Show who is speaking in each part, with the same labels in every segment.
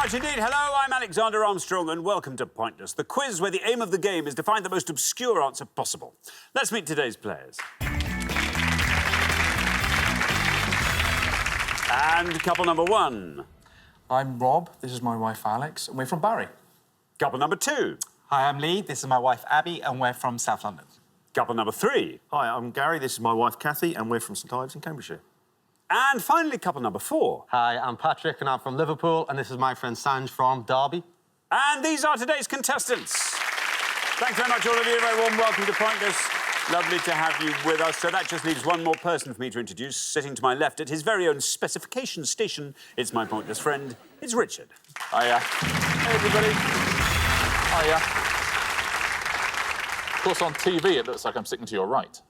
Speaker 1: much indeed. Hello, I'm Alexander Armstrong, and welcome to Pointless, the quiz where the aim of the game is to find the most obscure answer possible. Let's meet today's players. And couple number one.
Speaker 2: I'm Rob, this is my wife Alex, and we're from Barry.
Speaker 1: Couple number two.
Speaker 3: Hi, I'm Lee, this is my wife Abby, and we're from South London.
Speaker 1: Couple number three.
Speaker 4: Hi, I'm Gary, this is my wife Kathy, and we're from St Ives in Cambridgeshire.
Speaker 1: And finally, couple number four.
Speaker 5: Hi, I'm Patrick and I'm from Liverpool, and this is my friend Sanj from Derby.
Speaker 1: And these are today's contestants. Thanks very much, all of you. A very warm welcome to Pointless. Lovely to have you with us. So that just leaves one more person for me to introduce. Sitting to my left at his very own specification station, it's my Pointless friend, it's Richard.
Speaker 6: Hiya.
Speaker 1: Hey, everybody.
Speaker 6: Hiya. Of course, on TV, it looks like I'm sitting to your right.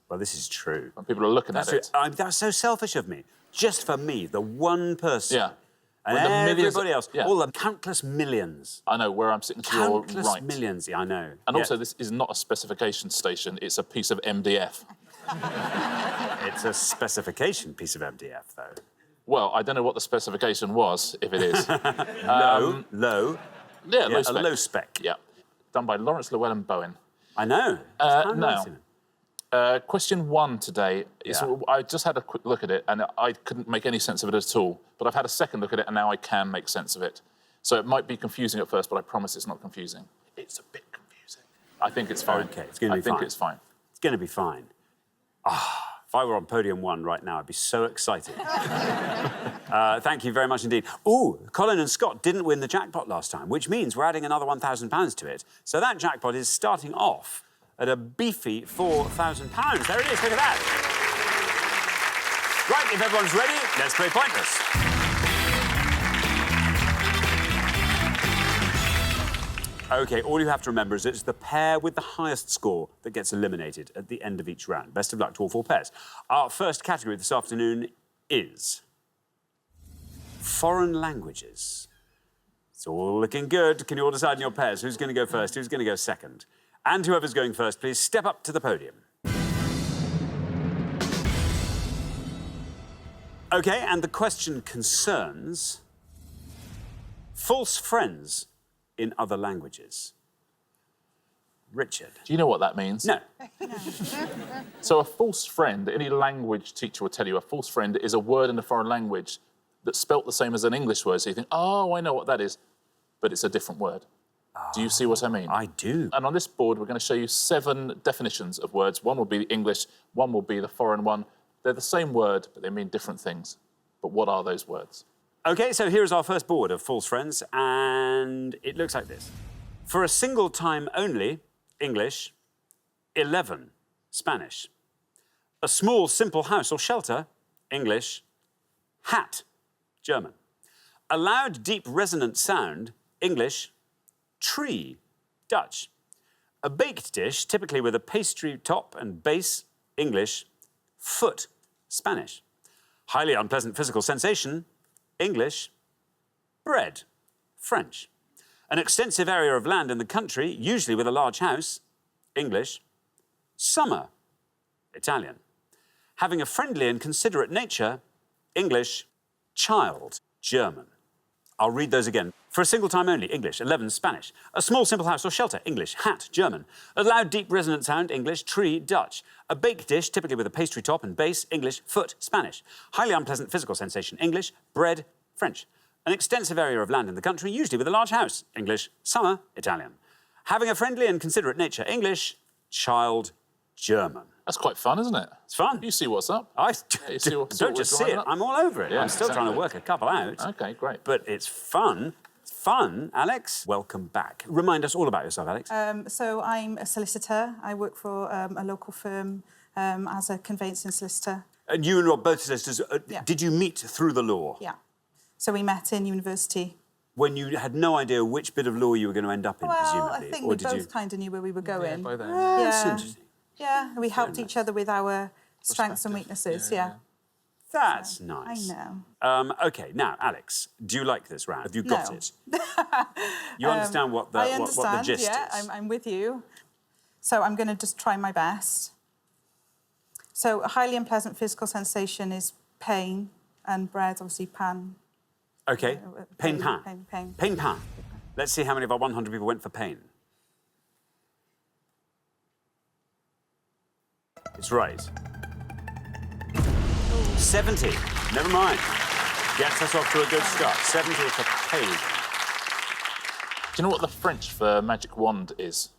Speaker 1: Well, this is true.
Speaker 6: When people are looking at it.
Speaker 1: That's so selfish of me. Just for me, the one person.
Speaker 6: Yeah.
Speaker 1: And
Speaker 6: When the millions-
Speaker 1: everybody else,
Speaker 6: yeah.
Speaker 1: all the countless millions.
Speaker 6: I know, where I'm sitting to your
Speaker 1: Countless
Speaker 6: right.
Speaker 1: millions, yeah, I know.
Speaker 6: And
Speaker 1: Yeah.
Speaker 6: also, this is not a specification station, it's a piece of MDF.
Speaker 1: It's a specification piece of MDF, though.
Speaker 6: Well, I don't know what the specification was, if it is.
Speaker 1: Low.
Speaker 6: Yeah, low spec.
Speaker 1: A low spec.
Speaker 6: Yeah. Done by Lawrence Llewellyn Bowen.
Speaker 1: I know.
Speaker 6: Now, question one today is,
Speaker 1: Yeah.
Speaker 6: I just had a quick look at it and I couldn't make any sense of it at all. But I've had a second look at it and now I can make sense of it. So it might be confusing at first, but I promise it's not confusing. It's a bit confusing. I think it's fine.
Speaker 1: OK, it's going to be fine.
Speaker 6: I think it's fine.
Speaker 1: It's going to be fine. If I were on podium one right now, I'd be so excited. Thank you very much indeed. Ooh, Colin and Scott didn't win the jackpot last time, which means we're adding another £1,000 to it. So that jackpot is starting off at a beefy £4,000. There it is, look at that. Right, if everyone's ready, let's play Pointless. OK, all you have to remember is it's the pair with the highest score that gets eliminated at the end of each round. Best of luck to all four pairs. Our first category this afternoon is foreign languages. It's all looking good. Can you all decide in your pairs who's going to go first, who's going to go second? And whoever's going first, please step up to the podium. OK, and the question concerns false friends in other languages. Richard.
Speaker 6: Do you know what that means?
Speaker 1: No.
Speaker 6: So a false friend, any language teacher will tell you, a false friend is a word in a foreign language that's spelt the same as an English word. So you think, oh, I know what that is, but it's a different word. Do you see what I mean?
Speaker 1: I do.
Speaker 6: And on this board, we're going to show you 7 definitions of words. One will be the English, one will be the foreign one. They're the same word, but they mean different things. But what are those words?
Speaker 1: OK, so here's our first board of false friends, and it looks like this. For a single time only, English, 11, Spanish. A small, simple house or shelter, English, hat, German. A loud, deep, resonant sound, English, tree, Dutch. A baked dish, typically with a pastry top and base, English, foot, Spanish. Highly unpleasant physical sensation, English, bread, French. An extensive area of land in the country, usually with a large house, English, summer, Italian. Having a friendly and considerate nature, English, child, German. I'll read those again. For a single time only, English, 11, Spanish. A small, simple house or shelter, English, hat, German. A loud, deep, resonant sound, English, tree, Dutch. A baked dish, typically with a pastry top and base, English, foot, Spanish. Highly unpleasant physical sensation, English, bread, French. An extensive area of land in the country, usually with a large house, English, summer, Italian. Having a friendly and considerate nature, English, child, German.
Speaker 6: That's quite fun, isn't it?
Speaker 1: It's fun.
Speaker 6: You see what's up.
Speaker 1: Don't
Speaker 6: see what
Speaker 1: just
Speaker 6: we're
Speaker 1: see it.
Speaker 6: drawing up.
Speaker 1: I'm all over it.
Speaker 6: Yeah,
Speaker 1: I'm still trying to
Speaker 6: exactly.
Speaker 1: work a couple out.
Speaker 6: OK, great.
Speaker 1: But it's fun. It's fun. Alex, welcome back. Remind us all about yourself, Alex.
Speaker 7: So I'm a solicitor. I work for a local firm as a conveyancing solicitor.
Speaker 1: And you and Rob, both solicitors,
Speaker 7: Yeah.
Speaker 1: did you meet through the law?
Speaker 7: Yeah. So we met in university.
Speaker 1: When you had no idea which bit of law you were going to end up in,
Speaker 7: Well,
Speaker 1: presumably?
Speaker 7: I think
Speaker 1: or
Speaker 7: we
Speaker 1: did you...
Speaker 7: both kind of knew where we were going.
Speaker 2: By then.
Speaker 1: That's
Speaker 7: Yeah.
Speaker 1: interesting.
Speaker 7: Yeah, we helped each other with our strengths and weaknesses, yeah.
Speaker 1: That's
Speaker 7: I
Speaker 1: nice.
Speaker 7: know.
Speaker 1: OK, now, Alex, do you like this round? Have you got
Speaker 7: No.
Speaker 1: it? You understand what the,
Speaker 7: I understand,
Speaker 1: what the gist
Speaker 7: yeah,
Speaker 1: is?
Speaker 7: I'm with you. So I'm going to just try my best. So a highly unpleasant physical sensation is pain, and bread, obviously, pan.
Speaker 1: OK. Pain pan.
Speaker 7: Pain.
Speaker 1: Pain pan. Let's see how many of our 100 people went for pain. It's right. 70. Never mind. Gets us off to a good start. 70 for pain.
Speaker 6: Do you know what the French for magic wand is?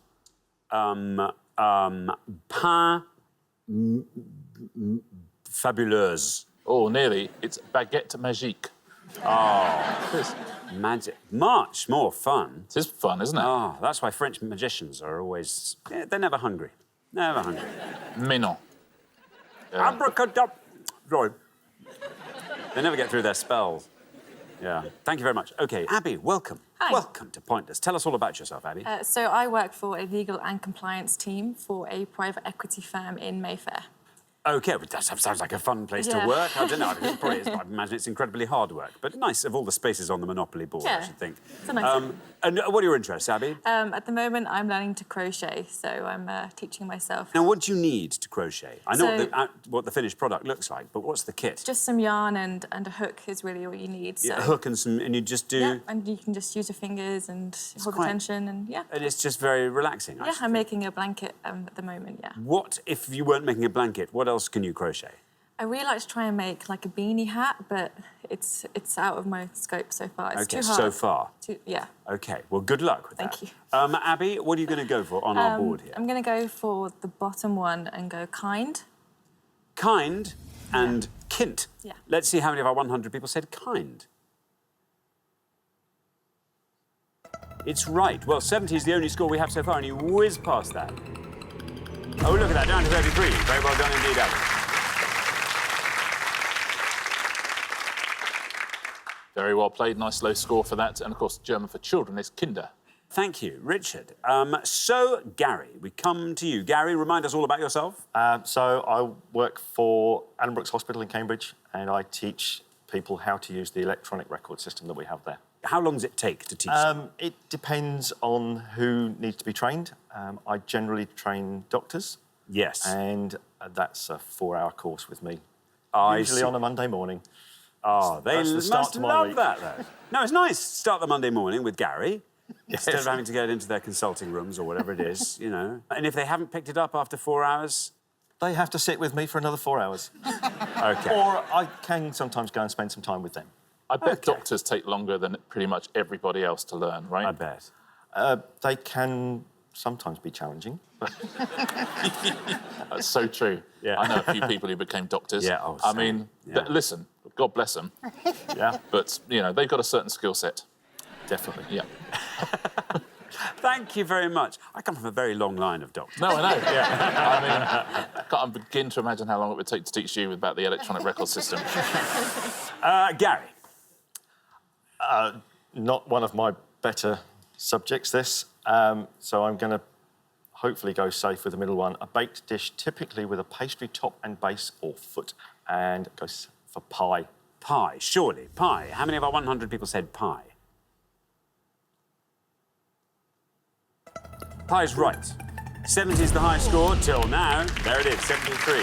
Speaker 1: Pain fabuleuse.
Speaker 6: Oh, nearly. It's baguette magique.
Speaker 1: Oh,
Speaker 6: It is.
Speaker 1: magic. Much more fun.
Speaker 6: It is fun, isn't it?
Speaker 1: Oh, that's why French magicians are always... They're never hungry. Never hungry.
Speaker 6: Mais non.
Speaker 1: Abracadabra. Sorry. They never get through their spells. Yeah. Thank you very much. OK, Abby, welcome.
Speaker 8: Hi.
Speaker 1: Welcome to Pointless. Tell us all about yourself, Abby.
Speaker 8: So I work for a legal and compliance team for a private equity firm in Mayfair.
Speaker 1: OK, well, that sounds like a fun place to
Speaker 8: Yeah.
Speaker 1: work. I don't know. It probably is. I imagine it's incredibly hard work, but nice of all the spaces on the Monopoly board, I
Speaker 8: Yeah.
Speaker 1: should think.
Speaker 8: It's a nice
Speaker 1: And what are your interests, Abby?
Speaker 8: At the moment, I'm learning to crochet, so I'm teaching myself.
Speaker 1: Now, what do you need to crochet? I know
Speaker 8: So-
Speaker 1: what the finished product looks like, but what's the kit?
Speaker 8: Just some yarn and a hook is really all you need. So.
Speaker 1: A hook and you just do...
Speaker 8: Yeah, and you can just use your fingers and hold the
Speaker 1: quite-
Speaker 8: tension and yeah.
Speaker 1: And it's just very relaxing. I
Speaker 8: Yeah,
Speaker 1: should
Speaker 8: I'm
Speaker 1: think.
Speaker 8: making a blanket at the moment, yeah.
Speaker 1: What, if you weren't making a blanket, what else can you crochet?
Speaker 8: I really like to try and make like a beanie hat, but it's out of my scope so far. It's
Speaker 1: OK,
Speaker 8: too hard.
Speaker 1: so far.
Speaker 8: Yeah.
Speaker 1: OK, well, good luck with
Speaker 8: Thank
Speaker 1: that.
Speaker 8: you.
Speaker 1: Abby, what are you going to go for on our board here?
Speaker 8: I'm going to go for the bottom one and go kind.
Speaker 1: Kind and kint.
Speaker 8: Yeah.
Speaker 1: Let's see how many of our 100 people said kind. It's right. Well, 70 is the only score we have so far, and you whiz past that. Oh, look at that, down to 33. Very well done indeed, Abby.
Speaker 6: Very well played. Nice low score for that. And, of course, German for children is Kinder.
Speaker 1: Thank you, Richard. So, Gary, we come to you. Gary, remind us all about yourself.
Speaker 4: So I work for Addenbrooke's Hospital in Cambridge, and I teach people how to use the electronic record system that we have there.
Speaker 1: How long does it take to teach?
Speaker 4: It depends on who needs to be trained. I generally train doctors,
Speaker 1: Yes.
Speaker 4: and that's a 4-hour course with me,
Speaker 1: I
Speaker 4: usually
Speaker 1: see.
Speaker 4: on a Monday morning.
Speaker 1: Oh, they
Speaker 4: That's the start
Speaker 1: must
Speaker 4: to my
Speaker 1: love
Speaker 4: week.
Speaker 1: that, though. No, it's nice. Start the Monday morning with Gary.
Speaker 4: Yes.
Speaker 1: Instead of having to get into their consulting rooms or whatever it is, you know. And if they haven't picked it up after 4 hours...
Speaker 4: They have to sit with me for another 4 hours.
Speaker 1: OK.
Speaker 4: Or I can sometimes go and spend some time with them.
Speaker 6: I bet
Speaker 1: Okay.
Speaker 6: doctors take longer than pretty much everybody else to learn, right?
Speaker 1: I bet.
Speaker 4: They can sometimes be challenging, but
Speaker 6: That's so true.
Speaker 1: Yeah.
Speaker 6: I know a few people who became doctors.
Speaker 1: Yeah, oh,
Speaker 6: I
Speaker 1: same.
Speaker 6: mean,
Speaker 1: Yeah.
Speaker 6: listen, God bless them.
Speaker 4: yeah,
Speaker 6: But, you know, they've got a certain skill set.
Speaker 4: definitely.
Speaker 6: Yeah.
Speaker 1: Thank you very much. I come from a very long line of doctors.
Speaker 6: No, I know. Yeah. I mean, I can't begin to imagine how long it would take to teach you about the electronic record system.
Speaker 1: Gary.
Speaker 4: Not one of my better subjects, this. So I'm going to hopefully go safe with the middle one. A baked dish, typically with a pastry top and base or foot, and goes for pie.
Speaker 1: Pie, surely. Pie. How many of our 100 people said pie? Pie's right. 70 is the high score till now. There it is, 73.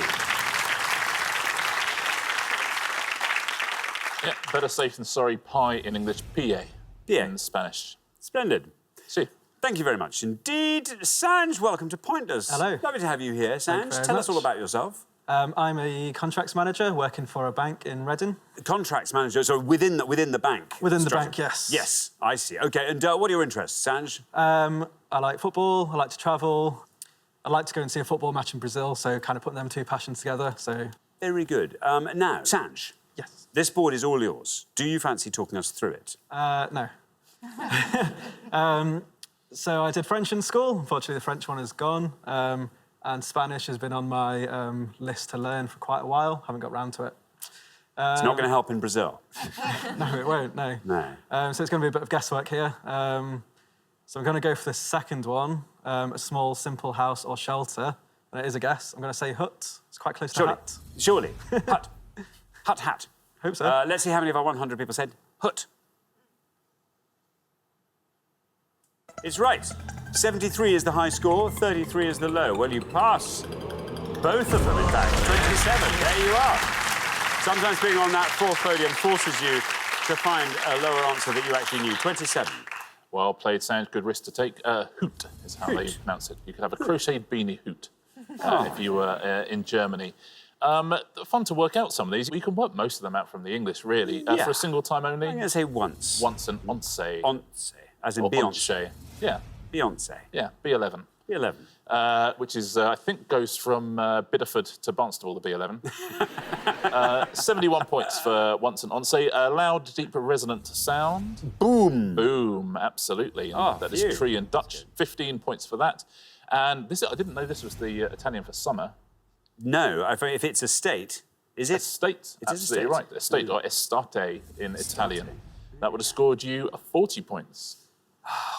Speaker 6: Yeah, better safe than sorry. Pie in English, PA
Speaker 1: Yeah.
Speaker 6: in Spanish.
Speaker 1: Splendid.
Speaker 6: See.
Speaker 1: Thank you very much indeed. Sanj, welcome to Pointless.
Speaker 2: Hello.
Speaker 1: Lovely to have you here, Sanj.
Speaker 2: very
Speaker 1: Tell us
Speaker 2: much.
Speaker 1: all about yourself.
Speaker 2: I'm a contracts manager working for a bank in Reading.
Speaker 1: Contracts manager, so within the bank.
Speaker 2: Within the
Speaker 1: structure.
Speaker 2: bank, yes.
Speaker 1: Yes, I see. OK, and what are your interests, Sanj?
Speaker 2: I like football, I like to travel. I like to go and see a football match in Brazil, so kind of putting them two passions together, so...
Speaker 1: Very good. Now, Sanj,
Speaker 2: Yes.
Speaker 1: this board is all yours. Do you fancy talking us through it?
Speaker 2: No. So I did French in school. Unfortunately, the French one is gone. And Spanish has been on my list to learn for quite a while. Haven't got round to it.
Speaker 1: It's not going to help in Brazil.
Speaker 2: No, it won't, no.
Speaker 1: No.
Speaker 2: So it's going to be a bit of guesswork here. So I'm going to go for the second one, a small, simple house or shelter. And it is a guess. I'm going to say hut. It's quite close to
Speaker 1: Surely.
Speaker 2: hut.
Speaker 1: Surely. Hut. Hut, hat.
Speaker 2: Hope so.
Speaker 1: Let's see how many of our 100 people said hut. It's right. 73 is the high score, 33 is the low. Well, you pass both of them, in fact. 27, there you are. Sometimes being on that fourth podium forces you to find a lower answer that you actually knew. 27.
Speaker 6: Well played, Sanj. Good risk to take. Hoot is how they pronounce it. You could have a crocheted beanie hoot if you were in Germany. Fun to work out some of these. You can work most of them out from the English, really. For a single time only.
Speaker 1: I'm going to say once.
Speaker 6: Once and once.
Speaker 1: Once, as in
Speaker 6: Or
Speaker 1: Beyonce.
Speaker 6: Yeah.
Speaker 1: Beyonce.
Speaker 6: Yeah, B11.
Speaker 1: B11.
Speaker 6: Which is, I think, goes from Bideford to Barnstable, the B11. 71 points for once and once. A loud, deep, resonant sound.
Speaker 1: Boom.
Speaker 6: Boom, absolutely.
Speaker 1: Oh,
Speaker 6: that is tree in Dutch. 15 points for that. And this, I didn't know this was the Italian for summer.
Speaker 1: No, if it's a state, is it?
Speaker 6: Estate,
Speaker 1: It is
Speaker 6: absolutely
Speaker 1: estate.
Speaker 6: right. Estate, or estate in Italian. That would have scored you 40 points.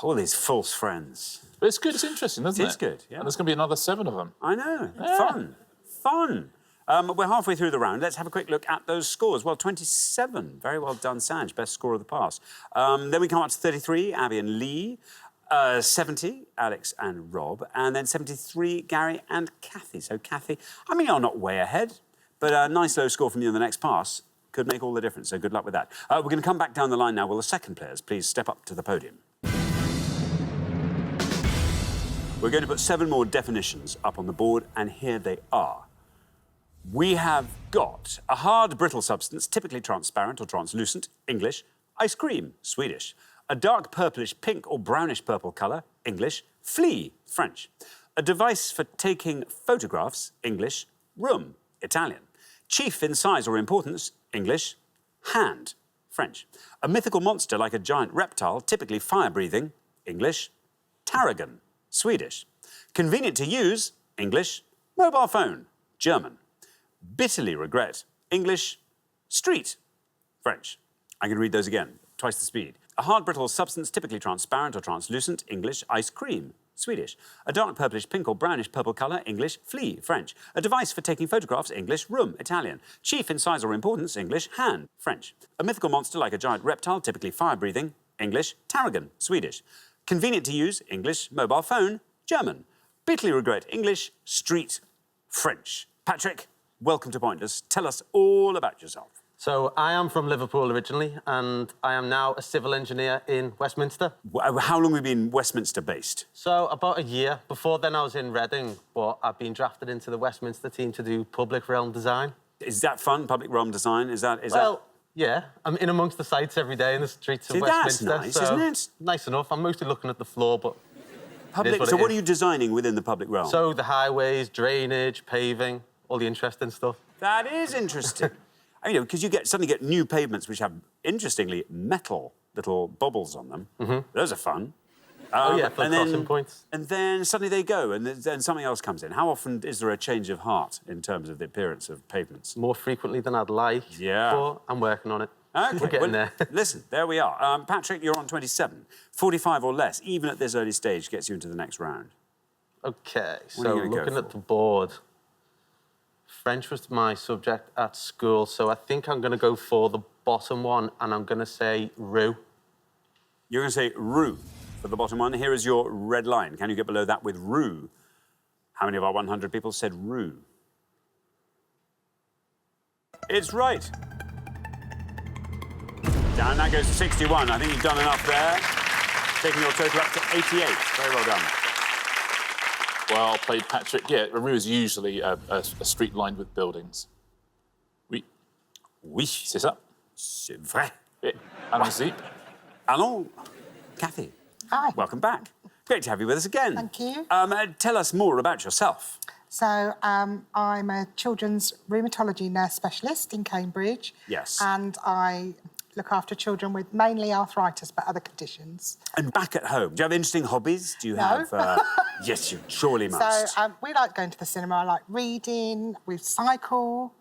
Speaker 1: All these false friends.
Speaker 6: But it's good, it's interesting, isn't it?
Speaker 1: It is good, yeah.
Speaker 6: And there's going to be another 7 of them.
Speaker 1: I know.
Speaker 6: Yeah.
Speaker 1: Fun. Fun. We're halfway through the round. Let's have a quick look at those scores. Well, 27. Very well done, Sanj. Best score of the pass. Then we come up to 33, Abby and Lee. 70, Alex and Rob. And then 73, Gary and Kathy. So, Kathy, I mean, you're not way ahead, but a nice low score from you in the next pass could make all the difference. So, good luck with that. We're going to come back down the line now. Will the second players please step up to the podium? We're going to put 7 more definitions up on the board, and here they are. We have got a hard, brittle substance, typically transparent or translucent, English. Ice cream, Swedish. A dark purplish pink or brownish purple colour, English. Flea, French. A device for taking photographs, English. Room, Italian. Chief in size or importance, English. Hand, French. A mythical monster like a giant reptile, typically fire-breathing, English. Tarragon, Swedish. Convenient to use, English. Mobile phone, German. Bitterly regret, English. Street, French. I'm going to read those again, twice the speed. A hard, brittle substance, typically transparent or translucent, English. Ice cream, Swedish. A dark purplish pink or brownish purple colour, English. Flea, French. A device for taking photographs, English. Room, Italian. Chief in size or importance, English. Hand, French. A mythical monster like a giant reptile, typically fire-breathing, English. Tarragon, Swedish. Convenient to use, English. Mobile phone, German. Bitterly regret, English. Street, French. Patrick, welcome to Pointless. Tell us all about yourself.
Speaker 5: So I am from Liverpool originally, and I am now a civil engineer in Westminster.
Speaker 1: How long have you been Westminster-based?
Speaker 5: So about a year. Before then I was in Reading, but I've been drafted into the Westminster team to do public realm design.
Speaker 1: Is that fun, public realm design?
Speaker 5: Well, yeah. I'm in amongst the sites every day in the streets of Westminster.
Speaker 1: That's nice,
Speaker 5: so
Speaker 1: isn't it?
Speaker 5: Nice enough. I'm mostly looking at the floor, but...
Speaker 1: What are you designing within the public realm?
Speaker 5: So the highways, drainage, paving, all the interesting stuff.
Speaker 1: That is interesting. I mean, because you suddenly get new pavements which have, interestingly, metal little bobbles on them. Those are fun.
Speaker 5: For the crossing points.
Speaker 1: And then suddenly they go, and then something else comes in. How often is there a change of heart in terms of the appearance of pavements?
Speaker 5: More frequently than I'd like.
Speaker 1: Yeah.
Speaker 5: But I'm working on it.
Speaker 1: Okay,
Speaker 5: We're getting there.
Speaker 1: Listen, there we are. Patrick, you're on 27. 45 or less, even at this early stage, gets you into the next round.
Speaker 5: OK,
Speaker 1: What are
Speaker 5: so
Speaker 1: you gonna go
Speaker 5: looking at
Speaker 1: for?
Speaker 5: the board, French was my subject at school, so I think I'm going to go for the bottom one, and I'm going to say roux.
Speaker 1: You're going to say roux for the bottom one. Here is your red line. Can you get below that with roux? How many of our 100 people said roux? It's right. Down that goes to 61. I think you've done enough there. Taking your total up to 88. Very well done.
Speaker 6: Well played, Patrick. Yeah, roux is usually a street lined with buildings. Oui.
Speaker 1: Oui.
Speaker 6: C'est ça.
Speaker 1: C'est vrai.
Speaker 6: Allons-y.
Speaker 1: Allons. Kathy.
Speaker 9: Hi.
Speaker 1: Welcome back. Great to have you with us again.
Speaker 9: Thank you.
Speaker 1: Tell us more about yourself.
Speaker 9: So I'm a children's rheumatology nurse specialist in Cambridge.
Speaker 1: Yes.
Speaker 9: And I look after children with mainly arthritis, but other conditions.
Speaker 1: And back at home, do you have interesting hobbies? Do you
Speaker 9: No.
Speaker 1: have... Yes, you surely must.
Speaker 9: So we like going to the cinema. I like reading. We cycle.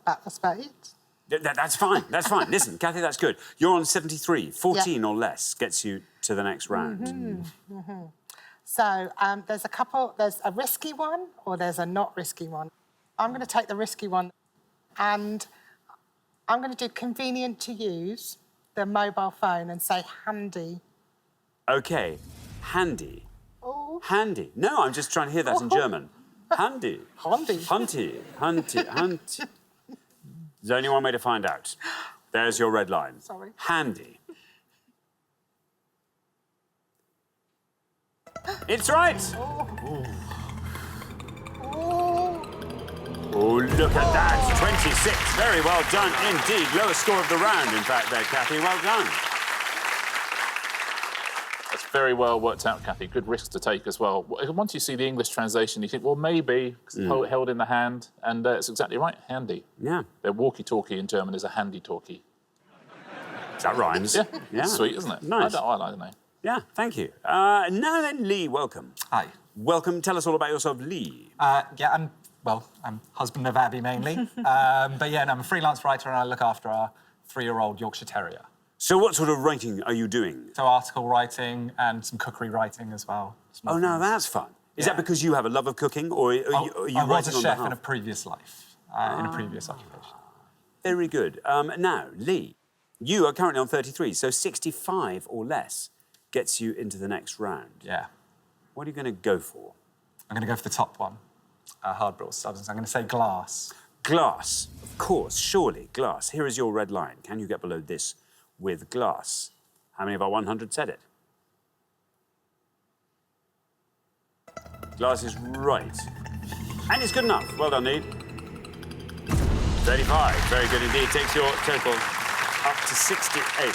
Speaker 9: That's about it.
Speaker 1: That's fine. That's fine. Listen, Kathy, that's good. You're on 73. 14 or less gets you to the next round.
Speaker 9: So there's a couple. There's a risky one or there's a not risky one. I'm going to take the risky one, and I'm going to do convenient to use, the mobile phone, and say handy.
Speaker 1: OK. Handy.
Speaker 9: Oh.
Speaker 1: Handy. No, I'm just trying to hear that in German. Handy.
Speaker 9: Handy.
Speaker 1: Handy. Handy. Handy. There's only one way to find out. There's your red line.
Speaker 9: Sorry.
Speaker 1: Handy. It's right. Oh, look at that. 26. Very well done indeed. Lowest score of the round, in fact, there, Kathy. Well done.
Speaker 6: That's very well worked out, Kathy. Good risks to take as well. Once you see the English translation, you think, well, maybe, 'cause it's held in the hand, and it's exactly right, handy.
Speaker 1: Yeah.
Speaker 6: Their walkie-talkie in German is a handy-talkie.
Speaker 1: That rhymes.
Speaker 6: Yeah.
Speaker 1: Yeah.
Speaker 6: Sweet, isn't it?
Speaker 1: Nice.
Speaker 6: I don't know.
Speaker 1: Yeah, thank you. Now then, Lee, welcome.
Speaker 3: Hi.
Speaker 1: Welcome. Tell us all about yourself, Lee.
Speaker 3: Yeah, I'm husband of Abby mainly. But yeah, no, I'm a freelance writer and I look after our 3-year-old Yorkshire Terrier.
Speaker 1: So what sort of writing are you doing?
Speaker 3: So article writing and some cookery writing as well.
Speaker 1: Oh, no, that's fun. Is that because you have a love of cooking, or are you
Speaker 3: I was
Speaker 1: writing
Speaker 3: a
Speaker 1: on
Speaker 3: chef
Speaker 1: behalf?
Speaker 3: in a previous life, in a previous occupation.
Speaker 1: Very good. Now, Lee, you are currently on 33, so 65 or less gets you into the next round.
Speaker 3: Yeah.
Speaker 1: What are you going to go for?
Speaker 3: I'm going to go for the top one, hard boiled substance. I'm going to say glass.
Speaker 1: Glass, of course, surely, glass. Here is your red line. Can you get below this with glass? How many of our 100 said it? Glass is right. And it's good enough. Well done, Lee. 35, very good indeed. Takes your total up to 68.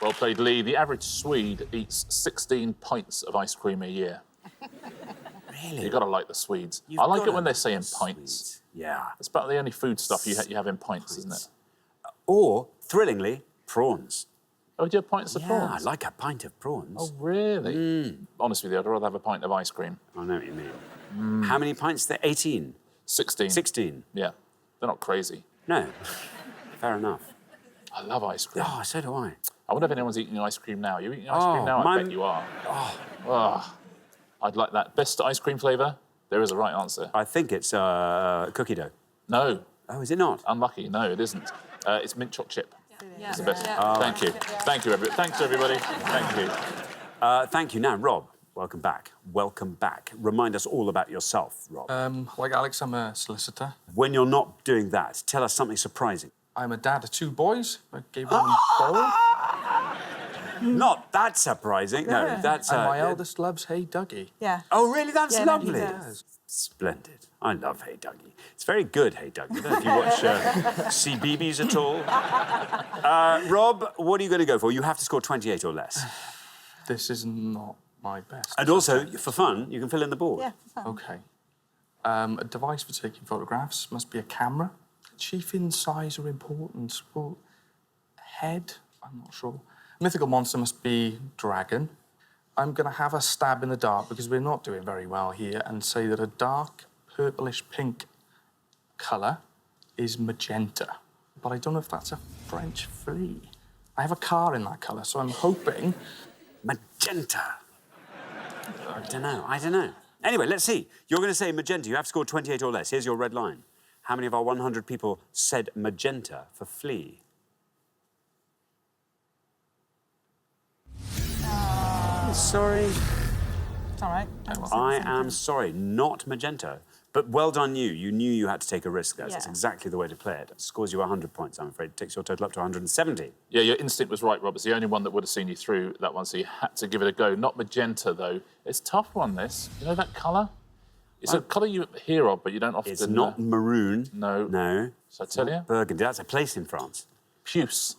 Speaker 6: Well played, Lee. The average Swede eats 16 pints of ice cream a year.
Speaker 1: Really?
Speaker 6: You've got to like the Swedes.
Speaker 1: You've
Speaker 6: I like
Speaker 1: gotta
Speaker 6: it when they
Speaker 1: like
Speaker 6: say in
Speaker 1: the
Speaker 6: pints.
Speaker 1: Swedes. Yeah.
Speaker 6: It's about the only food stuff you have in pints, isn't it?
Speaker 1: Or, thrillingly, prawns.
Speaker 6: Oh, do you have pints of
Speaker 1: Yeah,
Speaker 6: prawns?
Speaker 1: I like a pint of prawns.
Speaker 6: Oh, really? Honestly, I'd rather have a pint of ice cream.
Speaker 1: I know what you mean. How many pints there? 18?
Speaker 6: 16.
Speaker 1: 16?
Speaker 6: Yeah. They're not crazy.
Speaker 1: No. Fair enough.
Speaker 6: I love ice cream.
Speaker 1: Oh, so do I.
Speaker 6: I wonder if anyone's eating ice cream now. You eating ice cream now? I bet you are. Oh. I'd like that. Best ice cream flavour? There is a right answer.
Speaker 1: I think it's cookie dough.
Speaker 6: No.
Speaker 1: Oh, is it not?
Speaker 6: Unlucky. No, it isn't. It's mint choc chip.
Speaker 8: Yeah.
Speaker 6: It's the best.
Speaker 8: Yeah.
Speaker 6: Thank you. Thank you, everybody. Thanks, everybody. Thank you.
Speaker 1: Thank you. Now, Rob, welcome back. Welcome back. Remind us all about yourself, Rob.
Speaker 10: Like Alex, I'm a solicitor.
Speaker 1: When you're not doing that, tell us something surprising.
Speaker 10: I'm a dad of 2 boys. I gave one bowl.
Speaker 1: Not that surprising. No, that's...
Speaker 10: And my eldest loves Hey Dougie.
Speaker 7: Yeah.
Speaker 1: Oh, really? That's
Speaker 7: Yeah, no, he
Speaker 1: lovely.
Speaker 7: does.
Speaker 1: Splendid. I love Hey Dougie. It's very good, Hey Dougie. I don't know if you watch CBeebies at all. Rob, what are you going to go for? You have to score 28 or less.
Speaker 10: This is not my best.
Speaker 1: And also, for fun, you can fill in the board.
Speaker 7: Yeah, fun.
Speaker 10: Okay. A device for taking photographs must be a camera. Chief in size or importance? Well, head? I'm not sure. Mythical monster must be dragon. I'm going to have a stab in the dark because we're not doing very well here and say that a dark purplish pink colour is magenta. But I don't know if that's a French flea. I have a car in that colour, so I'm hoping...
Speaker 1: Magenta. I don't know. Anyway, let's see. You're going to say magenta. You have to score 28 or less. Here's your red line. How many of our 100 people said magenta for flea? Sorry.
Speaker 7: It's all right.
Speaker 1: I am sorry, not magenta. But well done you. You knew you had to take a risk there. That's
Speaker 7: Yeah.
Speaker 1: exactly the way to play it. It scores you 100 points, I'm afraid. It takes your total up to 170.
Speaker 6: Yeah, your instinct was right, Rob. It's the only one that would have seen you through that one, so you had to give it a go. Not magenta, though. It's a tough one, this. You know that colour? It's a colour you hear of, but you don't often...
Speaker 1: It's not maroon.
Speaker 6: No.
Speaker 1: No.
Speaker 6: So I tell you?
Speaker 1: Burgundy. That's a place in France.
Speaker 6: Puce.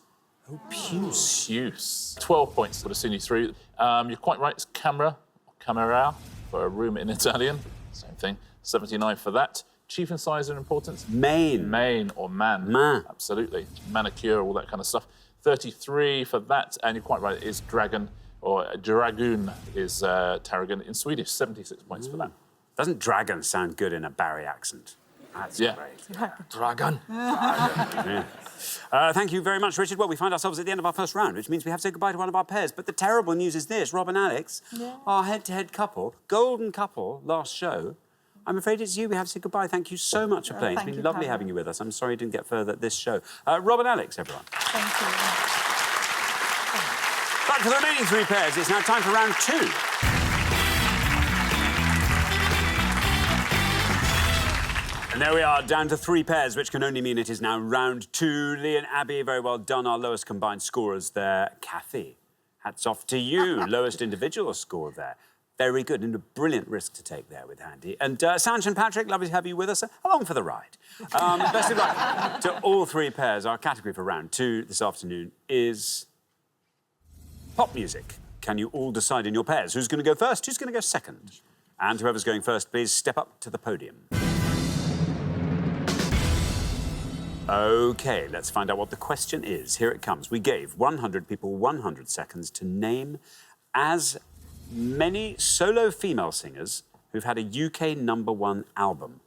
Speaker 1: Oh, puce.
Speaker 6: Puce. 12 points would have seen you through. You're quite right. It's camera, camera, for a room in Italian. Same thing. 79 for that. Chief in size and importance?
Speaker 1: Main.
Speaker 6: Main or man.
Speaker 1: Man.
Speaker 6: Absolutely. Manicure, all that kind of stuff. 33 for that. And you're quite right. It is dragon, or dragoon is tarragon in Swedish. 76 points for that.
Speaker 1: Doesn't dragon sound good in a Barry accent? That's great.
Speaker 10: Dragon.
Speaker 1: Yeah. Thank you very much, Richard. Well, we find ourselves at the end of our first round, which means we have to say goodbye to one of our pairs. But the terrible news is this. Rob and Alex, our head-to-head couple, golden couple, last show. I'm afraid it's you we have to say goodbye. Thank you so much for playing. It's been lovely having you with us. I'm sorry you didn't get further at this show. Rob and Alex, everyone.
Speaker 7: Thank you.
Speaker 1: But for the remaining 3 pairs, it's now time for round 2. And there we are, down to 3 pairs, which can only mean it is now round 2. Lee and Abby, very well done. Our lowest combined scorers there. Kathy, hats off to you. Lowest individual score there. Very good, and a brilliant risk to take there with Handy. And Sanj and Patrick, lovely to have you with us, along for the ride. Best of luck to all 3 pairs. Our category for round 2 this afternoon is pop music. Can you all decide in your pairs who's going to go first, who's going to go second? And whoever's going first, please step up to the podium. OK, let's find out what the question is. Here it comes. We gave 100 people 100 seconds to name as many solo female singers who've had a UK #1 album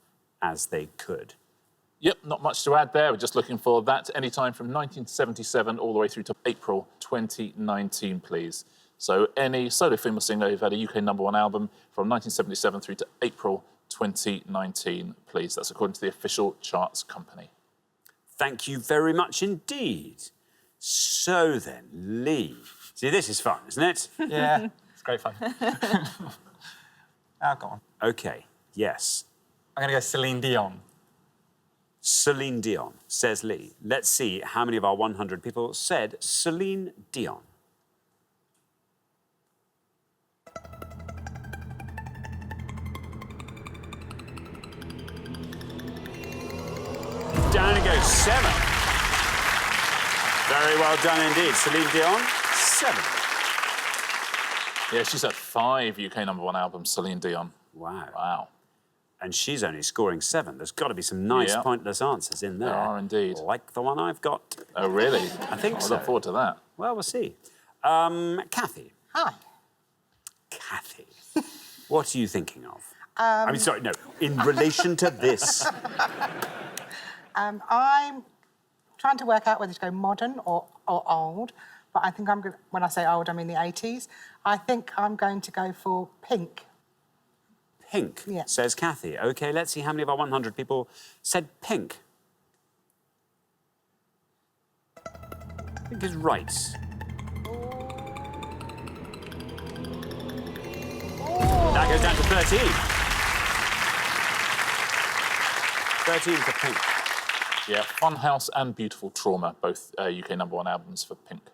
Speaker 1: as they could.
Speaker 6: Yep, not much to add there. We're just looking for that any time from 1977 all the way through to April 2019, please. So any solo female singer who've had a UK #1 album from 1977 through to April 2019, please. That's according to the official charts company.
Speaker 1: Thank you very much indeed. So then, Lee. See, this is fun, isn't it?
Speaker 3: Yeah, it's great fun. Go on.
Speaker 1: OK, yes.
Speaker 3: I'm going to go Celine Dion.
Speaker 1: Celine Dion, says Lee. Let's see how many of our 100 people said Celine Dion. Down it goes, 7. Very well done indeed. Celine Dion, 7.
Speaker 6: Yeah, she's had 5 UK #1 albums, Celine Dion.
Speaker 1: Wow.
Speaker 6: Wow.
Speaker 1: And she's only scoring 7. There's got to be some nice pointless answers in there.
Speaker 6: There are indeed.
Speaker 1: Like the one I've got.
Speaker 6: Oh, really?
Speaker 1: I think so.
Speaker 6: I look forward to that.
Speaker 1: Well, we'll see. Kathy.
Speaker 9: Hi.
Speaker 1: Kathy, what are you thinking of? I mean, sorry, no, in relation to this.
Speaker 9: I'm trying to work out whether to go modern or old, but I think I'm going. When I say old, I mean the 80s. I think I'm going to go for Pink.
Speaker 1: Pink,
Speaker 9: Yeah.
Speaker 1: says Kathy. OK, let's see how many of our 100 people said Pink. Pink is right. That goes down to 13. 13 for Pink.
Speaker 6: Yeah, Funhouse and Beautiful Trauma, both UK #1 albums for Pink.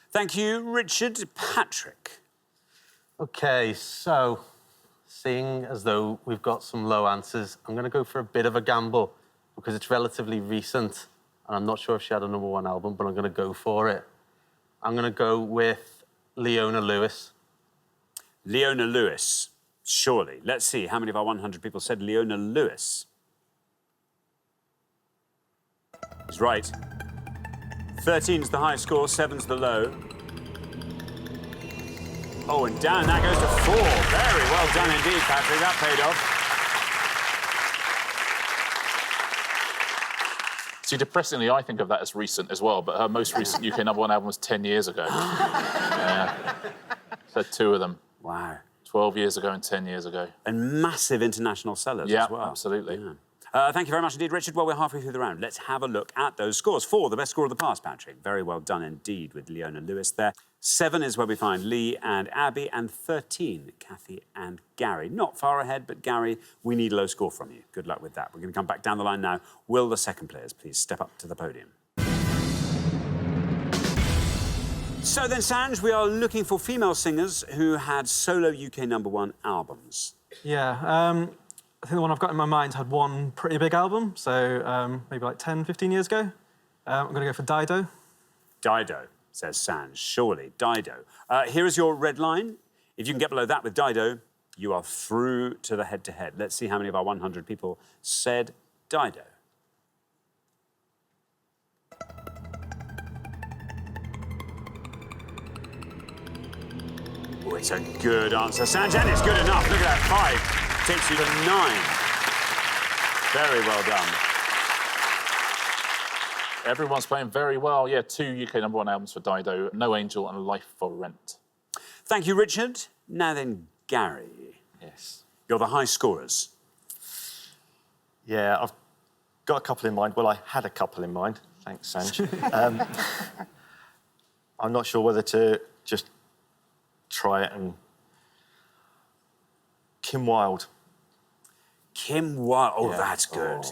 Speaker 1: Thank you, Richard. Patrick.
Speaker 5: OK, so seeing as though we've got some low answers, I'm going to go for a bit of a gamble because it's relatively recent and I'm not sure if she had a #1 album, but I'm going to go for it. I'm going to go with Leona Lewis.
Speaker 1: Leona Lewis, surely. Let's see how many of our 100 people said Leona Lewis. He's right. 13's the high score, 7's the low. Oh, and down that goes to 4. Very well done indeed, Patrick. That paid off.
Speaker 6: See, depressingly, I think of that as recent as well, but her most recent UK #1 album was 10 years ago. Yeah. So 2 of them.
Speaker 1: Wow.
Speaker 6: 12 years ago and 10 years ago.
Speaker 1: And massive international sellers as well.
Speaker 6: Yeah, absolutely.
Speaker 1: Yeah. Thank you very much indeed, Richard. Well, we're halfway through the round. Let's have a look at those scores. 4, the best score of the past, Patrick. Very well done indeed with Leona Lewis there. 7 is where we find Lee and Abby, and 13, Kathy and Gary. Not far ahead, but Gary, we need a low score from you. Good luck with that. We're going to come back down the line now. Will the second players please step up to the podium? So then, Sanj, we are looking for female singers who had solo UK #1 albums.
Speaker 2: Yeah, I think the one I've got in my mind had one pretty big album, so maybe like 10, 15 years ago. I'm going to go for Dido.
Speaker 1: Dido, says Sanj. Surely, Dido. Here is your red line. If you can get below that with Dido, you are through to the head-to-head. Let's see how many of our 100 people said Dido. Oh, it's a good answer, Sanj, and it's good enough. Look at that, 5 takes you to 9. Very well done.
Speaker 6: Everyone's playing very well. Yeah, 2 UK #1 albums for Dido, No Angel and Life for Rent.
Speaker 1: Thank you, Richard. Now then, Gary.
Speaker 4: Yes.
Speaker 1: You're the high scorers.
Speaker 4: Yeah, I've got a couple in mind. Well, I had a couple in mind. Thanks, Sanj. I'm not sure whether to just try it and... Kim Wilde.
Speaker 1: Kim Wilde. Oh, that's good.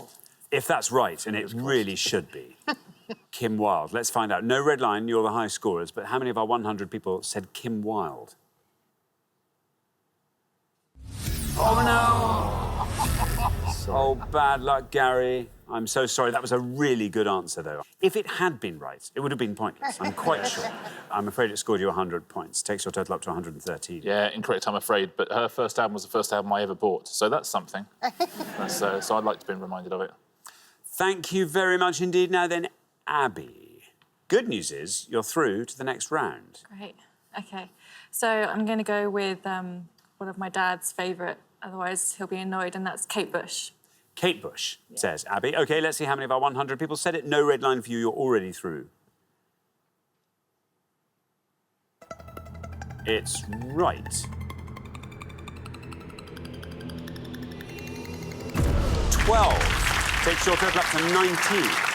Speaker 1: If that's right, and it really should be. Kim Wilde. Let's find out. No red line, you're the high scorers, but how many of our 100 people said Kim Wilde? Oh, no! Oh, bad luck, Gary. I'm so sorry. That was a really good answer, though. If it had been right, it would have been pointless, I'm quite sure. I'm afraid it scored you 100 points. Takes your total up to 113.
Speaker 6: Yeah, incorrect, I'm afraid, but her first album was the first album I ever bought, so that's something. So I'd like to be reminded of it.
Speaker 1: Thank you very much indeed. Now then, Abby. Good news is you're through to the next round.
Speaker 8: Great. OK. So I'm going to go with one of my dad's favourite, otherwise he'll be annoyed, and that's Kate Bush.
Speaker 1: Kate Bush, says Abby. OK, let's see how many of our 100 people said it. No red line for you. You're already through. It's right. 12. Takes your total up to 19.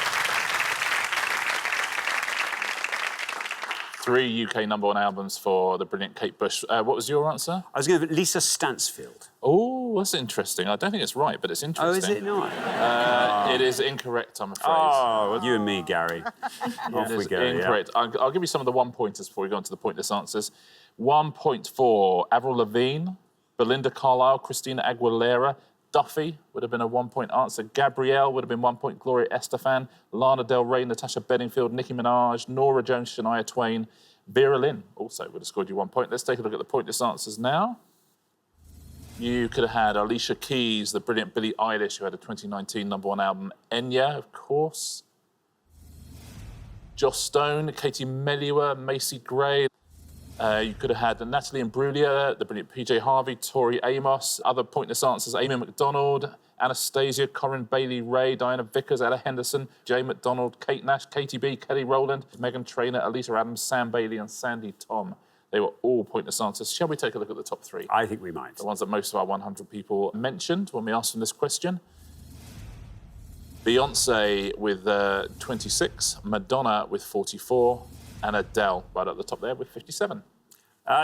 Speaker 6: 3 UK #1 albums for the brilliant Kate Bush. What was your answer?
Speaker 1: I was going to go Lisa Stansfield.
Speaker 6: Oh, that's interesting. I don't think it's right, but it's interesting.
Speaker 1: Oh, is it not?
Speaker 6: It is incorrect, I'm afraid.
Speaker 1: Oh, well, you and me, Gary. Off we go.
Speaker 6: Incorrect. Yeah. I'll give you some of the 1 pointers before we go on to the pointless answers. 1 point for Avril Lavigne, Belinda Carlisle, Christina Aguilera, Duffy would have been a 1 point answer. Gabrielle would have been 1 point. Gloria Estefan, Lana Del Rey, Natasha Bedingfield, Nicki Minaj, Norah Jones, Shania Twain, Vera Lynn also would have scored you 1 point. Let's take a look at the pointless answers now. You could have had Alicia Keys, the brilliant Billie Eilish, who had a 2019 #1 album. Enya, of course. Joss Stone, Katie Melua, Macy Gray. You could have had Natalie Imbruglia, the brilliant PJ Harvey, Tori Amos. Other pointless answers, Amy McDonald, Anastasia, Corinne Bailey Ray, Diana Vickers, Ella Henderson, Jay McDonald, Kate Nash, Katie B, Kelly Rowland, Megan Trainor, Alita Adams, Sam Bailey and Sandy Tom. They were all pointless answers. Shall we take a look at the top 3?
Speaker 1: I think we might.
Speaker 6: The ones that most of our 100 people mentioned when we asked them this question. Beyonce with 26, Madonna with 44, and Adele right at the top there with 57.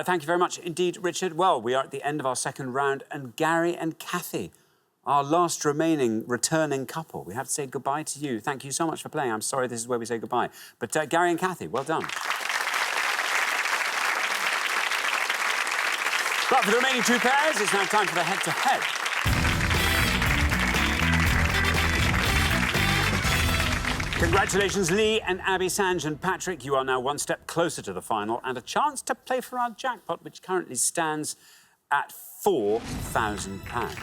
Speaker 1: Thank you very much indeed, Richard. Well, we are at the end of our second round, and Gary and Kathy, our last remaining returning couple. We have to say goodbye to you. Thank you so much for playing. I'm sorry this is where we say goodbye. But Gary and Kathy, well done. But for the remaining 2 pairs, it's now time for the head-to-head. Congratulations, Lee and Abby, Sanj and Patrick. You are now 1 step closer to the final and a chance to play for our jackpot, which currently stands at £4,000.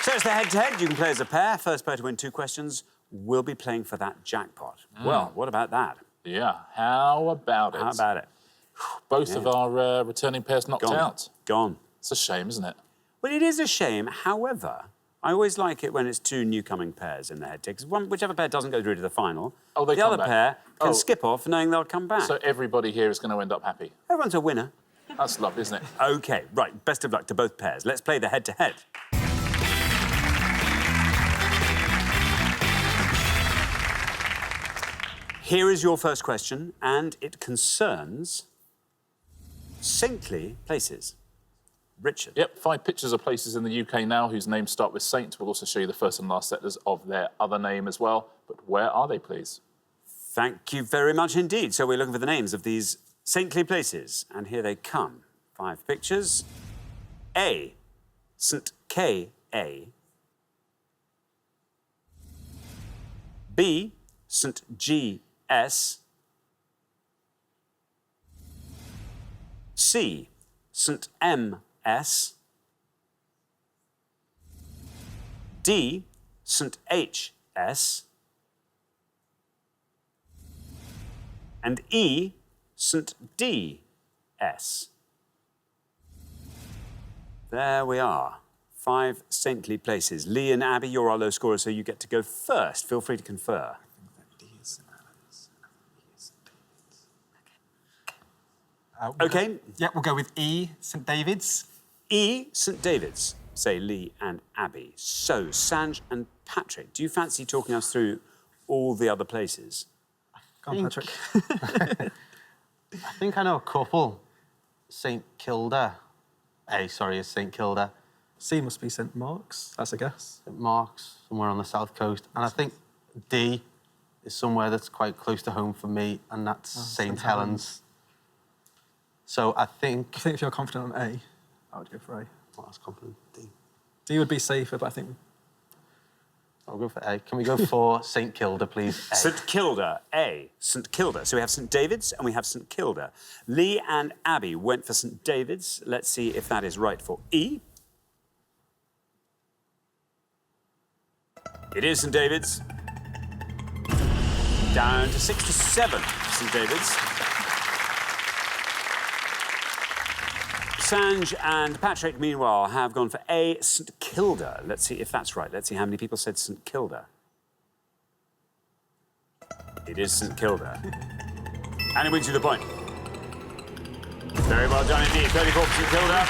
Speaker 1: So it's the head-to-head. You can play as a pair. First pair to win 2 questions will be playing for that jackpot. Well, what about that?
Speaker 6: Yeah, how about it?
Speaker 1: How about it?
Speaker 6: Both of our returning pairs knocked out.
Speaker 1: Gone.
Speaker 6: It's a shame, isn't it?
Speaker 1: Well, it is a shame. However, I always like it when it's 2 newcoming pairs in the head-to-head, because whichever pair doesn't go through to the final, the other pair can skip off knowing they'll come back.
Speaker 6: So everybody here is going to end up happy.
Speaker 1: Everyone's a winner.
Speaker 6: That's lovely, isn't it?
Speaker 1: OK, right, best of luck to both pairs. Let's play the head-to-head. Here is your first question, and it concerns saintly places. Richard.
Speaker 6: Yep, 5 pictures of places in the UK now whose names start with Saint. We'll also show you the first and last letters of their other name as well. But where are they, please?
Speaker 1: Thank you very much indeed. So we're looking for the names of these saintly places, and here they come. 5 pictures. A, St K.A. B, St G.S. C, St M.S. D, St H.S. and E, St D.S. There we are. 5 saintly places. Lee and Abby, you're our low scorers, so you get to go first. Feel free to confer. OK.
Speaker 3: Yeah, we'll go with E, St David's.
Speaker 1: E, St David's, say Lee and Abby. So, Sanj and Patrick, do you fancy talking us through all the other places?
Speaker 2: Come on, Patrick.
Speaker 5: I think I know a couple. St Kilda. A, sorry, is St Kilda.
Speaker 2: C must be St Mark's, that's a guess.
Speaker 5: St Mark's, somewhere on the south coast. And I think D is somewhere that's quite close to home for me, and that's St Helens. So I think
Speaker 2: if you're confident on A, I would go for A.
Speaker 5: Well, I was confident D.
Speaker 2: D would be safer, but I think...
Speaker 5: I'll go for A. Can we go for St Kilda, please? A.
Speaker 1: St Kilda, A. St Kilda. So we have St David's and we have St Kilda. Lee and Abby went for St David's. Let's see if that is right for E. It is St David's. Down to 6 to 7, St David's. Sanj and Patrick, meanwhile, have gone for A, St Kilda. Let's see if that's right. Let's see how many people said St Kilda. It is St Kilda. And it wins you the point. Very well done indeed. 34 for St Kilda.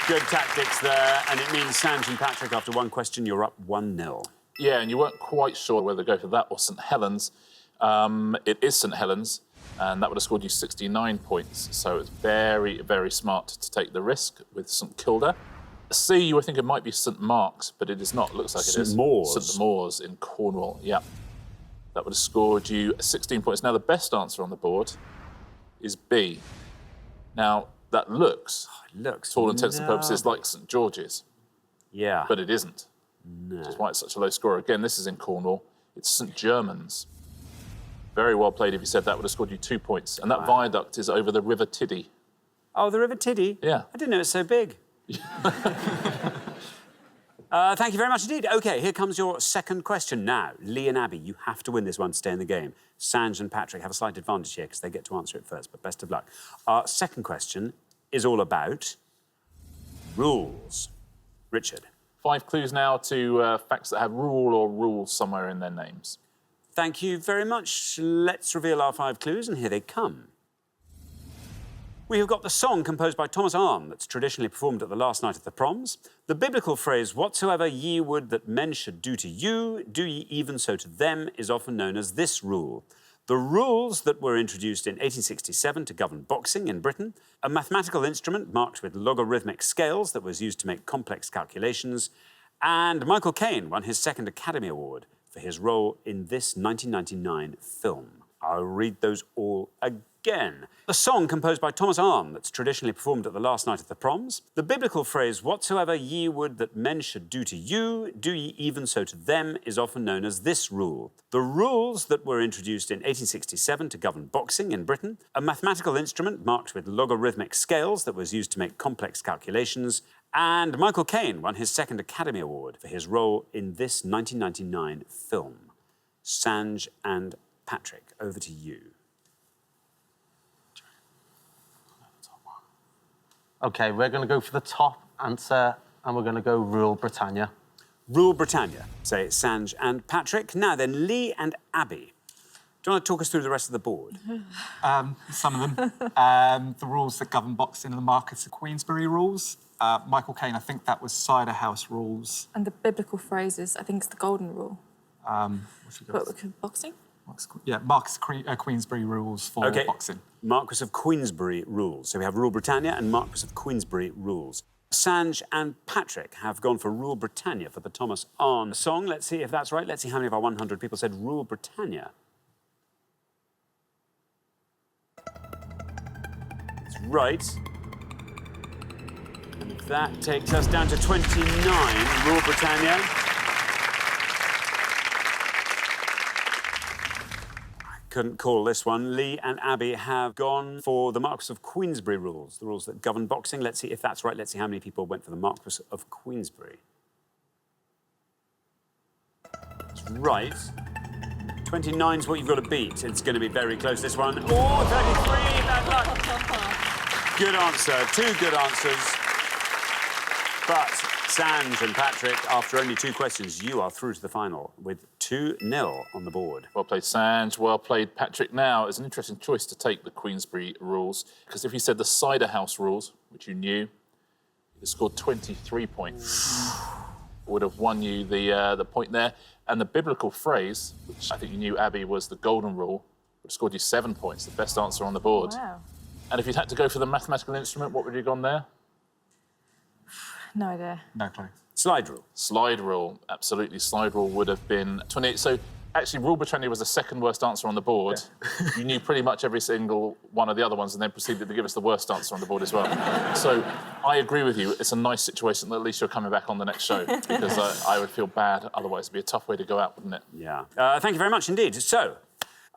Speaker 1: Good tactics there. And it means Sanj and Patrick, after one question, you're up 1-0.
Speaker 6: Yeah, and you weren't quite sure whether to go for that or St Helens. It is St Helens, and that would have scored you 69 points. So it's very, very smart to take the risk with St Kilda. C, you were thinking it might be St Mark's, but it is not. It looks like it is.
Speaker 1: St Mawes.
Speaker 6: St Mawes in Cornwall, yeah. That would have scored you 16 points. Now, the best answer on the board is B. Now, that looks, to all intents and purposes, like St George's.
Speaker 1: Yeah.
Speaker 6: But it isn't.
Speaker 1: No.
Speaker 6: Which is why it's such a low score. Again, this is in Cornwall. It's St Germans. Very well played. If you said that, would have scored you 2 points. And that viaduct is over the River Tiddy.
Speaker 1: Oh, the River Tiddy?
Speaker 6: Yeah.
Speaker 1: I didn't know it was so big. Thank you very much indeed. OK, here comes your second question now. Lee and Abby, you have to win this one to stay in the game. Sanj and Patrick have a slight advantage here because they get to answer it first, but best of luck. Our second question is all about rules. Richard.
Speaker 6: 5 clues now to facts that have rule or rules somewhere in their names.
Speaker 1: Thank you very much. Let's reveal our 5 clues, and here they come. We have got the song composed by Thomas Arne that's traditionally performed at the last night of the proms. The biblical phrase, whatsoever ye would that men should do to you, do ye even so to them, is often known as this rule. The rules that were introduced in 1867 to govern boxing in Britain, a mathematical instrument marked with logarithmic scales that was used to make complex calculations, and Michael Caine won his second Academy Award for his role in this 1999 film. I'll read those all again. The song composed by Thomas Arne that's traditionally performed at the last night of the proms. The biblical phrase, whatsoever ye would that men should do to you, do ye even so to them, is often known as this rule. The rules that were introduced in 1867 to govern boxing in Britain, a mathematical instrument marked with logarithmic scales that was used to make complex calculations, and Michael Caine won his second Academy Award for his role in this 1999 film. Sanj and Patrick, over to you.
Speaker 5: OK, we're going to go for the top answer, and we're going to go Rule Britannia.
Speaker 1: Rule Britannia, say Sanj and Patrick. Now then, Lee and Abby. Do you want to talk us through the rest of the board?
Speaker 3: Some of them. The rules that govern boxing and the Marquess of Queensberry rules. Michael Caine, I think that was cider house rules.
Speaker 8: And the biblical phrases, I think it's the golden rule. But boxing?
Speaker 3: Yeah, Marquess of Queensberry rules for boxing.
Speaker 1: Marquess of Queensberry rules. So we have Rule Britannia and Marquess of Queensberry rules. Sanj and Patrick have gone for Rule Britannia for the Thomas Arne song. Let's see if that's right. Let's see how many of our 100 people said Rule Britannia. It's right. And that takes us down to 29, Rule Britannia. Couldn't call this one. Lee and Abby have gone for the Marquess of Queensberry rules, the rules that govern boxing. Let's see if that's right. Let's see how many people went for the Marquess of Queensberry. That's right. 29 is what you've got to beat. It's going to be very close, this one. Oh, 33, bad luck. Good answer, 2 good answers. But Sanj and Patrick, after only 2 questions, you are through to the final with 2-0 on the board.
Speaker 6: Well played, Sanj. Well played, Patrick. Now, it's an interesting choice to take the Queensberry rules, because if you said the cider house rules, which you knew, it scored 23 points. Would have won you the point there. And the biblical phrase, which I think you knew, Abby, was the golden rule, would have scored you 7 points, the best answer on the board.
Speaker 8: Wow.
Speaker 6: And if you'd had to go for the mathematical instrument, what would you have gone there?
Speaker 8: No idea.
Speaker 3: No clue.
Speaker 1: Slide rule.
Speaker 6: Slide rule, absolutely. Slide rule would have been 28. So actually, Rule Britannia was the second worst answer on the board. Yeah. You knew pretty much every single one of the other ones and then proceeded to give us the worst answer on the board as well. So I agree with you. It's a nice situation that at least you're coming back on the next show because I would feel bad. Otherwise, it'd be a tough way to go out, wouldn't it?
Speaker 1: Yeah. Thank you very much indeed. So,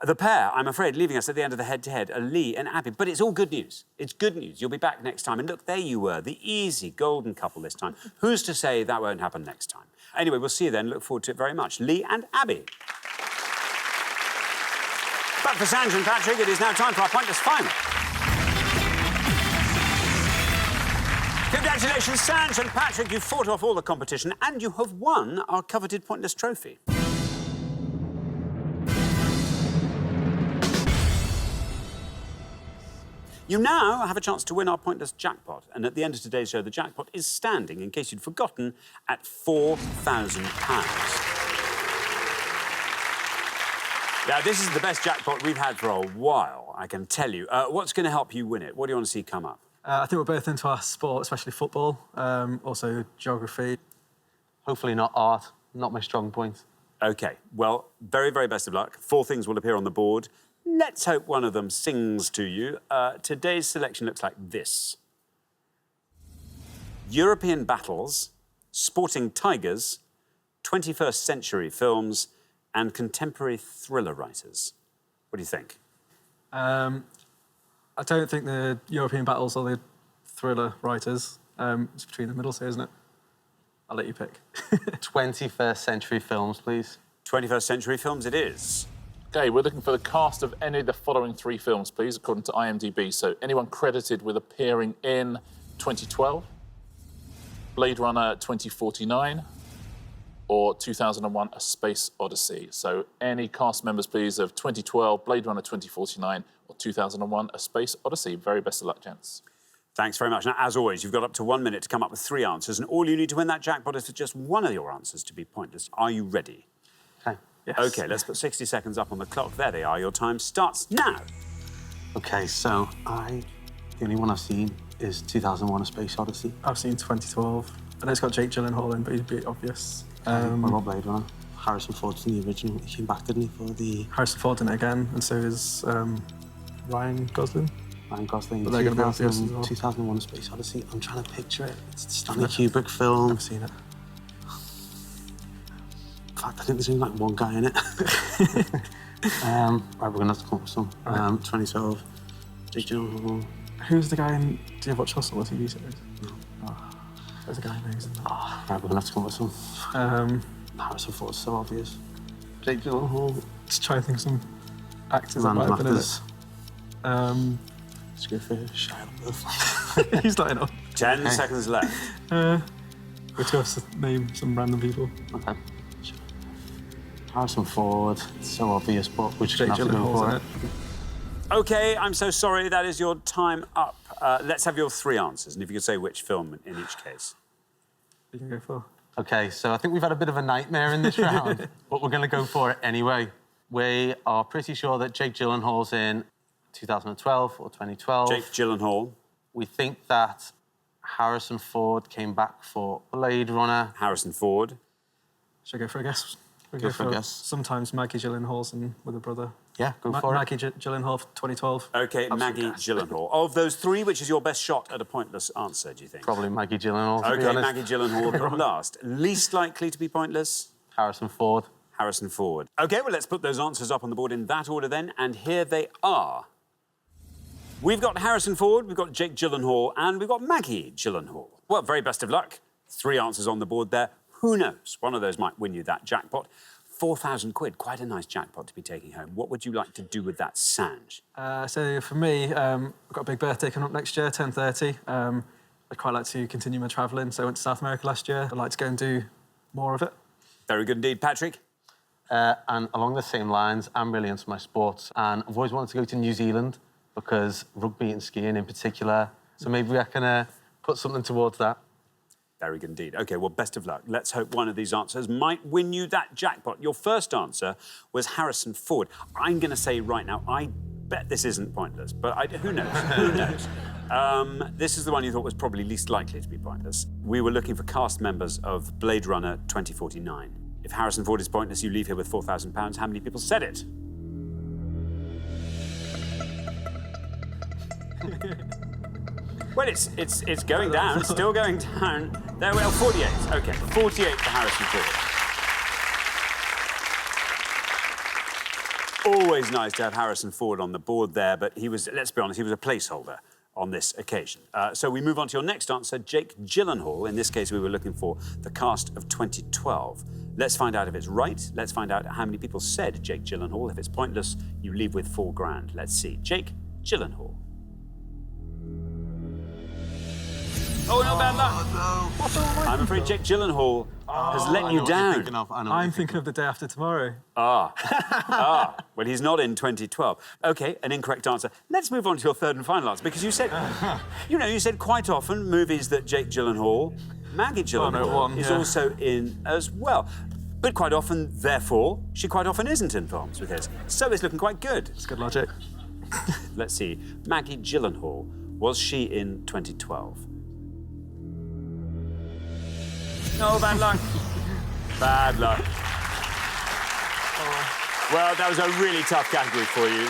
Speaker 1: the pair, I'm afraid, leaving us at the end of the head-to-head are Lee and Abby. But it's all good news. It's good news. You'll be back next time. And look, there you were, the easy golden couple this time. Who's to say that won't happen next time? Anyway, we'll see you then. Look forward to it very much. Lee and Abby. But for Sandra and Patrick, it is now time for our Pointless Final. Congratulations, Sandra and Patrick. You've fought off all the competition and you have won our coveted Pointless trophy. You now have a chance to win our Pointless jackpot. And at the end of today's show, the jackpot is standing, in case you'd forgotten, at £4,000. Now, this is the best jackpot we've had for a while, I can tell you. What's going to help you win it? What do you want to see come up?
Speaker 2: I think we're both into our sport, especially football, also geography.
Speaker 5: Hopefully not art, not my strong point.
Speaker 1: OK, well, very, very best of luck. 4 things will appear on the board. Let's hope one of them sings to you. Today's selection looks like this. European battles, sporting tigers, 21st century films, and contemporary thriller writers. What do you think?
Speaker 2: I don't think the European battles or the thriller writers. It's between the middle, so isn't it? I'll let you pick.
Speaker 5: 21st century films, please.
Speaker 1: 21st century films it is.
Speaker 6: OK, we're looking for the cast of any of the following 3 films, please, according to IMDb. So anyone credited with appearing in 2012, Blade Runner 2049, or 2001 A Space Odyssey. So any cast members, please, of 2012, Blade Runner 2049, or 2001 A Space Odyssey. Very best of luck, gents.
Speaker 1: Thanks very much. Now, as always, you've got up to 1 minute to come up with 3 answers, and all you need to win that jackpot is for just one of your answers to be pointless. Are you ready?
Speaker 5: Okay.
Speaker 2: Yes.
Speaker 1: OK, let's put 60 seconds up on the clock. There they are. Your time starts now.
Speaker 5: Okay, so the only one I've seen is 2001 A Space Odyssey.
Speaker 2: I've seen 2012. I know it's got Jake Gyllenhaal in, but he'd be obvious.
Speaker 5: What about Blade Runner? Harrison Ford's in the original. He came back, didn't he, for the...
Speaker 2: Harrison Ford in it again, and so is Ryan Gosling.
Speaker 5: Ryan Gosling.
Speaker 2: But they're going to be obvious as well.
Speaker 5: 2001 A Space Odyssey. I'm trying to picture it. It's a Stanley Kubrick film.
Speaker 2: I've seen it.
Speaker 5: In fact, I think there's only like one guy in it. Right, we're going to have to come up with some. 2012. Jake Gyllenhaal.
Speaker 2: Who's the guy in... Do you watch Hustle, the TV series? No. Oh, there's a guy who's in that.
Speaker 5: Oh, right, we're going to have to come up with some. Harrison Ford's so obvious. Jake Gyllenhaal.
Speaker 2: Just trying to think of some actors that might have been in it.
Speaker 5: Let's go for Shia LaBeouf.
Speaker 2: He's not in it.
Speaker 1: 10 seconds left.
Speaker 2: We're to have to name some random people.
Speaker 5: Okay. Harrison Ford, it's so obvious, but we're just
Speaker 2: Jake
Speaker 5: going to have to go for
Speaker 2: Gyllenhaal's in
Speaker 5: it.
Speaker 2: it.
Speaker 1: OK, I'm so sorry. That is your time up. Let's have your 3 answers, and if you could say which film in each case.
Speaker 2: What are you going to go for?
Speaker 5: Okay, so I think we've had a bit of a nightmare in this round, but we're going to go for it anyway. We are pretty sure that Jake Gyllenhaal's in 2012 or 2012.
Speaker 1: Jake Gyllenhaal.
Speaker 5: We think that Harrison Ford came back for Blade Runner.
Speaker 1: Harrison Ford.
Speaker 2: Should I go for a guess? We'll
Speaker 5: Go for a guess.
Speaker 2: Sometimes Maggie Gyllenhaal's in with her brother.
Speaker 5: Yeah, go for
Speaker 2: Maggie Gyllenhaal for 2012.
Speaker 1: OK, Maggie Gyllenhaal. Of those 3, which is your best shot at a pointless answer, do you think?
Speaker 5: Probably Maggie Gyllenhaal, to be
Speaker 1: OK,
Speaker 5: honest.
Speaker 1: Maggie Gyllenhaal got last. Least likely to be pointless?
Speaker 5: Harrison Ford.
Speaker 1: Harrison Ford. OK, well, let's put those answers up on the board in that order then, and here they are. We've got Harrison Ford, we've got Jake Gyllenhaal, and we've got Maggie Gyllenhaal. Well, very best of luck. 3 answers on the board there. Who knows? One of those might win you that jackpot. £4,000, quite a nice jackpot to be taking home. What would you like to do with that, Sanj?
Speaker 2: So for me, I've got a big birthday coming up next year, 10:30. I'd quite like to continue my travelling. So I went to South America last year. I'd like to go and do more of it.
Speaker 1: Very good indeed. Patrick?
Speaker 5: And along the same lines, I'm really into my sports, and I've always wanted to go to New Zealand because rugby and skiing in particular. So maybe I can put something towards that.
Speaker 1: Very good indeed. OK, well, best of luck. Let's hope one of these answers might win you that jackpot. Your first answer was Harrison Ford. I'm going to say right now, I bet this isn't pointless, but who knows? Who knows? This is the one you thought was probably least likely to be pointless. We were looking for cast members of Blade Runner 2049. If Harrison Ford is pointless, you leave here with £4,000. How many people said it? Well, it's going down, still going down. There we are, 48. OK, 48 for Harrison Ford. Always nice to have Harrison Ford on the board there, but he was, let's be honest, he was a placeholder on this occasion. So we move on to your next answer, Jake Gyllenhaal. In this case, we were looking for the cast of 2012. Let's find out if it's right. Let's find out how many people said Jake Gyllenhaal. If it's pointless, you leave with £4,000. Let's see. Jake Gyllenhaal. Oh, no, bad luck. No. I'm afraid Jake Gyllenhaal has let you down.
Speaker 2: I'm thinking of The Day After Tomorrow.
Speaker 1: Well, he's not in 2012. OK, an incorrect answer. Let's move on to your third and final answer, because you said, you said quite often movies that Jake Gyllenhaal, Maggie Gyllenhaal, is also in as well. But quite often, therefore, she quite often isn't in films with his. So it's looking quite good.
Speaker 2: It's good logic.
Speaker 1: Let's see. Maggie Gyllenhaal, was she in 2012? No, bad luck. Bad luck. Well, that was a really tough category for you.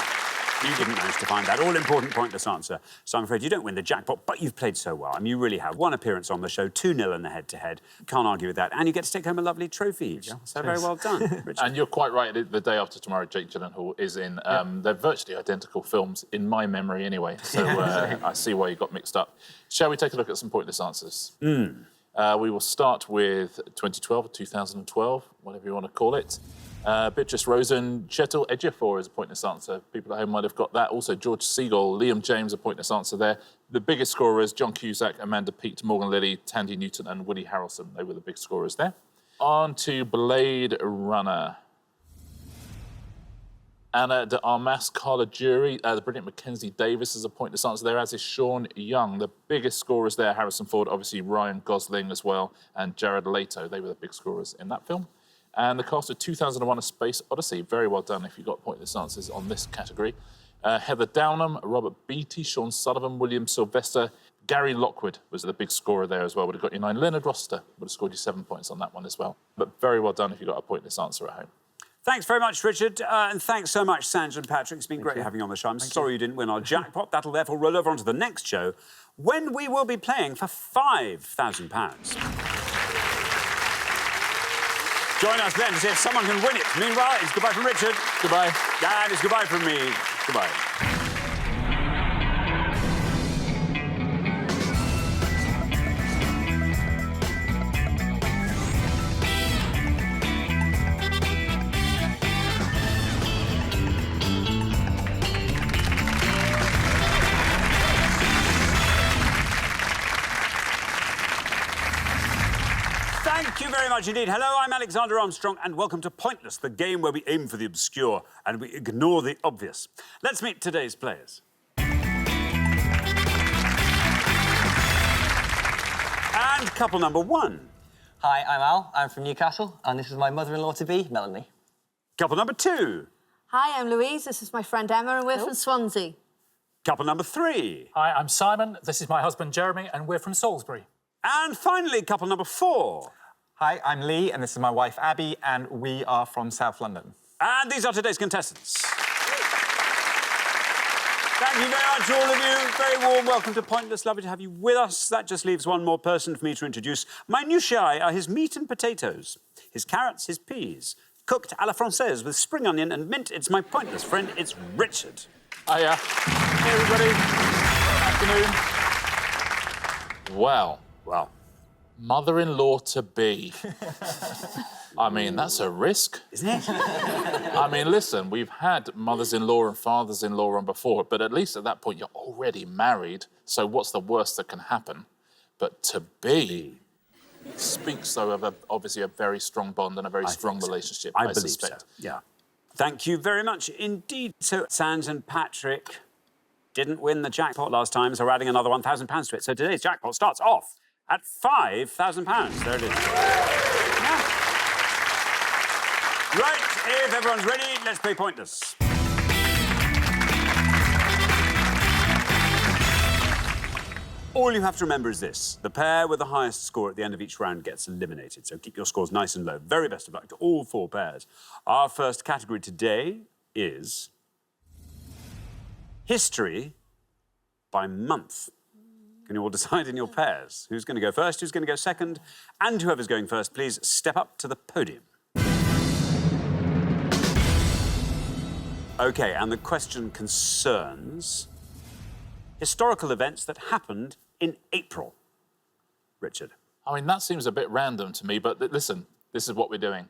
Speaker 1: You didn't manage to find that all-important pointless answer. So I'm afraid you don't win the jackpot, but you've played so well. I mean, you really have. 1 appearance on the show, 2-0 in the head-to-head. Can't argue with that. And you get to take home a lovely trophy each. So very well done, Richard.
Speaker 6: And you're quite right. The Day After Tomorrow, Jake Gyllenhaal is in. They're virtually identical films, in my memory anyway. So I see why you got mixed up. Shall we take a look at some pointless answers? We will start with 2012 or 2012, whatever you want to call it. Beatrice Rosen, Chetel Ejiofor is a pointless answer. People at home might have got that. Also, George Segal, Liam James, a pointless answer there. The biggest scorers, John Cusack, Amanda Peet, Morgan Lilly, Tandy Newton and Woody Harrelson. They were the big scorers there. On to Blade Runner. Anna de Armas, Carla Jury, the brilliant Mackenzie Davis is a pointless answer there, as is Sean Young. The biggest scorers there, Harrison Ford, obviously Ryan Gosling as well, and Jared Leto. They were the big scorers in that film. And the cast of 2001: A Space Odyssey. Very well done if you got pointless answers on this category. Heather Downham, Robert Beatty, Sean Sullivan, William Sylvester, Gary Lockwood was the big scorer there as well. Would have got you 9. Leonard Rossiter would have scored you 7 points on that one as well. But very well done if you got a pointless answer at home.
Speaker 1: Thanks very much, Richard. And thanks so much, Sanj and Patrick. It's been great having you on the show. I'm sorry you didn't win our jackpot. That'll therefore roll over onto the next show, when we will be playing for £5,000. Join us then to see if someone can win it. Meanwhile, it's goodbye from Richard.
Speaker 6: Goodbye.
Speaker 1: And it's goodbye from me. Goodbye. Thank you very much indeed. Hello, I'm Alexander Armstrong, and welcome to Pointless, the game where we aim for the obscure and we ignore the obvious. Let's meet today's players. And couple number 1.
Speaker 11: Hi, I'm Al. I'm from Newcastle, and this is my mother-in-law-to-be, Melanie.
Speaker 1: Couple number 2.
Speaker 12: Hi, I'm Louise. This is my friend Emma, and we're from Swansea.
Speaker 1: Couple number 3.
Speaker 13: Hi, I'm Simon. This is my husband Jeremy, and we're from Salisbury.
Speaker 1: And finally, couple number 4.
Speaker 14: Hi, I'm Lee, and this is my wife Abby, and we are from South London.
Speaker 1: And these are today's contestants. Thank you very much, all of you. Very warm welcome to Pointless. Lovely to have you with us. That just leaves one more person for me to introduce. Minutiae are his meat and potatoes, his carrots, his peas, cooked à la française with spring onion and mint. It's my Pointless friend, it's Richard.
Speaker 6: Hiya. Hey, everybody. Afternoon. Wow. Mother-in-law-to-be. I mean, that's a risk.
Speaker 1: Isn't it?
Speaker 6: I mean, listen, we've had mothers-in-law and fathers-in-law on before, but at least at that point you're already married, so what's the worst that can happen? But to be speaks, though, of obviously a very strong bond and a very strong relationship, I
Speaker 1: believe
Speaker 6: suspect.
Speaker 1: So, yeah. Thank you very much indeed. So, Sanj and Patrick didn't win the jackpot last time, so we're adding another £1,000 to it. So today's jackpot starts off at £5,000. There it is. Yeah. Right, if everyone's ready, let's play Pointless. All you have to remember is this. The pair with the highest score at the end of each round gets eliminated, so keep your scores nice and low. Very best of luck to all 4 pairs. Our first category today is history by month. Can you all decide in your pairs? Who's going to go first, who's going to go second? And whoever's going first, please step up to the podium. OK, and the question concerns historical events that happened in April. Richard.
Speaker 6: I mean, that seems a bit random to me, but listen, this is what we're doing.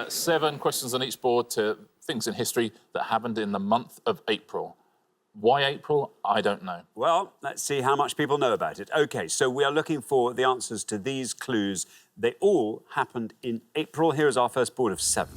Speaker 6: 7 questions on each board to things in history that happened in the month of April. Why April? I don't know.
Speaker 1: Well, let's see how much people know about it. OK, so we are looking for the answers to these clues. They all happened in April. Here is our first board of 7.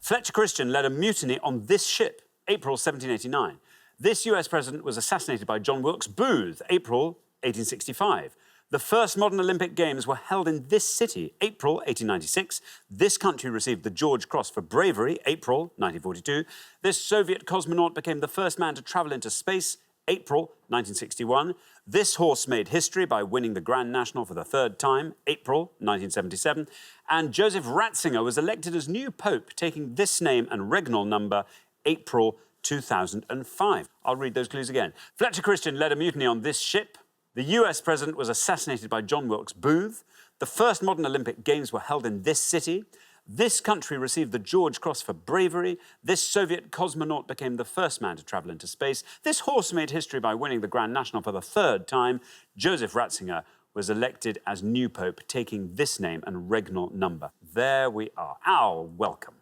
Speaker 1: Fletcher Christian led a mutiny on this ship, April 1789. This US president was assassinated by John Wilkes Booth, April 1865. The first modern Olympic Games were held in this city, April 1896. This country received the George Cross for bravery, April 1942. This Soviet cosmonaut became the first man to travel into space, April 1961. This horse made history by winning the Grand National for the 3rd time, April 1977. And Joseph Ratzinger was elected as new pope, taking this name and regnal number, April 2005. I'll read those clues again. Fletcher Christian led a mutiny on this ship. The US president was assassinated by John Wilkes Booth. The first modern Olympic Games were held in this city. This country received the George Cross for bravery. This Soviet cosmonaut became the first man to travel into space. This horse made history by winning the Grand National for the 3rd time. Joseph Ratzinger was elected as new pope, taking this name and regnal number. There we are. Al, welcome.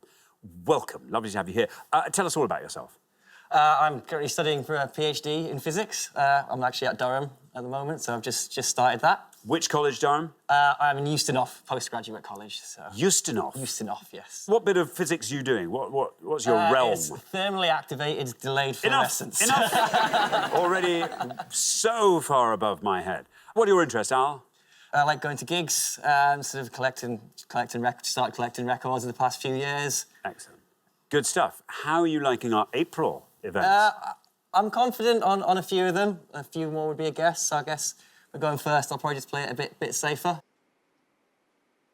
Speaker 1: Welcome. Lovely to have you here. Tell us all about yourself.
Speaker 11: I'm currently studying for a PhD in physics. I'm actually at Durham at the moment, so I've just started that.
Speaker 1: Which college, Durham?
Speaker 11: I'm in Eustonhoff Postgraduate College. So.
Speaker 1: Eustonhoff?
Speaker 11: Eustonhoff, yes.
Speaker 1: What bit of physics are you doing? What's your realm?
Speaker 11: It's thermally activated delayed fluorescence.
Speaker 1: Enough! Already so far above my head. What are your interests, Al?
Speaker 11: I like going to gigs, sort of started collecting records in the past few years.
Speaker 1: Excellent. Good stuff. How are you liking our April events?
Speaker 11: I'm confident on a few of them. A few more would be a guess. So I guess we're going first. I'll probably just play it a bit safer.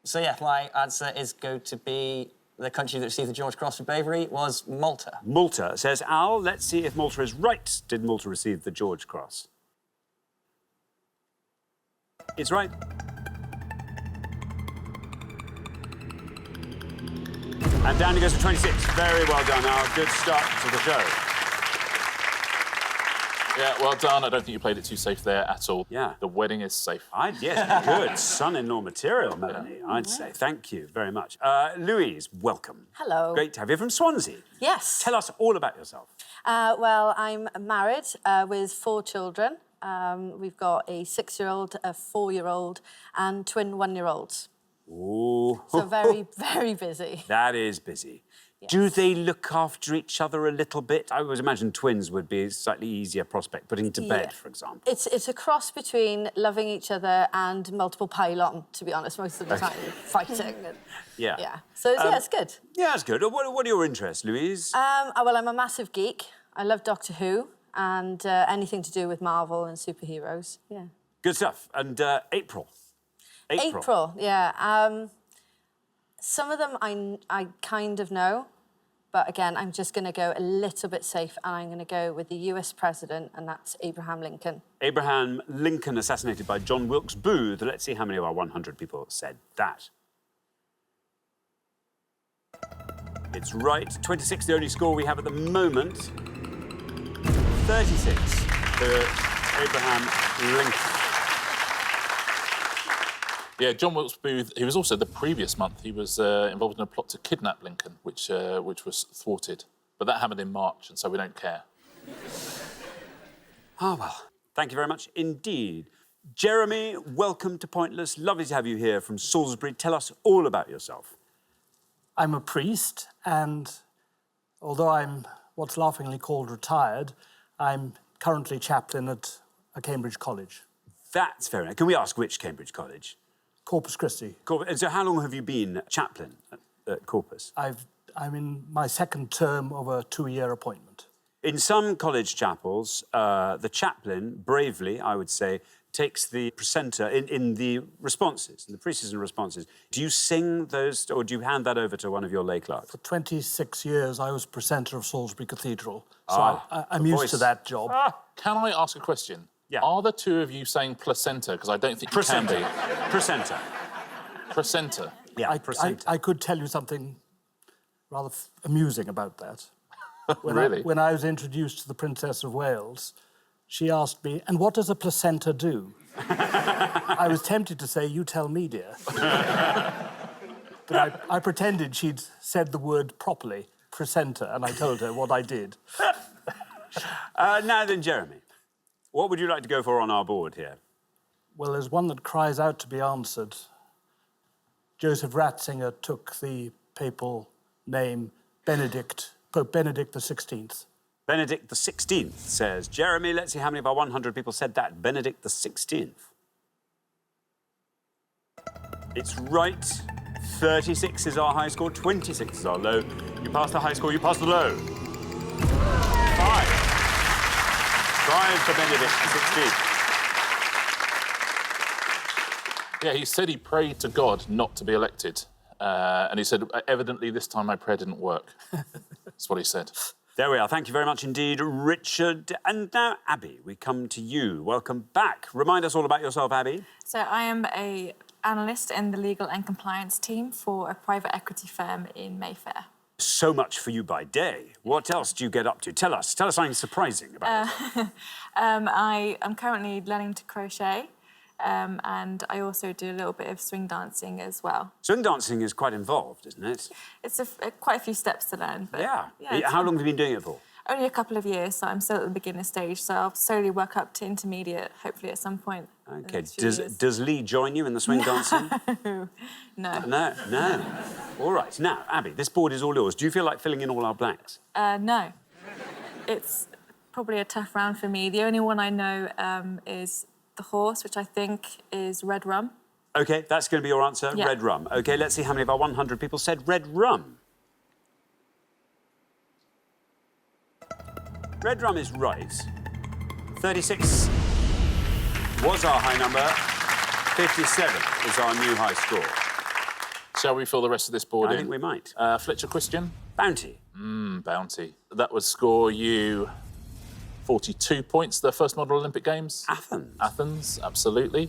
Speaker 11: So yeah, my answer is going to be the country that received the George Cross for bravery was Malta.
Speaker 1: Malta, says Al. Let's see if Malta is right. Did Malta receive the George Cross? It's right. And down he goes to 26. Very well done, Al. Good start to the show.
Speaker 6: Yeah, well done. I don't think you played it too safe there at all.
Speaker 1: Yeah.
Speaker 6: The wedding is safe.
Speaker 1: Yes, good. Son-in-law material, Melanie, I'd say. Thank you very much. Louise, welcome.
Speaker 12: Hello.
Speaker 1: Great to have you from Swansea.
Speaker 12: Yes.
Speaker 1: Tell us all about yourself.
Speaker 12: Well, I'm married with 4 children. We've got a 6-year-old, a 4-year-old, and twin 1-year-olds.
Speaker 1: Ooh.
Speaker 12: So very, very busy.
Speaker 1: That is busy.
Speaker 12: Yes.
Speaker 1: Do they look after each other a little bit? I would imagine twins would be a slightly easier prospect, putting to bed, for example.
Speaker 12: It's a cross between loving each other and multiple pylon, to be honest, most of the time, fighting. And,
Speaker 1: yeah.
Speaker 12: So, it's good.
Speaker 1: Yeah, it's good. What are your interests, Louise?
Speaker 12: Well, I'm a massive geek. I love Doctor Who and anything to do with Marvel and superheroes. Yeah.
Speaker 1: Good stuff. And April.
Speaker 12: April, yeah. Some of them I kind of know, but again, I'm just going to go a little bit safe, and I'm going to go with the US president, and that's Abraham Lincoln.
Speaker 1: Abraham Lincoln assassinated by John Wilkes Booth. Let's see how many of our 100 people said that. It's right. 26, the only score we have at the moment. 36 for Abraham Lincoln.
Speaker 6: Yeah, John Wilkes Booth, he was also the previous month, he was involved in a plot to kidnap Lincoln, which was thwarted. But that happened in March, and so we don't care.
Speaker 1: Ah, well, thank you very much indeed. Jeremy, welcome to Pointless. Lovely to have you here from Salisbury. Tell us all about yourself.
Speaker 15: I'm a priest, and although I'm what's laughingly called retired, I'm currently chaplain at a Cambridge college.
Speaker 1: That's fair enough. Can we ask which Cambridge college?
Speaker 15: Corpus Christi.
Speaker 1: And so how long have you been chaplain at Corpus?
Speaker 15: I'm in my 2nd term of a 2-year appointment.
Speaker 1: In some college chapels, the chaplain, bravely, I would say, takes the precentor in the responses, in the pre-season responses. Do you sing those, or do you hand that over to one of your lay clerks?
Speaker 15: For 26 years, I was precentor of Salisbury Cathedral, so I'm used to that job.
Speaker 6: Can I ask a question?
Speaker 1: Yeah.
Speaker 6: Are the two of you saying placenta? Because I don't think you can be.
Speaker 1: Presenter.
Speaker 6: Placenta.
Speaker 1: Yeah,
Speaker 15: I could tell you something rather amusing about that.
Speaker 6: Really?
Speaker 15: When I was introduced to the Princess of Wales, she asked me, and what does a placenta do? I was tempted to say, you tell me, dear. But I pretended she'd said the word properly, placenta, and I told her what I did.
Speaker 1: Now then, Jeremy, what would you like to go for on our board here?
Speaker 15: Well, there's one that cries out to be answered. Joseph Ratzinger took the papal name Pope Benedict XVI.
Speaker 1: Benedict XVI says, Jeremy, let's see how many of our 100 people said that. Benedict XVI. It's right. 36 is our high score, 26 is our low. You passed the high score, you passed the low. 5. 5 for Benedict XVI.
Speaker 6: Yeah, he said he prayed to God not to be elected. And he said, evidently this time my prayer didn't work. That's what he said.
Speaker 1: There we are. Thank you very much indeed, Richard. And now, Abby, we come to you. Welcome back. Remind us all about yourself, Abby.
Speaker 8: So I am an analyst in the legal and compliance team for a private equity firm in Mayfair.
Speaker 1: So much for you by day. What else do you get up to? Tell us something surprising about it.
Speaker 8: I am currently learning to crochet. And I also do a little bit of swing dancing as well.
Speaker 1: Swing dancing is quite involved, isn't it?
Speaker 8: It's quite a few steps to learn. But
Speaker 1: yeah.
Speaker 8: How
Speaker 1: long have you been doing it for?
Speaker 8: Only a couple of years, so I'm still at the beginner stage. So I'll slowly work up to intermediate, hopefully at some point.
Speaker 1: Okay. Does Lee join you in the swing dancing?
Speaker 8: No.
Speaker 1: No. All right. Now, Abby, this board is all yours. Do you feel like filling in all our blanks?
Speaker 8: No. It's probably a tough round for me. The only one I know is the horse, which I think is red rum.
Speaker 1: OK, that's going to be your answer,
Speaker 8: yeah.
Speaker 1: Red rum. OK, let's see how many of our 100 people said red rum. Red rum is right. 36 was our high number. 57 is our new high score.
Speaker 6: Shall we fill the rest of this board in?
Speaker 1: I think we might.
Speaker 6: Fletcher Christian?
Speaker 1: Bounty.
Speaker 6: Bounty. That would score you 42 points, the first model Olympic Games. Athens, absolutely.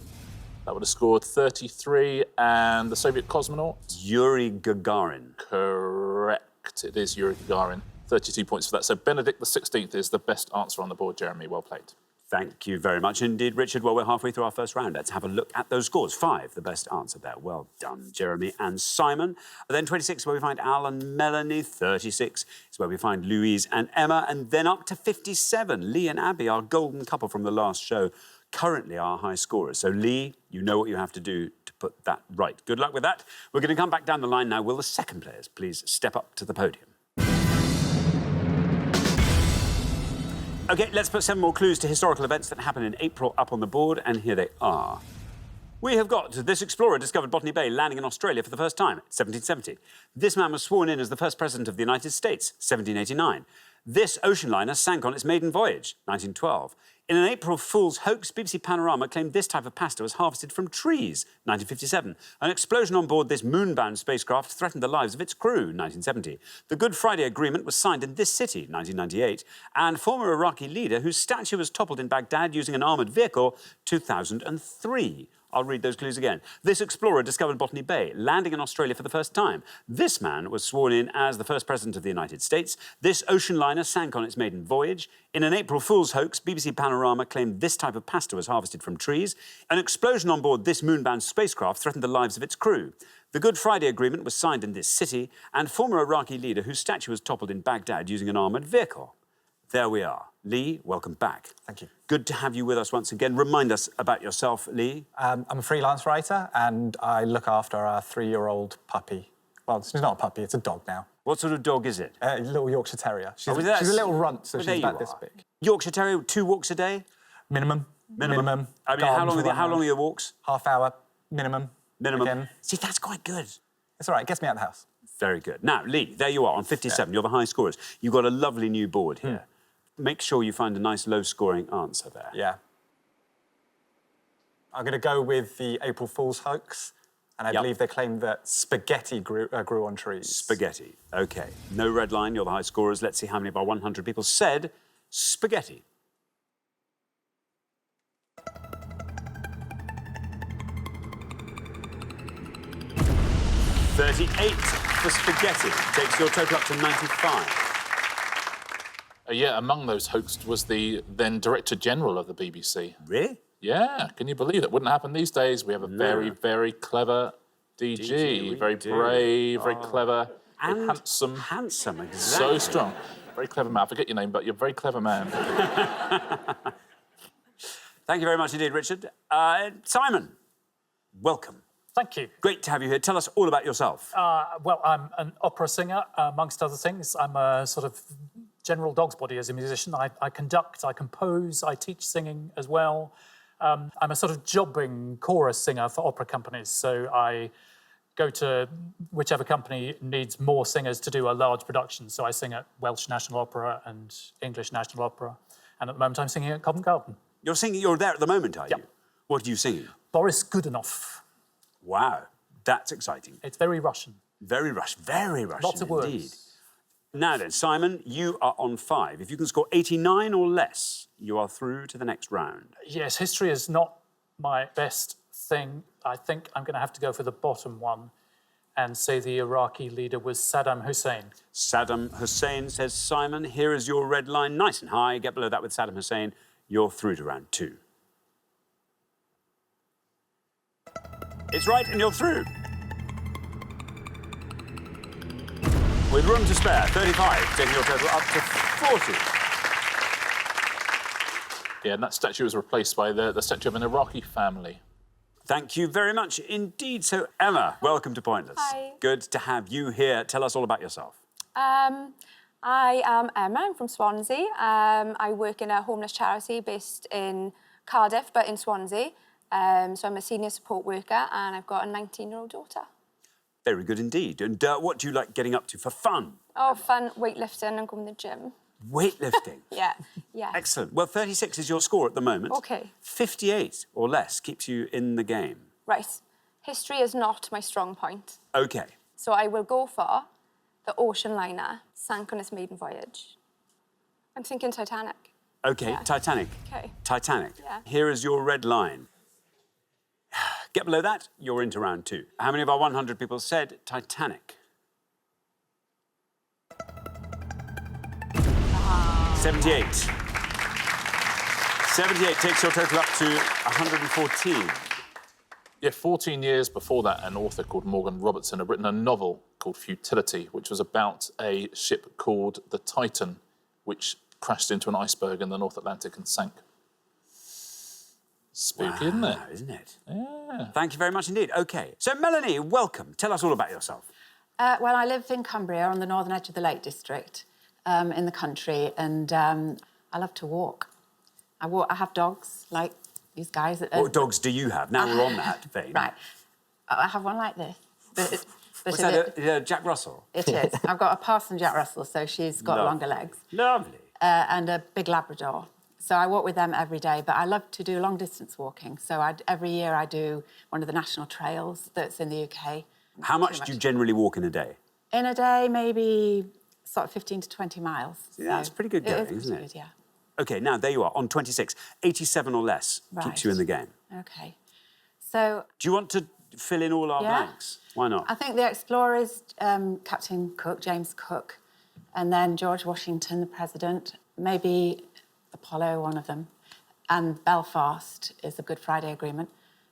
Speaker 6: That would have scored 33. And the Soviet cosmonaut?
Speaker 1: Yuri Gagarin.
Speaker 6: Correct. It is Yuri Gagarin. 32 points for that. So Benedict XVI is the best answer on the board, Jeremy. Well played.
Speaker 1: Thank you very much indeed, Richard. Well, we're halfway through our first round. Let's have a look at those scores. 5, the best answer there. Well done, Jeremy and Simon. Then 26, where we find Al and Melanie. 36 is where we find Louise and Emma. And then up to 57, Lee and Abby, our golden couple from the last show, currently our high scorers. So, Lee, you know what you have to do to put that right. Good luck with that. We're going to come back down the line now. Will the second players please step up to the podium? OK, let's put 7 more clues to historical events that happened in April up on the board, and here they are. We have got this explorer discovered Botany Bay, landing in Australia for the first time, 1770. This man was sworn in as the first president of the United States, 1789. This ocean liner sank on its maiden voyage, 1912. In an April Fool's hoax, BBC Panorama claimed this type of pasta was harvested from trees, 1957. An explosion on board this moon-bound spacecraft threatened the lives of its crew, 1970. The Good Friday Agreement was signed in this city, 1998. And former Iraqi leader whose statue was toppled in Baghdad using an armoured vehicle, 2003. I'll read those clues again. This explorer discovered Botany Bay, landing in Australia for the first time. This man was sworn in as the first president of the United States. This ocean liner sank on its maiden voyage. In an April Fool's hoax, BBC Panorama claimed this type of pasta was harvested from trees. An explosion on board this moon-bound spacecraft threatened the lives of its crew. The Good Friday Agreement was signed in this city, and former Iraqi leader whose statue was toppled in Baghdad using an armoured vehicle. There we are. Lee, welcome back.
Speaker 14: Thank you.
Speaker 1: Good to have you with us once again. Remind us about yourself, Lee.
Speaker 14: I'm a freelance writer and I look after our 3-year-old puppy. Well, she's not a puppy, it's a dog now.
Speaker 1: What sort of dog is it?
Speaker 14: A little Yorkshire Terrier. She's a little runt, so
Speaker 1: well,
Speaker 14: she's about this big.
Speaker 1: Yorkshire Terrier, 2 walks a day?
Speaker 14: Minimum.
Speaker 1: I mean, how long are your walks?
Speaker 14: Half hour, minimum.
Speaker 1: Minimum. See, that's quite good.
Speaker 14: It's all right, it gets me out of the house.
Speaker 1: Very good. Now, Lee, there you are on 57. You're the high scorers. You've got a lovely new board here. make sure you find a nice low-scoring answer there.
Speaker 14: Yeah. I'm going to go with the April Fool's hoax, and I believe they claim that spaghetti grew on trees.
Speaker 1: Spaghetti. OK. No red line. You're the high scorers. Let's see how many of our 100 people said spaghetti. $38 for spaghetti. Takes your total up to 95.
Speaker 6: Yeah, among those hoaxed was the then Director General of the BBC.
Speaker 1: Really?
Speaker 6: Yeah, can you believe that? Wouldn't happen these days. We have a very, very clever DG. Very brave, very clever,
Speaker 1: and
Speaker 6: very handsome.
Speaker 1: Handsome, exactly.
Speaker 6: So strong. Very clever man. I forget your name, but you're a very clever man.
Speaker 1: Thank you very much indeed, Richard. Simon, welcome.
Speaker 13: Thank you.
Speaker 1: Great to have you here. Tell us all about yourself.
Speaker 13: Well, I'm an opera singer, amongst other things. I'm a sort of general dog's body as a musician. I conduct, I compose, I teach singing as well. I'm a sort of jobbing chorus singer for opera companies, so I go to whichever company needs more singers to do a large production. So I sing at Welsh National Opera and English National Opera, and at the moment I'm singing at Covent Garden.
Speaker 1: You're there at the moment, are you? What are you singing?
Speaker 13: Boris Godunov.
Speaker 1: Wow, that's exciting.
Speaker 13: It's very Russian.
Speaker 1: Very Russian
Speaker 13: Lots of words.
Speaker 1: indeed. Now then, Simon, you are on 5. If you can score 89 or less, you are through to the next round.
Speaker 13: Yes, history is not my best thing. I think I'm going to have to go for the bottom one and say the Iraqi leader was Saddam Hussein.
Speaker 1: Saddam Hussein, says Simon. Here is your red line, nice and high. Get below that with Saddam Hussein. You're through to round 2. It's right, and you're through. With room to spare, 35, taking your total up to 40.
Speaker 6: Yeah, and that statue was replaced by the statue of an Iraqi family.
Speaker 1: Thank you very much indeed. So, Emma, welcome to Pointless.
Speaker 16: Hi.
Speaker 1: Good to have you here. Tell us all about yourself.
Speaker 16: I am Emma. I'm from Swansea. I work in a homeless charity based in Cardiff, but in Swansea. So I'm a senior support worker, and I've got a 19-year-old daughter.
Speaker 1: Very good indeed. And what do you like getting up to for fun?
Speaker 16: Oh, fun, weightlifting and going to the gym.
Speaker 1: Weightlifting?
Speaker 16: Yeah.
Speaker 1: Excellent. Well, 36 is your score at the moment.
Speaker 16: OK.
Speaker 1: 58 or less keeps you in the game.
Speaker 16: Right. History is not my strong point.
Speaker 1: OK.
Speaker 16: So I will go for the ocean liner sank on its maiden voyage. I'm thinking Titanic.
Speaker 1: OK,
Speaker 16: Yeah.
Speaker 1: Titanic.
Speaker 16: OK.
Speaker 1: Titanic.
Speaker 16: Yeah.
Speaker 1: Here is your red line. Get below that, you're into round 2. How many of our 100 people said Titanic? 78. 78 takes your total up to 114.
Speaker 6: Yeah, 14 years before that, an author called Morgan Robertson had written a novel called Futility, which was about a ship called the Titan, which crashed into an iceberg in the North Atlantic and sank. Spooky, isn't it?
Speaker 1: Isn't it?
Speaker 6: Yeah.
Speaker 1: Thank you very much indeed. OK, so Melanie, welcome. Tell us all about yourself.
Speaker 17: Well, I live in Cumbria on the northern edge of the Lake District in the country, and I love to walk. I have dogs, like these guys.
Speaker 1: What dogs do you have? Now we're on that vein.
Speaker 17: Right. I have one like this.
Speaker 1: Was that a Jack Russell?
Speaker 17: It is. I've got a Parson Jack Russell, so she's got
Speaker 1: Lovely.
Speaker 17: longer legs.
Speaker 1: Lovely.
Speaker 17: And a big Labrador. So I walk with them every day, but I love to do long-distance walking. So every year I do one of the national trails that's in the UK.
Speaker 1: How much do you generally walk in a day?
Speaker 17: In a day, maybe sort of 15 to 20 miles.
Speaker 1: Yeah, that's pretty good going, isn't it?
Speaker 17: Good, yeah.
Speaker 1: OK, now there you are, on 26. 87 or less keeps you in the game.
Speaker 17: OK. So...
Speaker 1: Do you want to fill in all our blanks? Why not?
Speaker 17: I think the explorers, Captain Cook, James Cook, and then George Washington, the president, maybe Apollo, one of them, and Belfast is the Good Friday Agreement.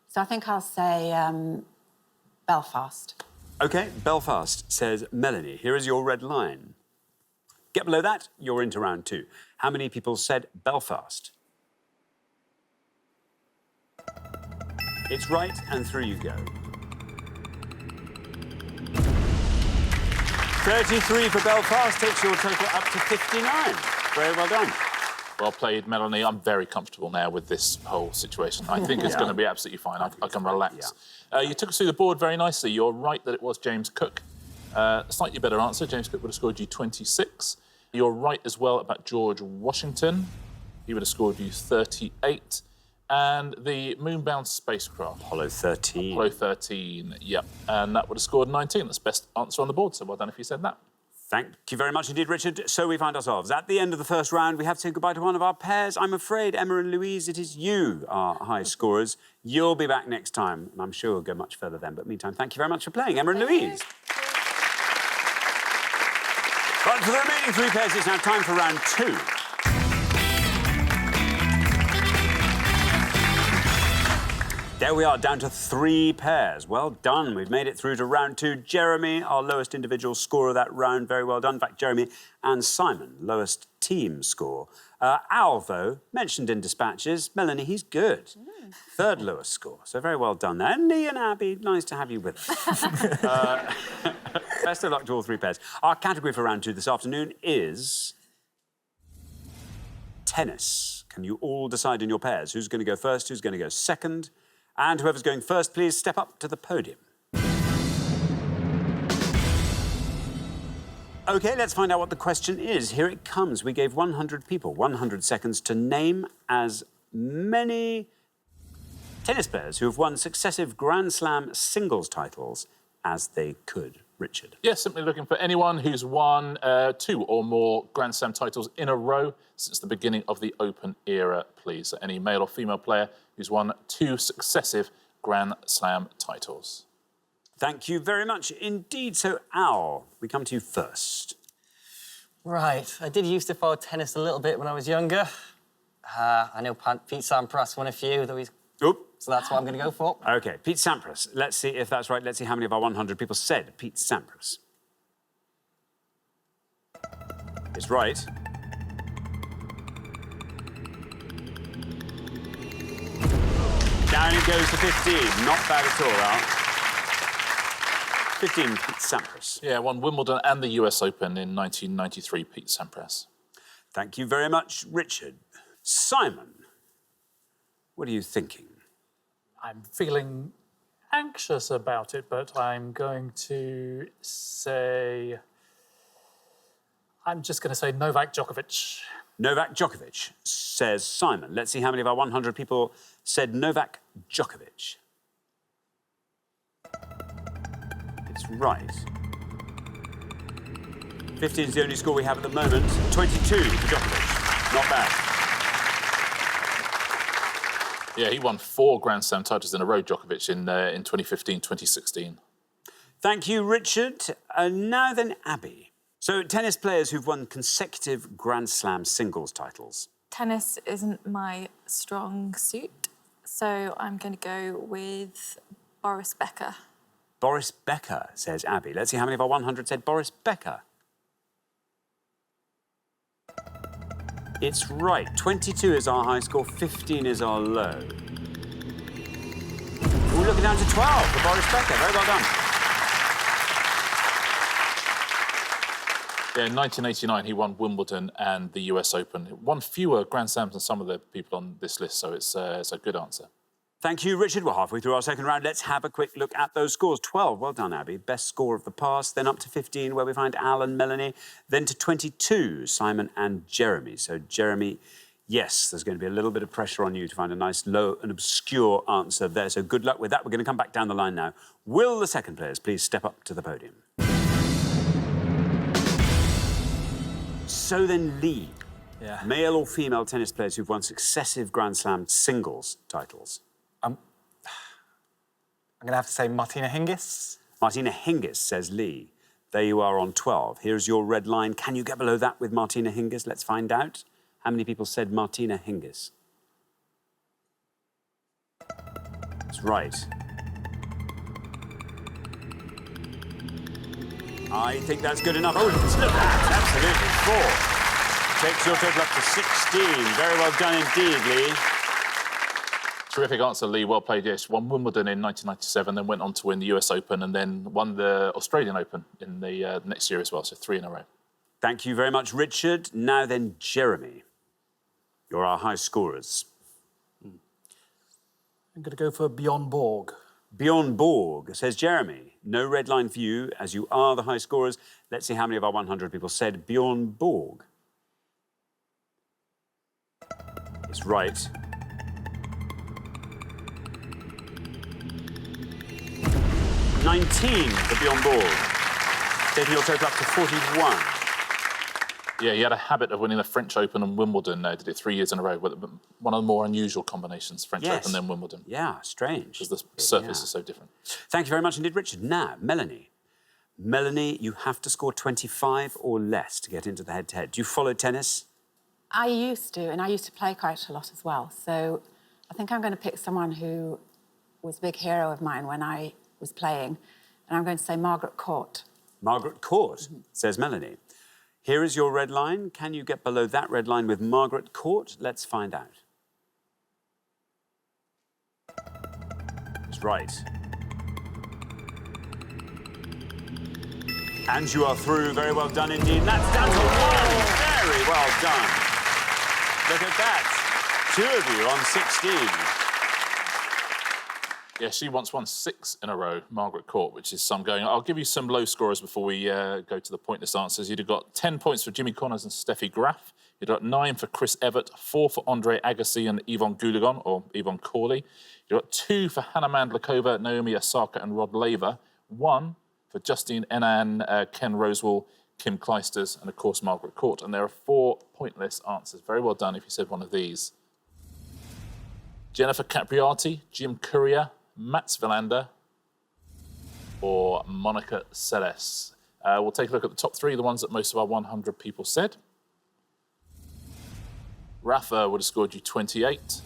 Speaker 17: So I think I'll say Belfast.
Speaker 1: OK, Belfast, says Melanie. Here is your red line. Get below that, you're into round 2. How many people said Belfast? It's right, and through you go. 33 for Belfast takes your total up to 59. Very well done.
Speaker 6: Well played, Melanie. I'm very comfortable now with this whole situation. I think it's going to be absolutely fine. I can relax. You took us through the board very nicely. You're right that it was James Cook. Slightly better answer. James Cook would have scored you 26. You're right as well about George Washington. He would have scored you 38. And the moonbound spacecraft.
Speaker 1: Apollo 13.
Speaker 6: Apollo 13, yep. And that would have scored 19. That's best answer on the board, so well done if you said that.
Speaker 1: Thank you very much indeed, Richard. So we find ourselves at the end of the first round. We have to say goodbye to one of our pairs. I'm afraid, Emma and Louise, it is you, our high scorers. You'll be back next time, and I'm sure we'll go much further then. But meantime, thank you very much for playing, Emma and Louise. Right, for the remaining three pairs, it's now time for round two. There we are, down to three pairs. Well done. We've made it through to round two. Jeremy, our lowest individual score of that round. Very well done. In fact, Jeremy and Simon, lowest team score. Al, though, mentioned in dispatches. Melanie, he's good. Third lowest score. So very well done there. And Lee and Abby, nice to have you with us. Best of luck to all three pairs. Our category for round two this afternoon is tennis. Can you all decide in your pairs who's going to go first, who's going to go second? And whoever's going first, please step up to the podium. OK, let's find out what the question is. Here it comes. We gave 100 people 100 seconds to name as many tennis players who have won successive Grand Slam singles titles as they could. Richard.
Speaker 6: Yes, simply looking for anyone who's won 2 or more Grand Slam titles in a row since the beginning of the Open era, please. So any male or female player who's won 2 successive Grand Slam titles.
Speaker 1: Thank you very much indeed. So, Al, we come to you first.
Speaker 11: Right, I did used to follow tennis a little bit when I was younger. I know Pete Sampras won a few, though he's...
Speaker 1: Oop.
Speaker 11: So that's what I'm going to go for.
Speaker 1: OK, Pete Sampras. Let's see if that's right. Let's see how many of our 100 people said Pete Sampras. It's right. Down it goes to 15. Not bad at all, Al. 15, Pete Sampras.
Speaker 6: Yeah, won Wimbledon and the US Open in 1993, Pete Sampras.
Speaker 1: Thank you very much, Richard. Simon, what are you thinking?
Speaker 13: I'm feeling anxious about it, but I'm going to say... I'm just going to say Novak Djokovic.
Speaker 1: Novak Djokovic, says Simon. Let's see how many of our 100 people said Novak Djokovic. It's right. 15 is the only score we have at the moment. 22 for Djokovic. Not bad.
Speaker 6: Yeah, he won 4 Grand Slam titles in a row, Djokovic, in 2015, 2016.
Speaker 1: Thank you, Richard. Now then, Abby. So, tennis players who've won consecutive Grand Slam singles titles.
Speaker 8: Tennis isn't my strong suit, so I'm going to go with Boris Becker.
Speaker 1: Boris Becker, says Abby. Let's see how many of our 100 said Boris Becker. It's right. 22 is our high score, 15 is our low. We're looking down to 12 for Boris Becker. Very well done.
Speaker 6: Yeah, in 1989, he won Wimbledon and the US Open. Won fewer Grand Slams than some of the people on this list, so it's a good answer.
Speaker 1: Thank you, Richard. We're halfway through our second round. Let's have a quick look at those scores. 12, well done, Abby. Best score of the past. Then up to 15, where we find Al and Melanie. Then to 22, Simon and Jeremy. So, Jeremy, yes, there's going to be a little bit of pressure on you to find a nice, low and obscure answer there. So, good luck with that. We're going to come back down the line now. Will the second players please step up to the podium? So then, Lee.
Speaker 14: Yeah.
Speaker 1: Male or female tennis players who've won successive Grand Slam singles titles?
Speaker 14: I'm going to have to say Martina Hingis.
Speaker 1: Martina Hingis, says Lee. There you are on 12. Here's your red line. Can you get below that with Martina Hingis? Let's find out. How many people said Martina Hingis? That's right. I think that's good enough. Oh, look at that. Absolutely. 4. Takes your total up to 16. Very well done indeed, Lee.
Speaker 6: Terrific answer, Lee. Well played, yes. Won Wimbledon in 1997, then went on to win the US Open and then won the Australian Open in the next year as well, so 3 in a row.
Speaker 1: Thank you very much, Richard. Now then, Jeremy. You're our high scorers.
Speaker 15: I'm going to go for Bjorn Borg.
Speaker 1: Bjorn Borg, says Jeremy. No red line for you, as you are the high scorers. Let's see how many of our 100 people said Bjorn Borg. It's right. $19 for Bjorn Borg, taking your total up to 41.
Speaker 6: Yeah, he had a habit of winning the French Open and Wimbledon. Did it 3 years in a row. One of the more unusual combinations, French Open then Wimbledon.
Speaker 1: Yeah, strange.
Speaker 6: Because the surface is so different.
Speaker 1: Thank you very much indeed, Richard. Now, Melanie. Melanie, you have to score 25 or less to get into the head-to-head. Do you follow tennis?
Speaker 17: I used to, and I used to play quite a lot as well. So I think I'm going to pick someone who was a big hero of mine when I was playing, and I'm going to say Margaret Court.
Speaker 1: Margaret Court, says Melanie. Here is your red line. Can you get below that red line with Margaret Court? Let's find out. It's right. And you are through. Very well done indeed. And that's down to one. Very well done. Look at that. 2 of you on 16.
Speaker 6: Yeah, she once won 6 in a row, Margaret Court, which is some going. I'll give you some low scorers before we go to the pointless answers. You'd have got 10 points for Jimmy Connors and Steffi Graf. You'd have got 9 for Chris Evert, 4 for Andre Agassi and Yvonne Goulagon, or Yvonne Corley. You've got 2 for Hannah Mandlikova, Naomi Osaka and Rod Laver. 1 for Justine Enan, Ken Rosewall, Kim Kleisters, and of course Margaret Court. And there are 4 pointless answers. Very well done if you said one of these. Jennifer Capriati, Jim Courier, Mats Wilander, or Monica Seles. We'll take a look at the top 3, the ones that most of our 100 people said. Rafa would have scored you 28,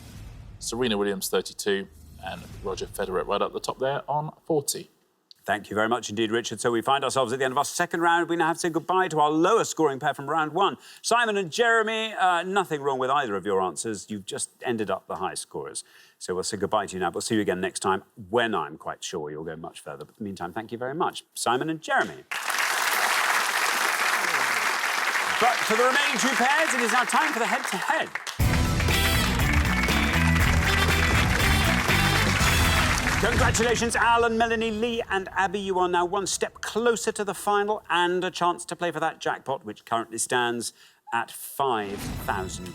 Speaker 6: Serena Williams 32, and Roger Federer right up the top there on 40.
Speaker 1: Thank you very much indeed, Richard. So we find ourselves at the end of our second round. We now have to say goodbye to our lowest scoring pair from round 1. Simon and Jeremy, nothing wrong with either of your answers. You've just ended up the high scorers. So we'll say goodbye to you now. We'll see you again next time when I'm quite sure you'll go much further. But in the meantime, thank you very much, Simon and Jeremy. But for the remaining 2 pairs, it is now time for the head-to-head. Congratulations, Alan, Melanie, Lee and Abby. You are now 1 step closer to the final and a chance to play for that jackpot, which currently stands at £5,000.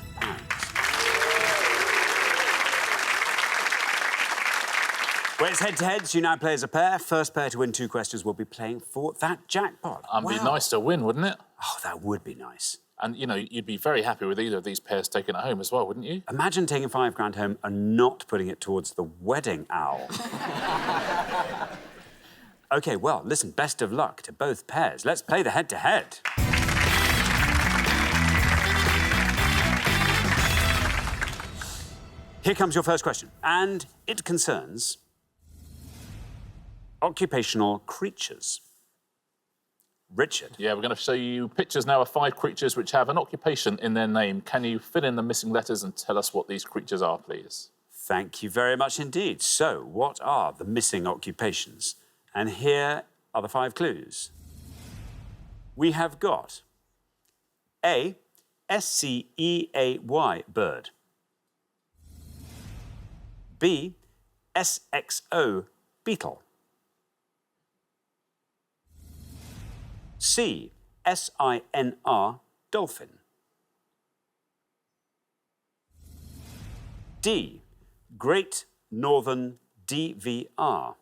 Speaker 1: Well, it's head-to-heads. You now play as a pair. First pair to win 2 questions will be playing for that jackpot.
Speaker 6: And be nice to win, wouldn't it?
Speaker 1: Oh, that would be nice.
Speaker 6: And, you know, you'd be very happy with either of these pairs taking it home as well, wouldn't you?
Speaker 1: Imagine taking £5,000 home and not putting it towards the wedding owl. OK, well, listen, best of luck to both pairs. Let's play the head-to-head. Here comes your first question, and it concerns occupational creatures. Richard.
Speaker 6: Yeah, we're going to show you pictures now of 5 creatures which have an occupation in their name. Can you fill in the missing letters and tell us what these creatures are, please?
Speaker 1: Thank you very much indeed. So, what are the missing occupations? And here are the 5 clues. We have got A, S-C-E-A-Y, bird. B, S-X-O, beetle. C, S-I-N-R, dolphin. D, Great Northern DVR.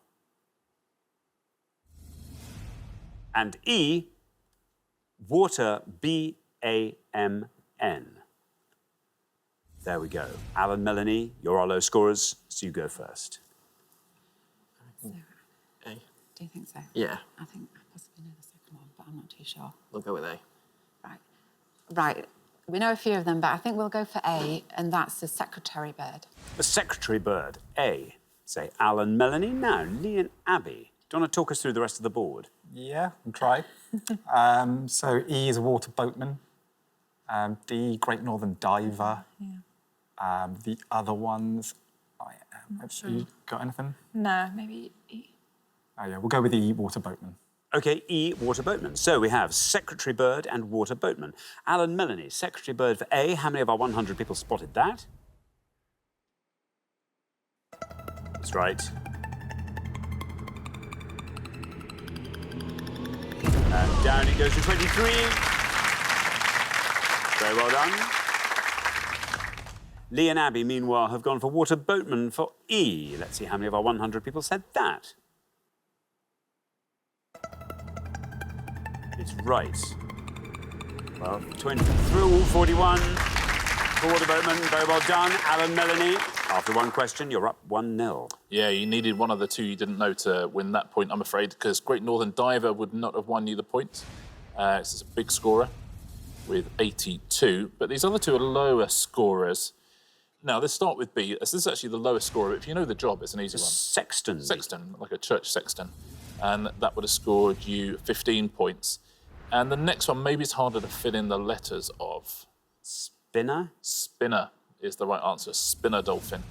Speaker 1: And E, water B-A-M-N. There we go. Alan, Melanie, you're our low scorers, so you go first.
Speaker 17: So,
Speaker 10: A.
Speaker 17: do you think so?
Speaker 10: Yeah.
Speaker 17: I think I possibly know the second one, but I'm not too sure.
Speaker 10: We'll go with A.
Speaker 17: Right. We know a few of them, but I think we'll go for A, and that's the secretary bird.
Speaker 1: The secretary bird, A. Say Alan, Melanie. Now, Lee and Abby. Do you want to talk us through the rest of the board?
Speaker 14: Yeah, I'll try. So E is a water boatman. D, Great Northern Diver.
Speaker 8: Yeah.
Speaker 14: The other ones,
Speaker 8: Not sure.
Speaker 14: You got anything?
Speaker 8: No, maybe E.
Speaker 14: Oh yeah, we'll go with E, water boatman.
Speaker 1: OK, E, water boatman. So we have secretary bird and water boatman. Alan, Melanie, secretary bird for A. How many of our 100 people spotted that? That's right. And down it goes to 23. Very well done. Lee and Abby, meanwhile, have gone for water boatman for E. Let's see how many of our 100 people said that. It's right. Well, 20 through, 41 for water boatman. Very well done. Alan, Melanie, after one question, you're up 1-0.
Speaker 6: Yeah, you needed one of the two you didn't know to win that point, I'm afraid, because Great Northern Diver would not have won you the point. It's a big scorer with 82, but these other two are lower scorers. Now, let's start with B. This is actually the lowest scorer, but if you know the job, it's an easy one.
Speaker 1: Sexton.
Speaker 6: Sexton, like a church sexton. And that would have scored you 15 points. And the next one, maybe it's harder to fill in the letters of.
Speaker 1: Spinner?
Speaker 6: Spinner is the right answer. Spinner dolphin.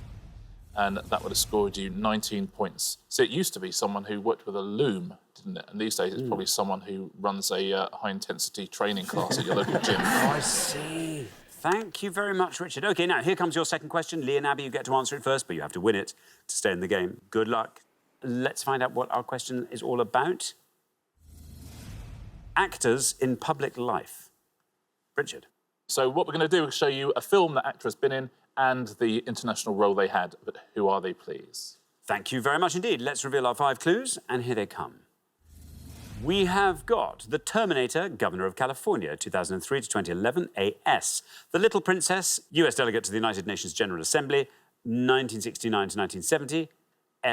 Speaker 6: And that would have scored you 19 points. So it used to be someone who worked with a loom, didn't it? And these days it's probably someone who runs a high-intensity training class at your local gym.
Speaker 1: Oh, I see. Thank you very much, Richard. OK, now, here comes your second question. Lee and Abby, you get to answer it first, but you have to win it to stay in the game. Good luck. Let's find out what our question is all about. Actors in public life. Richard.
Speaker 6: So what we're going to do is show you a film that actor has been in and the international role they had. But who are they, please?
Speaker 1: Thank you very much indeed. Let's reveal our 5 clues, and here they come. We have got The Terminator, Governor of California, 2003 to 2011, AS. The Little Princess, US Delegate to the United Nations General Assembly, 1969 to 1970,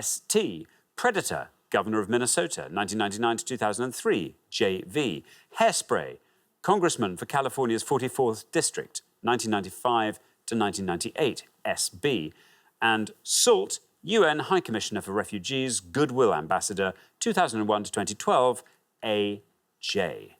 Speaker 1: ST. Predator, Governor of Minnesota, 1999 to 2003, JV. Hairspray, Congressman for California's 44th District, 1995 to 1998, SB. And SALT, UN High Commissioner for Refugees, Goodwill Ambassador, 2001 to 2012, AJ.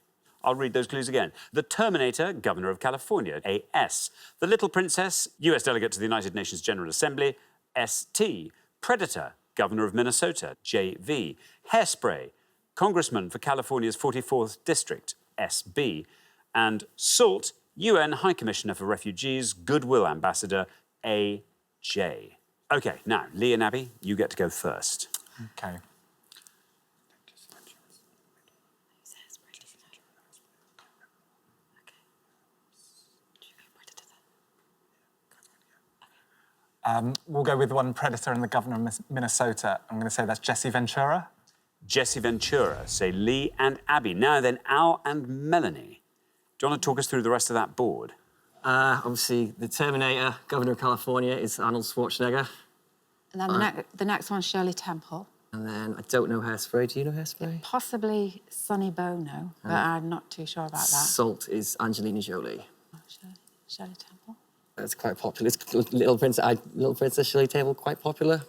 Speaker 1: I'll read those clues again. The Terminator, Governor of California, AS. The Little Princess, US Delegate to the United Nations General Assembly, ST. Predator, Governor of Minnesota, JV. Hairspray, Congressman for California's 44th District, SB. And SALT, UN High Commissioner for Refugees, Goodwill Ambassador, AJ. OK, now, Lee and Abby, you get to go first.
Speaker 3: OK. We'll go with one Predator and the Governor of Minnesota. I'm going to say that's Jesse Ventura.
Speaker 1: Jesse Ventura. Say Lee and Abby. Now then, Al and Melanie. Do you want to talk us through the rest of that board?
Speaker 11: Obviously, the Terminator, Governor of California, is Arnold Schwarzenegger.
Speaker 17: And then the next one's Shirley Temple.
Speaker 11: And then I don't know Hairspray. Do you know Hairspray?
Speaker 17: Possibly Sonny Bono, but I'm not too sure about that.
Speaker 11: SALT is Angelina Jolie.
Speaker 17: Oh, Shirley Temple.
Speaker 11: It's quite popular. It's Little Princess Shirley Temple, quite popular.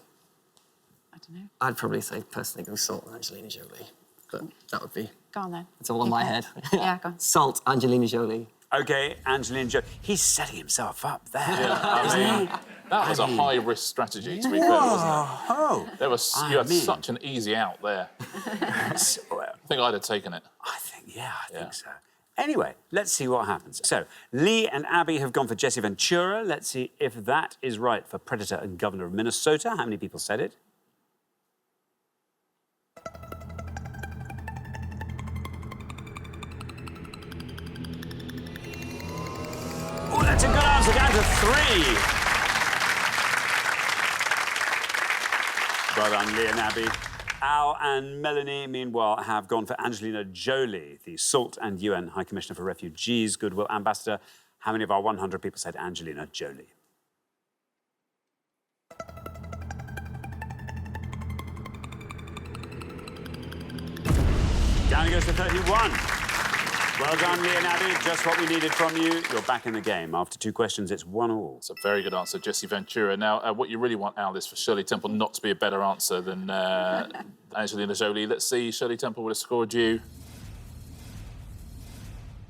Speaker 17: I don't know.
Speaker 11: I'd probably say personally go SALT and Angelina Jolie, but that would be.
Speaker 17: Go on then.
Speaker 11: It's all in my head.
Speaker 17: Yeah, go on.
Speaker 11: SALT, Angelina Jolie.
Speaker 1: OK, Angelina Jolie. He's setting himself up there.
Speaker 6: Yeah,
Speaker 1: isn't he?
Speaker 6: That was a high-risk strategy, to be fair, wasn't it? You had such an easy out there. I think I'd have taken it.
Speaker 1: I think so. Anyway, let's see what happens. So, Lee and Abby have gone for Jesse Ventura. Let's see if that is right for Predator and Governor of Minnesota. How many people said it? Oh, that's a good answer, down to 3. Well done, Lee and Abby. Al and Melanie, meanwhile, have gone for Angelina Jolie, the SALT and UN High Commissioner for Refugees, Goodwill Ambassador. How many of our 100 people said Angelina Jolie? Down it goes to 31. Well done, Lee and Abby. Just what we needed from you. You're back in the game. After 2 questions, it's 1-1.
Speaker 6: It's a very good answer, Jesse Ventura. Now, what you really want, Al, is for Shirley Temple not to be a better answer than Angelina Jolie. Let's see, Shirley Temple would have scored you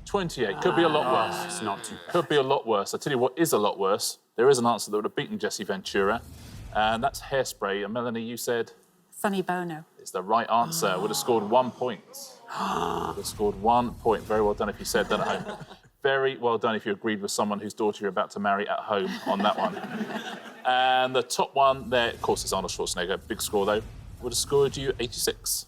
Speaker 6: 28. Could be a lot worse.
Speaker 1: It's not too bad.
Speaker 6: Could be a lot worse. I'll tell you what is a lot worse. There is an answer that would have beaten Jesse Ventura, and that's Hairspray. And Melanie, you said?
Speaker 17: Sonny Bono.
Speaker 6: It's the right answer. Would have scored 1 point. Would have scored 1 point. Very well done if you said that at home. Very well done if you agreed with someone whose daughter you're about to marry at home on that one. And the top one there, of course, is Arnold Schwarzenegger. Big score, though. Would have scored you 86.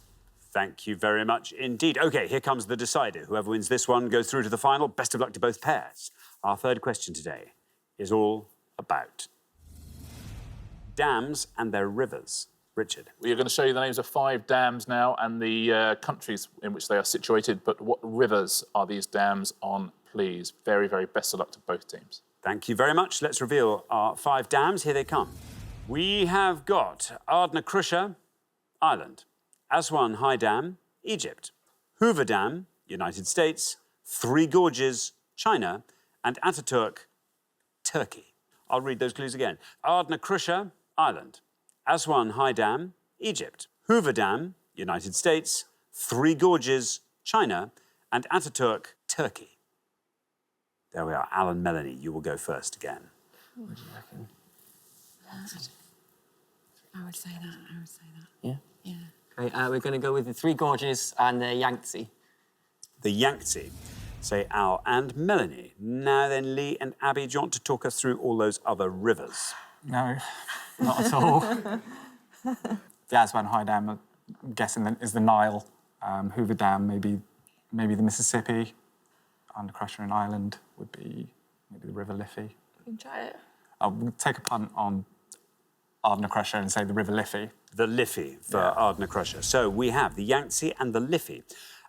Speaker 1: Thank you very much indeed. OK, here comes the decider. Whoever wins this one goes through to the final. Best of luck to both pairs. Our third question today is all about dams and their rivers. Richard.
Speaker 6: We are going to show you the names of 5 dams now and the countries in which they are situated, but what rivers are these dams on, please? Very, very best of luck to both teams.
Speaker 1: Thank you very much. Let's reveal our 5 dams. Here they come. We have got Ardnacrusha, Ireland. Aswan High Dam, Egypt. Hoover Dam, United States. Three Gorges, China. And Ataturk, Turkey. I'll read those clues again. Ardnacrusha, Ireland. Aswan High Dam, Egypt. Hoover Dam, United States. Three Gorges, China. And Ataturk, Turkey. There we are. Alan, Melanie, you will go first again.
Speaker 11: What do you reckon?
Speaker 17: I would say that. I would say that.
Speaker 11: Yeah?
Speaker 17: Yeah.
Speaker 11: Okay, we're going to go with the Three Gorges and the Yangtze.
Speaker 1: The Yangtze. Say Al and Melanie. Now then, Lee and Abby, do you want to talk us through all those other rivers?
Speaker 3: No, not at all. The Aswan High Dam, I'm guessing, is the Nile. Hoover Dam, maybe the Mississippi. Ardnacrusha in Ireland would be maybe the River Liffey.
Speaker 8: You can try it.
Speaker 3: I'll take a punt on Ardnacrusha and say the River Liffey.
Speaker 1: The Liffey for Ardnacrusha. So we have the Yangtze and the Liffey.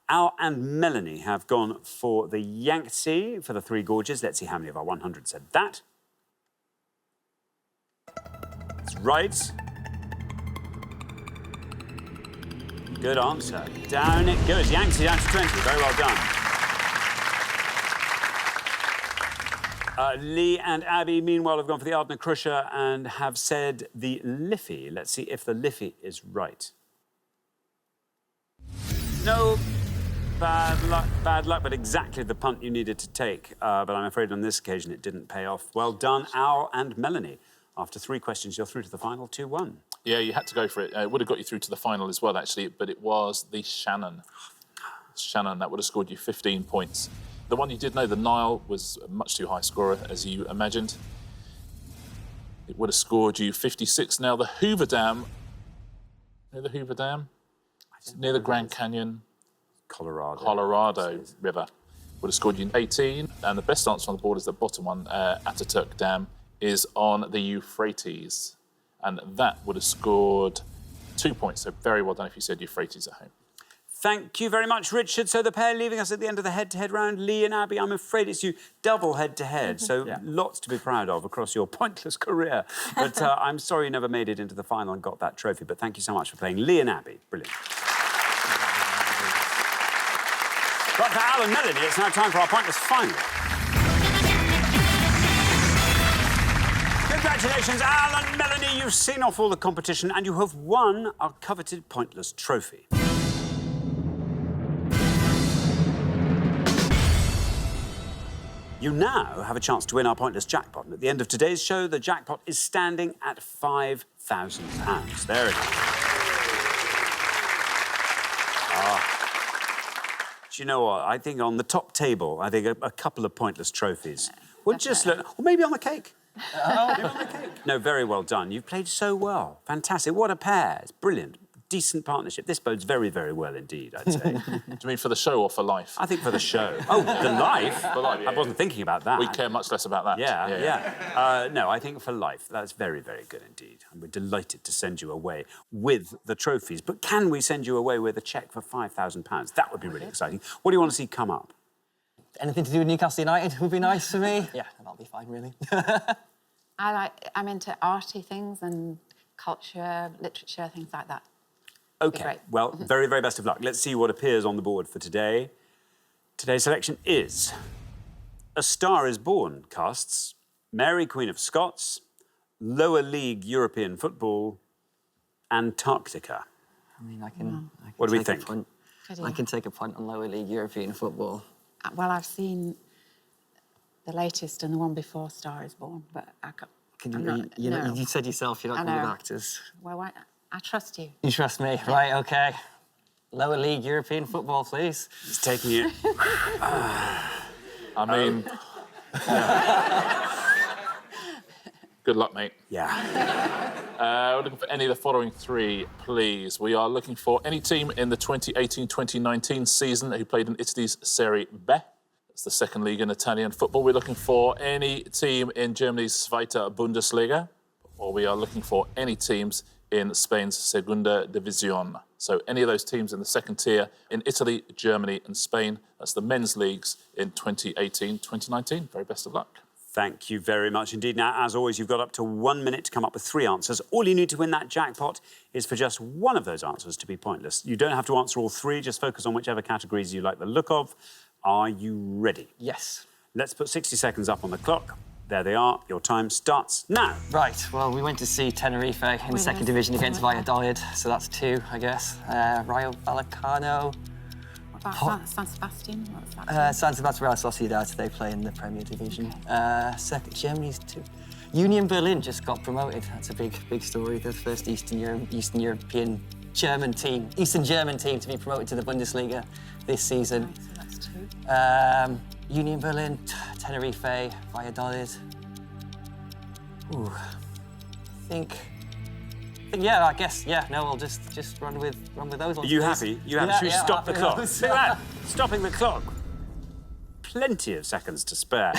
Speaker 1: Al and Melanie have gone for the Yangtze for the Three Gorges. Let's see how many of our 100 said that. That's right. Good answer. Down it goes. Yangtze down to 20. Very well done. Lee and Abby, meanwhile, have gone for the Ardnacrusha and have said the Liffey. Let's see if the Liffey is right. No, bad luck, but exactly the punt you needed to take. But I'm afraid on this occasion it didn't pay off. Well done, Al and Melanie. After 3 questions, you're through to the final 2-1.
Speaker 6: Yeah, you had to go for it. It would have got you through to the final as well, actually, but it was the Shannon. Shannon, that would have scored you 15 points. The one you did know, the Nile, was a much too high scorer, as you imagined. It would have scored you 56. Now, the Hoover Dam, near the Hoover Dam, near the Grand Canyon, Colorado River, would have scored you 18. And the best answer on the board is the bottom one, Ataturk Dam, is on the Euphrates. And that would have scored 2 points. So very well done if you said Euphrates at home.
Speaker 1: Thank you very much, Richard. So the pair leaving us at the end of the head-to-head round, Lee and Abby, I'm afraid it's you double head-to-head. So lots to be proud of across your pointless career. But I'm sorry you never made it into the final and got that trophy. But thank you so much for playing. Lee and Abby, brilliant. But for Al and Melanie, it's now time for our pointless final. Congratulations, Al and Melanie. You've seen off all the competition and you have won our coveted pointless trophy. You now have a chance to win our pointless jackpot. And at the end of today's show, the jackpot is standing at £5,000. There it is. Do you know what? I think on the top table, I think a couple of pointless trophies would just look... Or maybe on the cake. Maybe on the cake. No, very well done. You've played so well. Fantastic. What a pair. It's brilliant. Decent partnership. This bodes very, very well indeed, I'd say.
Speaker 6: Do you mean for the show or for life?
Speaker 1: I think for the show. Oh, the life?
Speaker 6: For life, yeah.
Speaker 1: I wasn't thinking about that.
Speaker 6: We care much less about that.
Speaker 1: Yeah. No, I think for life. That's very, very good indeed. And we're delighted to send you away with the trophies. But can we send you away with a cheque for £5,000? That would be really exciting. What do you want to see come up?
Speaker 11: Anything to do with Newcastle United would be nice for me. Yeah, that'll be fine, really.
Speaker 17: I'm into arty things and culture, literature, things like that.
Speaker 1: OK, well, very, very best of luck. Let's see what appears on the board for today. Today's selection is A Star is Born casts Mary, Queen of Scots, Lower League European Football, Antarctica.
Speaker 11: I mean, I can
Speaker 1: What do we
Speaker 11: take a
Speaker 1: think?
Speaker 11: punt. I can take a punt on Lower League European Football.
Speaker 17: Well, I've seen the latest and the one before Star is Born, but I can't...
Speaker 11: You said yourself you're not good with actors.
Speaker 17: Well, I trust you.
Speaker 11: You trust me, right? OK. Lower League European Football, please.
Speaker 1: He's taking it.
Speaker 6: I mean... Good luck, mate.
Speaker 1: Yeah.
Speaker 6: We're looking for any of the following three, please. We are looking for any team in the 2018-2019 season who played in Italy's Serie B. It's the second league in Italian football. We're looking for any team in Germany's Zweite Bundesliga, or we are looking for any teams in Spain's Segunda División. So any of those teams in the second tier in Italy, Germany and Spain. That's the men's leagues in 2018-2019. Very best of luck.
Speaker 1: Thank you very much indeed. Now, as always, you've got up to 1 minute to come up with 3 answers. All you need to win that jackpot is for just one of those answers to be pointless. You don't have to answer all 3, just focus on whichever categories you like the look of. Are you ready?
Speaker 11: Yes.
Speaker 1: Let's put 60 seconds up on the clock. There they are. Your time starts now.
Speaker 11: Right, well, we went to see Tenerife in the second division against Valladolid, so that's 2, I guess. Rayo Vallecano.
Speaker 17: What about San Sebastian? What's that?
Speaker 11: San Sebastian Real Sociedad, they play in the Premier Division. Germany's 2. Union Berlin just got promoted. That's a big story. The first Eastern European German team, Eastern German team to be promoted to the Bundesliga this season.
Speaker 17: Right, so that's 2.
Speaker 11: Union Berlin, Tenerife, Valladolid. Ooh, yeah, I guess, yeah. No, I'll just run with those ones.
Speaker 1: Are you happy? You happy? Should we stop the clock? Look at that. Stopping the clock. Plenty of seconds to spare,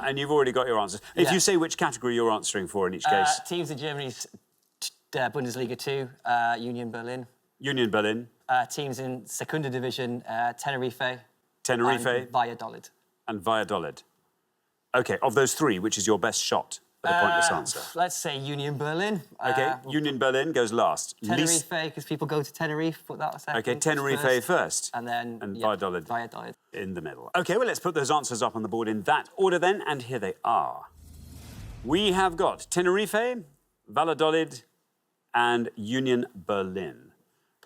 Speaker 1: and you've already got your answers. If you say which category you're answering for in each case.
Speaker 11: Teams in Germany's Bundesliga 2, Union Berlin.
Speaker 1: Union Berlin.
Speaker 11: Teams in Segunda Division, Tenerife.
Speaker 1: Tenerife.
Speaker 11: And Valladolid.
Speaker 1: And Valladolid. OK, of those 3, which is your best shot at a pointless answer?
Speaker 11: Let's say Union Berlin.
Speaker 1: OK, Union Berlin goes last.
Speaker 11: Tenerife, because people go to Tenerife, put that second.
Speaker 1: OK, Tenerife first.
Speaker 11: And then...
Speaker 1: Valladolid.
Speaker 11: Valladolid.
Speaker 1: In the middle. OK, well, let's put those answers up on the board in that order then, and here they are. We have got Tenerife, Valladolid, and Union Berlin.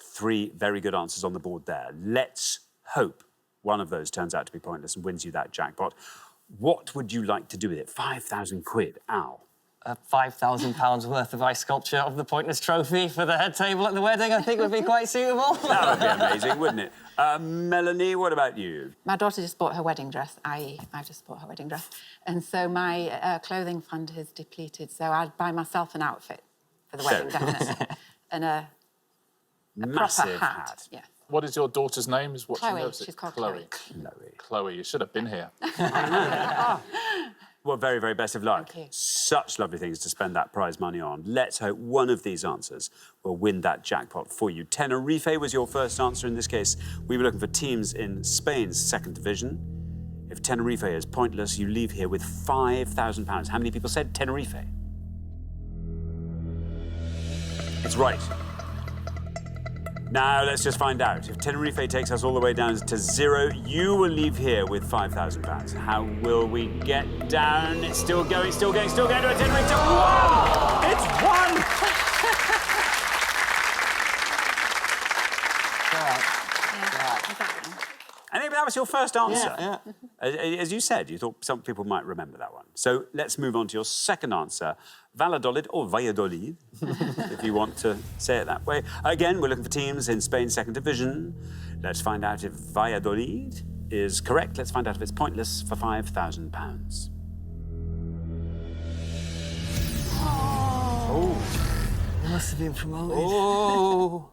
Speaker 1: 3 very good answers on the board there. Let's hope one of those turns out to be pointless and wins you that jackpot. What would you like to do with it? 5,000 quid. Ow.
Speaker 11: £5,000 worth of ice sculpture of the Pointless Trophy for the head table at the wedding, I think would be quite suitable.
Speaker 1: That would be amazing, wouldn't it? Melanie, what about you?
Speaker 17: My daughter just bought her wedding dress, i.e. I've just bought her wedding dress. And so my clothing fund has depleted, so I'd buy myself an outfit for the wedding, definitely. And a
Speaker 1: massive
Speaker 17: proper hat. Yeah.
Speaker 6: What is your daughter's name? Is what
Speaker 17: Chloe.
Speaker 6: she knows it?
Speaker 17: She's called Chloe.
Speaker 6: Chloe, you should have been here.
Speaker 1: Well, very, very best of luck.
Speaker 17: Thank you.
Speaker 1: Such lovely things to spend that prize money on. Let's hope one of these answers will win that jackpot for you. Tenerife was your first answer in this case. We were looking for teams in Spain's second division. If Tenerife is pointless, you leave here with £5,000. How many people said Tenerife? It's right. Now, let's just find out. If Tenerife takes us all the way down to 0, you will leave here with £5,000. How will we get down? It's still going to a Tenerife. 1! It's 1! I think that was your first answer.
Speaker 11: Yeah.
Speaker 1: As you said, you thought some people might remember that one. So let's move on to your second answer. Valladolid or Valladolid, if you want to say it that way. Again, we're looking for teams in Spain's second division. Let's find out if Valladolid is correct. Let's find out if it's pointless for £5,000.
Speaker 11: Oh. They must have been promoted.
Speaker 1: Oh.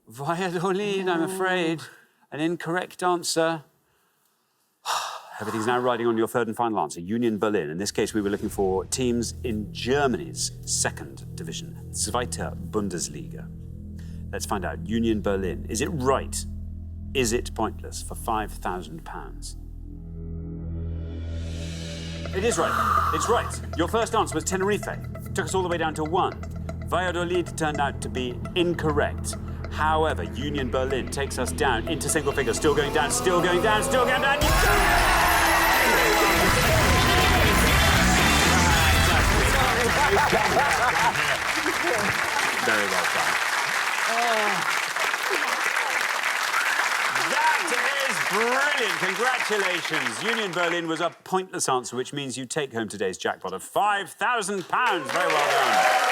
Speaker 1: Valladolid, I'm afraid. An incorrect answer. Everything's now riding on your third and final answer, Union Berlin. In this case, we were looking for teams in Germany's second division, Zweite Bundesliga. Let's find out, Union Berlin. Is it right? Is it pointless for £5,000? It is right. It's right. Your first answer was Tenerife. Took us all the way down to 1. Valladolid turned out to be incorrect. However, Union Berlin takes us down into single figures. Still going down, still going down, still going down. Very well done. That is brilliant. Congratulations. Union Berlin was a pointless answer, which means you take home today's jackpot of £5,000. Very well done.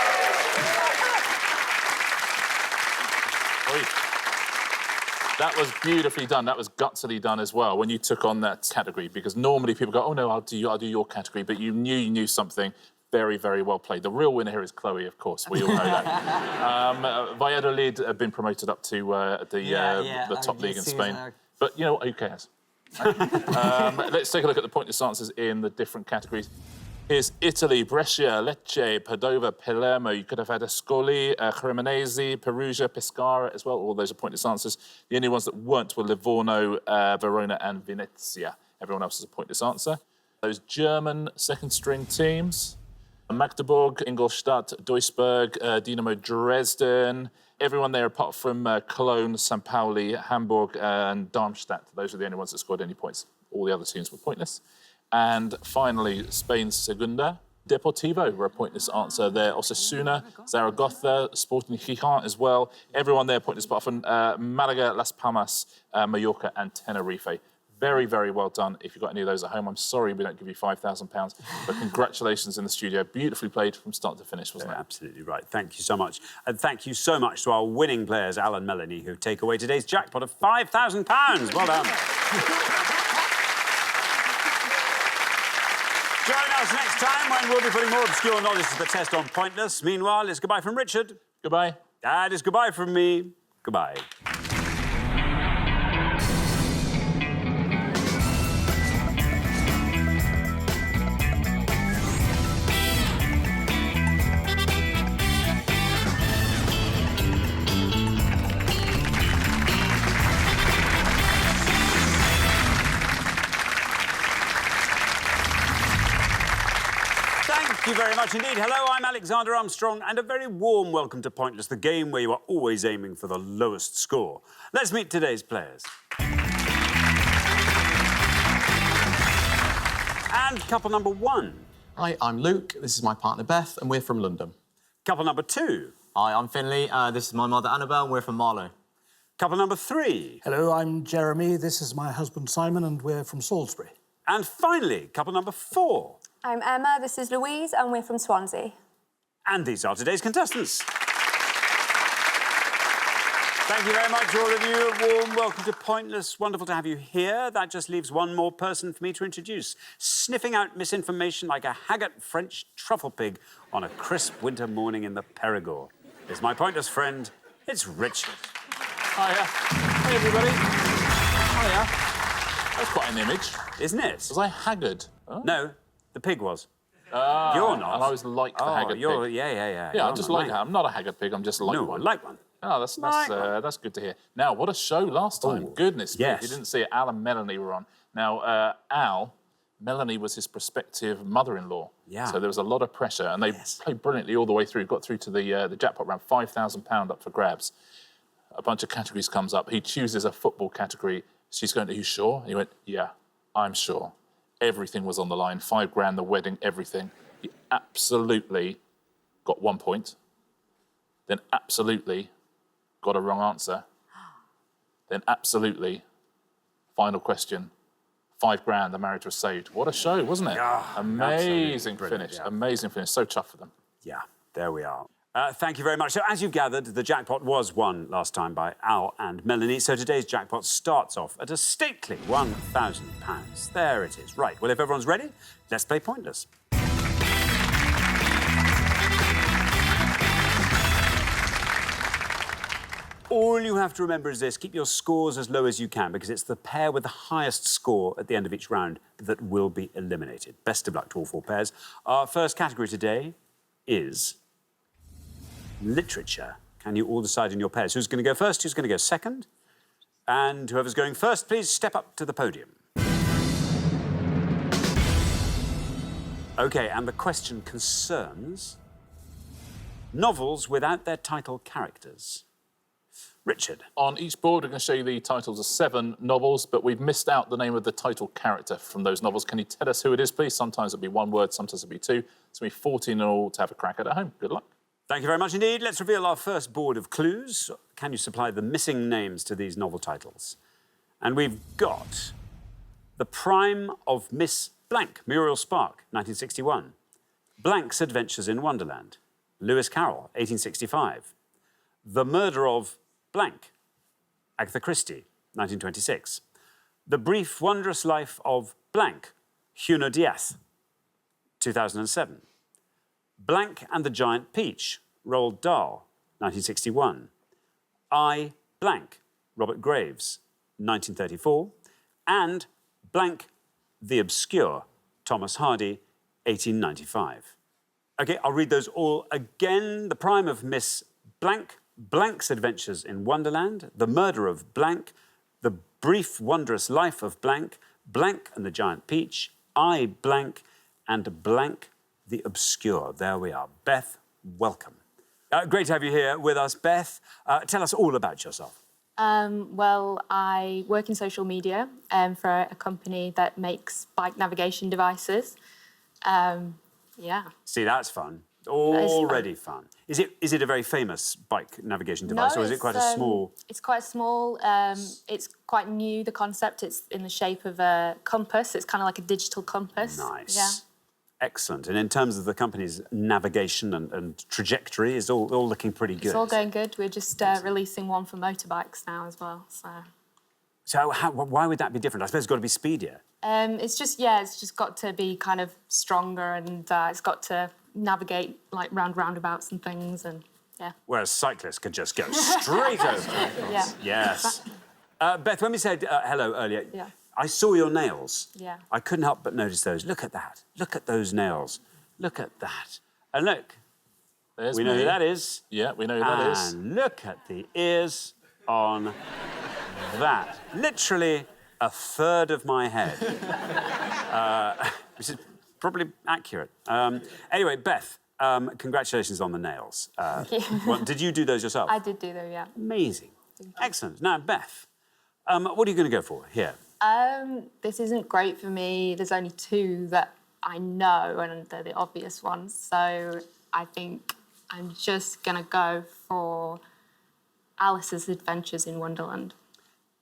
Speaker 6: That was beautifully done. That was gutsily done as well when you took on that category, because normally people go, oh, no, I'll do your category, but you knew something. Very, very well played. The real winner here is Chloe, of course. We all know that. Valladolid have been promoted up to the top league in Spain. But, you know, who cares? Let's take a look at the pointless answers in the different categories. Here's Italy, Brescia, Lecce, Padova, Palermo. You could have had Ascoli, Cremonese, Perugia, Pescara as well. All those are pointless answers. The only ones that weren't were Livorno, Verona and Venezia. Everyone else is a pointless answer. Those German second-string teams, Magdeburg, Ingolstadt, Duisburg, Dynamo Dresden. Everyone there apart from Cologne, St. Pauli, Hamburg and Darmstadt. Those are the only ones that scored any points. All the other teams were pointless. And finally, Spain's Segunda. Deportivo were a pointless answer there. Osasuna, Zaragoza, Sporting Gijón as well. Everyone there pointless apart from Malaga, Las Palmas, Mallorca and Tenerife. Very, very well done. If you've got any of those at home, I'm sorry we don't give you £5,000, but congratulations in the studio. Beautifully played from start to finish, wasn't it?
Speaker 1: Absolutely right. Thank you so much. And thank you so much to our winning players, Al and Melanie, who take away today's jackpot of £5,000. Well done. Join us next time when we'll be putting more obscure knowledge to the test on Pointless. Meanwhile, it's goodbye from Richard.
Speaker 6: Goodbye.
Speaker 1: And it's goodbye from me. Goodbye. Thank you very much indeed. Hello, I'm Alexander Armstrong, and a very warm welcome to Pointless, the game where you are always aiming for the lowest score. Let's meet today's players. And couple number one.
Speaker 18: Hi, I'm Luke. This is my partner Beth, and we're from London.
Speaker 1: Couple number two.
Speaker 11: Hi, I'm Finley. This is my mother Annabelle, and we're from Marlow.
Speaker 1: Couple number three.
Speaker 15: Hello, I'm Jeremy. This is my husband Simon, and we're from Salisbury.
Speaker 1: And finally, couple number four.
Speaker 16: I'm Emma, this is Louise, and we're from Swansea.
Speaker 1: And these are today's contestants. Thank you very much, all of you. A warm welcome to Pointless. Wonderful to have you here. That just leaves one more person for me to introduce. Sniffing out misinformation like a haggard French truffle pig on a crisp winter morning in the Perigord is my Pointless friend. It's Richard.
Speaker 6: Hiya. Hey, everybody. Hiya. That's quite an image.
Speaker 1: Isn't it?
Speaker 6: Was I haggard? Oh.
Speaker 1: No, the pig was.
Speaker 6: Ah,
Speaker 1: You're not.
Speaker 6: And I was like the haggard pig.
Speaker 1: Yeah,
Speaker 6: Yeah, I'm just like that. I'm not a haggard pig, I'm just like one.
Speaker 1: like one.
Speaker 6: Oh, that's good to hear. Now, what a show last time. Goodness me,
Speaker 1: yes.
Speaker 6: you didn't see it. Al and Melanie were on. Now, Melanie was his prospective mother-in-law.
Speaker 1: Yeah.
Speaker 6: So there was a lot of pressure, and they played brilliantly all the way through, got through to the jackpot round, £5,000 up for grabs. A bunch of categories comes up. He chooses a football category. She's going, are you sure? And he went, yeah, I'm sure. Everything was on the line, £5,000, the wedding, everything. He absolutely got 1 point, then absolutely got a wrong answer, then absolutely, final question, £5,000, the marriage was saved. What a show, wasn't it? Amazing finish, amazing finish, so tough for them.
Speaker 1: Yeah, there we are. Thank you very much. So, as you gathered, the jackpot was won last time by Al and Melanie, so today's jackpot starts off at a stately £1,000. There it is. Right, well, if everyone's ready, let's play Pointless. All you have to remember is this. Keep your scores as low as you can, because it's the pair with the highest score at the end of each round that will be eliminated. Best of luck to all four pairs. Our first category today is literature. Can you all decide in your pairs? Who's going to go first? Who's going to go second? And whoever's going first, please step up to the podium. OK, and the question concerns novels without their title characters. Richard.
Speaker 6: On each board, we're going to show you the titles of 7 novels, but we've missed out the name of the title character from those novels. Can you tell us who it is, please? Sometimes it'll be 1 word, sometimes it'll be 2. It's going to be 14 in all to have a crack at home. Good luck.
Speaker 1: Thank you very much indeed. Let's reveal our first board of clues. Can you supply the missing names to these novel titles? And we've got The Prime of Miss Blank, Muriel Spark, 1961. Blank's Adventures in Wonderland, Lewis Carroll, 1865. The Murder of Blank, Agatha Christie, 1926. The Brief Wondrous Life of Blank, Junot Díaz, 2007. Blank and the Giant Peach, Roald Dahl, 1961. I, Blank, Robert Graves, 1934. And Blank the Obscure, Thomas Hardy, 1895. OK, I'll read those all again. The Prime of Miss Blank, Blank's Adventures in Wonderland, The Murder of Blank, The Brief Wondrous Life of Blank, Blank and the Giant Peach, I, Blank, and Blank the Obscure. There we are. Beth, welcome. Great to have you here with us. Beth, tell us all about yourself.
Speaker 19: Well, I work in social media for a company that makes bike navigation devices. Yeah.
Speaker 1: See, that's fun. Already fun. Is it a very famous bike navigation device, or is it quite a small?
Speaker 19: It's quite small. It's quite new, the concept. It's in the shape of a compass. It's kind of like a digital compass.
Speaker 1: Nice.
Speaker 19: Yeah.
Speaker 1: Excellent. And in terms of the company's navigation and trajectory, is all looking pretty good.
Speaker 19: It's all going good. We're just releasing one for motorbikes now as well.
Speaker 1: So why would that be different? I suppose it's got to be speedier.
Speaker 19: It's just got to be kind of stronger, and it's got to navigate like round roundabouts and things, and yeah.
Speaker 1: Whereas cyclists could just go straight over.
Speaker 19: Yeah.
Speaker 1: Yes. Beth, when we said hello earlier,
Speaker 19: yeah.
Speaker 1: I saw your nails.
Speaker 19: Yeah.
Speaker 1: I couldn't help but notice those. Look at that. Look at those nails. Look at that. And look.
Speaker 6: There's
Speaker 1: we know
Speaker 6: me.
Speaker 1: who that is.
Speaker 6: Yeah, we know who that is.
Speaker 1: And look at the ears on that. Literally a third of my head. Which is probably accurate. Anyway, Beth, congratulations on the nails.
Speaker 19: Thank you.
Speaker 1: Well, did you do those yourself?
Speaker 19: I did do them, yeah.
Speaker 1: Amazing. Excellent. Now, Beth, what are you going to go for here?
Speaker 19: This isn't great for me. There's only two that I know, and they're the obvious ones. So I think I'm just going to go for Alice's Adventures in Wonderland.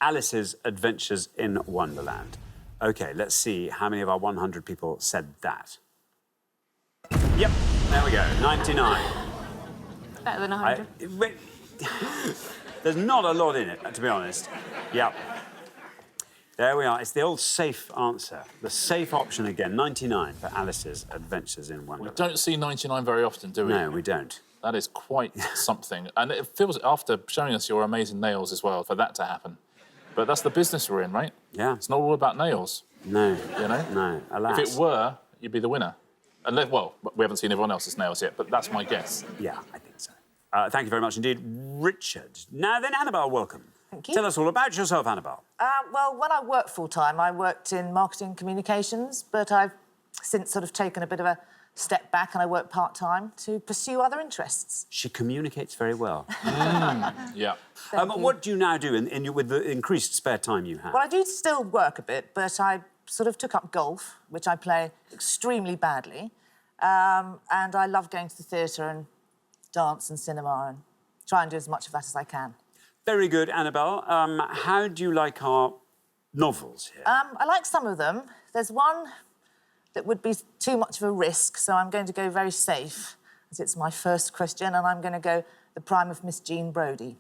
Speaker 1: Alice's Adventures in Wonderland. OK, let's see how many of our 100 people said that. Yep, there we go, 99.
Speaker 19: Better than 100.
Speaker 1: There's not a lot in it, to be honest. Yep. There we are. It's the old safe answer. The safe option again, 99 for Alice's Adventures in Wonderland.
Speaker 6: We don't see 99 very often, do we?
Speaker 1: No, we don't.
Speaker 6: That is quite something. And it feels, after showing us your amazing nails as well, for that to happen. But that's the business we're in, right?
Speaker 1: Yeah.
Speaker 6: It's not all about nails.
Speaker 1: No.
Speaker 6: You know?
Speaker 1: No, alas.
Speaker 6: If it were, you'd be the winner. Unless, well, we haven't seen everyone else's nails yet, but that's my guess.
Speaker 1: Yeah, I think so. Thank you very much indeed, Richard. Now then, Annabelle, welcome.
Speaker 20: Thank you.
Speaker 1: Tell us all about yourself, Annabelle.
Speaker 20: Well, when I worked full-time, I worked in marketing communications, but I've since sort of taken a bit of a step back and I work part-time to pursue other interests.
Speaker 1: She communicates very well.
Speaker 6: Yeah.
Speaker 1: What do you now do with the increased spare time you have?
Speaker 20: Well, I do still work a bit, but I sort of took up golf, which I play extremely badly, and I love going to the theatre and dance and cinema and try and do as much of that as I can.
Speaker 1: Very good, Annabelle. How do you like our novels here?
Speaker 20: I like some of them. There's one that would be too much of a risk, so I'm going to go very safe, as it's my first question, and I'm going to go The Prime of Miss Jean Brodie.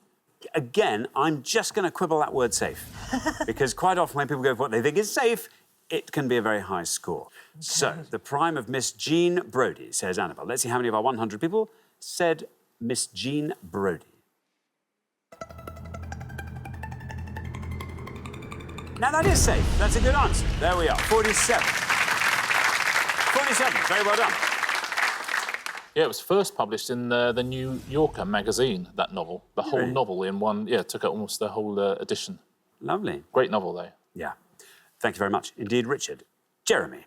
Speaker 1: Again, I'm just going to quibble that word safe, because quite often when people go for what they think is safe, it can be a very high score. Okay. So, The Prime of Miss Jean Brodie, says Annabelle. Let's see how many of our 100 people said Miss Jean Brodie. Now, that is safe. That's a good answer. There we are, 47. 47, very well done.
Speaker 6: Yeah, it was first published in the New Yorker magazine, that novel. The whole novel in one, took out almost the whole edition.
Speaker 1: Lovely.
Speaker 6: Great novel, though.
Speaker 1: Yeah. Thank you very much. Indeed, Richard. Jeremy.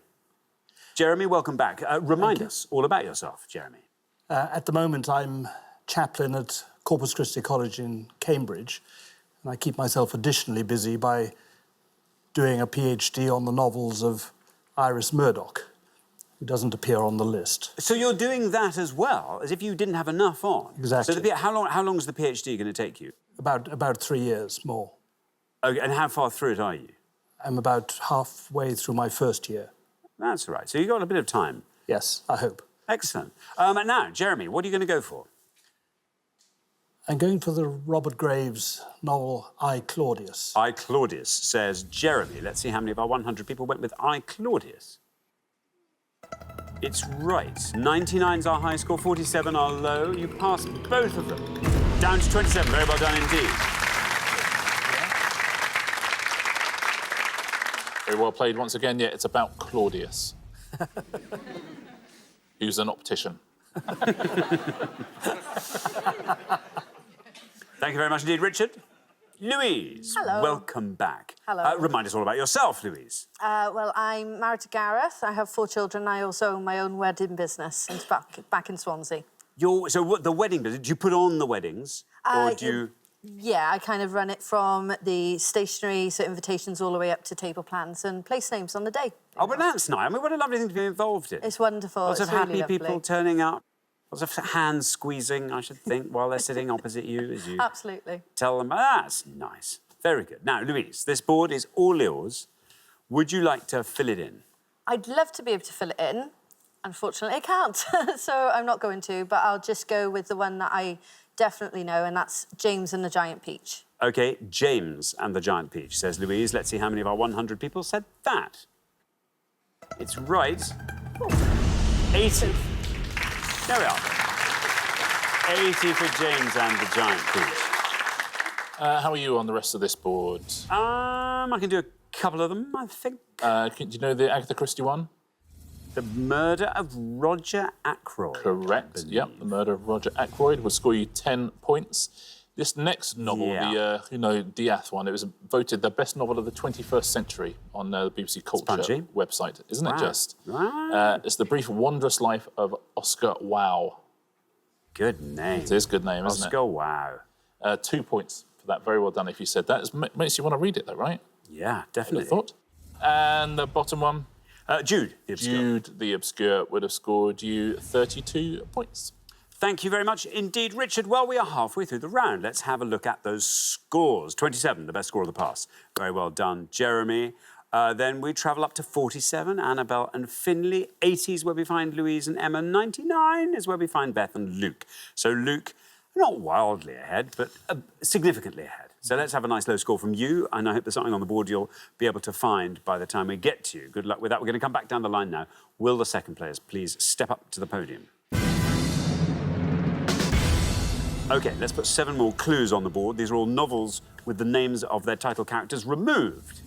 Speaker 1: Jeremy, welcome back. Remind us all about yourself, Jeremy.
Speaker 15: At the moment, I'm chaplain at Corpus Christi College in Cambridge, and I keep myself additionally busy by doing a PhD on the novels of Iris Murdoch, who doesn't appear on the list.
Speaker 1: So you're doing that as well, as if you didn't have enough on?
Speaker 15: Exactly.
Speaker 1: So how long is the PhD going to take you?
Speaker 15: About 3 years more.
Speaker 1: Okay, and how far through it are you?
Speaker 15: I'm about halfway through my first year.
Speaker 1: That's all right. So you've got a bit of time.
Speaker 15: Yes, I hope.
Speaker 1: Excellent. Now, Jeremy, what are you going to go for?
Speaker 15: I'm going for the Robert Graves novel, I, Claudius.
Speaker 1: I, Claudius, says Jeremy. Let's see how many of our 100 people went with I, Claudius. It's right. 99's our high score, 47 our low. You passed both of them. Down to 27. Very well done indeed.
Speaker 6: Very well played once again. Yeah, it's about Claudius. Who's an optician.
Speaker 1: Thank you very much indeed, Richard. Louise,
Speaker 12: Hello.
Speaker 1: welcome back.
Speaker 12: Hello.
Speaker 1: Remind us all about yourself, Louise.
Speaker 12: Well, I'm married to Gareth. I have 4 children. I also own my own wedding business. It's back in Swansea.
Speaker 1: So what, the wedding business, do you put on the weddings? Or do you...
Speaker 12: Yeah, I kind of run it from the stationery, so invitations all the way up to table plans and place names on the day.
Speaker 1: Oh, but that's nice. I mean, what a lovely thing to be involved in.
Speaker 12: It's wonderful.
Speaker 1: Lots
Speaker 12: it's
Speaker 1: of happy
Speaker 12: really
Speaker 1: people turning up. Lots of hands squeezing, I should think, while they're sitting opposite you as you
Speaker 12: Absolutely.
Speaker 1: tell them. That's nice. Very good. Now, Louise, this board is all yours. Would you like to fill it in?
Speaker 12: I'd love to be able to fill it in. Unfortunately, I can't, so I'm not going to, but I'll just go with the one that I definitely know, and that's James and the Giant Peach.
Speaker 1: OK, James and the Giant Peach, says Louise. Let's see how many of our 100 people said that. It's right. 80. There we are. 80 for James and the Giant Peach.
Speaker 6: How are you on the rest of this board?
Speaker 1: I can do a couple of them, I think.
Speaker 6: Do you know the Agatha Christie one?
Speaker 1: The Murder of Roger Ackroyd.
Speaker 6: Correct. Yep, The Murder of Roger Ackroyd will score you 10 points. This next novel, the Diath one, it was voted the best novel of the 21st century on the BBC Culture website, isn't it just?
Speaker 1: Wow.
Speaker 6: It's The Brief Wondrous Life of Oscar Wilde.
Speaker 1: Good name.
Speaker 6: It is a good name, isn't it?
Speaker 1: Oscar Wilde.
Speaker 6: 2 points for that. Very well done if you said that. It makes you want to read it, though, right?
Speaker 1: Yeah, definitely.
Speaker 6: I thought. And the bottom one?
Speaker 1: Jude the Obscure.
Speaker 6: Jude the Obscure would have scored you 32 points.
Speaker 1: Thank you very much indeed, Richard. Well, we are halfway through the round. Let's have a look at those scores. 27, the best score of the pass. Very well done, Jeremy. Then we travel up to 47, Annabelle and Finlay. 80 is where we find Louise and Emma. 99 is where we find Beth and Luke. So Luke, not wildly ahead, but significantly ahead. So let's have a nice low score from you, and I hope there's something on the board you'll be able to find by the time we get to you. Good luck with that. We're going to come back down the line now. Will the second players please step up to the podium? OK, let's put 7 more clues on the board. These are all novels with the names of their title characters removed.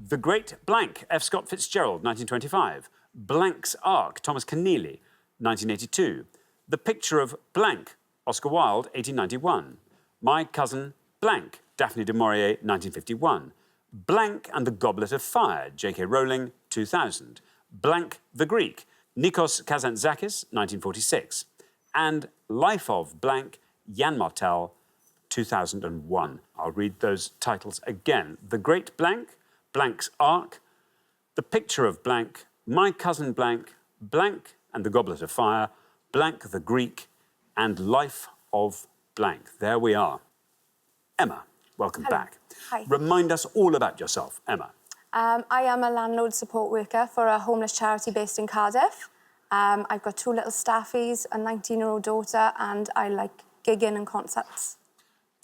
Speaker 1: The Great Blank, F. Scott Fitzgerald, 1925. Blank's Ark, Thomas Keneally, 1982. The Picture of Blank, Oscar Wilde, 1891. My Cousin Blank, Daphne du Maurier, 1951. Blank and the Goblet of Fire, J.K. Rowling, 2000. Blank the Greek, Nikos Kazantzakis, 1946. And Life of Blank, Jan Martel, 2001. I'll read those titles again. The Great Blank, Blank's Ark, The Picture of Blank, My Cousin Blank, Blank and the Goblet of Fire, Blank the Greek, and Life of Blank. There we are. Emma, welcome back.
Speaker 16: Hi.
Speaker 1: Remind us all about yourself, Emma.
Speaker 16: I am a landlord support worker for a homeless charity based in Cardiff. I've got 2 little staffies, a 19-year-old daughter, and I like gigging and concerts.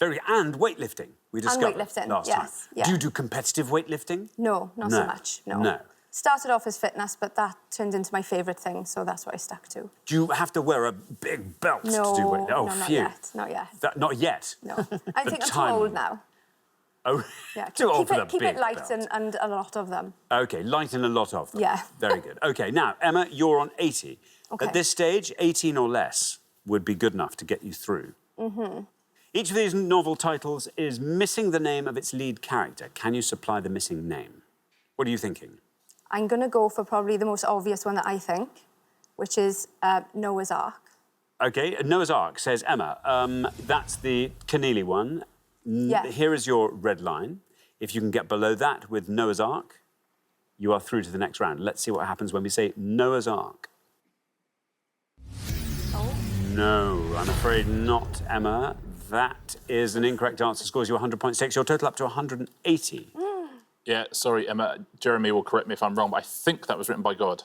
Speaker 1: And weightlifting, we discovered
Speaker 16: weightlifting,
Speaker 1: last
Speaker 16: yes,
Speaker 1: time.
Speaker 16: yeah.
Speaker 1: Do you do competitive weightlifting?
Speaker 16: No, not so much, no. Started off as fitness, but that turned into my favourite thing, so that's what I stuck to.
Speaker 1: Do you have to wear a big belt to do weightlifting? Oh,
Speaker 16: no, not
Speaker 1: phew.
Speaker 16: yet, not yet.
Speaker 1: Not yet?
Speaker 16: No. I think I'm too old now.
Speaker 1: Oh,
Speaker 16: yeah,
Speaker 1: too old for the
Speaker 16: keep
Speaker 1: big
Speaker 16: it light
Speaker 1: belt.
Speaker 16: and a lot of them.
Speaker 1: OK, light and a lot of them.
Speaker 16: Yeah.
Speaker 1: Very good. OK, now, Emma, you're on 80.
Speaker 16: Okay.
Speaker 1: At this stage, 18 or less would be good enough to get you through.
Speaker 16: Mm-hmm.
Speaker 1: Each of these novel titles is missing the name of its lead character. Can you supply the missing name? What are you thinking?
Speaker 16: I'm going to go for probably the most obvious one that I think, which is Noah's Ark.
Speaker 1: OK, Noah's Ark, says Emma. That's the Keneally one.
Speaker 16: Yeah.
Speaker 1: Here is your red line. If you can get below that with Noah's Ark, you are through to the next round. Let's see what happens when we say Noah's Ark.
Speaker 16: Oh.
Speaker 1: No, I'm afraid not, Emma. That is an incorrect answer. Scores you 100.6. Your total up to 180.
Speaker 6: Yeah, sorry, Emma. Jeremy will correct me if I'm wrong, but I think that was written by God.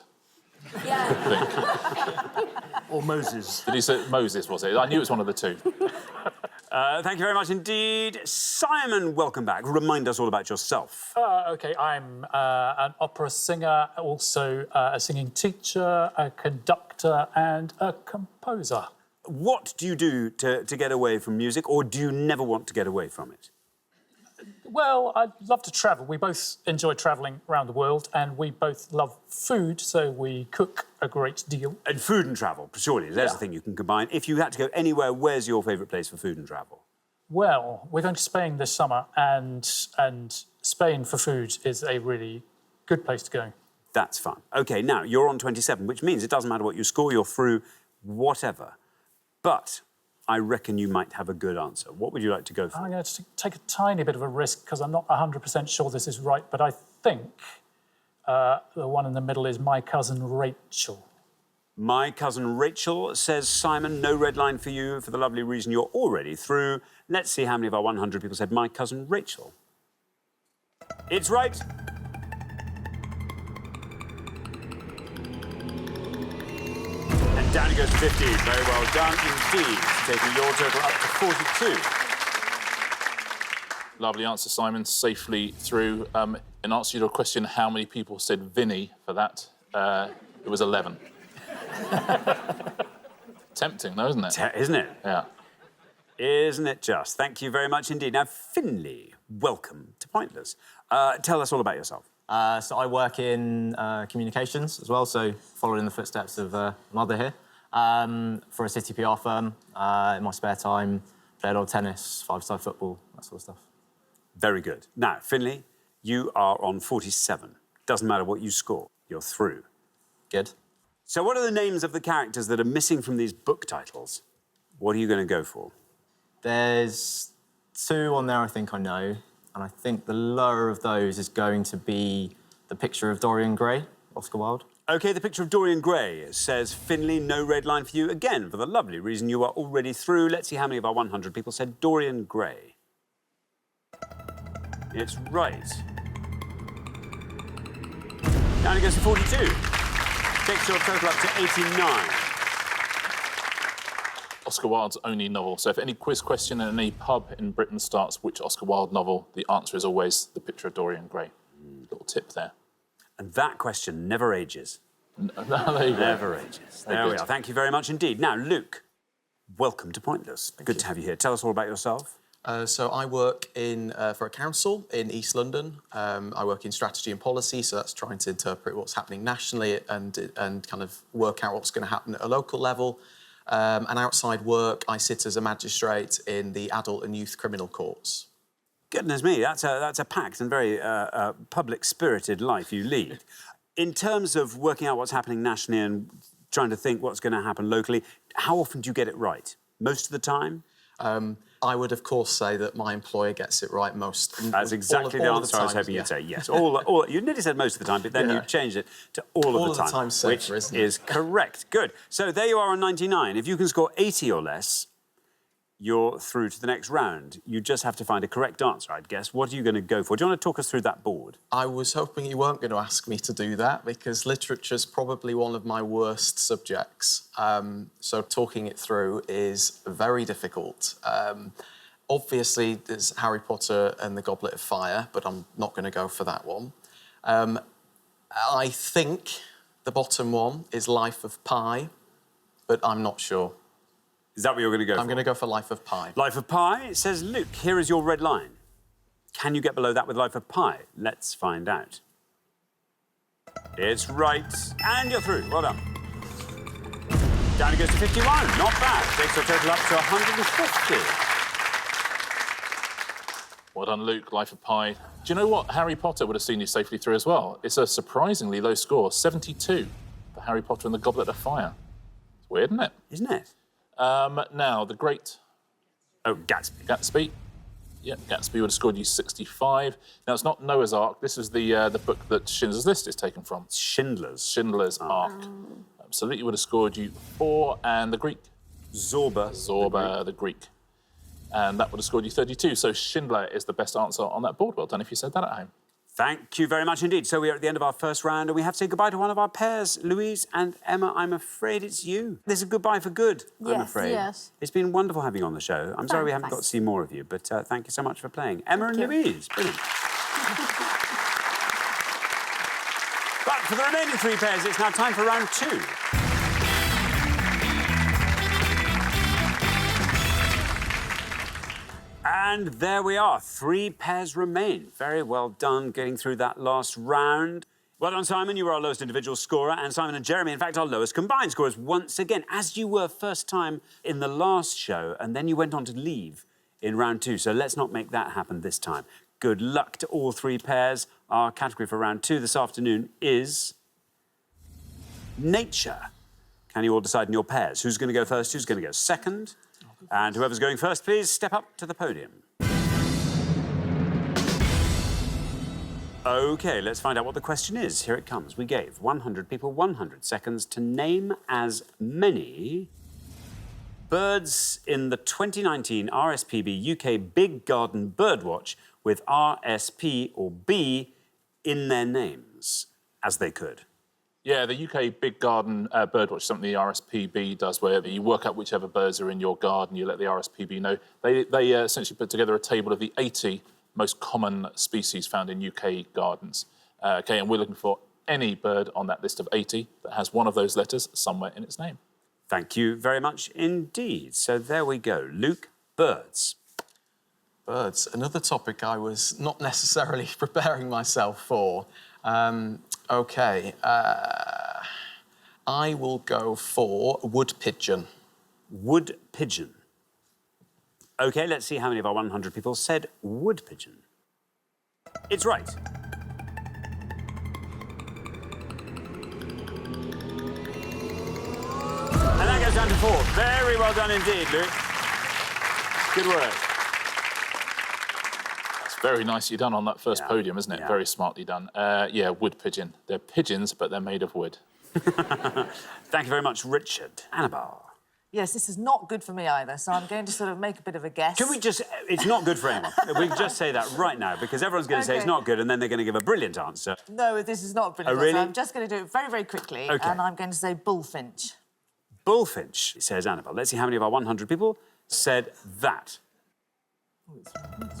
Speaker 16: Yeah.
Speaker 15: Or Moses.
Speaker 6: Did he say Moses, was it? I knew it was one of the two.
Speaker 1: Thank you very much indeed. Simon, welcome back. Remind us all about yourself.
Speaker 13: OK, I'm an opera singer, also a singing teacher, a conductor and a composer.
Speaker 1: What do you do to get away from music, or do you never want to get away from it?
Speaker 13: Well, I love to travel. We both enjoy travelling around the world, and we both love food, so we cook a great deal.
Speaker 1: And food and travel, surely, there's a thing you can combine. If you had to go anywhere, where's your favourite place for food and travel?
Speaker 13: Well, we're going to Spain this summer, and Spain for food is a really good place to go.
Speaker 1: That's fun. OK, now, you're on 27, which means it doesn't matter what you score, you're through whatever. But I reckon you might have a good answer. What would you like to go for?
Speaker 13: I'm going to take a tiny bit of a risk because I'm not 100% sure this is right, but I think the one in the middle is My Cousin Rachel.
Speaker 1: My Cousin Rachel, says Simon. No red line for you for the lovely reason you're already through. Let's see how many of our 100 people said My Cousin Rachel. It's right. And down it goes to 15. Very well done indeed. Taking your total up to 42.
Speaker 6: Lovely answer, Simon. Safely through. In answer to your question, how many people said Vinny for that? It was 11. Tempting, though, isn't it?
Speaker 1: Isn't it?
Speaker 6: Yeah.
Speaker 1: Isn't it just? Thank you very much indeed. Now, Finley, welcome to Pointless. Tell us all about yourself.
Speaker 21: So I work in communications as well, so following the footsteps of mother here. For a city PR firm, in my spare time, play a lot of tennis, five-side football, that sort of stuff.
Speaker 1: Very good. Now, Finley, you are on 47. Doesn't matter what you score, you're through.
Speaker 21: Good.
Speaker 1: So what are the names of the characters that are missing from these book titles? What are you going to go for?
Speaker 21: There's 2 on there I think I know, and I think the lower of those is going to be The Picture of Dorian Gray, Oscar Wilde.
Speaker 1: OK, The Picture of Dorian Gray, says Finley. No red line for you. Again, for the lovely reason you are already through. Let's see how many of our 100 people said Dorian Gray. It's right. Down it goes to 42. Takes your total up to 89.
Speaker 6: Oscar Wilde's only novel. So if any quiz question in any pub in Britain starts which Oscar Wilde novel, the answer is always The Picture of Dorian Gray. Little tip there.
Speaker 1: And that question never ages.
Speaker 6: No, there you go.
Speaker 1: Never ages. There we are. Thank you very much indeed. Now, Luke, welcome to Pointless. Good to have you here. Tell us all about yourself.
Speaker 18: So I work for a council in East London. I work in strategy and policy, so that's trying to interpret what's happening nationally and kind of work out what's going to happen at a local level. And outside work, I sit as a magistrate in the adult and youth criminal courts.
Speaker 1: Goodness me, that's a packed and very public-spirited life you lead. In terms of working out what's happening nationally and trying to think what's going to happen locally, how often do you get it right? Most of the time?
Speaker 18: I would, of course, say that my employer gets it right most.
Speaker 1: That's exactly the answer I was hoping you'd say, yes. You nearly said most of the time, but then you changed it to all of the time,
Speaker 18: safer,
Speaker 1: which is correct. Good. So there you are on 99. If you can score 80 or less, you're through to the next round. You just have to find a correct answer, I'd guess. What are you going to go for? Do you want to talk us through that board?
Speaker 18: I was hoping you weren't going to ask me to do that because literature's probably one of my worst subjects. So talking it through is very difficult. Obviously, there's Harry Potter and the Goblet of Fire, but I'm not going to go for that one. I think the bottom one is Life of Pi, but I'm not sure.
Speaker 1: Is that what you're going to go for?
Speaker 18: I'm going to go for Life of Pi.
Speaker 1: Life of Pi, it says, Luke, here is your red line. Can you get below that with Life of Pi? Let's find out. It's right, and you're through. Well done. Down it goes to 51. Not bad. Takes your total up to 150.
Speaker 6: Well done, Luke. Life of Pi. Do you know what? Harry Potter would have seen you safely through as well. It's a surprisingly low score, 72 for Harry Potter and the Goblet of Fire. It's weird, isn't it?
Speaker 1: Isn't it?
Speaker 6: Now, the great...
Speaker 1: Oh, Gatsby.
Speaker 6: Gatsby. Yeah, Gatsby would have scored you 65. Now, it's not Noah's Ark. This is the book that Schindler's List is taken from. Schindler's Ark. Absolutely would have scored you 4. And the Greek?
Speaker 1: Zorba,
Speaker 6: the Greek. And that would have scored you 32. So Schindler is the best answer on that board. Well done if you said that at home.
Speaker 1: Thank you very much indeed. So we are at the end of our first round, and we have to say goodbye to one of our pairs. Louise and Emma, I'm afraid it's you. This is goodbye for good, I'm
Speaker 12: Yes,
Speaker 1: afraid.
Speaker 12: yes.
Speaker 1: It's been wonderful having you on the show. I'm sorry we haven't got
Speaker 12: Thanks.
Speaker 1: to see more of you, but thank you so much for playing. Emma and Louise, brilliant. But for the remaining 3 pairs, it's now time for round 2. And there we are. 3 pairs remain. Very well done getting through that last round. Well done, Simon. You were our lowest individual scorer, and Simon and Jeremy, in fact, our lowest combined scorers once again, as you were first time in the last show, and then you went on to leave in round 2. So let's not make that happen this time. Good luck to all 3 pairs. Our category for round 2 this afternoon is nature. Can you all decide in your pairs? Who's going to go first? Who's going to go second? And whoever's going first, please step up to the podium. OK, let's find out what the question is. Here it comes. We gave 100 people 100 seconds to name as many birds in the 2019 RSPB UK Big Garden Birdwatch with RSP or B in their names as they could.
Speaker 6: Yeah, the UK Big Garden Birdwatch, something the RSPB does, where you work out whichever birds are in your garden, you let the RSPB know. They essentially put together a table of the 80 most common species found in UK gardens. OK, and we're looking for any bird on that list of 80 that has one of those letters somewhere in its name.
Speaker 1: Thank you very much indeed. So there we go. Luke, birds.
Speaker 18: Birds, another topic I was not necessarily preparing myself for. OK, I will go for wood pigeon.
Speaker 1: Wood pigeon. OK, let's see how many of our 100 people said wood pigeon. It's right. And that goes down to 4. Very well done indeed, Luke. Good work.
Speaker 6: It's very nicely done on that first podium, isn't it?
Speaker 1: Yeah.
Speaker 6: Very smartly done. Yeah, wood pigeon. They're pigeons, but they're made of wood.
Speaker 1: Thank you very much, Richard. Annabelle.
Speaker 20: Yes, this is not good for me either, so I'm going to sort of make a bit of a guess.
Speaker 1: Can we just... It's not good for anyone. We can just say that right now, because everyone's going to say it's not good, and then they're going to give a brilliant answer.
Speaker 20: No, this is not brilliant.
Speaker 1: Oh, really?
Speaker 20: So I'm just going to do it very, very quickly, and I'm going to say bullfinch.
Speaker 1: Bullfinch, says Annabelle. Let's see how many of our 100 people said that.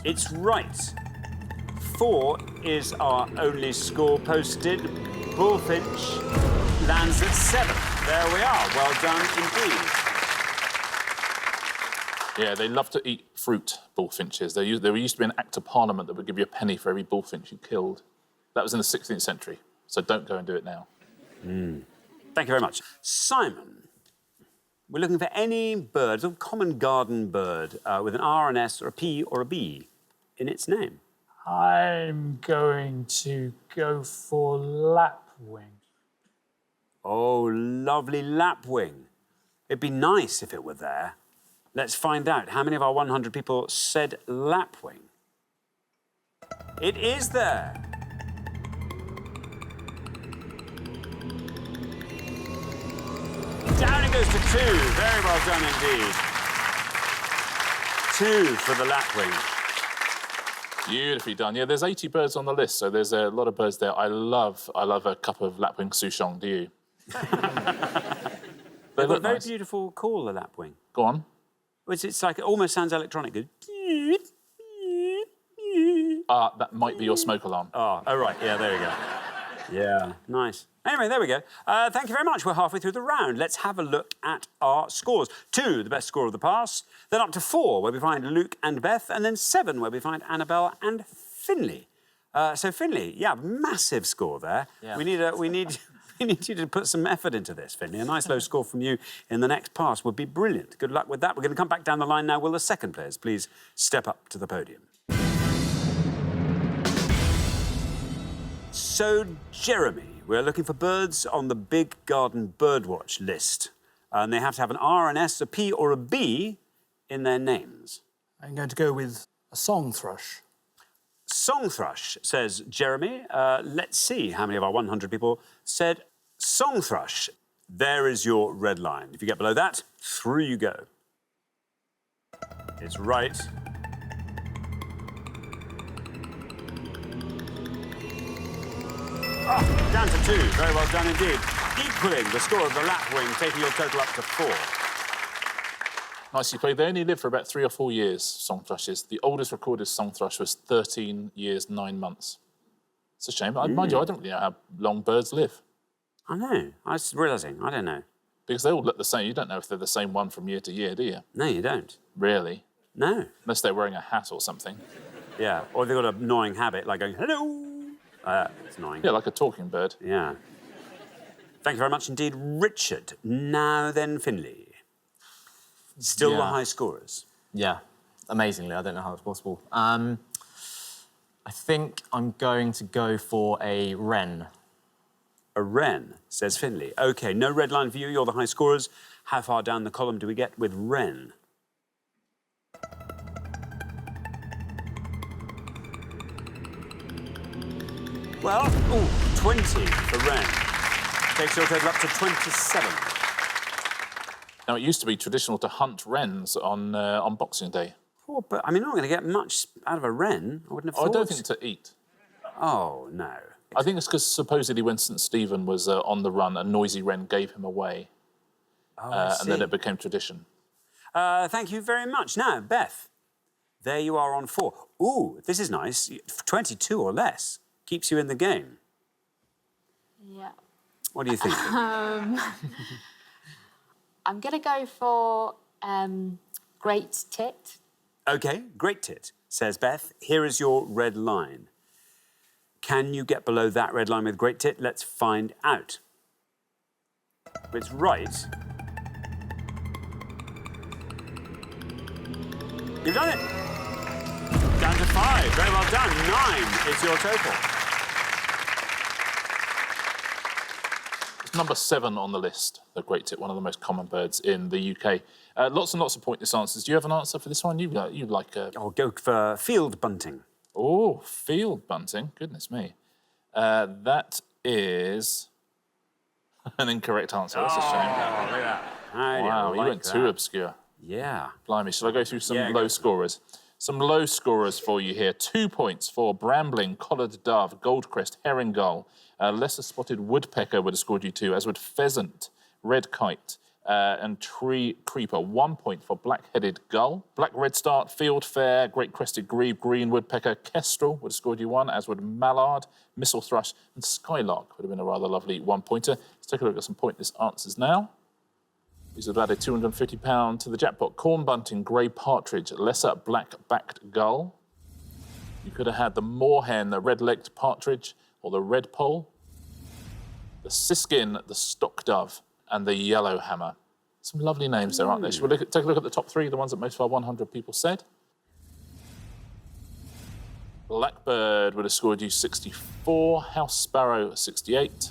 Speaker 1: It's right. 4 is our only score posted. Bullfinch lands at 7. There we are. Well done indeed.
Speaker 6: Yeah, they love to eat fruit, bullfinches. There used to be an Act of Parliament that would give you a penny for every bullfinch you killed. That was in the 16th century, so don't go and do it now.
Speaker 1: Thank you very much. Simon, we're looking for any bird, a common garden bird, with an R, an S, or a P, or a B in its name.
Speaker 13: I'm going to go for lapwing.
Speaker 1: Oh, lovely lapwing. It'd be nice if it were there. Let's find out how many of our 100 people said lapwing. It is there. Down it goes to 2. Very well done indeed. 2 for the lapwing.
Speaker 6: Beautifully done. Yeah, there's 80 birds on the list, so there's a lot of birds there. I love a cup of lapwing souchong, do you?
Speaker 1: They've got a very beautiful call, the lapwing.
Speaker 6: Go on.
Speaker 1: It's like, it almost sounds electronic.
Speaker 6: That might be your smoke alarm.
Speaker 1: Oh, right, yeah, there you go. Yeah, nice. Anyway, there we go. Thank you very much. We're halfway through the round. Let's have a look at our scores. 2, the best score of the pass. Then up to 4, where we find Luke and Beth. And then 7, where we find Annabelle and Finley. So Finley, yeah, massive score there.
Speaker 21: Yeah.
Speaker 1: We need you to put some effort into this, Finley. A nice low score from you in the next pass would be brilliant. Good luck with that. We're going to come back down the line now. Will the second players please step up to the podium? So, Jeremy, we're looking for birds on the Big Garden Birdwatch list. And they have to have an R, an S, a P, or a B in their names.
Speaker 15: I'm going to go with a song thrush.
Speaker 1: Song thrush, says Jeremy. Let's see how many of our 100 people said song thrush. There is your red line. If you get below that, through you go. It's right. Oh, down to 2. Very well done indeed. Equaling the score of the lapwing, taking your total up to 4.
Speaker 6: Nicely played. They only live for about 3 or 4 years, song thrushes. The oldest recorded song thrush was 13 years, 9 months. It's a shame. Mind you, I don't really know how long birds live.
Speaker 1: I know. I was realising. I don't know.
Speaker 6: Because they all look the same. You don't know if they're the same one from year to year, do you?
Speaker 1: No, you don't.
Speaker 6: Really?
Speaker 1: No.
Speaker 6: Unless they're wearing a hat or something.
Speaker 1: Yeah, or they've got an annoying habit, like going, hello. It's annoying.
Speaker 6: Yeah, like a talking bird.
Speaker 1: Yeah. Thank you very much indeed, Richard. Now then, Finley. Still the high scorers.
Speaker 21: Yeah, amazingly. I don't know how it's possible. I think I'm going to go for a wren.
Speaker 1: A wren, says Finley. OK, no red line for you. You're the high scorers. How far down the column do we get with wren? Well, 20 for wren. Takes your total up to 27.
Speaker 6: Now, it used to be traditional to hunt wrens on Boxing Day.
Speaker 1: Oh, but I mean, I'm not going to get much out of a wren. I wouldn't have thought.
Speaker 6: I don't think to eat.
Speaker 1: Oh, no.
Speaker 6: I think it's because supposedly when St. Stephen was on the run, a noisy wren gave him away. And then it became tradition.
Speaker 1: Thank you very much. Now, Beth, there you are on 4. Ooh, this is nice. 22 or less keeps you in the game.
Speaker 19: Yeah.
Speaker 1: What do you think?
Speaker 19: I'm going to go for Great Tit.
Speaker 1: OK, great tit, says Beth. Here is your red line. Can you get below that red line with great tit? Let's find out. If it's right, you've done it. Down to 5. Very well done. 9 is your total.
Speaker 6: It's number 7 on the list, the great tit, one of the most common birds in the UK. Lots and lots of pointless answers. Do you have an answer for this one? You'd like
Speaker 1: I'll go for field bunting.
Speaker 6: Oh, field bunting. Goodness me. That is an incorrect answer. That's a shame.
Speaker 1: Oh, look at that.
Speaker 6: Wow, you went too obscure.
Speaker 1: Yeah.
Speaker 6: Blimey, shall I go through some low scorers? Some low scorers for you here. 2 points for brambling, collared dove, goldcrest, herring gull. Lesser spotted woodpecker would have scored you 2, as would pheasant, red kite, and tree creeper. 1 point for black-headed gull. Black redstart, fieldfare, great crested grebe, green woodpecker, kestrel would have scored you 1, as would mallard, missel thrush, and skylark would have been a rather lovely 1-pointer. Let's take a look at some pointless answers now. These have added £250 to the jackpot. Corn bunting, grey partridge, lesser black-backed gull. You could have had the moorhen, the red-legged partridge, or the redpoll, the siskin, the stock dove, and the yellowhammer. Some lovely names there, aren't there? Shall we take a look at the top 3, the ones that most of our 100 people said? Blackbird would have scored you 64, house sparrow 68,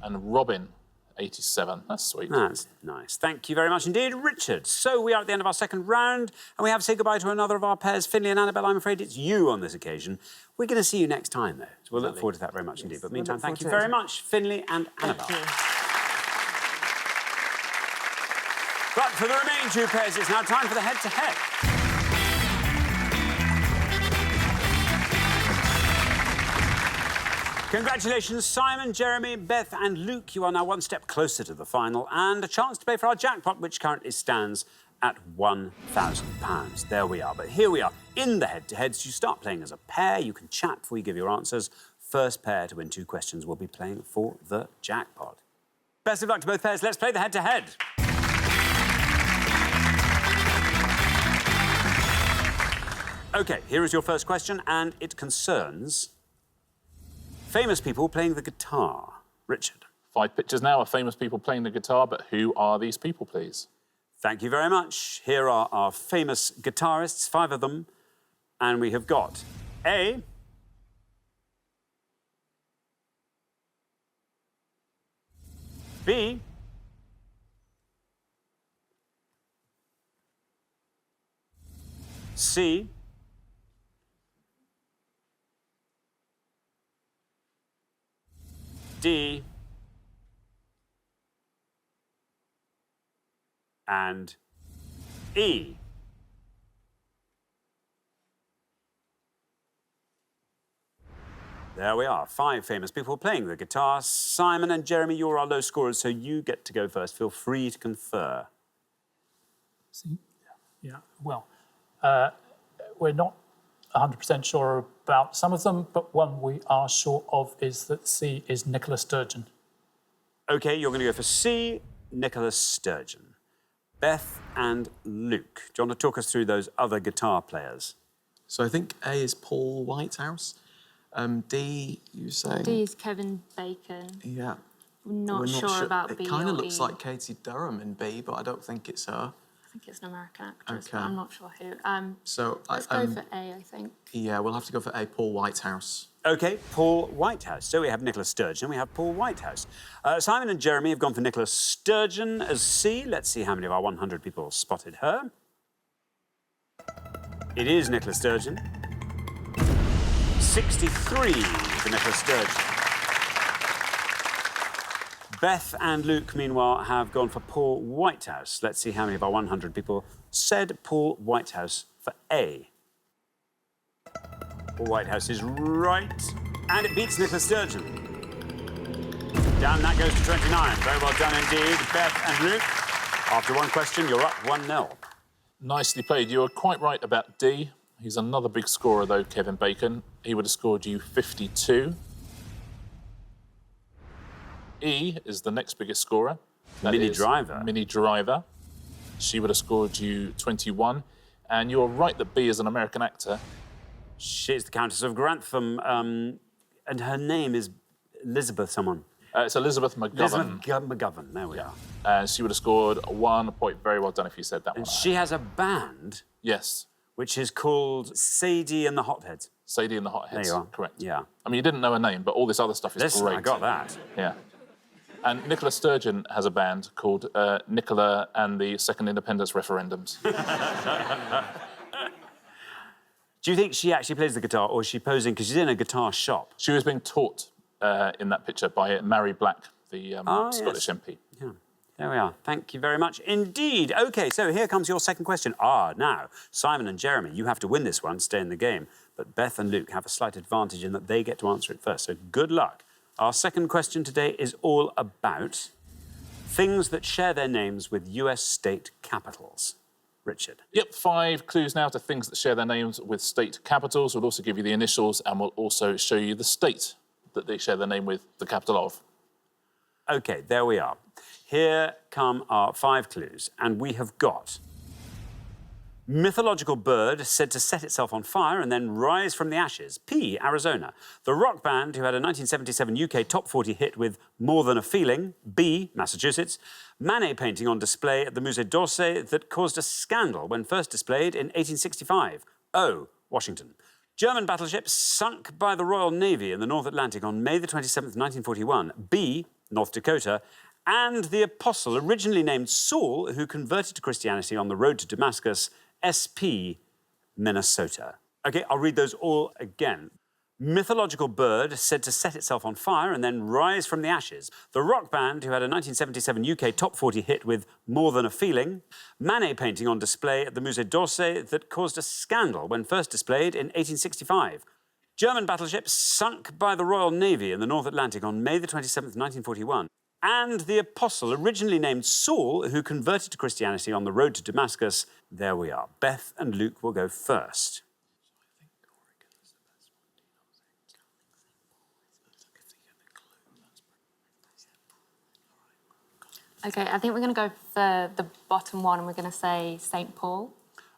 Speaker 6: and robin 87. That's sweet.
Speaker 1: That's nice. Thank you very much indeed, Richard. So we are at the end of our second round, and we have to say goodbye to another of our pairs, Finley and Annabelle. I'm afraid it's you on this occasion. We're going to see you next time, though. So we'll look forward to that very much indeed. But meantime, thank you very much, Finley and Annabelle. But for the remaining 2 pairs, it's now time for the head-to-head. Congratulations, Simon, Jeremy, Beth and Luke. You are now 1 step closer to the final and a chance to play for our jackpot, which currently stands at £1,000. There we are. But here we are in the head-to-heads. You start playing as a pair. You can chat before you give your answers. First pair to win 2 questions will be playing for the jackpot. Best of luck to both pairs. Let's play the head-to-head. OK, here is your first question, and it concerns famous people playing the guitar. Richard.
Speaker 6: 5 pictures now of famous people playing the guitar, but who are these people, please?
Speaker 1: Thank you very much. Here are our famous guitarists, 5 of them, and we have got A, B, C, D, and E. There we are. 5 famous people playing the guitar. Simon and Jeremy, you're our low scorers, so you get to go first. Feel free to confer.
Speaker 13: See? Yeah, well, we're not 100% sure about some of them, but one we are sure of is that C is Nicola Sturgeon.
Speaker 1: OK, you're going to go for C, Nicola Sturgeon. Beth and Luke, do you want to talk us through those other guitar players?
Speaker 18: So I think A is Paul Whitehouse. D, you say?
Speaker 19: D is Kevin Bacon.
Speaker 18: Yeah.
Speaker 19: We're not sure about B
Speaker 18: It kind
Speaker 19: or
Speaker 18: of looks
Speaker 19: E.
Speaker 18: like Katie Durham in B, but I don't think it's her.
Speaker 19: I think it's an American actress,
Speaker 18: Okay.
Speaker 19: but I'm not sure who.
Speaker 18: So
Speaker 19: Let's go for A, I think.
Speaker 18: Yeah, we'll have to go for A, Paul Whitehouse.
Speaker 1: OK, Paul Whitehouse. So we have Nicola Sturgeon, we have Paul Whitehouse. Simon and Jeremy have gone for Nicola Sturgeon as C. Let's see how many of our 100 people spotted her. It is Nicola Sturgeon. 63 for Nicola Sturgeon. Beth and Luke, meanwhile, have gone for Paul Whitehouse. Let's see how many of our 100 people said Paul Whitehouse for A. Paul Whitehouse is right, and it beats Nicola Sturgeon. Down that goes to 29. Very well done indeed, Beth and Luke. After one question, you're up 1-0.
Speaker 6: Nicely played. You were quite right about D. He's another big scorer, though, Kevin Bacon. He would have scored you 52. E is the next biggest scorer. That
Speaker 1: Minnie
Speaker 6: is
Speaker 1: Driver.
Speaker 6: Minnie Driver. She would have scored you 21. And you're right that B is an American actor.
Speaker 1: She's the Countess of Grantham, and her name is Elizabeth someone.
Speaker 6: It's Elizabeth McGovern.
Speaker 1: Elizabeth McGovern, there we are.
Speaker 6: And she would have scored 1 point. Very well done if you said that one.
Speaker 1: And she has a band.
Speaker 6: Yes.
Speaker 1: Which is called Sadie and the Hotheads.
Speaker 6: Sadie and the Hotheads.
Speaker 1: There you are.
Speaker 6: Correct.
Speaker 1: Yeah.
Speaker 6: I mean, you didn't know her name, but all this other stuff is
Speaker 1: Listen,
Speaker 6: great.
Speaker 1: I got that.
Speaker 6: Yeah. And Nicola Sturgeon has a band called Nicola and the Second Independence Referendums.
Speaker 1: Do you think she actually plays the guitar, or is she posing because she's in a guitar shop?
Speaker 6: She was being taught in that picture by Mary Black, the Scottish MP.
Speaker 1: Yeah. There we are. Thank you very much indeed. OK, so here comes your second question. Now, Simon and Jeremy, you have to win this one, stay in the game. But Beth and Luke have a slight advantage in that they get to answer it first, so good luck. Our second question today is all about things that share their names with US state capitals. Richard.
Speaker 6: Yep, 5 clues now to things that share their names with state capitals. We'll also give you the initials and we'll also show you the state that they share their name with, the capital of.
Speaker 1: OK, there we are. Here come our 5 clues, and we have got mythological bird said to set itself on fire and then rise from the ashes. P, Arizona. The rock band who had a 1977 UK top 40 hit with More Than a Feeling. B, Massachusetts. Manet painting on display at the Musée d'Orsay that caused a scandal when first displayed in 1865. O, Washington. German battleship sunk by the Royal Navy in the North Atlantic on May the 27th, 1941. B, North Dakota. And the apostle originally named Saul, who converted to Christianity on the road to Damascus. SP, Minnesota. OK, I'll read those all again. Mythological bird said to set itself on fire and then rise from the ashes. The rock band who had a 1977 UK top 40 hit with More Than a Feeling. Manet painting on display at the Musée d'Orsay that caused a scandal when first displayed in 1865. German battleship sunk by the Royal Navy in the North Atlantic on May the 27th, 1941. And the apostle originally named Saul, who converted to Christianity on the road to Damascus. There we are. Beth and Luke will go first.
Speaker 19: OK, I think we're going to go for the bottom one and we're going to say St. Paul.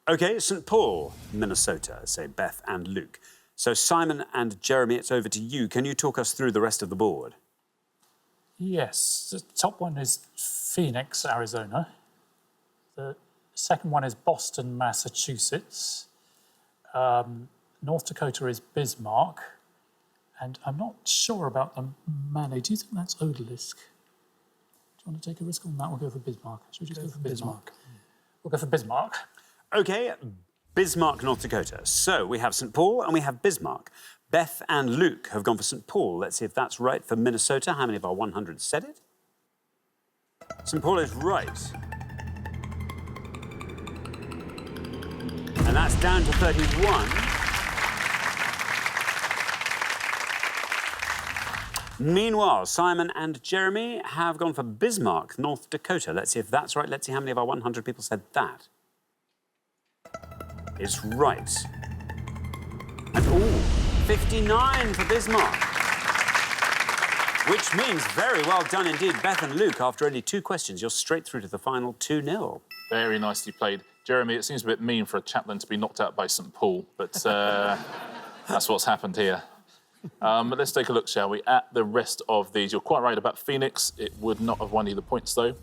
Speaker 1: OK, St. Paul, Minnesota, say Beth and Luke. So Simon and Jeremy, it's over to you. Can you talk us through the rest of the board?
Speaker 13: Yes, the top one is Phoenix, Arizona. The second one is Boston, Massachusetts. North Dakota is Bismarck. And I'm not sure about the Manet. Do you think that's odalisque? Do you want to take a risk on that? We'll go for Bismarck. Should we just go for Bismarck? We'll go for Bismarck.
Speaker 1: OK, Bismarck, North Dakota. So we have St. Paul and we have Bismarck. Beth and Luke have gone for St. Paul. Let's see if that's right for Minnesota. How many of our 100 said it? St. Paul is right. And that's down to 31. Meanwhile, Simon and Jeremy have gone for Bismarck, North Dakota. Let's see if that's right. Let's see how many of our 100 people said that. It's right. And, 59 for Bismarck. Which means very well done indeed. Beth and Luke, after only 2 questions, you're straight through to the final 2-0.
Speaker 6: Very nicely played. Jeremy, it seems a bit mean for a chaplain to be knocked out by St Paul, but that's what's happened here. But let's take a look, shall we, at the rest of these. You're quite right about Phoenix. It would not have won you the points, though.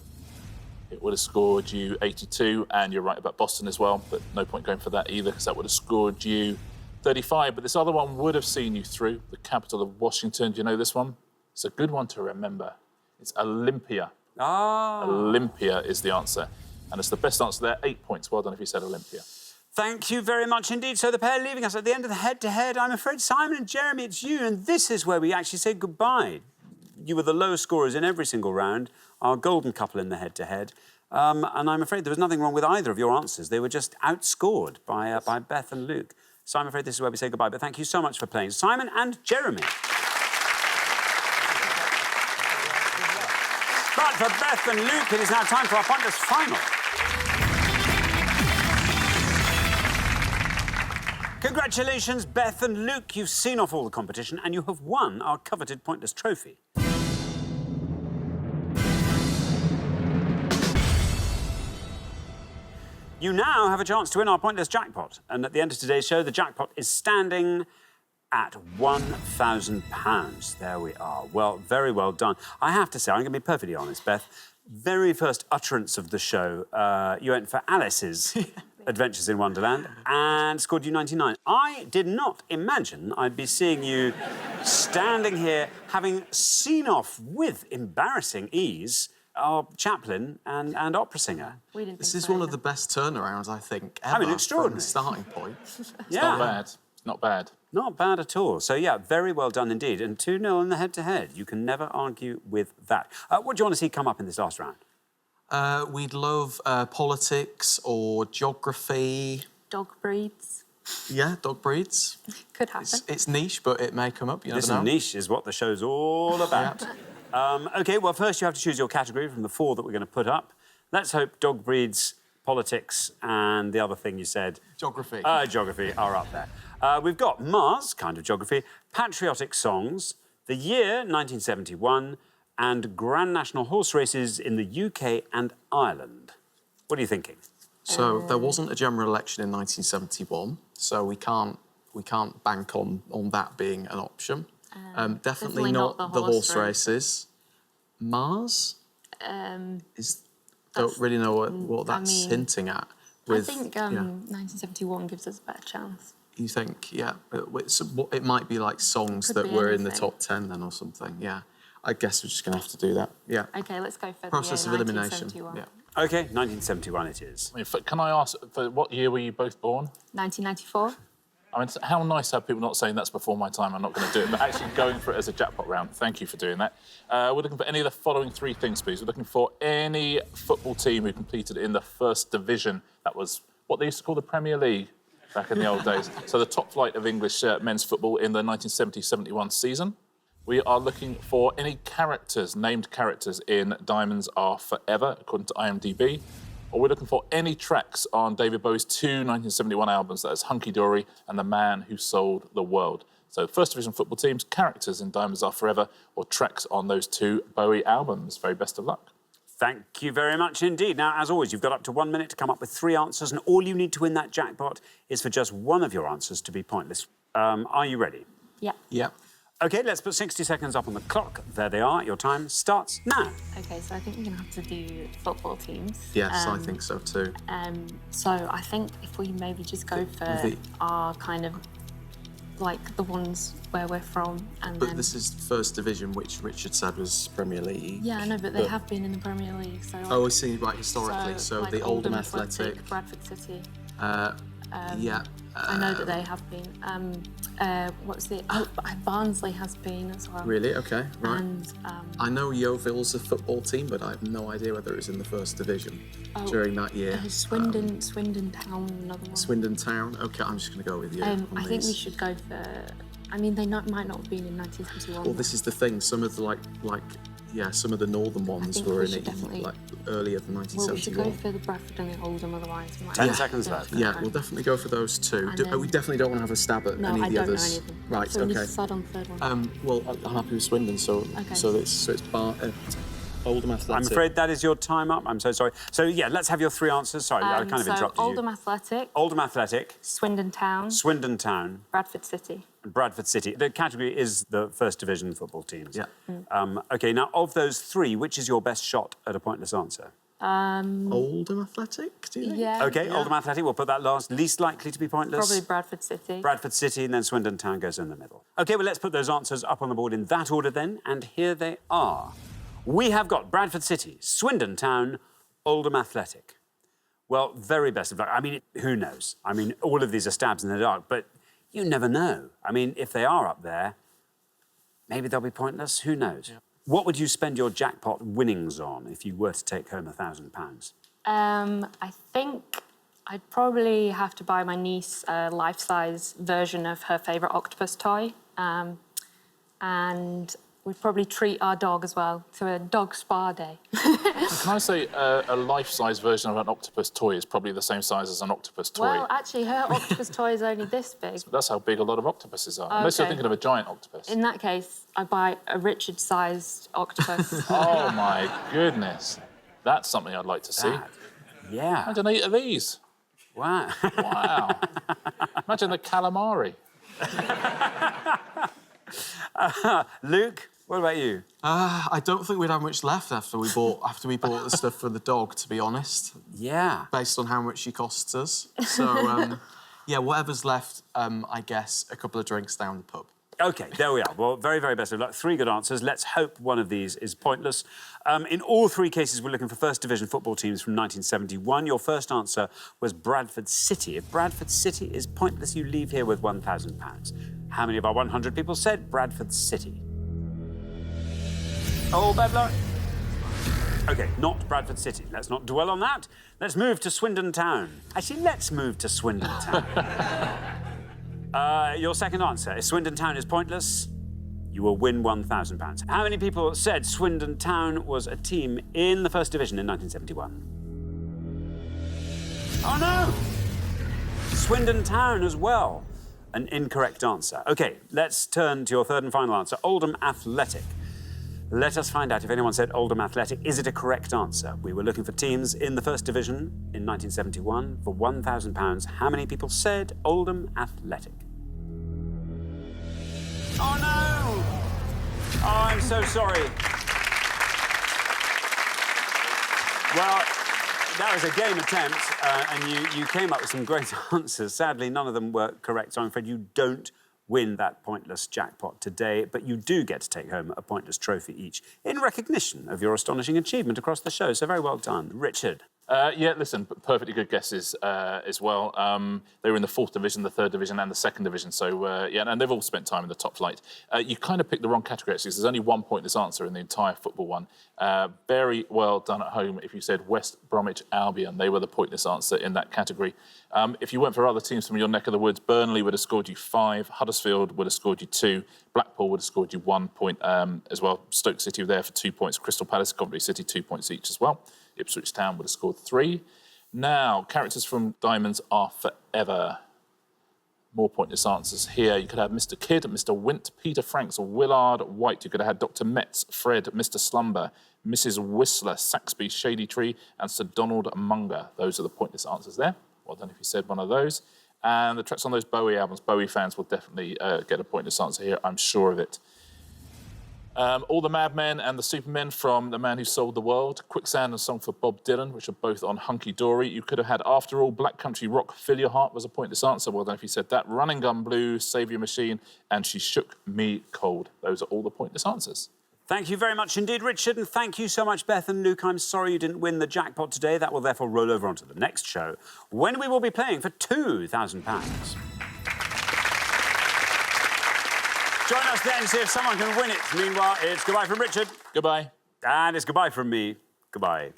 Speaker 6: It would have scored you 82, and you're right about Boston as well, but no point going for that either, because that would have scored you 35. But this other one would have seen you through, the capital of Washington. Do you know this one? It's a good one to remember. It's Olympia.
Speaker 1: Ah.
Speaker 6: Olympia is the answer. And it's the best answer there, 8 points. Well done if you said Olympia.
Speaker 1: Thank you very much indeed. So the pair leaving us at the end of the head-to-head. I'm afraid, Simon and Jeremy, it's you, and this is where we actually say goodbye. You were the lowest scorers in every single round, our golden couple in the head-to-head. And I'm afraid there was nothing wrong with either of your answers. They were just outscored by Beth and Luke. So I'm afraid this is where we say goodbye, but thank you so much for playing. Simon and Jeremy. But for Beth and Luke, it is now time for our pointless final. Congratulations, Beth and Luke. You've seen off all the competition and you have won our coveted pointless trophy. You now have a chance to win our pointless jackpot. And at the end of today's show, the jackpot is standing at £1,000. There we are. Well, very well done. I have to say, I'm going to be perfectly honest, Beth. Very first utterance of the show, you went for Alice's Adventures in Wonderland and scored you 99. I did not imagine I'd be seeing you standing here, having seen off with embarrassing ease our chaplain and opera singer.
Speaker 18: This is one of the best turnarounds, I think, ever.
Speaker 1: I mean, extraordinary.
Speaker 18: From the starting point.
Speaker 6: It's not bad. Not bad.
Speaker 1: Not bad at all. So, yeah, very well done indeed. And 2-0 in the head-to-head. You can never argue with that. What do you want to see come up in this last round?
Speaker 18: We'd love politics or geography.
Speaker 19: Dog breeds.
Speaker 18: Yeah, dog breeds.
Speaker 19: Could happen.
Speaker 18: It's niche, but it may come up. You never know.
Speaker 1: Niche is what the show's all about. OK, well, first you have to choose your category from the 4 that we're going to put up. Let's hope dog breeds, politics, and the other thing you said...
Speaker 18: Geography.
Speaker 1: Geography are up there. We've got Mars, kind of geography, patriotic songs, the year 1971, and Grand National horse races in the UK and Ireland. What are you thinking?
Speaker 18: So there wasn't a general election in 1971, so we can't bank on that being an option. Definitely not the horse races. Mars? Don't really know what that's hinting at.
Speaker 19: I think 1971 gives us a better chance.
Speaker 18: You think, yeah. It might be like songs that were in the top 10 then or something, yeah. I guess we're just going to have to do that, yeah.
Speaker 19: OK, let's go for
Speaker 18: Process
Speaker 19: the
Speaker 18: of
Speaker 19: year
Speaker 18: elimination,
Speaker 19: 1971.
Speaker 18: yeah.
Speaker 1: OK, 1971 it is.
Speaker 6: Can I ask, for what year were you both born?
Speaker 19: 1994.
Speaker 6: I mean, how nice to have people not saying that's before my time, I'm not going to do it, but actually going for it as a jackpot round. Thank you for doing that. We're looking for any of the following 3 things, please. We're looking for any football team who competed in the first division. That was what they used to call the Premier League back in the old days. So the top flight of English men's football in the 1970-71 season. We are looking for any characters, named characters in Diamonds Are Forever, according to IMDb. Or we're looking for any tracks on David Bowie's 2 1971 albums, that is Hunky Dory and The Man Who Sold the World. So First Division football teams, characters in Diamonds Are Forever, or tracks on those 2 Bowie albums. Very best of luck.
Speaker 1: Thank you very much indeed. Now, as always, you've got up to 1 minute to come up with 3 answers, and all you need to win that jackpot is for just one of your answers to be pointless. Are you ready?
Speaker 19: Yeah.
Speaker 18: Yeah.
Speaker 1: OK, let's put 60 seconds up on the clock. There they are. Your time starts now.
Speaker 19: OK, so I think we're going to have to do football teams.
Speaker 18: Yes, I think so too.
Speaker 19: So I think if we maybe just go for our kind of, like, the ones where we're from, and
Speaker 18: But this is First Division, which Richard said was Premier League.
Speaker 19: Yeah, I know, but they have been in the Premier League, so...
Speaker 18: Oh, I see, right, historically. So
Speaker 19: like
Speaker 18: the Oldham Athletic.
Speaker 19: Bradford City.
Speaker 18: Yeah.
Speaker 19: I know that they have been. What's the... Oh, Barnsley has been as well.
Speaker 18: Really? OK, right.
Speaker 19: And...
Speaker 18: I know Yeovil's a football team, but I have no idea whether it was in the First Division during that year.
Speaker 19: Swindon Town, another one.
Speaker 18: Swindon Town. OK, I'm just going to go with you.
Speaker 19: I think we should go for I mean, they might not have been in 1971.
Speaker 18: Well, this is the thing. Some of the some of the northern ones
Speaker 19: think
Speaker 18: were
Speaker 19: we
Speaker 18: in
Speaker 19: should
Speaker 18: it
Speaker 19: definitely-
Speaker 18: earlier than
Speaker 19: Well, we should
Speaker 18: 1971.
Speaker 19: go for the Bradford and the Oldham, otherwise we might
Speaker 1: 10
Speaker 19: have
Speaker 1: seconds
Speaker 19: to-
Speaker 1: left.
Speaker 18: Yeah, we'll definitely go for those two.
Speaker 19: And
Speaker 18: We
Speaker 19: then-
Speaker 18: definitely don't want to have a stab at
Speaker 19: No,
Speaker 18: any
Speaker 19: I
Speaker 18: of the
Speaker 19: don't know
Speaker 18: others.
Speaker 19: any of them.
Speaker 18: Right,
Speaker 19: So we need
Speaker 18: okay.
Speaker 19: to decide on the third one.
Speaker 18: Well, I'm happy with Swindon, so
Speaker 19: Okay.
Speaker 18: it's Oldham Athletic.
Speaker 1: I'm afraid that is your time up. I'm so sorry. So, yeah, let's have your three answers. Sorry, I kind of
Speaker 19: so
Speaker 1: interrupted
Speaker 19: Oldham
Speaker 1: you.
Speaker 19: Athletic,
Speaker 1: Oldham Athletic,
Speaker 19: Swindon Town,
Speaker 1: Swindon Town,
Speaker 19: Bradford City.
Speaker 1: and Bradford City. The category is the first division football teams.
Speaker 18: Yeah.
Speaker 1: OK, now, of those three, which is your best shot at a pointless answer?
Speaker 18: Oldham Athletic, do you think?
Speaker 19: Yeah.
Speaker 1: OK, Oldham Athletic, we'll put that last. Least likely to be pointless?
Speaker 19: Probably Bradford City.
Speaker 1: Bradford City, and then Swindon Town goes in the middle. OK, well, let's put those answers up on the board in that order then, and here they are. We have got Bradford City, Swindon Town, Oldham Athletic. Well, very best of luck. I mean, who knows? I mean, all of these are stabs in the dark, but you never know. I mean, if they are up there, maybe they'll be pointless. Who knows? Yeah. What would you spend your jackpot winnings on if you were to take home £1,000?
Speaker 19: I think I'd probably have to buy my niece a life-size version of her favourite octopus toy. And we'd probably treat our dog as well to a dog spa day.
Speaker 6: Can I say a life-size version of an octopus toy is probably the same size as an octopus toy?
Speaker 19: Well, actually, her octopus toy is only this big.
Speaker 6: That's how big a lot of octopuses are. Unless you're
Speaker 19: Okay.
Speaker 6: thinking of a giant octopus.
Speaker 19: In that case, I buy a Richard-sized octopus.
Speaker 6: Oh, my goodness. That's something I'd like to see.
Speaker 1: Yeah.
Speaker 6: Imagine 8 of these.
Speaker 1: Wow.
Speaker 6: Wow. Imagine the calamari.
Speaker 1: Luke, what about you?
Speaker 18: I don't think we'd have much left after we bought the stuff for the dog, to be honest.
Speaker 1: Yeah.
Speaker 18: Based on how much she costs us. So, yeah, whatever's left, I guess, a couple of drinks down the pub.
Speaker 1: OK, there we are. Well, very, very best of luck. 3 good answers. Let's hope one of these is pointless. In all 3 cases, we're looking for First Division football teams from 1971. Your first answer was Bradford City. If Bradford City is pointless, you leave here with £1,000. How many of our 100 people said Bradford City? Oh, bad luck. OK, not Bradford City. Let's not dwell on that. Let's move to Swindon Town. Actually, let's move to Swindon Town. Your second answer, if Swindon Town is pointless, you will win £1,000. How many people said Swindon Town was a team in the First Division in 1971? Oh, no! Swindon Town as well. An incorrect answer. OK, let's turn to your third and final answer, Oldham Athletic. Let us find out if anyone said Oldham Athletic. Is it a correct answer? We were looking for teams in the First Division in 1971 for £1,000. How many people said Oldham Athletic? Oh, no! Oh, I'm so sorry. Well, that was a game attempt, and you came up with some great answers. Sadly, none of them were correct, so I'm afraid you don't win that pointless jackpot today, but you do get to take home a pointless trophy each in recognition of your astonishing achievement across the show. So very well done. Richard.
Speaker 6: Yeah, listen, perfectly good guesses as well. They were in the 4th Division, the 3rd Division and the 2nd Division, so yeah, and they've all spent time in the top flight. You kind of picked the wrong category, actually, because there's only one pointless answer in the entire football one. Very well done at home if you said West Bromwich Albion. They were the pointless answer in that category. If you went for other teams from your neck of the woods, Burnley would have scored you 5, Huddersfield would have scored you 2, Blackpool would have scored you 1 point as well. Stoke City were there for 2 points, Crystal Palace, Coventry City 2 points each as well. Ipswich Town would have scored 3. Now, characters from Diamonds Are Forever. More pointless answers here. You could have Mr. Kidd, Mr. Wint, Peter Franks, Willard White. You could have had Dr. Metz, Fred, Mr. Slumber, Mrs. Whistler, Saxby, Shady Tree, and Sir Donald Munger. Those are the pointless answers there. Well done if you said one of those. And the tracks on those Bowie albums, Bowie fans will definitely get a pointless answer here, I'm sure of it. All the Madmen and the Supermen from The Man Who Sold the World, Quicksand and Song for Bob Dylan, which are both on Hunky Dory. You could have had After All, Black Country Rock, Fill Your Heart was a pointless answer. Well done if you said that. Running Gun Blue, Save Your Machine, and She Shook Me Cold. Those are all the pointless answers.
Speaker 1: Thank you very much indeed, Richard, and thank you so much, Beth and Luke. I'm sorry you didn't win the jackpot today. That will therefore roll over onto the next show, when we will be playing for £2,000. Join us then, see if someone can win it. Meanwhile, it's goodbye from Richard.
Speaker 6: Goodbye.
Speaker 1: And it's goodbye from me. Goodbye.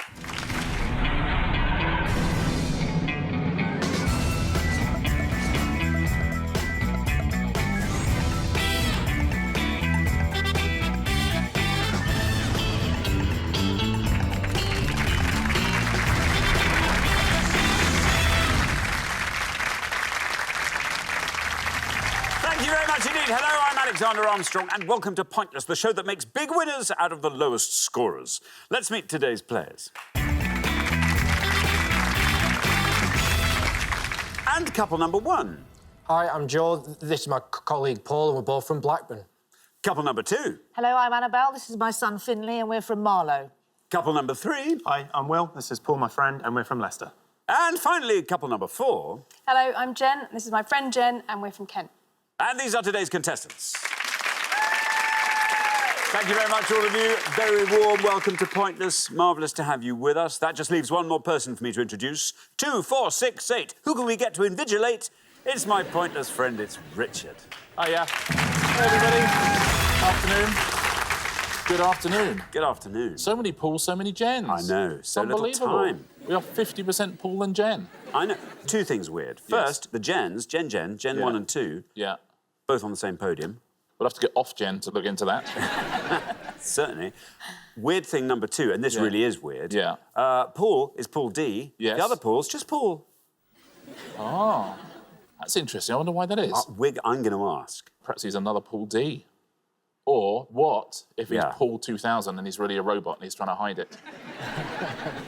Speaker 1: Alexander Armstrong, and welcome to Pointless, the show that makes big winners out of the lowest scorers. Let's meet today's players. And couple number one.
Speaker 7: Hi, I'm Joe. This is my colleague Paul, and we're both from Blackburn.
Speaker 1: Couple number two.
Speaker 20: Hello, I'm Annabelle. This is my son Finley, and we're from Marlow.
Speaker 1: Couple number three.
Speaker 22: Hi, I'm Will. This is Paul, my friend, and we're from Leicester.
Speaker 1: And finally, couple number four.
Speaker 16: Hello, I'm Jen. This is my friend Jen, and we're from Kent.
Speaker 1: And these are today's contestants. Thank you very much, all of you. Very warm welcome to Pointless. Marvellous to have you with us. That just leaves one more person for me to introduce. 2, 4, 6, 8. Who can we get to invigilate? It's my Pointless friend, it's Richard.
Speaker 6: Hiya. Hey, everybody. Afternoon. Good afternoon.
Speaker 1: Good afternoon.
Speaker 6: So many Pauls, so many Jens.
Speaker 1: I know, so little time.
Speaker 6: We are 50% Paul and Jen.
Speaker 1: I know. Two things weird. First, the Jens, Jen, Jen 1 and 2.
Speaker 6: Yeah.
Speaker 1: Both on the same podium.
Speaker 6: We'll have to get off Jen to look into that.
Speaker 1: Certainly. Weird thing number two, and this really is weird.
Speaker 6: Yeah.
Speaker 1: Paul is Paul D.
Speaker 6: Yes.
Speaker 1: The other Paul's just Paul.
Speaker 6: Oh, that's interesting. I wonder why that is.
Speaker 1: I'm going to ask.
Speaker 6: Perhaps he's another Paul D. Or what if he's Paul 2000 and he's really a robot and he's trying to hide it?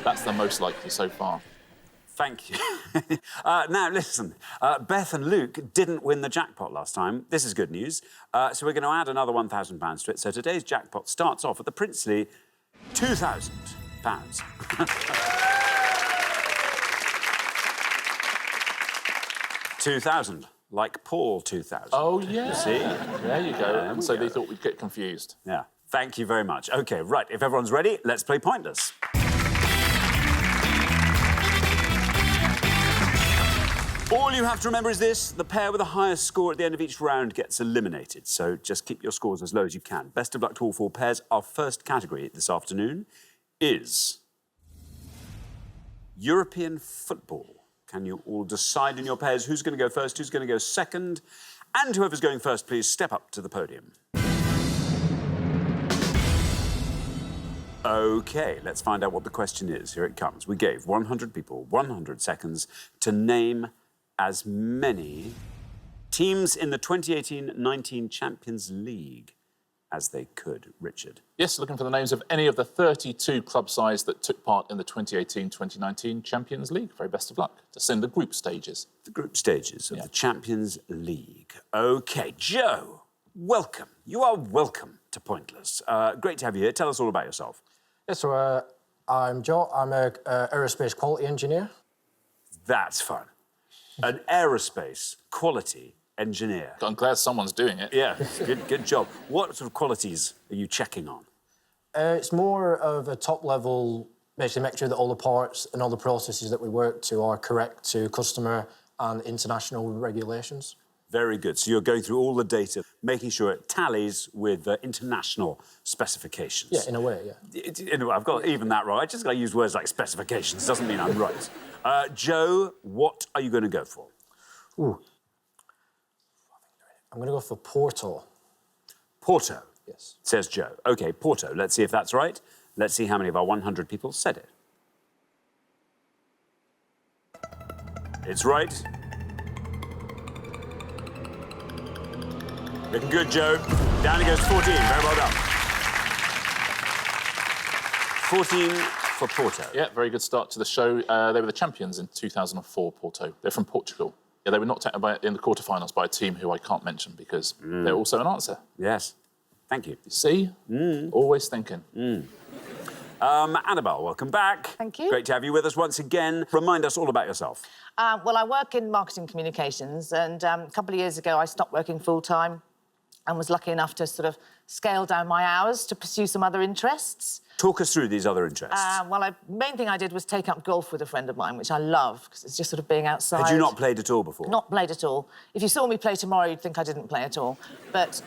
Speaker 6: That's the most likely so far.
Speaker 1: Thank you. Now, listen, Beth and Luke didn't win the jackpot last time. This is good news. So we're going to add another £1,000 to it. So today's jackpot starts off at the princely £2,000. 2,000, like Paul 2000.
Speaker 6: Oh, yeah.
Speaker 1: You see?
Speaker 6: There you go. And so they thought we'd get confused.
Speaker 1: Yeah. Thank you very much. OK, right, if everyone's ready, let's play Pointless. All you have to remember is this. The pair with the highest score at the end of each round gets eliminated. So just keep your scores as low as you can. Best of luck to all four pairs. Our first category this afternoon is European football. Can you all decide in your pairs who's going to go first, who's going to go second? And whoever's going first, please step up to the podium. OK, let's find out what the question is. Here it comes. We gave 100 people 100 seconds to name as many teams in the 2018-19 Champions League as they could. Richard.
Speaker 6: Yes, looking for the names of any of the 32 club sides that took part in the 2018-2019 Champions League. Very best of luck. Just in the group stages.
Speaker 1: The group stages of the Champions League. OK, Joe, welcome. You are welcome to Pointless. Great to have you here. Tell us all about yourself.
Speaker 7: Yes, so I'm Joe. I'm an aerospace quality engineer.
Speaker 1: That's fun. An aerospace quality engineer.
Speaker 6: I'm glad someone's doing it.
Speaker 1: Yeah, good job. What sort of qualities are you checking on?
Speaker 7: It's more of a top level, basically make sure that all the parts and all the processes that we work to are correct to customer and international regulations.
Speaker 1: Very good. So you're going through all the data, making sure it tallies with international specifications.
Speaker 7: Yeah, in a way, yeah.
Speaker 1: In a way, I've got even that right. I just got to use words like specifications. Doesn't mean I'm right. Joe, what are you going to go for?
Speaker 7: Ooh. I'm going to go for Porto.
Speaker 1: Porto?
Speaker 7: Yes.
Speaker 1: Says Joe. OK, Porto. Let's see if that's right. Let's see how many of our 100 people said it. It's right. Looking good, Joe. Down he goes 14. Very well done. 14 for Porto.
Speaker 6: Yeah, very good start to the show. They were the champions in 2004, Porto. They're from Portugal. Yeah, they were knocked out in the quarterfinals by a team who I can't mention because they're also an answer.
Speaker 1: Yes. Thank you.
Speaker 6: You see? Always thinking.
Speaker 1: Annabelle, welcome back.
Speaker 20: Thank you.
Speaker 1: Great to have you with us once again. Remind us all about yourself.
Speaker 20: Well, I work in marketing communications, and a couple of years ago I stopped working full-time and was lucky enough to sort of scale down my hours to pursue some other interests.
Speaker 1: Talk us through these other interests.
Speaker 20: Well, main thing I did was take up golf with a friend of mine, which I love, because it's just sort of being outside.
Speaker 1: Had you not played at all before?
Speaker 20: Not played at all. If you saw me play tomorrow, you'd think I didn't play at all. But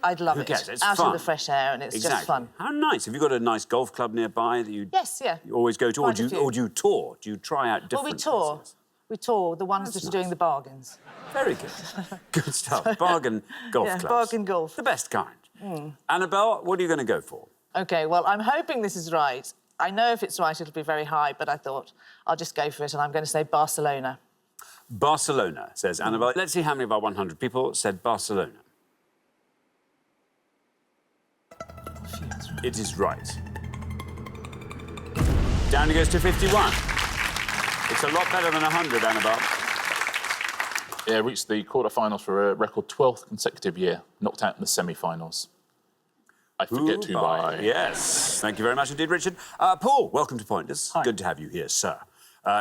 Speaker 20: I'd love
Speaker 1: Who
Speaker 20: it.
Speaker 1: cares? It's
Speaker 20: out
Speaker 1: fun.
Speaker 20: in the fresh air, and it's just fun.
Speaker 1: How nice. Have you got a nice golf club nearby that you
Speaker 20: Yes, yeah.
Speaker 1: you always go to? Or
Speaker 20: Quite
Speaker 1: do
Speaker 20: a
Speaker 1: you,
Speaker 20: few.
Speaker 1: or do you tour? Do you try out different
Speaker 20: Well, we tour.
Speaker 1: places?
Speaker 20: We tour, the ones that are doing the bargains.
Speaker 1: Very good. Good stuff. Bargain golf
Speaker 20: Yeah,
Speaker 1: clubs.
Speaker 20: bargain golf.
Speaker 1: The best kind. Annabelle, what are you going to go for?
Speaker 20: OK, well, I'm hoping this is right. I know if it's right, it'll be very high, but I thought I'll just go for it, and I'm going to say Barcelona.
Speaker 1: Barcelona, says Annabelle. Let's see how many of our 100 people said Barcelona. It is right. Down it goes to 51. It's a lot better than 100, Annabelle.
Speaker 6: Yeah, reached the quarterfinals for a record 12th consecutive year, knocked out in the semi-finals. I forget who by.
Speaker 1: Yes, thank you very much indeed, Richard. Paul, welcome to Pointless.
Speaker 15: Hi.
Speaker 1: Good to have you here, sir.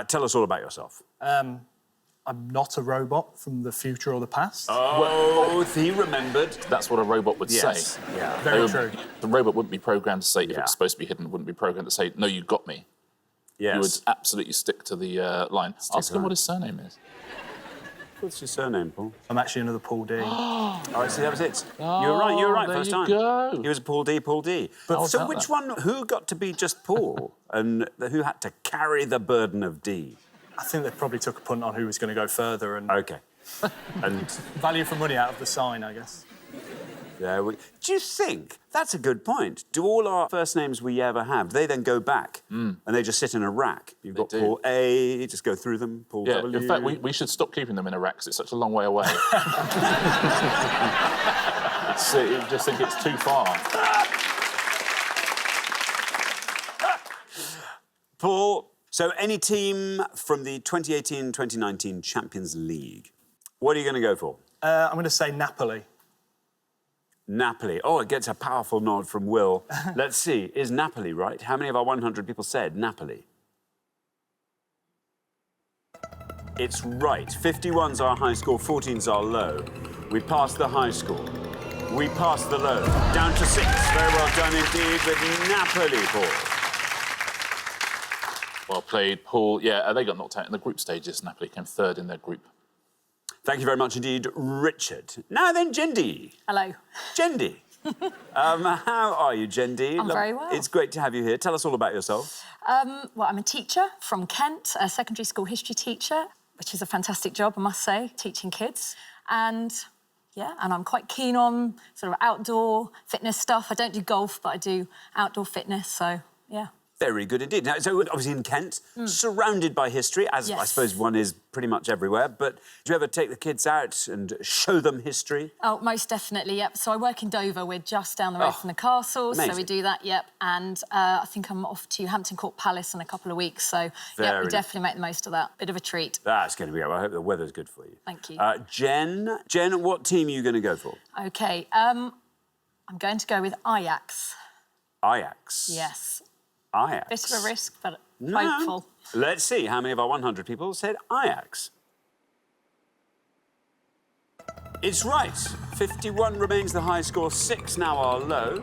Speaker 1: Tell us all about yourself.
Speaker 15: I'm not a robot from the future or the past.
Speaker 1: Oh, he remembered.
Speaker 6: That's what a robot would
Speaker 1: Yes.
Speaker 6: say.
Speaker 1: Yeah.
Speaker 15: Very true.
Speaker 6: The robot wouldn't be programmed to say, if it's supposed to be hidden, it wouldn't be programmed to say, no, you got me.
Speaker 1: Yes.
Speaker 6: He would absolutely stick to the line. Ask him what his surname is.
Speaker 1: What's your surname, Paul?
Speaker 15: I'm actually another Paul D.
Speaker 1: All right, see, that was it. You were right
Speaker 6: there
Speaker 1: first
Speaker 6: you
Speaker 1: time.
Speaker 6: go.
Speaker 1: He was Paul D, Paul D.
Speaker 6: But
Speaker 1: So which one, who got to be just Paul? And who had to carry the burden of D?
Speaker 15: I think they probably took a punt on who was going to go further and...
Speaker 1: OK. And...
Speaker 15: value for money out of the sign, I guess.
Speaker 1: There we... Do you think... That's a good point. Do all our first names we ever have, they then go back and they just sit in a rack? You've got Paul A, just go through them, Paul W...
Speaker 6: In fact, we should stop keeping them in a rack because it's such a long way away. You just think it's too far.
Speaker 1: Paul, so any team from the 2018-2019 Champions League, what are you going to go for?
Speaker 15: I'm going to say Napoli.
Speaker 1: Napoli. Oh, it gets a powerful nod from Will. Let's see, is Napoli right? How many of our 100 people said Napoli? It's right. 51's our high score, 14's our low. We passed the high score. We passed the low. Down to 6. Very well done indeed with Napoli, Paul.
Speaker 6: Well played, Paul. Yeah, they got knocked out in the group stages. Napoli came third in their group.
Speaker 1: Thank you very much indeed, Richard. Now then, Jendi.
Speaker 4: Hello.
Speaker 1: Jendi. How are you, Jendi?
Speaker 4: I'm very well.
Speaker 1: It's great to have you here. Tell us all about yourself.
Speaker 4: Well, I'm a teacher from Kent, a secondary school history teacher, which is a fantastic job, I must say, teaching kids. And yeah, and I'm quite keen on sort of outdoor fitness stuff. I don't do golf, but I do outdoor fitness, so yeah.
Speaker 1: Very good indeed. Now, so obviously in Kent, surrounded by history, as I suppose one is pretty much everywhere, but do you ever take the kids out and show them history?
Speaker 4: Oh, most definitely, yep. So I work in Dover. We're just down the road from the castle, so we do that, yep. And I think I'm off to Hampton Court Palace in a couple of weeks, so yeah, we definitely make the most of that. Bit of a treat.
Speaker 1: That's going to be good. I hope the weather's good for you.
Speaker 4: Thank you.
Speaker 1: Jen, what team are you going to go for?
Speaker 4: OK, I'm going to go with Ajax.
Speaker 1: Ajax?
Speaker 4: Yes.
Speaker 1: Ajax.
Speaker 4: Bit of a risk, but hopeful.
Speaker 1: Let's see how many of our 100 people said Ajax. It's right. 51 remains the high score, 6 now are low.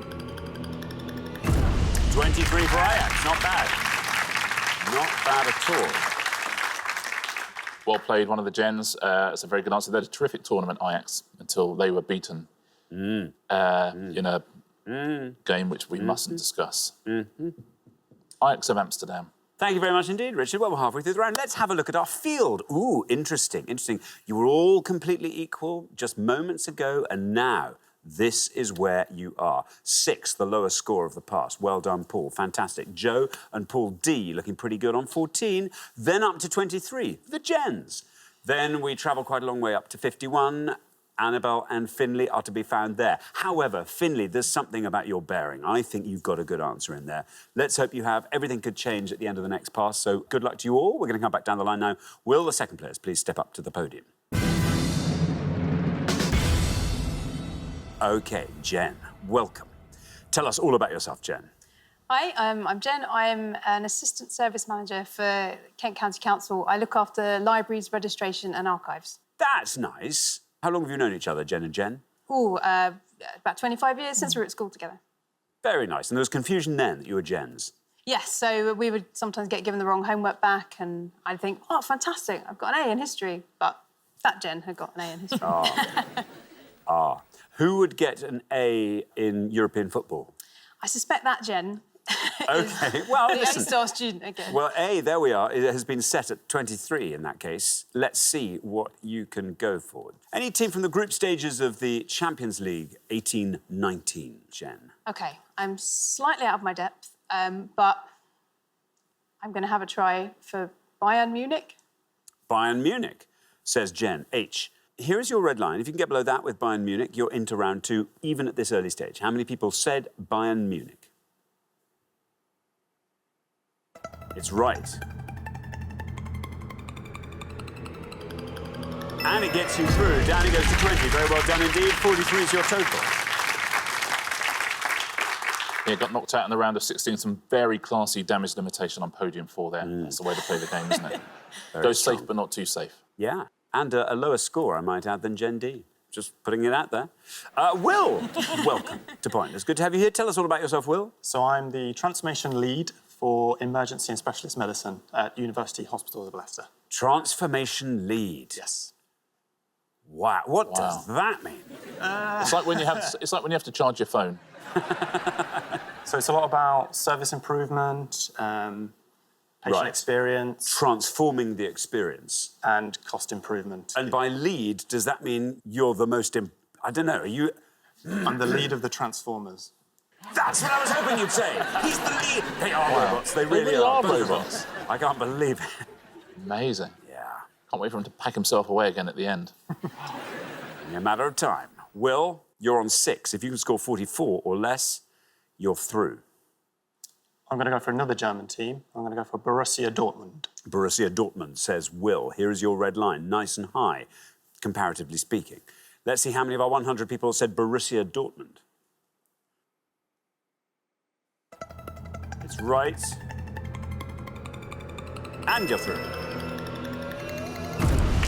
Speaker 1: 23 for Ajax, not bad. Not bad at all.
Speaker 6: Well played, one of the gens. It's a very good answer. They had a terrific tournament, Ajax, until they were beaten in a game which we mustn't discuss. Ajax of Amsterdam.
Speaker 1: Thank you very much indeed, Richard. Well, we're halfway through the round. Let's have a look at our field. Ooh, interesting, interesting. You were all completely equal just moments ago, and now this is where you are. 6, the lowest score of the past. Well done, Paul. Fantastic. Joe and Paul D looking pretty good on 14. Then up to 23, the gens. Then we travel quite a long way up to 51. Annabelle and Finlay are to be found there. However, Finlay, there's something about your bearing. I think you've got a good answer in there. Let's hope you have. Everything could change at the end of the next pass, so good luck to you all. We're going to come back down the line now. Will the second players please step up to the podium? OK, Jen, welcome. Tell us all about yourself, Jen.
Speaker 19: Hi, I'm Jen. I'm an assistant service manager for Kent County Council. I look after libraries, registration and archives.
Speaker 1: That's nice. How long have you known each other, Jen and Jen?
Speaker 19: Oh, about 25 years since we were at school together.
Speaker 1: Very nice. And there was confusion then that you were Jens?
Speaker 19: Yes, so we would sometimes get given the wrong homework back and I'd think, oh, fantastic, I've got an A in history. But that Jen had got an A in history.
Speaker 1: Who would get an A in European football?
Speaker 19: I suspect that Jen
Speaker 1: OK, well,
Speaker 19: the
Speaker 1: listen.
Speaker 19: A-star student again.
Speaker 1: Well, A, there we are. It has been set at 23 in that case. Let's see what you can go for. Any team from the group stages of the Champions League 18-19, Jen?
Speaker 19: OK, I'm slightly out of my depth, but I'm going to have a try for Bayern Munich.
Speaker 1: Bayern Munich, says Jen. H. Here is your red line. If you can get below that with Bayern Munich, you're into round 2, even at this early stage. How many people said Bayern Munich? It's right. And it gets you through. Down it goes to 20. Very well done indeed. 43 is your total.
Speaker 6: Yeah, got knocked out in the round of 16. Some very classy damage limitation on podium 4 there. That's the way to play the game, isn't it? Go safe, but not too safe.
Speaker 1: Yeah, and a lower score, I might add, than Gen D. Just putting it out there. Will, welcome to Pointless. Good to have you here. Tell us all about yourself, Will.
Speaker 22: So I'm the transformation lead for emergency and specialist medicine at University Hospitals of Leicester.
Speaker 1: Transformation lead.
Speaker 22: Yes.
Speaker 1: Wow, what does that mean?
Speaker 6: It's like when you have to charge your phone.
Speaker 22: So it's a lot about service improvement, patient experience.
Speaker 1: Transforming the experience.
Speaker 22: And cost improvement.
Speaker 1: And by lead, does that mean you're the most... I don't know, are you...
Speaker 22: I'm the lead of the Transformers.
Speaker 1: That's what I was hoping you'd say. He's the lead. They are robots. They
Speaker 6: They
Speaker 1: really
Speaker 6: really
Speaker 1: are.
Speaker 6: are
Speaker 1: Both of
Speaker 6: robots.
Speaker 1: them. I can't believe it.
Speaker 6: Amazing.
Speaker 1: Yeah.
Speaker 6: Can't wait for him to pack himself away again at the end.
Speaker 1: In a matter of time. Will, you're on 6. If you can score 44 or less, you're through.
Speaker 22: I'm going to go for another German team. I'm going to go for Borussia Dortmund.
Speaker 1: Borussia Dortmund, says Will. Here is your red line, nice and high, comparatively speaking. Let's see how many of our 100 people said Borussia Dortmund. It's right. And you're through.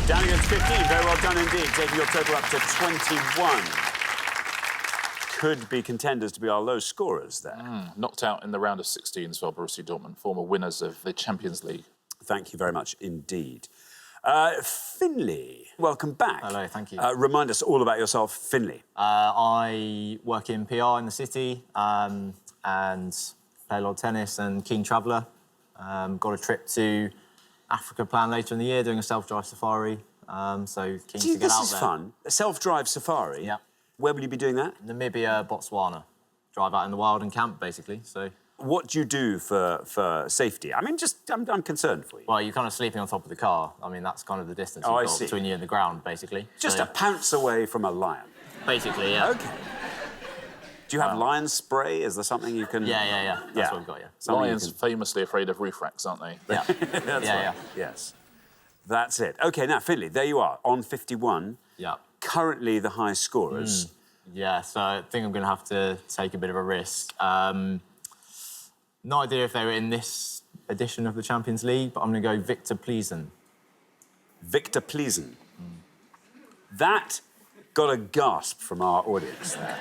Speaker 1: Down against 15, very well done indeed, taking your total up to 21. Could be contenders to be our low scorers there.
Speaker 6: Knocked out in the round of 16 as well, Borussia Dortmund, former winners of the Champions League.
Speaker 1: Thank you very much indeed. Finley, welcome back.
Speaker 21: Hello, thank you.
Speaker 1: Remind us all about yourself, Finley.
Speaker 21: I work in PR in the city and play a lot of tennis and keen traveller. Got a trip to Africa planned later in the year, doing a self-drive safari. So keen to get out there.
Speaker 1: This is fun. A self-drive safari?
Speaker 21: Yeah.
Speaker 1: Where will you be doing that?
Speaker 21: Namibia, Botswana. Drive out in the wild and camp, basically. So.
Speaker 1: What do you do for safety? I mean, I'm concerned for you.
Speaker 21: Well, you're kind of sleeping on top of the car. I mean, that's kind of the distance
Speaker 1: Oh, I
Speaker 21: you've got
Speaker 1: see.
Speaker 21: between you and the ground, basically.
Speaker 1: Just
Speaker 21: So-
Speaker 1: a pounce away from a lion.
Speaker 21: Basically, yeah.
Speaker 1: OK. Do you have lion spray? Is there something you can...
Speaker 21: Yeah. That's what we've got, yeah.
Speaker 1: Something you
Speaker 6: Lions famously afraid of roof racks, aren't they?
Speaker 21: Yeah.
Speaker 1: That's
Speaker 21: Yeah,
Speaker 1: right.
Speaker 21: yeah.
Speaker 1: Yes. That's it. OK, now, Finley, there you are, on 51.
Speaker 21: Yeah.
Speaker 1: Currently the high scorers.
Speaker 21: Yeah, so I think I'm going to have to take a bit of a risk. No idea if they were in this edition of the Champions League, but I'm going to go Victor Pleasen.
Speaker 1: Victor Pleasen. That got a gasp from our audience there.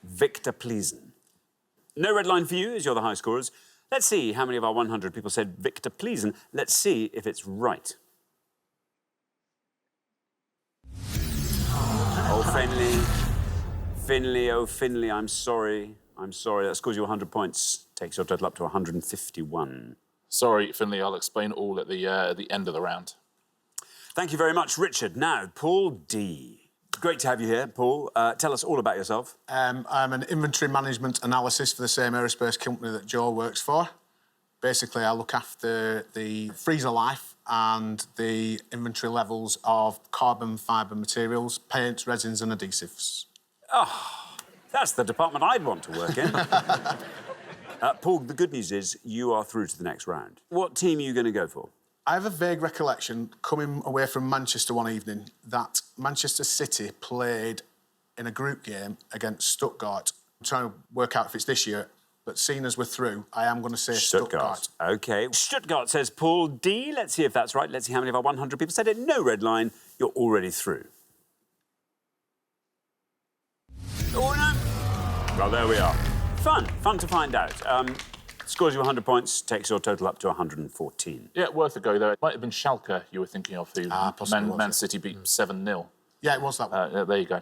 Speaker 1: Victor Pleasen. No red line for you, as you're the high scorers. Let's see how many of our 100 people said Victor Pleasen. Let's see if it's right. Oh, Finley. Finley, oh, Finley, I'm sorry. I'm sorry. That scores you 100 points. Takes your total up to 151.
Speaker 6: Sorry, Finley, I'll explain all at the end of the round.
Speaker 1: Thank you very much, Richard. Now, Paul D. Great to have you here, Paul. Tell us all about yourself.
Speaker 5: I'm an inventory management analysis for the same aerospace company that Joe works for. Basically, I look after the freezer life and the inventory levels of carbon fibre materials, paints, resins and adhesives.
Speaker 1: Oh, that's the department I'd want to work in. Paul, the good news is you are through to the next round. What team are you going to go for?
Speaker 5: I have a vague recollection, coming away from Manchester one evening, that Manchester City played in a group game against Stuttgart. I'm trying to work out if it's this year, but seeing as we're through, I am going to say Stuttgart.
Speaker 1: OK. Stuttgart says Paul D. Let's see if that's right. Let's see how many of our 100 people said it. No red line. You're already through. Oh, no. Well, there we are. Fun to find out. Scores you 100 points, takes your total up to 114.
Speaker 6: Yeah, worth a go, though. It might have been Schalke you were thinking of, who
Speaker 5: possibly
Speaker 6: Man City beat 7-0.
Speaker 5: Yeah, it was that one.
Speaker 6: There you go.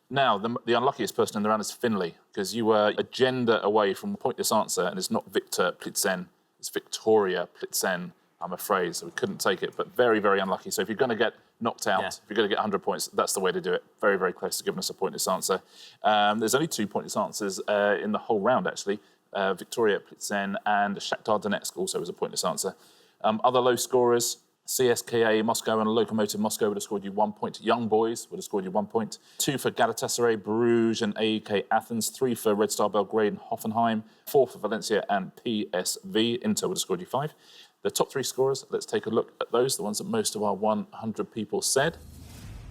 Speaker 6: Now, the unluckiest person in the round is Finley, because you were a gender away from a pointless answer, and it's not Victor Plitzen, it's Victoria Plitzen, I'm afraid, so we couldn't take it, but very, very unlucky. So if you're going to get knocked out, if you're going to get 100 points, that's the way to do it. Very, very close to giving us a pointless answer. There's only 2 pointless answers in the whole round, actually. Victoria Plitzen and Shakhtar Donetsk also was a pointless answer. Other low scorers, CSKA Moscow and Lokomotiv Moscow would have scored you 1 point. Young Boys would have scored you 1 point. 2 for Galatasaray, Bruges and AEK Athens. 3 for Red Star Belgrade and Hoffenheim. 4 for Valencia and PSV. Inter would have scored you 5. The top 3 scorers, let's take a look at those, the ones that most of our 100 people said.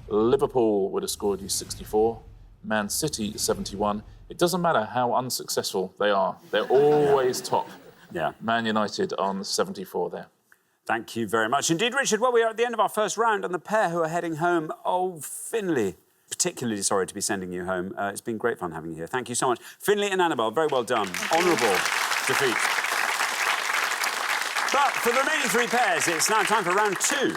Speaker 6: Liverpool would have scored you 64. Man City, 71. It doesn't matter how unsuccessful they are. They're always top.
Speaker 1: Yeah.
Speaker 6: Man United on 74 there.
Speaker 1: Thank you very much indeed, Richard. Well, we are at the end of our first round, and the pair who are heading home, oh, Finlay, particularly sorry to be sending you home. It's been great fun having you here. Thank you so much. Finlay and Annabelle, very well done. Honourable defeat. But for the remaining 3 pairs, it's now time for round 2.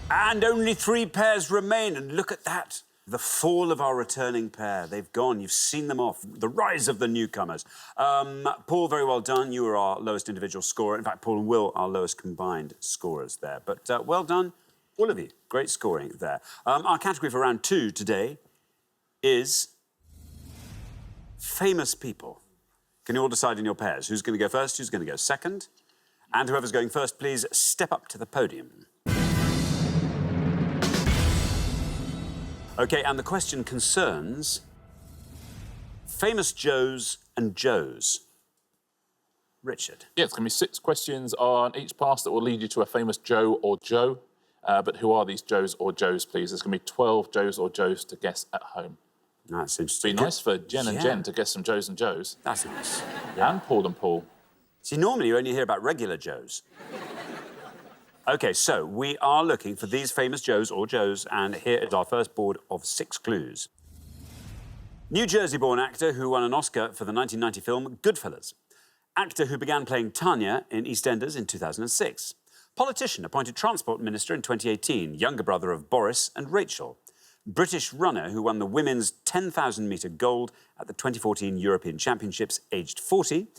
Speaker 1: And only 3 pairs remain, and look at that. The fall of our returning pair. They've gone. You've seen them off. The rise of the newcomers. Paul, very well done. You were our lowest individual scorer. In fact, Paul and Will, our lowest combined scorers there. But well done, all of you. Great scoring there. Our category for round 2 today is famous people. Can you all decide in your pairs who's going to go first, who's going to go second? And whoever's going first, please step up to the podium. OK, and the question concerns famous Joes and Joes. Richard.
Speaker 6: Yeah, it's going to be 6 questions on each pass that will lead you to a famous Joe or Joe. But who are these Joes or Joes, please? There's going to be 12 Joes or Joes to guess at home.
Speaker 1: That's interesting.
Speaker 6: It'd be nice for Jen and Jen to guess some Joes and Joes.
Speaker 1: That's nice.
Speaker 6: Yeah. And Paul.
Speaker 1: See, normally you only hear about regular Joes. OK, so we are looking for these famous Joes or Joes, and here is our first board of 6 clues. New Jersey-born actor who won an Oscar for the 1990 film Goodfellas. Actor who began playing Tanya in EastEnders in 2006. Politician appointed Transport Minister in 2018, younger brother of Boris and Rachel. British runner who won the women's 10,000-metre gold at the 2014 European Championships, aged 40.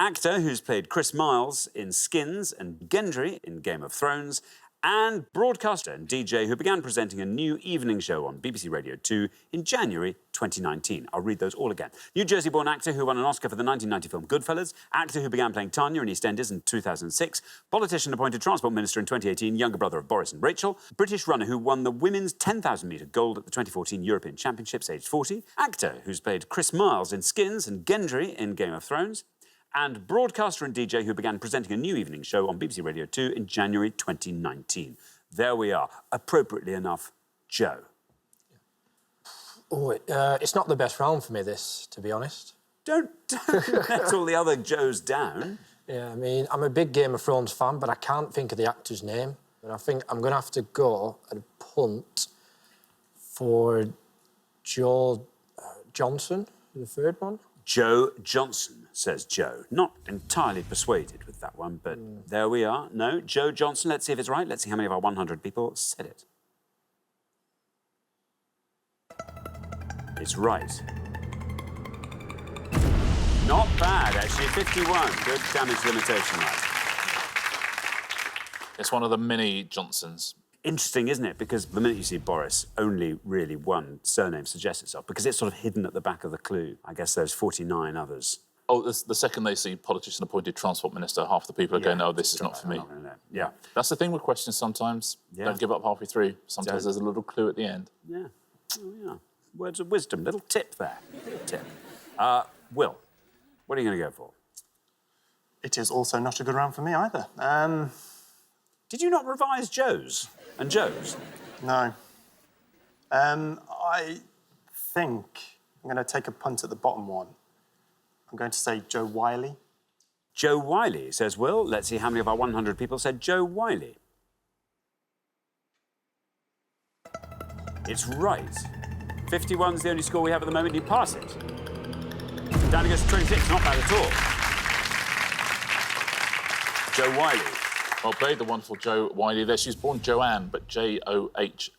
Speaker 1: Actor who's played Chris Miles in Skins and Gendry in Game of Thrones. And broadcaster and DJ who began presenting a new evening show on BBC Radio 2 in January 2019. I'll read those all again. New Jersey-born actor who won an Oscar for the 1990 film Goodfellas. Actor who began playing Tanya in EastEnders in 2006. Politician appointed Transport Minister in 2018, younger brother of Boris and Rachel. British runner who won the women's 10,000-metre gold at the 2014 European Championships, aged 40. Actor who's played Chris Miles in Skins and Gendry in Game of Thrones. And broadcaster and DJ who began presenting a new evening show on BBC Radio 2 in January 2019. There we are. Appropriately enough, Joe.
Speaker 7: Oh, it's not the best round for me, this, to be honest.
Speaker 1: Don't let all the other Joes down.
Speaker 7: Yeah, I mean, I'm a big Game of Thrones fan, but I can't think of the actor's name. And I think I'm going to have to go at a punt for Joe Johnson, the third one.
Speaker 1: Joe Johnson, says Joe. Not entirely persuaded with that one, but there we are. No, Joe Johnson. Let's see if it's right. Let's see how many of our 100 people said it. It's right. Not bad, actually. 51. Good damage limitation, right?
Speaker 6: It's one of the mini Johnsons.
Speaker 1: Interesting, isn't it? Because the minute you see Boris, only really one surname suggests itself, because it's sort of hidden at the back of the clue. I guess there's 49 others.
Speaker 6: Oh, the second they see politician appointed Transport Minister, half the people are going, no, this is not for me.
Speaker 1: Yeah.
Speaker 6: That's the thing with questions sometimes.
Speaker 1: Yeah.
Speaker 6: Don't give up halfway through. Sometimes there's a little clue at the end.
Speaker 1: Yeah. Oh, yeah. Words of wisdom. Little tip there. Little tip. Will, what are you going to go for?
Speaker 22: It is also not a good round for me either.
Speaker 1: Did you not revise Joe's and Joe's?
Speaker 22: No. I think I'm going to take a punt at the bottom one. I'm going to say Joe Wiley.
Speaker 1: Joe Wiley, says Will. Let's see how many of our 100 people said Joe Wiley. It's right. 51's the only score we have at the moment. You pass it. Down it goes to 26. Not bad at all. Joe Wiley.
Speaker 6: Well played, the wonderful Joe Wiley there. She was born Joanne, but Johanne. There's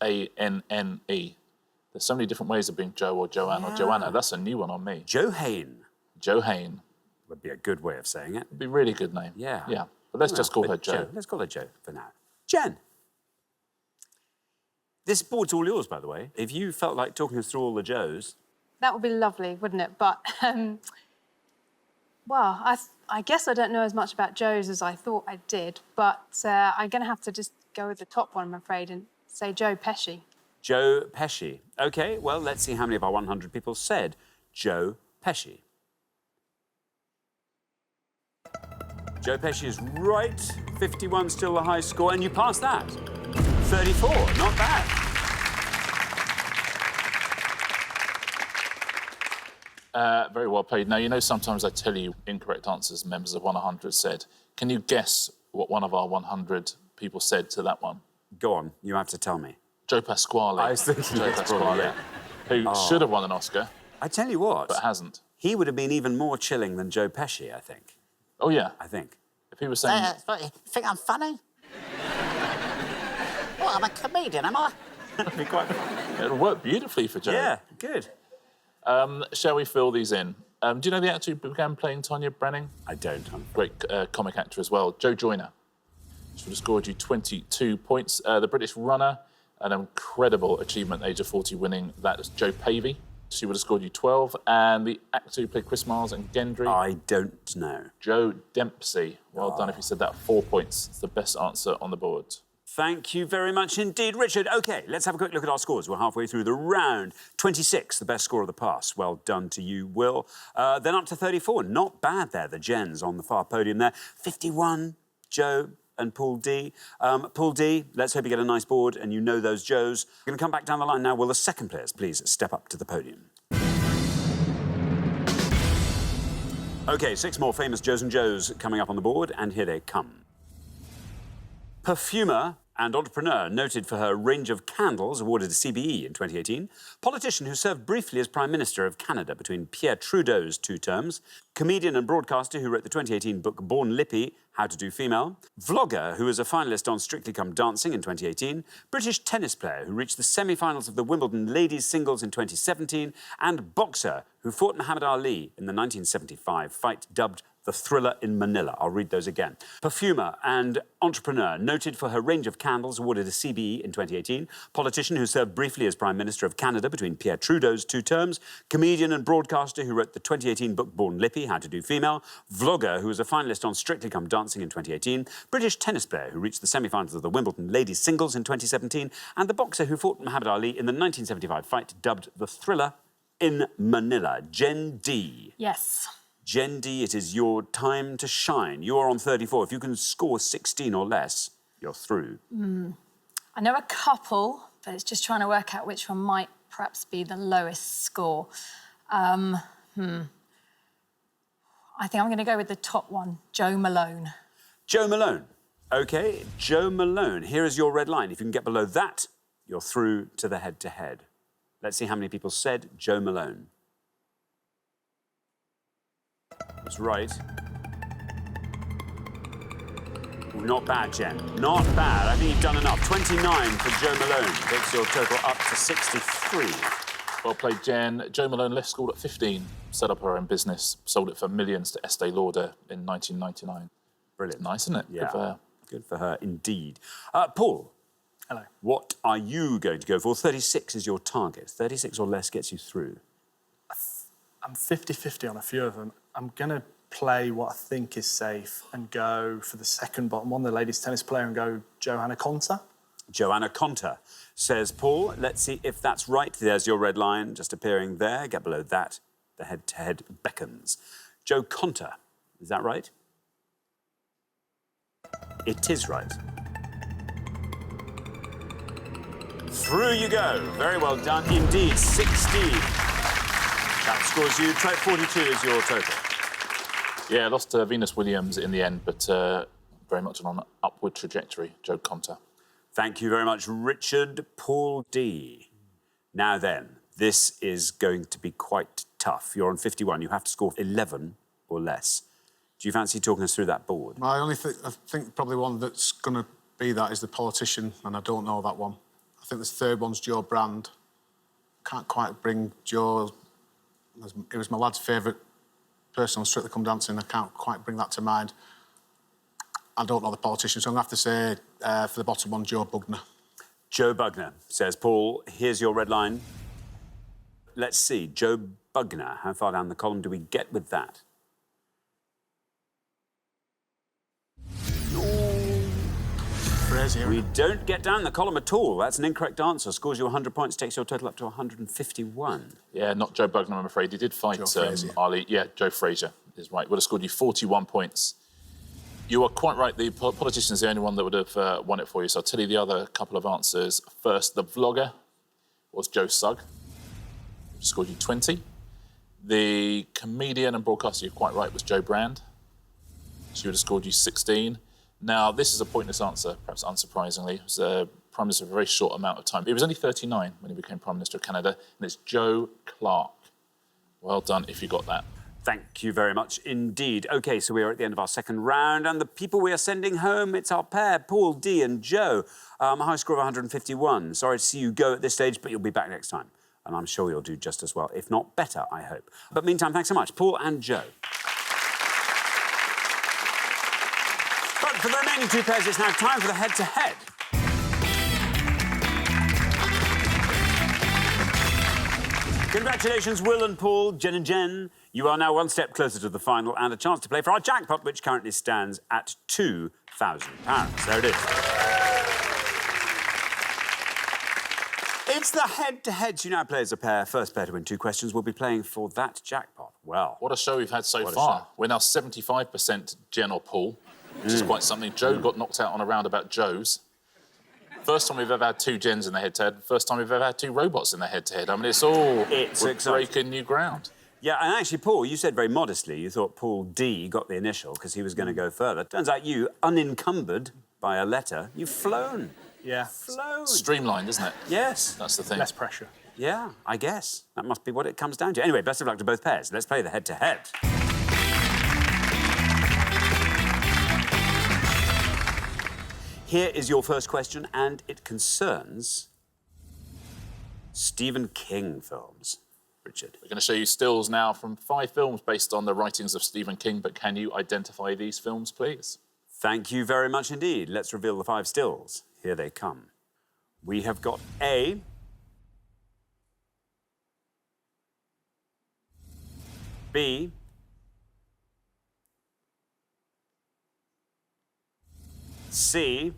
Speaker 6: so many different ways of being Joe or Joanne or Joanna. That's a new one on me.
Speaker 1: Joe Hain.
Speaker 6: Joe Hain.
Speaker 1: Would be a good way of saying it.
Speaker 6: It'd be a really good name.
Speaker 1: Yeah.
Speaker 6: Yeah. But let's just call her Joe.
Speaker 1: Let's call her Joe for now. Jen. This board's all yours, by the way. If you felt like talking us through all the Joes.
Speaker 19: That would be lovely, wouldn't it? But,
Speaker 2: Well, I guess I don't know as much about Joe's as I thought I did, but I'm going to have to just go with the top one, I'm afraid, and say Joe Pesci.
Speaker 1: Joe Pesci. OK, well, let's see how many of our 100 people said Joe Pesci. Joe Pesci is right. 51 still the high score, and you passed that. 34, not bad.
Speaker 6: Very well played. Now, you know, sometimes I tell you incorrect answers members of 100 said. Can you guess what one of our 100 people said to that one?
Speaker 1: Go on, you have to tell me.
Speaker 6: Joe Pasquale.
Speaker 1: I was thinking
Speaker 6: Joe Pasquale,
Speaker 1: yeah.
Speaker 6: who should have won an Oscar.
Speaker 1: I tell you what.
Speaker 6: But hasn't.
Speaker 1: He would have been even more chilling than Joe Pesci, I think.
Speaker 6: Oh, yeah?
Speaker 1: I think.
Speaker 6: If he was saying...
Speaker 9: You think I'm funny? Well, I'm a comedian, am I?
Speaker 6: It'll work beautifully for Joe.
Speaker 1: Yeah, good.
Speaker 6: Shall we fill these in? Do you know the actor who began playing Tanya Branning?
Speaker 1: I don't.
Speaker 6: Great comic actor as well, Joe Joyner. She would have scored you 22 points. The British runner, an incredible achievement, age of 40, winning. That is Joe Pavey. She would have scored you 12. And the actor who played Chris Miles and Gendry?
Speaker 1: I don't know.
Speaker 6: Joe Dempsey. Well done if you said that. 4 points. It's the best answer on the board.
Speaker 1: Thank you very much indeed, Richard. OK, let's have a quick look at our scores. We're halfway through the round. 26, the best score of the pass. Well done to you, Will. Then up to 34. Not bad there, the gens on the far podium there. 51, Joe and Paul D. Paul D, let's hope you get a nice board and you know those Joes. We're going to come back down the line now. Will the second players please step up to the podium? OK, 6 more famous Joes and Joes coming up on the board, and here they come. Perfumer and entrepreneur noted for her range of candles awarded a CBE in 2018. Politician who served briefly as Prime Minister of Canada between Pierre Trudeau's 2 terms. Comedian and broadcaster who wrote the 2018 book Born Lippy, How to Do Female. Vlogger who was a finalist on Strictly Come Dancing in 2018. British tennis player who reached the semi-finals of the Wimbledon ladies singles in 2017. And boxer who fought Muhammad Ali in the 1975 fight dubbed The Thriller in Manila. I'll read those again. Perfumer and entrepreneur, noted for her range of candles, awarded a CBE in 2018. Politician who served briefly as Prime Minister of Canada between Pierre Trudeau's 2 terms. Comedian and broadcaster who wrote the 2018 book Born Lippy, How to Do Female. Vlogger who was a finalist on Strictly Come Dancing in 2018. British tennis player who reached the semi-finals of the Wimbledon ladies singles in 2017. And the boxer who fought Muhammad Ali in the 1975 fight dubbed The Thriller in Manila. Jen D.
Speaker 4: Yes.
Speaker 1: Jen D, it is your time to shine. You are on 34. If you can score 16 or less, you're through.
Speaker 4: I know a couple, but it's just trying to work out which one might perhaps be the lowest score. I think I'm going to go with the top one, Joe Malone.
Speaker 1: Joe Malone. OK, Joe Malone. Here is your red line. If you can get below that, you're through to the head-to-head. Let's see how many people said Joe Malone. That's right. Not bad, Jen. Not bad. I think you've done enough. 29 for Joe Malone. Takes your total up to 63.
Speaker 6: Well played, Jen. Joe Malone left school at 15, set up her own business, sold it for millions to Estee Lauder in 1999.
Speaker 1: Brilliant.
Speaker 6: Nice, isn't it?
Speaker 1: Yeah.
Speaker 6: Good for her.
Speaker 1: Good for her, indeed. Paul.
Speaker 15: Hello.
Speaker 1: What are you going to go for? 36 is your target. 36 or less gets you through.
Speaker 15: I'm 50-50 on a few of them. I'm going to play what I think is safe and go for the second bottom one, the ladies tennis player, and go Johanna Konta.
Speaker 1: Johanna Konta, says Paul. Let's see if that's right. There's your red line just appearing there. Get below that. The head-to-head beckons. Joe Konta, is that right? It is right. Through you go. Very well done indeed. 16. That scores you. 42 is your total.
Speaker 6: Yeah, lost to Venus Williams in the end, but very much on an upward trajectory, Joe Konta.
Speaker 1: Thank you very much, Richard. Paul D. Now then, this is going to be quite tough. You're on 51. You have to score 11 or less. Do you fancy talking us through that board?
Speaker 5: I think probably one that's going to be that is the politician, and I don't know that one. I think the third one's Joe Brand. Can't quite bring Joe... It was my lad's favourite person on Strictly Come Dancing. I can't quite bring that to mind. I don't know the politician, so I'm going to have to say, for the bottom one, Joe Bugner.
Speaker 1: Joe Bugner, says Paul. Here's your red line. Let's see, Joe Bugner. How far down the column do we get with that?
Speaker 5: crazy.
Speaker 1: We don't get down the column at all. That's an incorrect answer. Scores you 100 points, takes your total up to 151.
Speaker 6: Yeah, not Joe Bugner, I'm afraid. He did fight Ali. Yeah, Joe Frazier is right. Would have scored you 41 points. You are quite right. The politician is the only one that would have won it for you. So I'll tell you the other couple of answers. First, the vlogger was Joe Sugg. Scored you 20. The comedian and broadcaster, you're quite right, was Joe Brand. She would have scored you 16. Now, this is a pointless answer, perhaps unsurprisingly. He was Prime Minister for a very short amount of time. He was only 39 when he became Prime Minister of Canada, and it's Joe Clark. Well done if you got that.
Speaker 1: Thank you very much indeed. OK, so we are at the end of our second round, and the people we are sending home, it's our pair, Paul D and Joe. A high score of 151. Sorry to see you go at this stage, but you'll be back next time. And I'm sure you'll do just as well, if not better, I hope. But meantime, thanks so much, Paul and Joe. But for the remaining two pairs, it's now time for the head-to-head. Congratulations, Will and Paul, Jen and Jen. You are now one step closer to the final and a chance to play for our jackpot, which currently stands at £2,000. There it is. It's the head-to-heads. You now play as a pair. First pair to win 2 questions will be playing for that jackpot. Well...
Speaker 6: What a show we've had so far. We're now 75% Jen or Paul, which is quite something. Joe got knocked out on a roundabout Joe's. First time we've ever had 2 Jens in the head-to-head. First time we've ever had 2 robots in the head-to-head. I mean, we're breaking new ground.
Speaker 1: Yeah, and actually, Paul, you said very modestly, you thought Paul D got the initial because he was going to go further. Turns out you, unencumbered by a letter, you've flown.
Speaker 22: Yeah.
Speaker 1: Flown.
Speaker 6: Streamlined, isn't it?
Speaker 1: Yes.
Speaker 6: That's the thing.
Speaker 22: Less pressure.
Speaker 1: Yeah, I guess. That must be what it comes down to. Anyway, best of luck to both pairs. Let's play the head-to-head. Here is your first question, and it concerns Stephen King films. Richard.
Speaker 6: We're going to show you stills now from 5 films based on the writings of Stephen King, but can you identify these films, please?
Speaker 1: Thank you very much indeed. Let's reveal the 5 stills. Here they come. We have got A, B, C,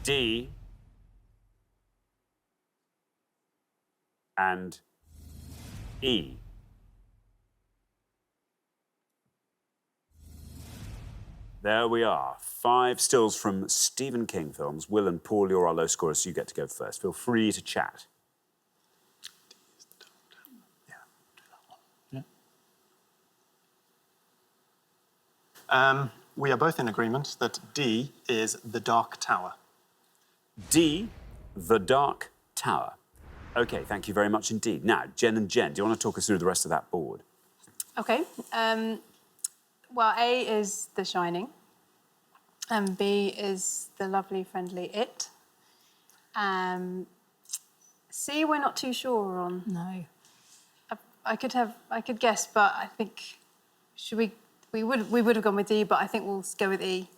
Speaker 1: D, and E. There we are. 5 stills from Stephen King films. Will and Paul, you're our low scorers, so you get to go first. Feel free to chat.
Speaker 22: We are both in agreement that D is The Dark Tower.
Speaker 1: D, The Dark Tower. OK, thank you very much indeed. Now, Jen and Jen, do you want to talk us through the rest of that board?
Speaker 2: OK. Well, A is The Shining, and B is The Lovely Friendly It. C, we're not too sure on.
Speaker 4: No.
Speaker 2: I could guess, but I think we would have gone with D, but I think we'll go with E.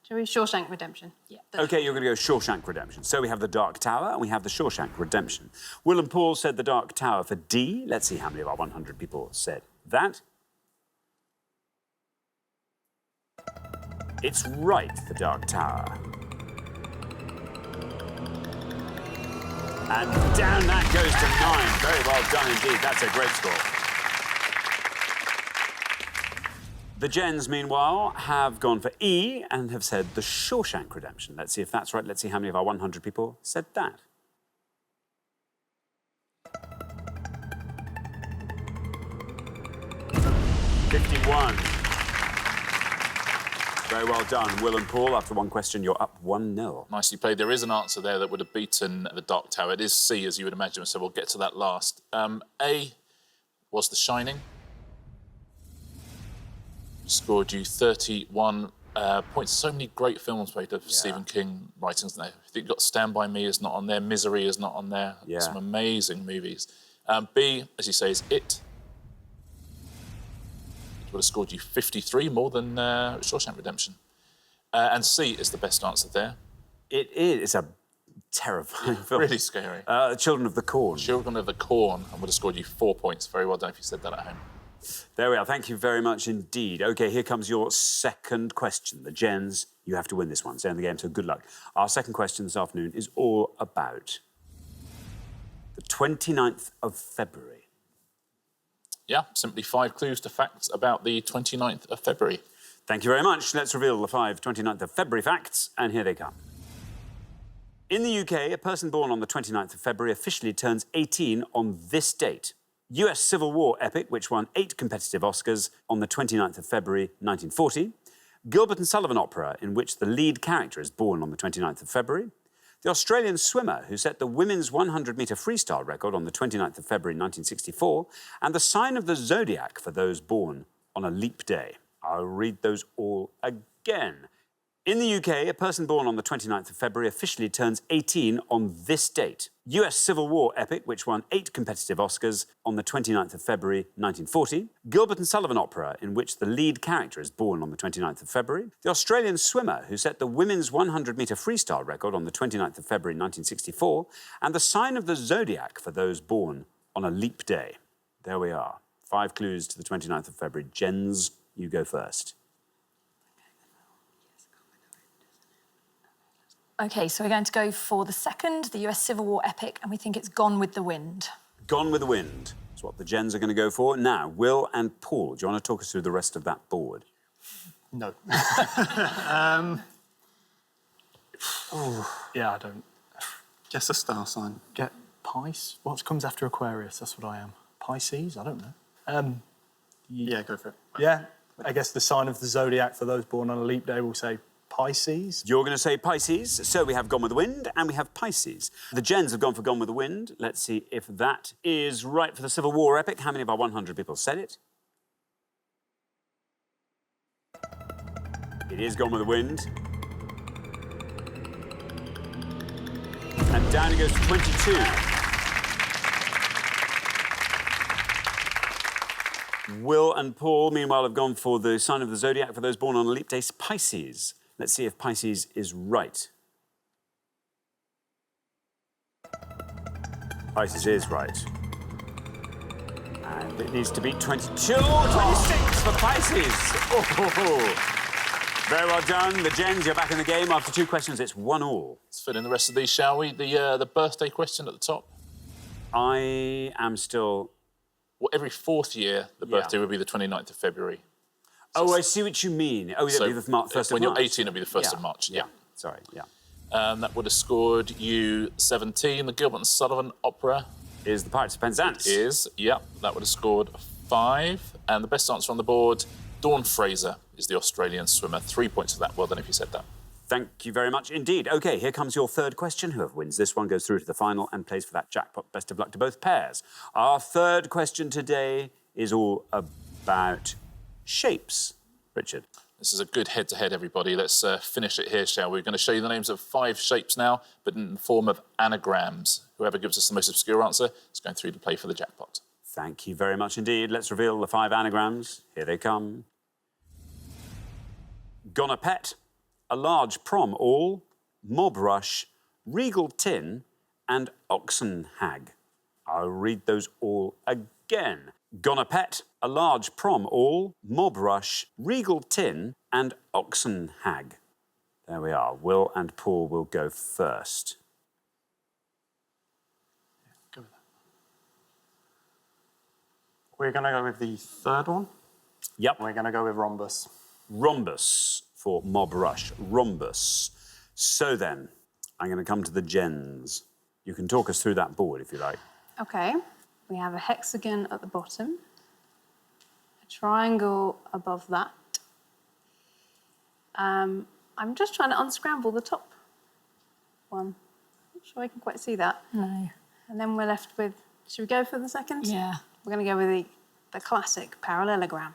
Speaker 2: Shall we? Shawshank Redemption. Yeah.
Speaker 1: OK, you're going to go Shawshank Redemption. So we have The Dark Tower and we have The Shawshank Redemption. Will and Paul said The Dark Tower for D. Let's see how many of our 100 people said that. It's right, The Dark Tower. And down that goes to 9. Very well done indeed. That's a great score. The Jens, meanwhile, have gone for E and have said The Shawshank Redemption. Let's see if that's right. Let's see how many of our 100 people said that. Very well done, Will and Paul. After one question, you're up 1-0.
Speaker 6: Nicely played. There is an answer there that would have beaten The Dark Tower. It is C, as you would imagine, so we'll get to that last. A was The Shining. Scored you 31 points. So many great films made of Stephen King writings there. I think you've got Stand By Me is not on there, Misery is not on there.
Speaker 1: Yeah.
Speaker 6: Some amazing movies. B, as you say, is It. It would have scored you 53, more than Shawshank Redemption. And C is the best answer there.
Speaker 1: It is. It's a terrifying film.
Speaker 6: Really scary.
Speaker 1: Children of the Corn.
Speaker 6: Children of the Corn, and would have scored you 4 points. Very well done if you said that at home.
Speaker 1: There we are. Thank you very much indeed. OK, here comes your second question. The Gens, you have to win this one. Stay in the game, so good luck. Our second question this afternoon is all about the 29th of February.
Speaker 6: Yeah, simply 5 clues to facts about the 29th of February.
Speaker 1: Thank you very much. Let's reveal the 5 29th of February facts, and here they come. In the UK, a person born on the 29th of February officially turns 18 on this date. US Civil War epic, which won 8 competitive Oscars on the 29th of February 1940. Gilbert and Sullivan opera, in which the lead character is born on the 29th of February. The Australian swimmer who set the women's 100-metre freestyle record on the 29th of February 1964. And the sign of the zodiac for those born on a leap day. I'll read those all again. In the UK, a person born on the 29th of February officially turns 18 on this date. US Civil War epic, which won 8 competitive Oscars on the 29th of February 1940. Gilbert and Sullivan opera, in which the lead character is born on the 29th of February. The Australian swimmer who set the women's 100-metre freestyle record on the 29th of February 1964. And the sign of the zodiac for those born on a leap day. There we are. 5 clues to the 29th of February. Gens, you go first.
Speaker 4: OK, so we're going to go for the second, the US Civil War epic, and we think it's Gone with the Wind.
Speaker 1: Gone with the Wind. That's what the Gens are going to go for. Now, Will and Paul, do you want to talk us through the rest of that board?
Speaker 22: No. Yeah, I don't. Guess a star sign. Get Pisces. What comes after Aquarius? That's what I am. Pisces? I don't know. Yeah, go for it. Yeah, I guess the sign of the zodiac for those born on a leap day will say Pisces.
Speaker 1: You're going to say Pisces. So we have Gone with the Wind and we have Pisces. The Gens have gone for Gone with the Wind. Let's see if that is right for the Civil War epic. How many of our 100 people said it? It is Gone with the Wind. And down it goes to 22. Will and Paul, meanwhile, have gone for the sign of the zodiac for those born on a leap day, Pisces. Let's see if Pisces is right. Pisces is right. And it needs to be 22, 26 for Pisces. Oh, very well done. The Gens, you're back in the game. After 2 questions, it's 1-1.
Speaker 6: Let's fill in the rest of these, shall we? The birthday question at the top.
Speaker 1: I am still...
Speaker 6: Well, every 4th year, the birthday would be the 29th of February.
Speaker 1: Oh, I see what you mean. Oh,
Speaker 6: So,
Speaker 1: it'll be the 1st of March.
Speaker 6: when you're 18, it'll be the 1st of March, yeah.
Speaker 1: Sorry, yeah.
Speaker 6: That would have scored you 17. The Gilbert and Sullivan opera
Speaker 1: is The Pirates of Penzance.
Speaker 6: That would have scored 5. And the best answer on the board, Dawn Fraser is the Australian swimmer. 3 points for that. Well done if you said that.
Speaker 1: Thank you very much indeed. OK, here comes your third question. Whoever wins this one goes through to the final and plays for that jackpot. Best of luck to both pairs. Our third question today is all about shapes. Richard.
Speaker 6: This is a good head-to-head, everybody. Let's finish it here, shall we? We're going to show you the names of 5 shapes now, but in the form of anagrams. Whoever gives us the most obscure answer is going through to play for the jackpot.
Speaker 1: Thank you very much indeed. Let's reveal the 5 anagrams. Here they come. Gonna Pet, A Large Prom All, Mob Rush, Regal Tin, and Oxen Hag. I'll read those all again. Gonna Pet, A Large Prom All, Mob Rush, Regal Tin, and Oxen Hag. There we are. Will and Paul will go first.
Speaker 22: Go with that. We're going to go with the third one.
Speaker 1: Yep.
Speaker 22: We're going to go with rhombus.
Speaker 1: Rhombus for Mob Rush. Rhombus. So then, I'm going to come to the Gens. You can talk us through that board if you like.
Speaker 2: OK. We have a hexagon at the bottom, a triangle above that. I'm just trying to unscramble the top one. Not sure I can quite see that.
Speaker 4: No.
Speaker 2: And then we're left with, should we go for the second?
Speaker 4: Yeah.
Speaker 2: We're going to go with the classic parallelogram.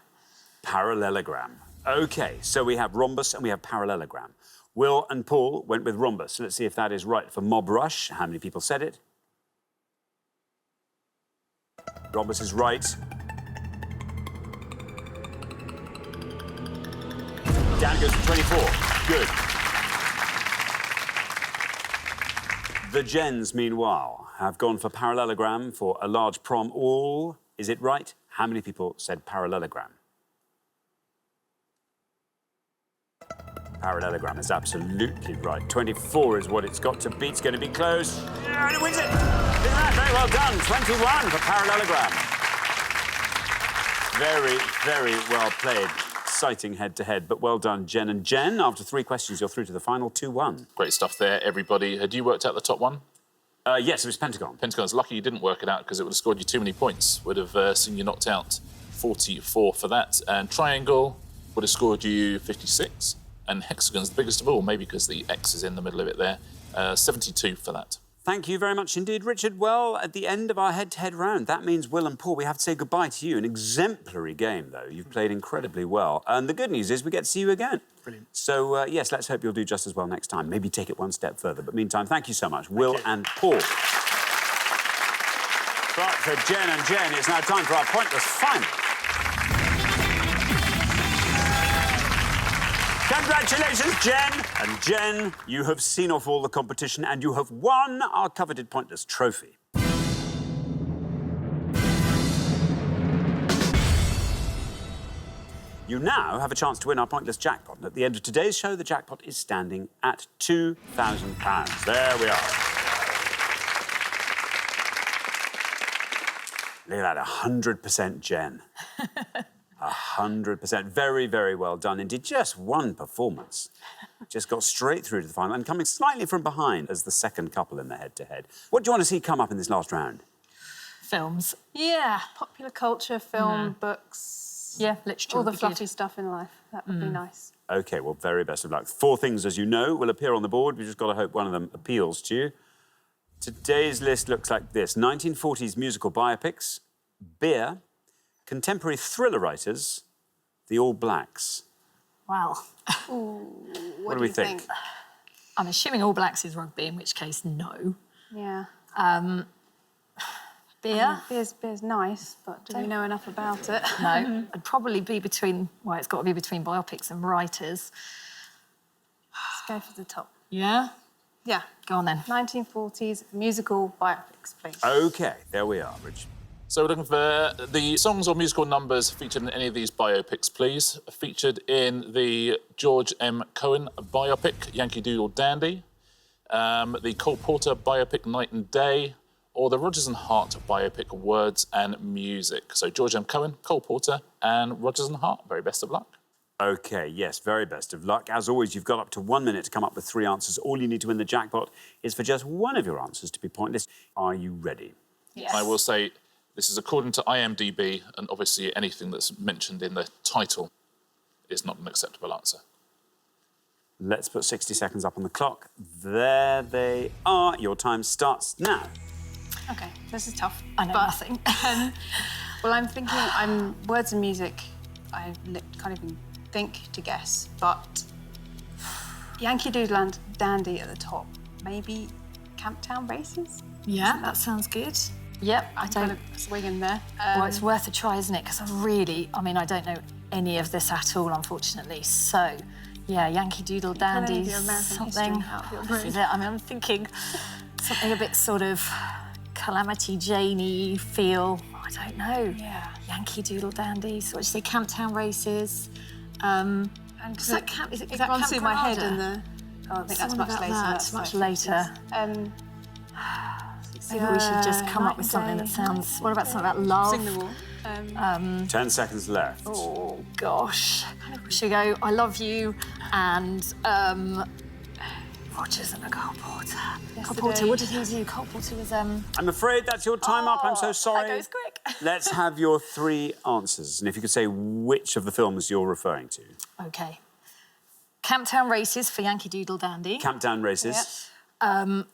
Speaker 1: Parallelogram. OK, so we have rhombus and we have parallelogram. Will and Paul went with rhombus. Let's see if that is right for Mob Rush. How many people said it? Rhombus is right. Down goes to 24. Good. The Gens, meanwhile, have gone for parallelogram for A Large Prom All. Is it right? How many people said parallelogram? Parallelogram is absolutely right. 24 is what it's got to beat. It's going to be close. And it wins it! Look at that, very well done. 21 for parallelogram. Very, very well played. Exciting head-to-head, but well done, Jen. And Jen, after 3 questions, you're through to the final 2-1.
Speaker 6: Great stuff there, everybody. Had you worked out the top one?
Speaker 1: Yes, it was Pentagon.
Speaker 6: Pentagon's lucky you didn't work it out because it would have scored you too many points. Would have seen you knocked out. 44 for that. And Triangle would have scored you 56. And Hexagon's the biggest of all, maybe because the X is in the middle of it there. 72 for that.
Speaker 1: Thank you very much indeed, Richard. Well, at the end of our head-to-head round, that means, Will and Paul, we have to say goodbye to you. An exemplary game, though. You've played incredibly well. And the good news is we get to see you again.
Speaker 22: Brilliant.
Speaker 1: So, yes, let's hope you'll do just as well next time. Maybe take it one step further. But meantime, thank you so much, Will and Paul. Right, for Jen and Jen, it's now time for our pointless final. Congratulations, Jen! And Jen, you have seen off all the competition and you have won our coveted Pointless trophy. You now have a chance to win our Pointless jackpot. And at the end of today's show, the jackpot is standing at £2,000. There we are. Look at that, 100% Jen. 100%. Very, very well done. Indeed, just one performance. Just got straight through to the final and coming slightly from behind as the second couple in the head-to-head. What do you want to see come up in this last round?
Speaker 4: Films.
Speaker 2: Yeah, popular culture, film, books.
Speaker 4: Yeah, literature.
Speaker 2: All the
Speaker 4: would be
Speaker 2: fluffy
Speaker 4: good.
Speaker 2: stuff in life. That would be nice.
Speaker 1: OK, well, very best of luck. 4 things, as you know, will appear on the board. We've just got to hope one of them appeals to you. Today's list looks like this. 1940s musical biopics, beer, contemporary thriller writers, the All Blacks.
Speaker 4: Wow.
Speaker 1: What do we think?
Speaker 4: I'm assuming All Blacks is rugby, in which case, no.
Speaker 2: Yeah.
Speaker 4: Beer?
Speaker 2: Beer's nice, but do we know enough about it?
Speaker 4: No. It'd probably be between, well, it's got to be between biopics and writers.
Speaker 2: Let's go for the top.
Speaker 4: Yeah?
Speaker 2: Yeah.
Speaker 4: Go on then.
Speaker 2: 1940s musical biopics, please.
Speaker 1: OK, there we are, Rich.
Speaker 6: So we're looking for the songs or musical numbers featured in any of these biopics, please. Featured in the George M. Cohen biopic, Yankee Doodle Dandy, the Cole Porter biopic, Night and Day, or the Rodgers and Hart biopic, Words and Music. So George M. Cohen, Cole Porter, and Rodgers and Hart. Very best of luck.
Speaker 1: OK, yes, very best of luck. As always, you've got up to 1 minute to come up with 3 answers. All you need to win the jackpot is for just one of your answers to be pointless. Are you ready?
Speaker 4: Yes.
Speaker 6: I will say this is according to IMDb, and obviously anything that's mentioned in the title is not an acceptable answer.
Speaker 1: Let's put 60 seconds up on the clock. There they are. Your time starts now.
Speaker 2: OK, this is tough.
Speaker 4: I know nothing.
Speaker 2: Well, I'm thinking, words and music, I can't even think to guess, but Yankee Doodle Dandy at the top. Maybe Camptown Races?
Speaker 4: Yeah, that sounds good. Yep, I don't...
Speaker 2: swing in there.
Speaker 4: Well, it's worth a try, isn't it? Because I don't know any of this at all, unfortunately. So, yeah, Yankee Doodle Dandy, something. This is it. I mean, I'm thinking something a bit sort of Calamity Janey feel. I don't know.
Speaker 2: Yeah.
Speaker 4: Yankee Doodle Dandy. So what did you say? Camptown Races.
Speaker 2: And
Speaker 4: is that Camp? Is it?
Speaker 2: It runs through my head in
Speaker 4: the.
Speaker 2: Oh, I think that's
Speaker 4: Something
Speaker 2: much
Speaker 4: about
Speaker 2: later.
Speaker 4: that,
Speaker 2: That's
Speaker 4: much
Speaker 2: like
Speaker 4: later.
Speaker 2: 50s.
Speaker 4: Maybe we should just come up with something that sounds... What about something about love?
Speaker 2: Sing them all.
Speaker 1: 10 seconds left.
Speaker 4: Oh, gosh. Should we go, I love you, and Rodgers and a Cole Porter. Cole Porter, what did he do? Cole Porter was...
Speaker 1: I'm afraid that's your time up. I'm so sorry.
Speaker 4: That goes quick.
Speaker 1: Let's have your 3 answers. And if you could say which of the films you're referring to.
Speaker 4: OK. Camptown Races for Yankee Doodle Dandy.
Speaker 1: Camptown Races.
Speaker 4: Yep.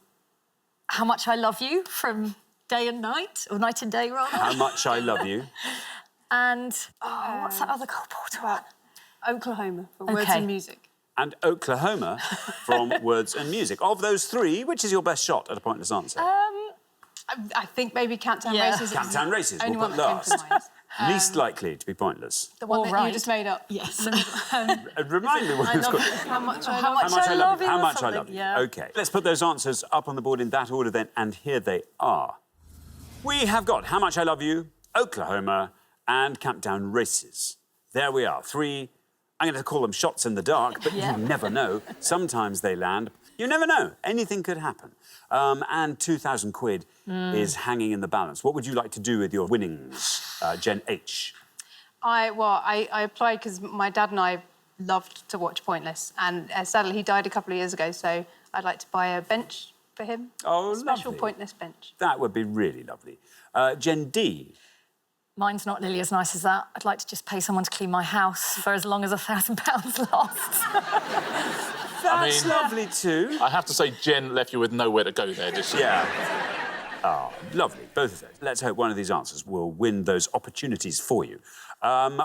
Speaker 4: How Much I Love You from Day and Night, or Night and Day, rather.
Speaker 1: How Much I Love You.
Speaker 4: And, what's that other Cole Porter one?
Speaker 2: Oklahoma for Words and Music.
Speaker 1: And Oklahoma from Words and Music. Of those 3, which is your best shot at a pointless answer?
Speaker 2: I think maybe Camptown Races.
Speaker 1: Camptown Races,
Speaker 2: only
Speaker 1: we'll
Speaker 2: one
Speaker 1: put
Speaker 2: that came to
Speaker 1: last.
Speaker 2: mind.
Speaker 1: Least likely to be pointless.
Speaker 2: The one that you just made up.
Speaker 4: Yes.
Speaker 1: Remind me what it's called.
Speaker 2: How Much I
Speaker 1: Love
Speaker 2: Love
Speaker 1: You. How
Speaker 2: You.
Speaker 1: Much I Love You.
Speaker 4: Yeah.
Speaker 1: OK. Let's put those answers up on the board in that order then, and here they are. We have got How Much I Love You, Oklahoma, and Countdown Races. There we are, 3, I'm going to call them shots in the dark, but you never know. Sometimes they land. You never know. Anything could happen. And 2,000 quid is hanging in the balance. What would you like to do with your winnings, Jen H?
Speaker 2: I applied because my dad and I loved to watch Pointless, and sadly he died a couple of years ago, so I'd like to buy a bench for him.
Speaker 1: Oh,
Speaker 2: a special
Speaker 1: lovely.
Speaker 2: Pointless bench.
Speaker 1: That would be really lovely. Jen D?
Speaker 4: Mine's not nearly as nice as that. I'd like to just pay someone to clean my house for as long as £1,000 lasts.
Speaker 1: That's lovely too.
Speaker 6: I have to say, Jen left you with nowhere to go there, did she?
Speaker 1: Yeah. Oh, lovely, both of those. Let's hope one of these answers will win those opportunities for you.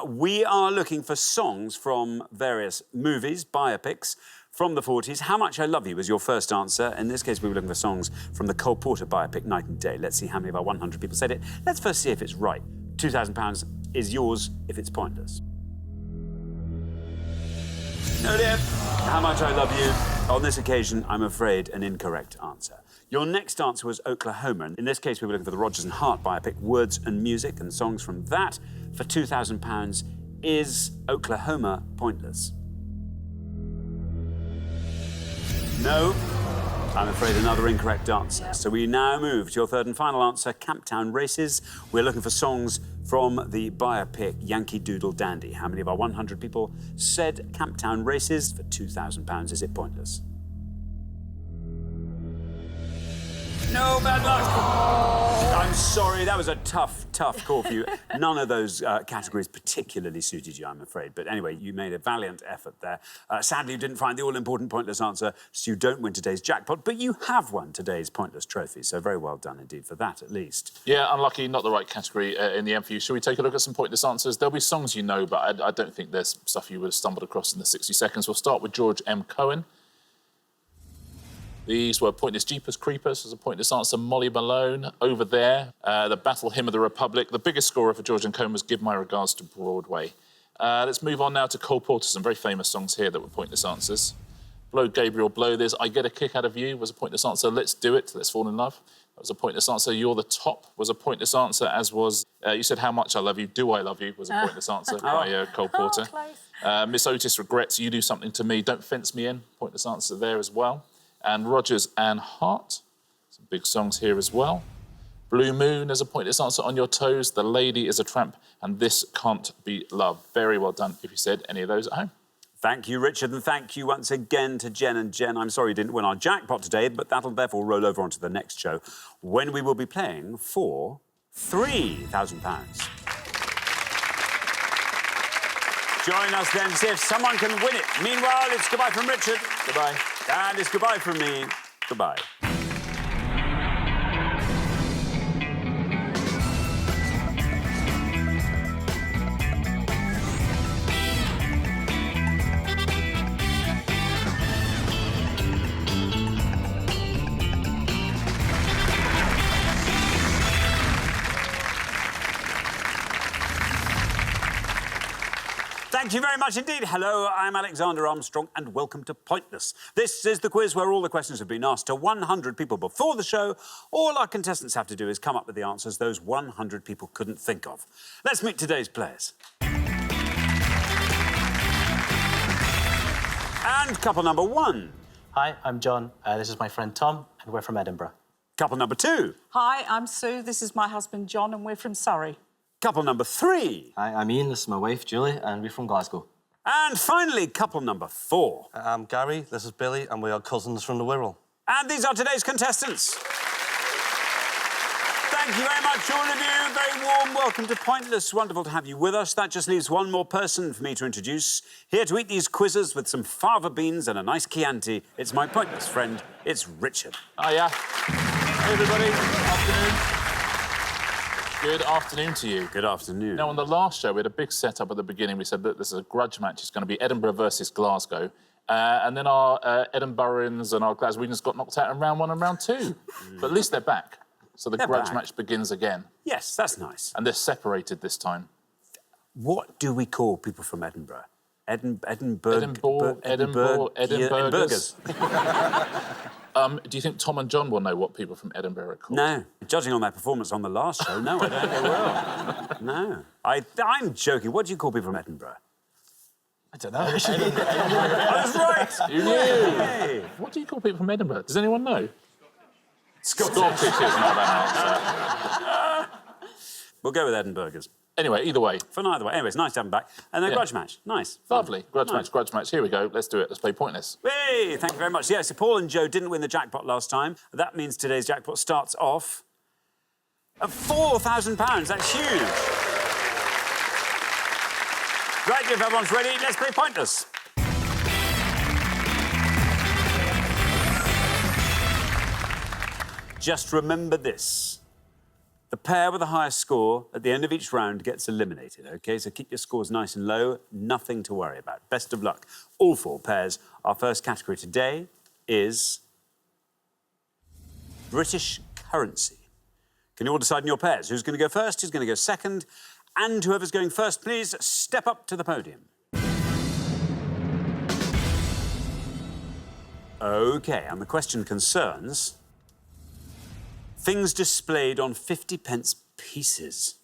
Speaker 1: We are looking for songs from various movies, biopics, from the 40s. How Much I Love You was your first answer. In this case, we were looking for songs from the Cole Porter biopic, Night and Day. Let's see how many of our 100 people said it. Let's first see if it's right. £2,000 is yours if it's pointless. No, dear. How Much I Love You. On this occasion, I'm afraid, an incorrect answer. Your next answer was Oklahoma. And in this case, we were looking for the Rodgers and Hart biopic, Words and Music, and songs from that. For £2,000, is Oklahoma pointless? No. I'm afraid another incorrect answer. So we now move to your third and final answer, Camptown Races. We're looking for songs from the biopic Yankee Doodle Dandy. How many of our 100 people said Camptown Races? For £2,000, is it pointless? No, bad luck. I'm sorry, that was a tough call for you. None of those categories particularly suited you, I'm afraid. But anyway, you made a valiant effort there. Sadly, you didn't find the all-important pointless answer, so you don't win today's jackpot, but you have won today's pointless trophy, so very well done indeed for that, at least.
Speaker 6: Yeah, unlucky, not the right category in the end for you. Shall we take a look at some pointless answers? There'll be songs you know, but I don't think there's stuff you would have stumbled across in the 60 seconds. We'll start with George M. Cohen. These were Pointless Jeepers Creepers as a pointless answer. Molly Malone, Over There, the Battle Hymn of the Republic. The biggest scorer for George and Cohen was Give My Regards to Broadway. Let's move on now to Cole Porter. Some very famous songs here that were pointless answers. Blow Gabriel Blow This, I Get a Kick Out of You was a pointless answer. Let's Do It, Let's Fall in Love. That was a pointless answer. You're the Top was a pointless answer, as was, you said How Much I Love You, Do I Love You was a pointless answer by Cole Porter. Miss Otis Regrets, You Do Something to Me, Don't Fence Me In, pointless answer there as well. And Rodgers and Hart, some big songs here as well. Blue Moon is a pointless answer. On Your Toes, The Lady is a Tramp, and This Can't Be Love. Very well done if you said any of those at home.
Speaker 1: Thank you, Richard, and thank you once again to Jen and Jen. I'm sorry you didn't win our jackpot today, but that'll therefore roll over onto the next show, when we will be playing for £3,000. Join us then to see if someone can win it. Meanwhile, it's goodbye from Richard.
Speaker 6: Goodbye.
Speaker 1: And it's goodbye from me. Goodbye. Thank you very much indeed. Hello, I'm Alexander Armstrong, and welcome to Pointless. This is the quiz where all the questions have been asked to 100 people before the show. All our contestants have to do is come up with the answers those 100 people couldn't think of. Let's meet today's players. And couple number 1.
Speaker 10: Hi, I'm John. This is my friend Tom, and we're from Edinburgh.
Speaker 1: Couple number 2.
Speaker 14: Hi, I'm Sue. This is my husband John, and we're from Surrey.
Speaker 1: Couple number 3.
Speaker 10: Hi, I'm Ian. This is my wife Julie, and we're from Glasgow.
Speaker 1: And finally, couple number 4.
Speaker 23: I'm Gary. This is Billy, and we are cousins from the Wirral.
Speaker 1: And these are today's contestants. Thank you very much, all of you. Very warm welcome to Pointless. Wonderful to have you with us. That just leaves one more person for me to introduce. Here to eat these quizzes with some fava beans and a nice Chianti, it's my Pointless friend, it's Richard.
Speaker 6: Hiya. Hey, everybody. Afternoon. Good afternoon to you.
Speaker 1: Good afternoon.
Speaker 6: Now, on the last show, we had a big setup at the beginning. We said that this is a grudge match. It's going to be Edinburgh versus Glasgow. And then our Edinburghans and our Glaswegians got knocked out in round 1 and round 2. But at least they're back. So the grudge match begins again.
Speaker 1: Yes, that's nice.
Speaker 6: And they're separated this time.
Speaker 1: What do we call people from
Speaker 6: Do you think Tom and John will know what people from Edinburgh are called?
Speaker 1: No. Judging on their performance on the last show, no, I don't think they will. No. I'm joking. What do you call people from Edinburgh?
Speaker 22: I don't know.
Speaker 1: I was right!
Speaker 6: You knew!
Speaker 1: Hey.
Speaker 6: What do you call people from Edinburgh? Does anyone know? Scottish is not an answer.
Speaker 1: We'll go with Edinburghers.
Speaker 6: Anyway, either way.
Speaker 1: For neither way. Anyway, it's nice to have them back. And then grudge match. Nice.
Speaker 6: Lovely. Grudge match. Here we go. Let's do it. Let's play Pointless.
Speaker 1: Hey, thank you very much. Yeah, so Paul and Joe didn't win the jackpot last time. That means today's jackpot starts off at £4,000. That's huge. Right, if everyone's ready, let's play Pointless. Just remember this. The pair with the highest score at the end of each round gets eliminated, OK? So keep your scores nice and low, nothing to worry about. Best of luck. All 4 pairs. Our first category today is British currency. Can you all decide in your pairs? Who's going to go first? Who's going to go second? And whoever's going first, please step up to the podium. OK, and the question concerns things displayed on 50p pieces.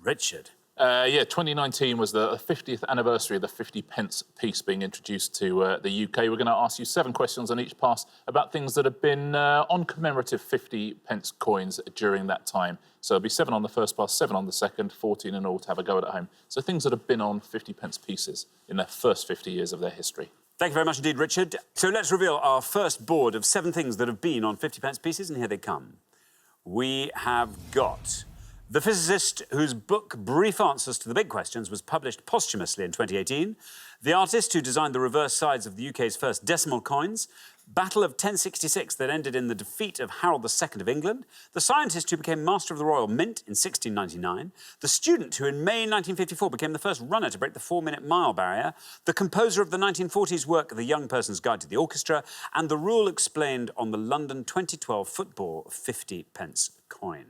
Speaker 1: Richard.
Speaker 6: Yeah, 2019 was the 50th anniversary of the 50p piece being introduced to the UK. We're going to ask you 7 questions on each pass about things that have been on commemorative 50p coins during that time. So there'll be 7 on the first pass, 7 on the second, 14 in all to have a go at home. So things that have been on 50p pieces in their first 50 years of their history.
Speaker 1: Thank you very much indeed, Richard. So let's reveal our first board of 7 things that have been on 50p pieces, and here they come. We have got the physicist whose book Brief Answers to the Big Questions was published posthumously in 2018, the artist who designed the reverse sides of the UK's first decimal coins, Battle of 1066 that ended in the defeat of Harold II of England, the scientist who became Master of the Royal Mint in 1699, the student who in May 1954 became the first runner to break the 4-minute mile barrier, the composer of the 1940s work The Young Person's Guide to the Orchestra, and the rule explained on the London 2012 football 50p coin.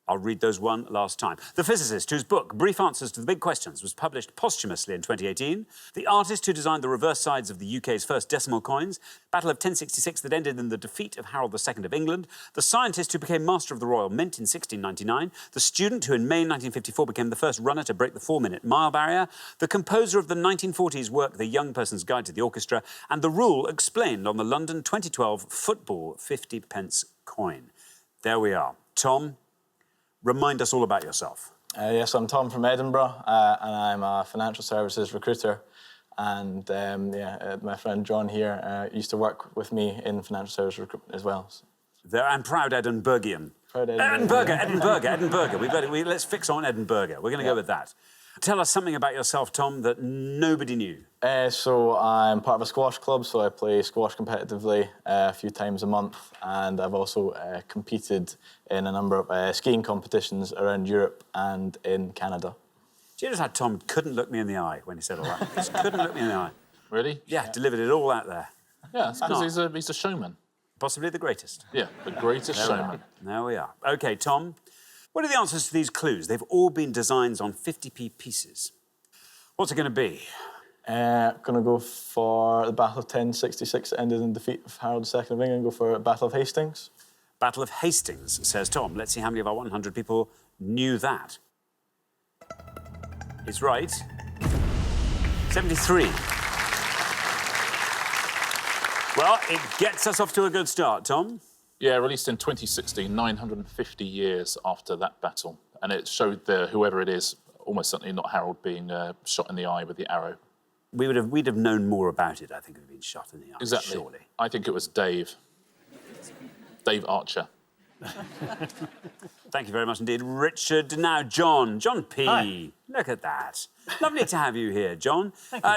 Speaker 1: I'll read those one last time. The physicist whose book, Brief Answers to the Big Questions, was published posthumously in 2018. The artist who designed the reverse sides of the UK's first decimal coins. Battle of 1066 that ended in the defeat of Harold II of England. The scientist who became Master of the Royal Mint in 1699. The student who in May 1954 became the first runner to break the 4-minute mile barrier. The composer of the 1940s work The Young Person's Guide to the Orchestra. And the rule explained on the London 2012 football 50p coin. There we are. Tom, remind us all about yourself.
Speaker 21: Yes, I'm Tom from Edinburgh, and I'm a financial services recruiter. And my friend John here used to work with me in financial services recruitment as well.
Speaker 1: There, and proud Edinburghian.
Speaker 21: Proud Edinburghian.
Speaker 1: Edinburgh. Let's fix on Edinburgh. We're going to go with that. Tell us something about yourself, Tom, that nobody knew.
Speaker 21: So I'm part of a squash club, so I play squash competitively a few times a month, and I've also competed in a number of skiing competitions around Europe and in Canada.
Speaker 1: Do you notice how Tom couldn't look me in the eye when he said all that? Just couldn't look me in the eye.
Speaker 6: Really?
Speaker 1: Yeah, delivered it all out there.
Speaker 6: Yeah, it's because he's a showman.
Speaker 1: Possibly the greatest.
Speaker 6: Yeah, the greatest showman.
Speaker 1: There we are. OK, Tom, what are the answers to these clues? They've all been designs on 50p pieces. What's it going to be?
Speaker 21: Going to go for the Battle of 1066 that ended in defeat of Harold II of England. Go for Battle of Hastings.
Speaker 1: Battle of Hastings, says Tom. Let's see how many of our 100 people knew that. It's right. 73. Well, it gets us off to a good start, Tom.
Speaker 6: Yeah, released in 2016, 950 years after that battle. And it showed whoever it is, almost certainly not Harold, being shot in the eye with the arrow.
Speaker 1: We'd have known more about it, I think, if he'd been shot in the eye,
Speaker 6: Exactly.
Speaker 1: surely.
Speaker 6: I think it was Dave. Dave Archer.
Speaker 1: Thank you very much indeed, Richard. Now, John P.
Speaker 3: Hi.
Speaker 1: Look at that. Lovely to have you here, John.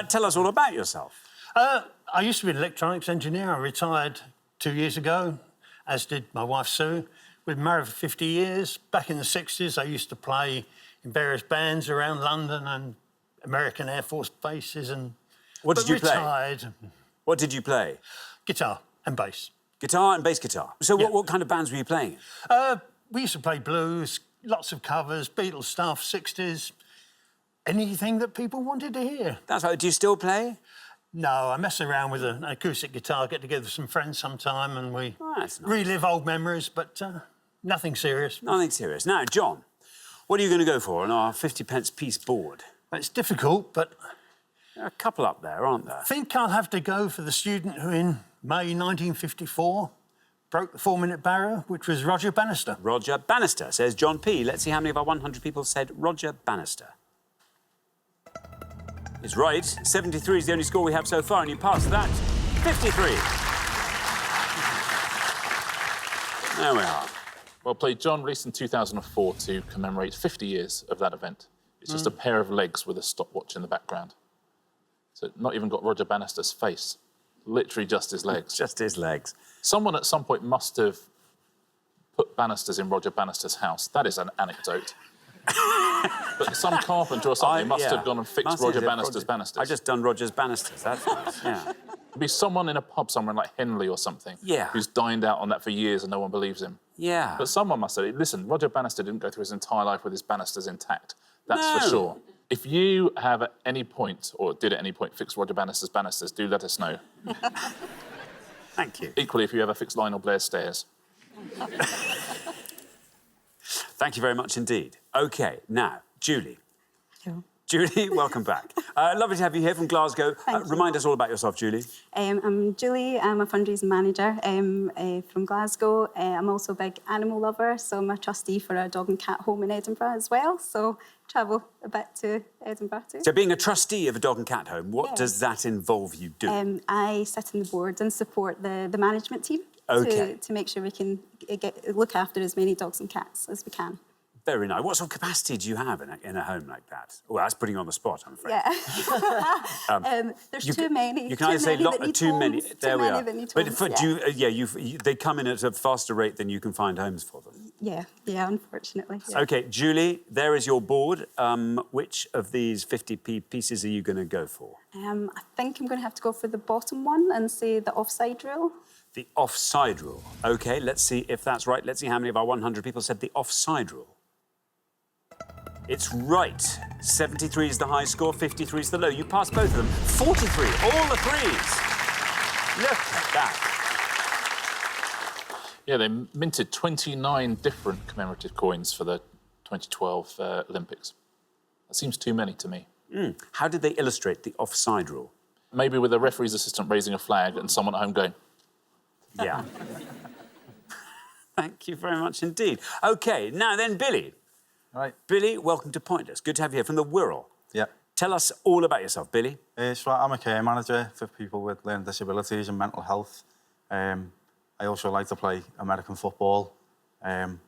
Speaker 1: Tell us all about yourself.
Speaker 3: I used to be an electronics engineer. I retired 2 years ago, as did my wife, Sue. We've been married for 50 years. Back in the 60s, I used to play in various bands around London and American Air Force bases. And
Speaker 1: What did you
Speaker 3: retired.
Speaker 1: play? What did you play?
Speaker 3: Guitar and bass.
Speaker 1: Guitar and bass guitar. So what kind of bands were you playing in?
Speaker 3: We used to play blues, lots of covers, Beatles stuff, 60s, anything that people wanted to hear.
Speaker 1: That's right. Do you still play?
Speaker 3: No, I mess around with an acoustic guitar, get together with some friends sometime and we
Speaker 1: That's nice.
Speaker 3: relive old memories, but nothing serious.
Speaker 1: Nothing serious. Now, John, what are you going to go for on our 50p piece board?
Speaker 3: It's difficult, but...
Speaker 1: There are a couple up there, aren't there?
Speaker 3: I think I'll have to go for the student who in May 1954 broke the 4-minute barrier, which was Roger Bannister.
Speaker 1: Roger Bannister, says John P. Let's see how many of our 100 people said Roger Bannister. It's right. 73 is the only score we have so far, and you passed that. 53. There we are.
Speaker 6: Well played, John, released in 2004 to commemorate 50 years of that event. It's just a pair of legs with a stopwatch in the background. So not even got Roger Bannister's face, literally just his legs.
Speaker 1: Just his legs.
Speaker 6: Someone at some point must have put banisters in Roger Bannister's house. That is an anecdote. But some carpenter or something must have gone and fixed Roger Bannister's banisters.
Speaker 1: I've just done Roger's banisters, that's nice, yeah.
Speaker 6: It'd be someone in a pub somewhere like Henley or something.
Speaker 1: Yeah.
Speaker 6: Who's dined out on that for years and no one believes him.
Speaker 1: Yeah.
Speaker 6: But someone must have. Listen, Roger Bannister didn't go through his entire life with his banisters intact. That's for sure. If you have at any point, or did at any point, fix Roger Bannister's banisters, do let us know.
Speaker 1: Thank you.
Speaker 6: Equally, if you ever fix Lionel Blair's stairs.
Speaker 1: Thank you very much indeed. OK, now, Julie.
Speaker 8: Hello.
Speaker 1: Julie, welcome back. Lovely to have you here from Glasgow. Remind us all about yourself, Julie.
Speaker 8: I'm Julie. I'm a fundraising manager from Glasgow. I'm also a big animal lover, so I'm a trustee for a dog and cat home in Edinburgh as well. So travel a bit to Edinburgh too.
Speaker 1: So being a trustee of a dog and cat home, what does that involve you doing?
Speaker 8: I sit on the board and support the management team to make sure we can look after as many dogs and cats as we can.
Speaker 1: Very nice. What sort of capacity do you have in a home like that? Well, that's putting you on the spot, I'm afraid.
Speaker 8: Yeah. There's too many.
Speaker 1: You can either say too many. There we are. But they come in at a faster rate than you can find homes for them.
Speaker 8: Yeah, unfortunately. Yeah.
Speaker 1: OK, Julie, there is your board. Which of these 50p pieces are you going to go for?
Speaker 8: I think I'm going to have to go for the bottom one and say the offside rule.
Speaker 1: The offside rule. OK, let's see if that's right. Let's see how many of our 100 people said the offside rule. It's right. 73 is the high score, 53 is the low. You passed both of them. 43, all the threes. Look at that.
Speaker 6: Yeah, they minted 29 different commemorative coins for the 2012 Olympics. That seems too many to me.
Speaker 1: How did they illustrate the offside rule?
Speaker 6: Maybe with a referee's assistant raising a flag and someone at home going...
Speaker 1: Yeah. Thank you very much indeed. OK, now then, Billy.
Speaker 23: Right.
Speaker 1: Billy, welcome to Pointless. Good to have you here from the Wirral.
Speaker 23: Yeah.
Speaker 1: Tell us all about yourself, Billy.
Speaker 23: So I'm a care manager for people with learning disabilities and mental health. I also like to play American football.
Speaker 1: How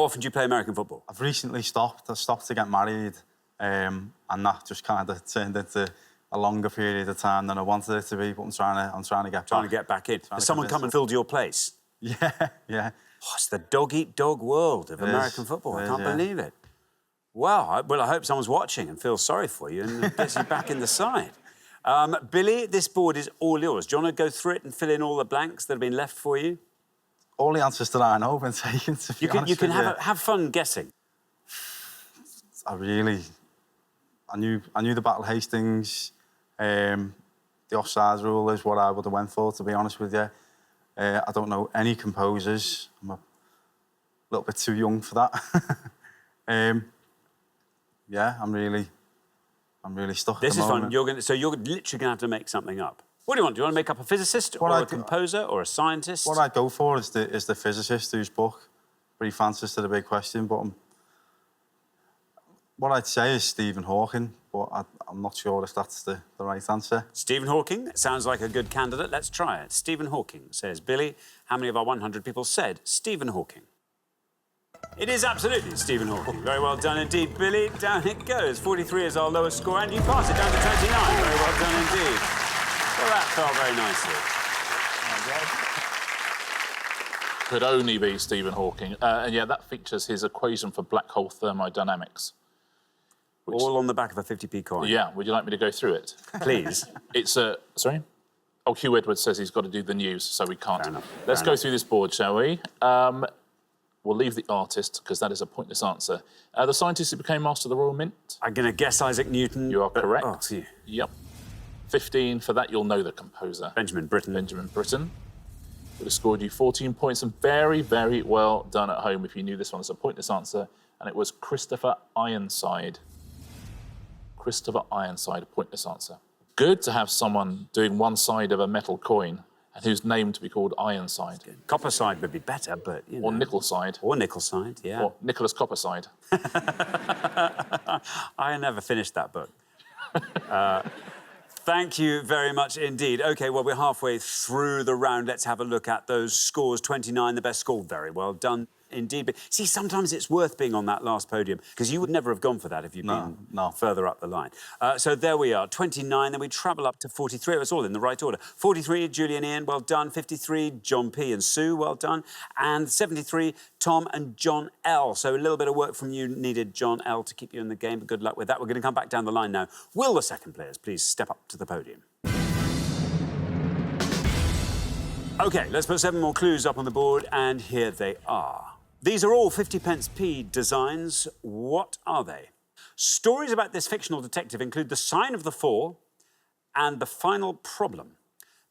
Speaker 1: often do you play American football?
Speaker 23: I've recently stopped. I stopped to get married, and that just kind of turned into a longer period of time than I wanted it to be. But I'm trying to get back.
Speaker 1: Trying to get back in. Has someone come and filled your place?
Speaker 23: Yeah.
Speaker 1: Oh, it's the dog-eat-dog world of American football. I can't believe it. Well, I hope someone's watching and feels sorry for you and gets you back in the side. Billy, this board is all yours. Do you want to go through it and fill in all the blanks that have been left for you?
Speaker 23: All the answers that I know have been taken, to be honest.
Speaker 1: You can have fun guessing.
Speaker 23: I knew the Battle of Hastings. The offsides rule is what I would have went for, to be honest with you. I don't know any composers. I'm a little bit too young for that. Yeah, I'm really stuck.
Speaker 1: This
Speaker 23: at the
Speaker 1: is
Speaker 23: moment.
Speaker 1: fun. You're literally going to have to make something up. What do you want? Do you want to make up a physicist or a composer or a scientist?
Speaker 23: What I'd go for is the physicist whose book brief answers to the big question. But what I'd say is Stephen Hawking, but I'm not sure if that's the right answer.
Speaker 1: Stephen Hawking sounds like a good candidate. Let's try it. Stephen Hawking says, Billy, how many of our 100 people said Stephen Hawking? It is absolutely Stephen Hawking. Very well done indeed, Billy. Down it goes. 43 is our lowest score, and you pass it down to 29. Very well done indeed. Well, that fell very nicely.
Speaker 6: Could only be Stephen Hawking. And yeah, that features his equation for black hole thermodynamics.
Speaker 1: All on the back of a 50p coin.
Speaker 6: Yeah, would you like me to go through it?
Speaker 1: Please.
Speaker 6: It's a... Sorry? Oh, Hugh Edwards says he's got to do the news, so we can't. Let's go through this board, shall we? We'll leave the artist, because that is a pointless answer. The scientist who became Master of the Royal Mint?
Speaker 1: I'm going to guess Isaac Newton.
Speaker 6: You are correct.
Speaker 1: Oh, see.
Speaker 6: Yep. 15, for that you'll know the composer.
Speaker 1: Benjamin Britten.
Speaker 6: Benjamin Britten. Would have scored you 14 points, and very, very well done at home if you knew this one. It's a pointless answer, and it was Christopher Ironside. Christopher Ironside, a pointless answer. Good to have someone doing one side of a metal coin and whose name to be called Ironside.
Speaker 1: Copper side would be better, but, you know.
Speaker 6: Or nickel side.
Speaker 1: Or nickel side, yeah.
Speaker 6: Or Nicholas Copperside.
Speaker 1: I never finished that book. Thank you very much indeed. OK, well, we're halfway through the round. Let's have a look at those scores. 29, the best score. Very well done indeed. But see, sometimes it's worth being on that last podium, because you would never have gone for that if you'd been further up the line. So there we are, 29, then we travel up to 43. It was all in the right order. 43, Julie and Ian, well done. 53, John P and Sue, well done. And 73, Tom and John L. So a little bit of work from you needed, John L, to keep you in the game, but good luck with that. We're going to come back down the line now. Will the second players please step up to the podium? OK, let's put 7 more clues up on the board, and here they are. These are all 50p designs. What are they? Stories about this fictional detective include The Sign of the Four and The Final Problem.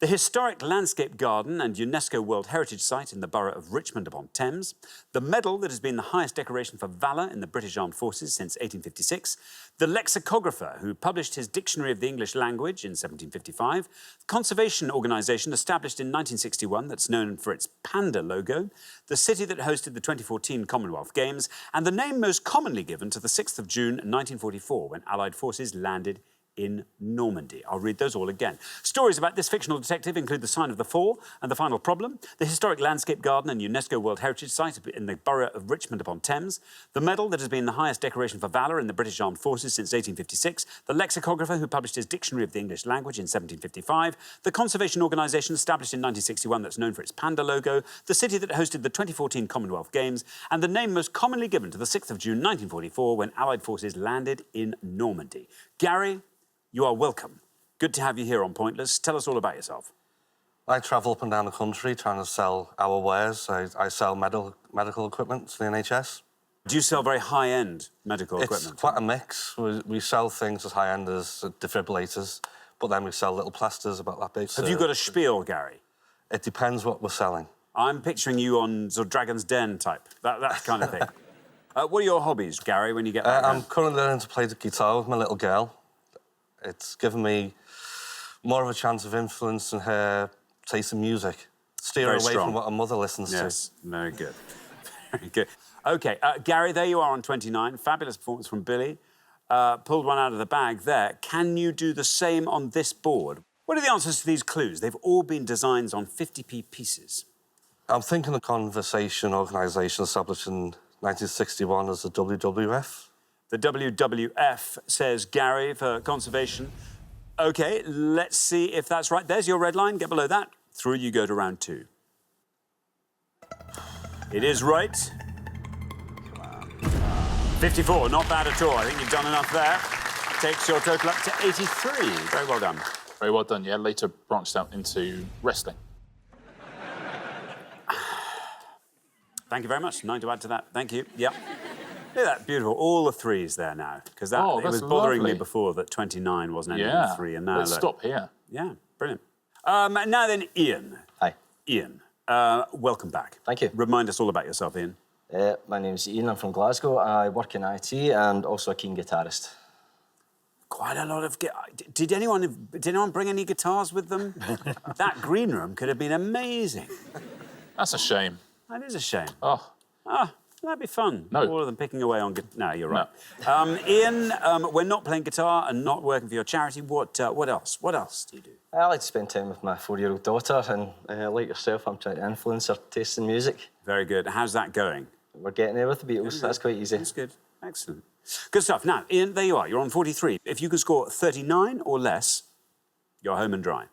Speaker 1: The historic landscape garden and UNESCO World Heritage Site in the borough of Richmond upon Thames, the medal that has been the highest decoration for valour in the British Armed Forces since 1856, the lexicographer who published his Dictionary of the English Language in 1755, the conservation organisation established in 1961 that's known for its panda logo, the city that hosted the 2014 Commonwealth Games, and the name most commonly given to the 6th of June 1944 when Allied forces landed in Normandy. I'll read those all again. Stories about this fictional detective include The Sign of the Four and The Final Problem, the historic landscape garden and UNESCO World Heritage Site in the borough of Richmond upon Thames, the medal that has been the highest decoration for valour in the British Armed Forces since 1856, the lexicographer who published his Dictionary of the English Language in 1755, the conservation organisation established in 1961 that's known for its panda logo, the city that hosted the 2014 Commonwealth Games, and the name most commonly given to the 6th of June 1944 when Allied forces landed in Normandy. Gary, you are welcome. Good to have you here on Pointless. Tell us all about yourself.
Speaker 11: I travel up and down the country trying to sell our wares. I sell medical equipment to the NHS.
Speaker 1: Do you sell very high-end medical equipment?
Speaker 11: It's quite a mix. We sell things as high-end as defibrillators, but then we sell little plasters about that big.
Speaker 1: Have you got a spiel, Gary?
Speaker 11: It depends what we're selling.
Speaker 1: I'm picturing you on sort of Dragon's Den type, that kind of thing. What are your hobbies, Gary, when you get back home?
Speaker 11: I'm currently learning to play the guitar with my little girl. It's given me more of a chance of influencing her taste in music. Steer her away from what her mother listens to.
Speaker 1: Yes, very good. Very good. OK, Gary, there you are on 29. Fabulous performance from Billy. Pulled one out of the bag there. Can you do the same on this board? What are the answers to these clues? They've all been designs on 50p pieces.
Speaker 11: I'm thinking the conversation organisation established in 1961 as the WWF.
Speaker 1: The WWF, says Gary, for conservation. OK, let's see if that's right. There's your red line. Get below that. Through you go to round 2. It is right. 54, not bad at all. I think you've done enough there. Takes your total up to 83. Very well done.
Speaker 6: Very well done, yeah. Later branched out into wrestling.
Speaker 1: Thank you very much. 9 to add to that. Thank you. Yep. Look at that, beautiful. All the 3s there now. Because it was bothering me before that 29 wasn't ending in 3, and now
Speaker 6: let's stop here.
Speaker 1: Yeah, brilliant. Now then, Ian.
Speaker 12: Hi.
Speaker 1: Ian, welcome back.
Speaker 12: Thank you.
Speaker 1: Remind us all about yourself, Ian.
Speaker 12: My name's Ian. I'm from Glasgow. I work in IT and also a keen guitarist.
Speaker 1: Quite a lot of... Did anyone bring any guitars with them? That green room could have been amazing.
Speaker 6: That's a shame.
Speaker 1: That is a shame.
Speaker 6: Oh.
Speaker 1: That'd be fun.
Speaker 6: No.
Speaker 1: All of them picking away on... No, you're right. No. Ian, we're not playing guitar and not working for your charity. What else? What else do you do?
Speaker 12: I like to spend time with my 4-year-old daughter, and like yourself, I'm trying to influence her taste in music.
Speaker 1: Very good. How's that going?
Speaker 12: We're getting there with the Beatles. That's quite easy.
Speaker 1: That's good. Excellent. Good stuff. Now, Ian, there you are. You're on 43. If you can score 39 or less, you're home and dry.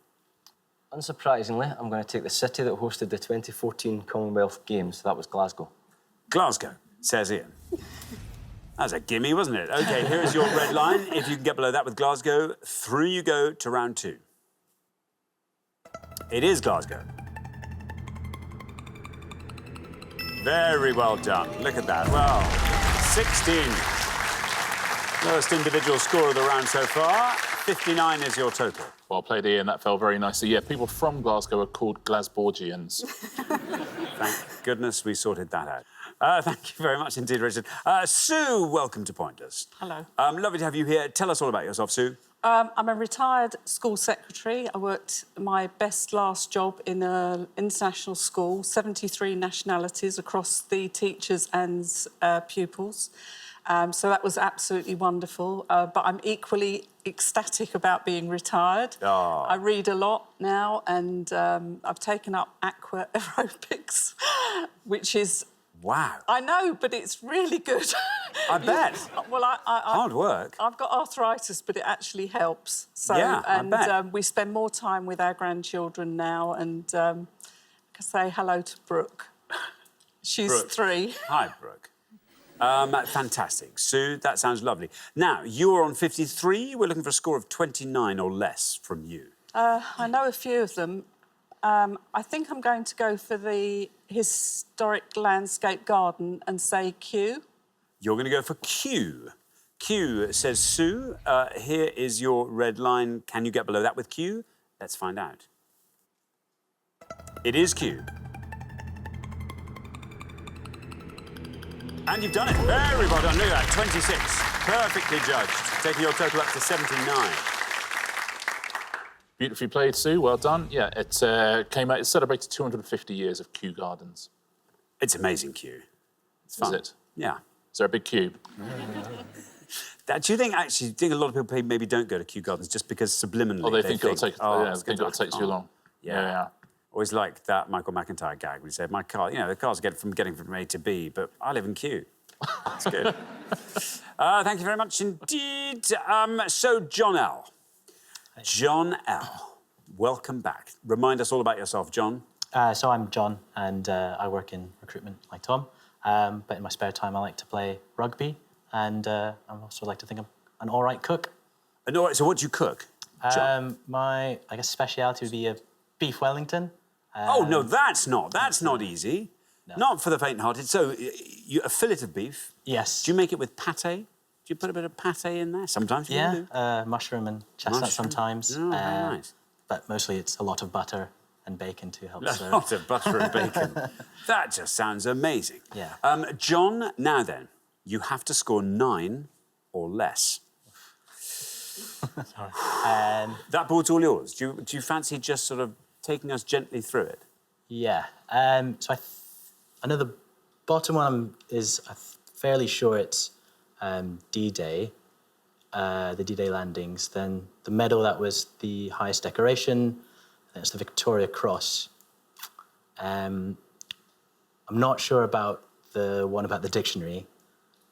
Speaker 12: Unsurprisingly, I'm going to take the city that hosted the 2014 Commonwealth Games. That was Glasgow.
Speaker 1: Glasgow, says Ian. That was a gimme, wasn't it? OK, here is your red line. If you can get below that with Glasgow, through you go to round 2. It is Glasgow. Very well done. Look at that. Well, 16. Lowest individual score of the round so far. 59 is your total.
Speaker 6: Well played, Ian. That fell very nicely. Yeah, people from Glasgow are called Glasborgians.
Speaker 1: Thank goodness we sorted that out. Thank you very much indeed, Richard. Sue, welcome to Pointless.
Speaker 14: Hello.
Speaker 1: Lovely to have you here. Tell us all about yourself, Sue.
Speaker 14: I'm a retired school secretary. I worked my last job in an international school, 73 nationalities across the teachers and pupils. So that was absolutely wonderful. But I'm equally ecstatic about being retired.
Speaker 1: Oh.
Speaker 14: I read a lot now, and I've taken up aqua aerobics, which is...
Speaker 1: Wow.
Speaker 14: I know, but it's really good.
Speaker 1: I bet.
Speaker 14: Well,
Speaker 1: hard work.
Speaker 14: I've got arthritis, but it actually helps. So,
Speaker 1: yeah,
Speaker 14: and
Speaker 1: I bet.
Speaker 14: We spend more time with our grandchildren now, and I can say hello to Brooke. She's
Speaker 1: Brooke.
Speaker 14: 3.
Speaker 1: Hi, Brooke. Fantastic. Sue, that sounds lovely. Now, you are on 53. We're looking for a score of 29 or less from you.
Speaker 14: I know a few of them. I think I'm going to go for the historic landscape garden and say Q.
Speaker 1: You're going to go for Q. Q says, Sue, here is your red line. Can you get below that with Q? Let's find out. It is Q. And you've done it. Very well done. Look at that, 26. Perfectly judged. Taking your total up to 79.
Speaker 6: Beautifully played, Sue. Well done. Yeah, it came out. It celebrated 250 years of Kew Gardens.
Speaker 1: It's amazing, Q. It's fun.
Speaker 6: Is it?
Speaker 1: Yeah.
Speaker 6: Is there a big queue?
Speaker 1: Do you think a lot of people maybe don't go to Kew Gardens just because subliminally
Speaker 6: they think it'll take.
Speaker 1: oh,
Speaker 6: Yeah, they think it'll take too long.
Speaker 1: Yeah. Always like that Michael McIntyre gag where he said, "My car, the car's getting from A to B, but I live in Kew." That's good. Thank you very much indeed. So, John L. John L. Welcome back. Remind us all about yourself, John.
Speaker 10: So I'm John, and I work in recruitment like Tom. But in my spare time, I like to play rugby, and I also like to think I'm an all right cook.
Speaker 1: So what do you cook?
Speaker 10: My, I guess, speciality would be a beef Wellington.
Speaker 1: Oh, no, that's not easy. No. Not for the faint-hearted. So, a fillet of beef.
Speaker 10: Yes.
Speaker 1: Do you make it with pâté? Do you put a bit of pâté in there? Sometimes you do.
Speaker 10: Mushroom and chestnut sometimes.
Speaker 1: Oh, very nice.
Speaker 10: But mostly it's a lot of butter and bacon to help serve.
Speaker 1: A lot of butter and bacon. That just sounds amazing.
Speaker 10: Yeah.
Speaker 1: John, now then, you have to score 9 or less.
Speaker 10: Sorry.
Speaker 1: That board's all yours. Do you fancy just sort of taking us gently through it?
Speaker 10: Yeah. So I know the bottom one is fairly sure it's D-Day, the D-Day landings. Then the medal, that was the highest decoration. Then it's the Victoria Cross. I'm not sure about the one about the dictionary.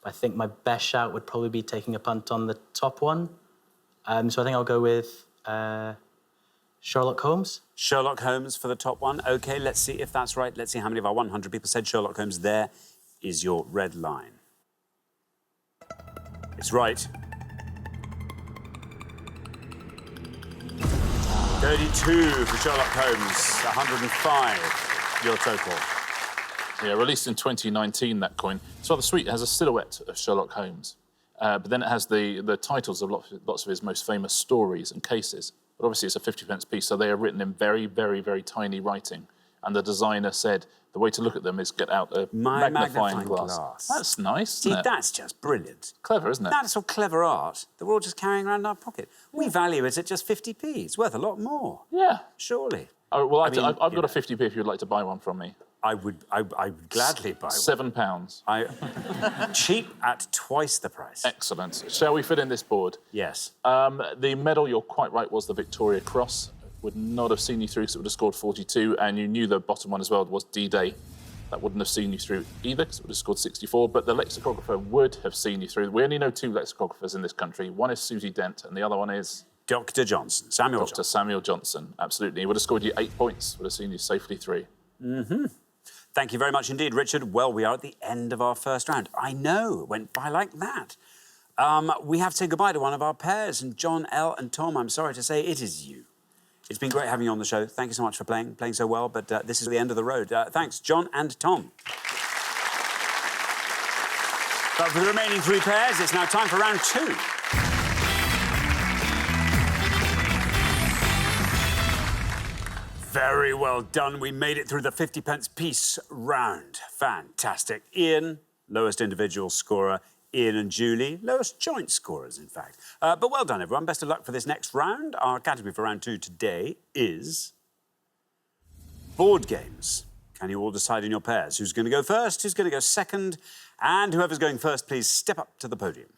Speaker 10: I think my best shout would probably be taking a punt on the top one. So I think I'll go with Sherlock Holmes.
Speaker 1: Sherlock Holmes for the top one. OK, let's see if that's right. Let's see how many of our 100 people said Sherlock Holmes. There is your red line. It's right. 32 for Sherlock Holmes, 105 your total.
Speaker 6: Yeah, released in 2019, that coin. It's rather sweet. It has a silhouette of Sherlock Holmes. But then it has the titles of lots of his most famous stories and cases. But obviously it's a 50-pence piece, so they are written in very, very, very tiny writing. And the designer said the way to look at them is get out a magnifying glass. That's nice, isn't it?
Speaker 1: That's just brilliant.
Speaker 6: Clever, isn't it?
Speaker 1: That's all clever art that we're all just carrying around in our pocket. We value it at just 50p. It's worth a lot more.
Speaker 6: Yeah.
Speaker 1: Surely.
Speaker 6: Oh, well, I've got a 50p if you'd like to buy one from me.
Speaker 1: I would gladly buy one.
Speaker 6: £7.
Speaker 1: Cheap at twice the price.
Speaker 6: Excellent. Shall we fit in this board?
Speaker 1: Yes.
Speaker 6: The medal, you're quite right, was the Victoria Cross. Would not have seen you through because it would have scored 42, and you knew the bottom one as well was D-Day. That wouldn't have seen you through either because it would have scored 64, but the lexicographer would have seen you through. We only know 2 lexicographers in this country. One is Susie Dent, and the other one is...
Speaker 1: Dr. Johnson, Samuel Johnson.
Speaker 6: Dr. Samuel Johnson, absolutely. He would have scored you 8 points, would have seen you safely through.
Speaker 1: Mm-hmm. Thank you very much indeed, Richard. Well, we are at the end of our first round. I know, it went by like that. We have to say goodbye to one of our pairs, and John L. and Tom, I'm sorry to say, it is you. It's been great having you on the show. Thank you so much for playing so well, but this is the end of the road. Thanks, John and Tom. But for the remaining 3 pairs, it's now time for round 2. Very well done. We made it through the 50p piece round. Fantastic. Ian, lowest individual scorer. Ian and Julie, lowest joint scorers, in fact. But well done, everyone. Best of luck for this next round. Our category for round 2 today is board games. Can you all decide in your pairs who's going to go first, who's going to go second? And whoever's going first, please step up to the podium.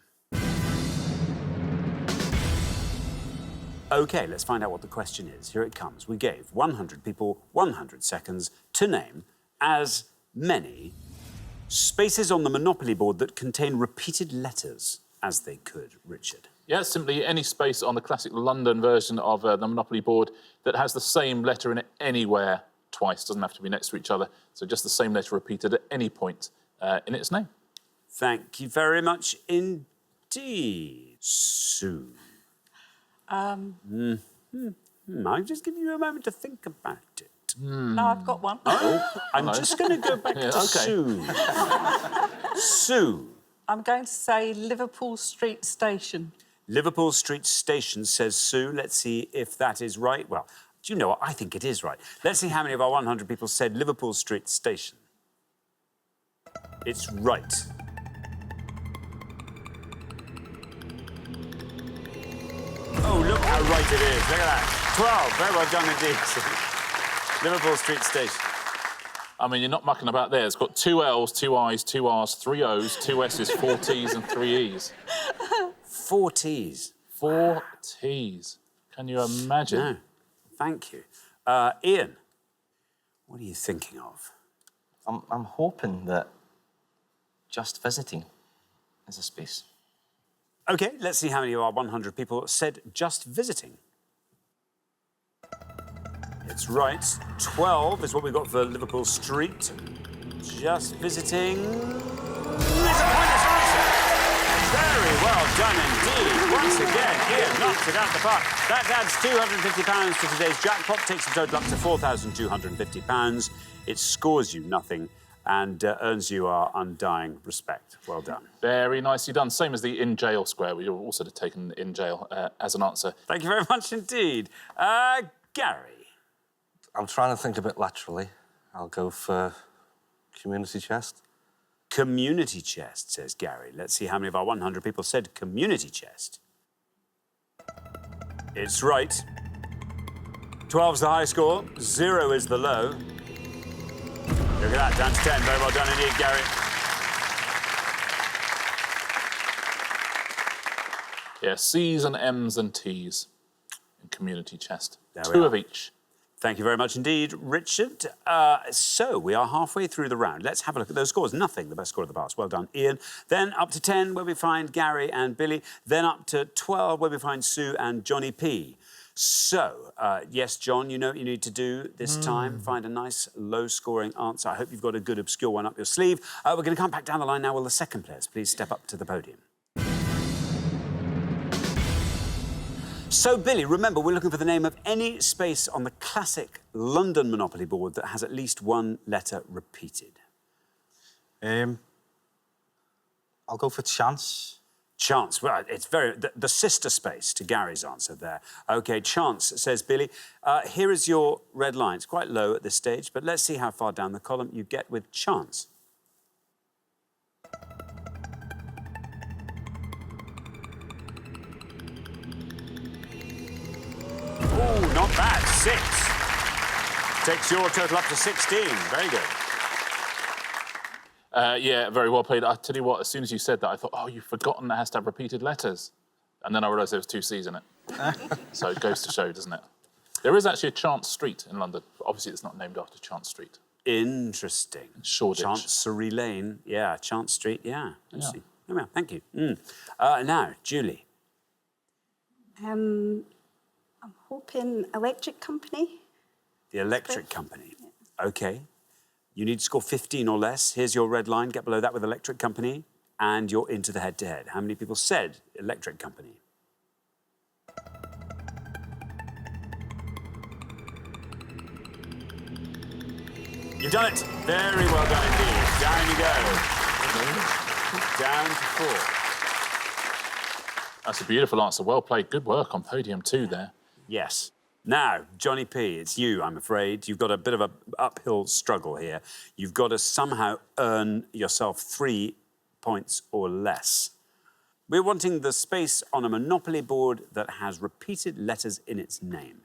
Speaker 1: OK, let's find out what the question is. Here it comes. We gave 100 people 100 seconds to name as many spaces on the Monopoly board that contain repeated letters as they could. Richard.
Speaker 6: Yeah, simply any space on the classic London version of the Monopoly board that has the same letter in it anywhere twice. Doesn't have to be next to each other. So just the same letter repeated at any point in its name.
Speaker 1: Thank you very much indeed, Sue.
Speaker 14: Um,
Speaker 1: I'll just give you a moment to think about it.
Speaker 14: No, I've got one.
Speaker 1: Oh, I'm just going to go back to Sue. Sue.
Speaker 14: I'm going to say Liverpool Street Station.
Speaker 1: Liverpool Street Station, says Sue. Let's see if that is right. Well, do you know what? I think it is right. Let's see how many of our 100 people said Liverpool Street Station. It's right. Oh, look how right it is. Look at that. 12. Very well done indeed. Liverpool Street Station.
Speaker 6: I mean, you're not mucking about there. It's got 2 L's, 2 I's, 2 R's, 3 O's, 2 S's, 4 T's and 3 E's.
Speaker 1: 4 T's?
Speaker 6: 4 T's. Can you imagine?
Speaker 1: No. Thank you. Ian, what are you thinking of?
Speaker 12: I'm hoping that just visiting is a space.
Speaker 1: OK, let's see how many of our 100 people said just visiting. It's right. 12 is what we've got for Liverpool Street. Just visiting. Very well done indeed. Once again, Ian knocks it out the park. That adds £250 to today's jackpot, takes the total up to £4,250. It scores you nothing and earns you our undying respect. Well done.
Speaker 6: Very nicely done. Same as the in jail square. We also have taken in jail as an answer.
Speaker 1: Thank you very much indeed. Gary.
Speaker 11: I'm trying to think a bit laterally. I'll go for community chest.
Speaker 1: Community chest, says Gary. Let's see how many of our 100 people said community chest. It's right. 12's the high score, 0 is the low. Look at that, down to 10. Very well done indeed, Gary.
Speaker 6: Yeah, C's and M's and T's in community chest.
Speaker 1: There we
Speaker 6: 2
Speaker 1: are.
Speaker 6: of each.
Speaker 1: Thank you very much indeed, Richard. So we are halfway through the round. Let's have a look at those scores. Nothing, the best score of the past. Well done, Ian. Then up to 10, where we find Gary and Billy. Then up to 12, where we find Sue and Johnny P. So, yes, John, you know what you need to do this time. Find a nice, low-scoring answer. I hope you've got a good, obscure one up your sleeve. We're going to come back down the line now. Will the second players please step up to the podium? So, Billy, remember, we're looking for the name of any space on the classic London Monopoly board that has at least one letter repeated.
Speaker 23: I'll go for chance.
Speaker 1: Chance. Well, it's the sister space to Gary's answer there. OK, chance, says Billy. Here is your red line. It's quite low at this stage, but let's see how far down the column you get with chance. Oh, not bad. 6. Takes your total up to 16. Very good.
Speaker 6: Yeah, very well played. I tell you what, as soon as you said that, I thought, oh, you've forgotten it has to have repeated letters. And then I realised there was 2 C's in it. So it goes to show, doesn't it? There is actually a Chance Street in London. Obviously, it's not named after Chance Street.
Speaker 1: Interesting.
Speaker 6: Shoreditch.
Speaker 1: Chancery Lane. Yeah, Chance Street. Yeah.
Speaker 6: Yeah.
Speaker 1: Oh, well, thank you. Now, Julie.
Speaker 8: I'm hoping electric company.
Speaker 1: The electric company. OK. You need to score 15 or less. Here's your red line. Get below that with electric company, and you're into the head-to-head. How many people said electric company? You've done it. Very well done indeed. Down you go. Down to 4.
Speaker 6: That's a beautiful answer. Well played. Good work on podium 2 there.
Speaker 1: Yes. Now, Johnny P, it's you, I'm afraid. You've got a bit of an uphill struggle here. You've got to somehow earn yourself 3 points or less. We're wanting the space on a Monopoly board that has repeated letters in its name.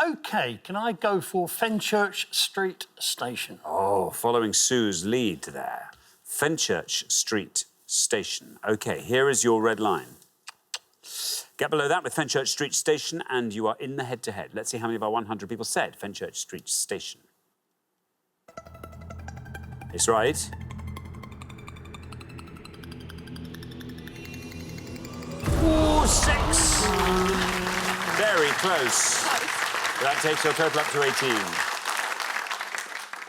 Speaker 3: OK, can I go for Fenchurch Street Station?
Speaker 1: Oh, following Sue's lead there. Fenchurch Street Station. OK, here is your red line. Get below that with Fenchurch Street Station and you are in the head-to-head. Let's see how many of our 100 people said Fenchurch Street Station. It's right. Ooh, 6! Very close. That takes your total up to 18.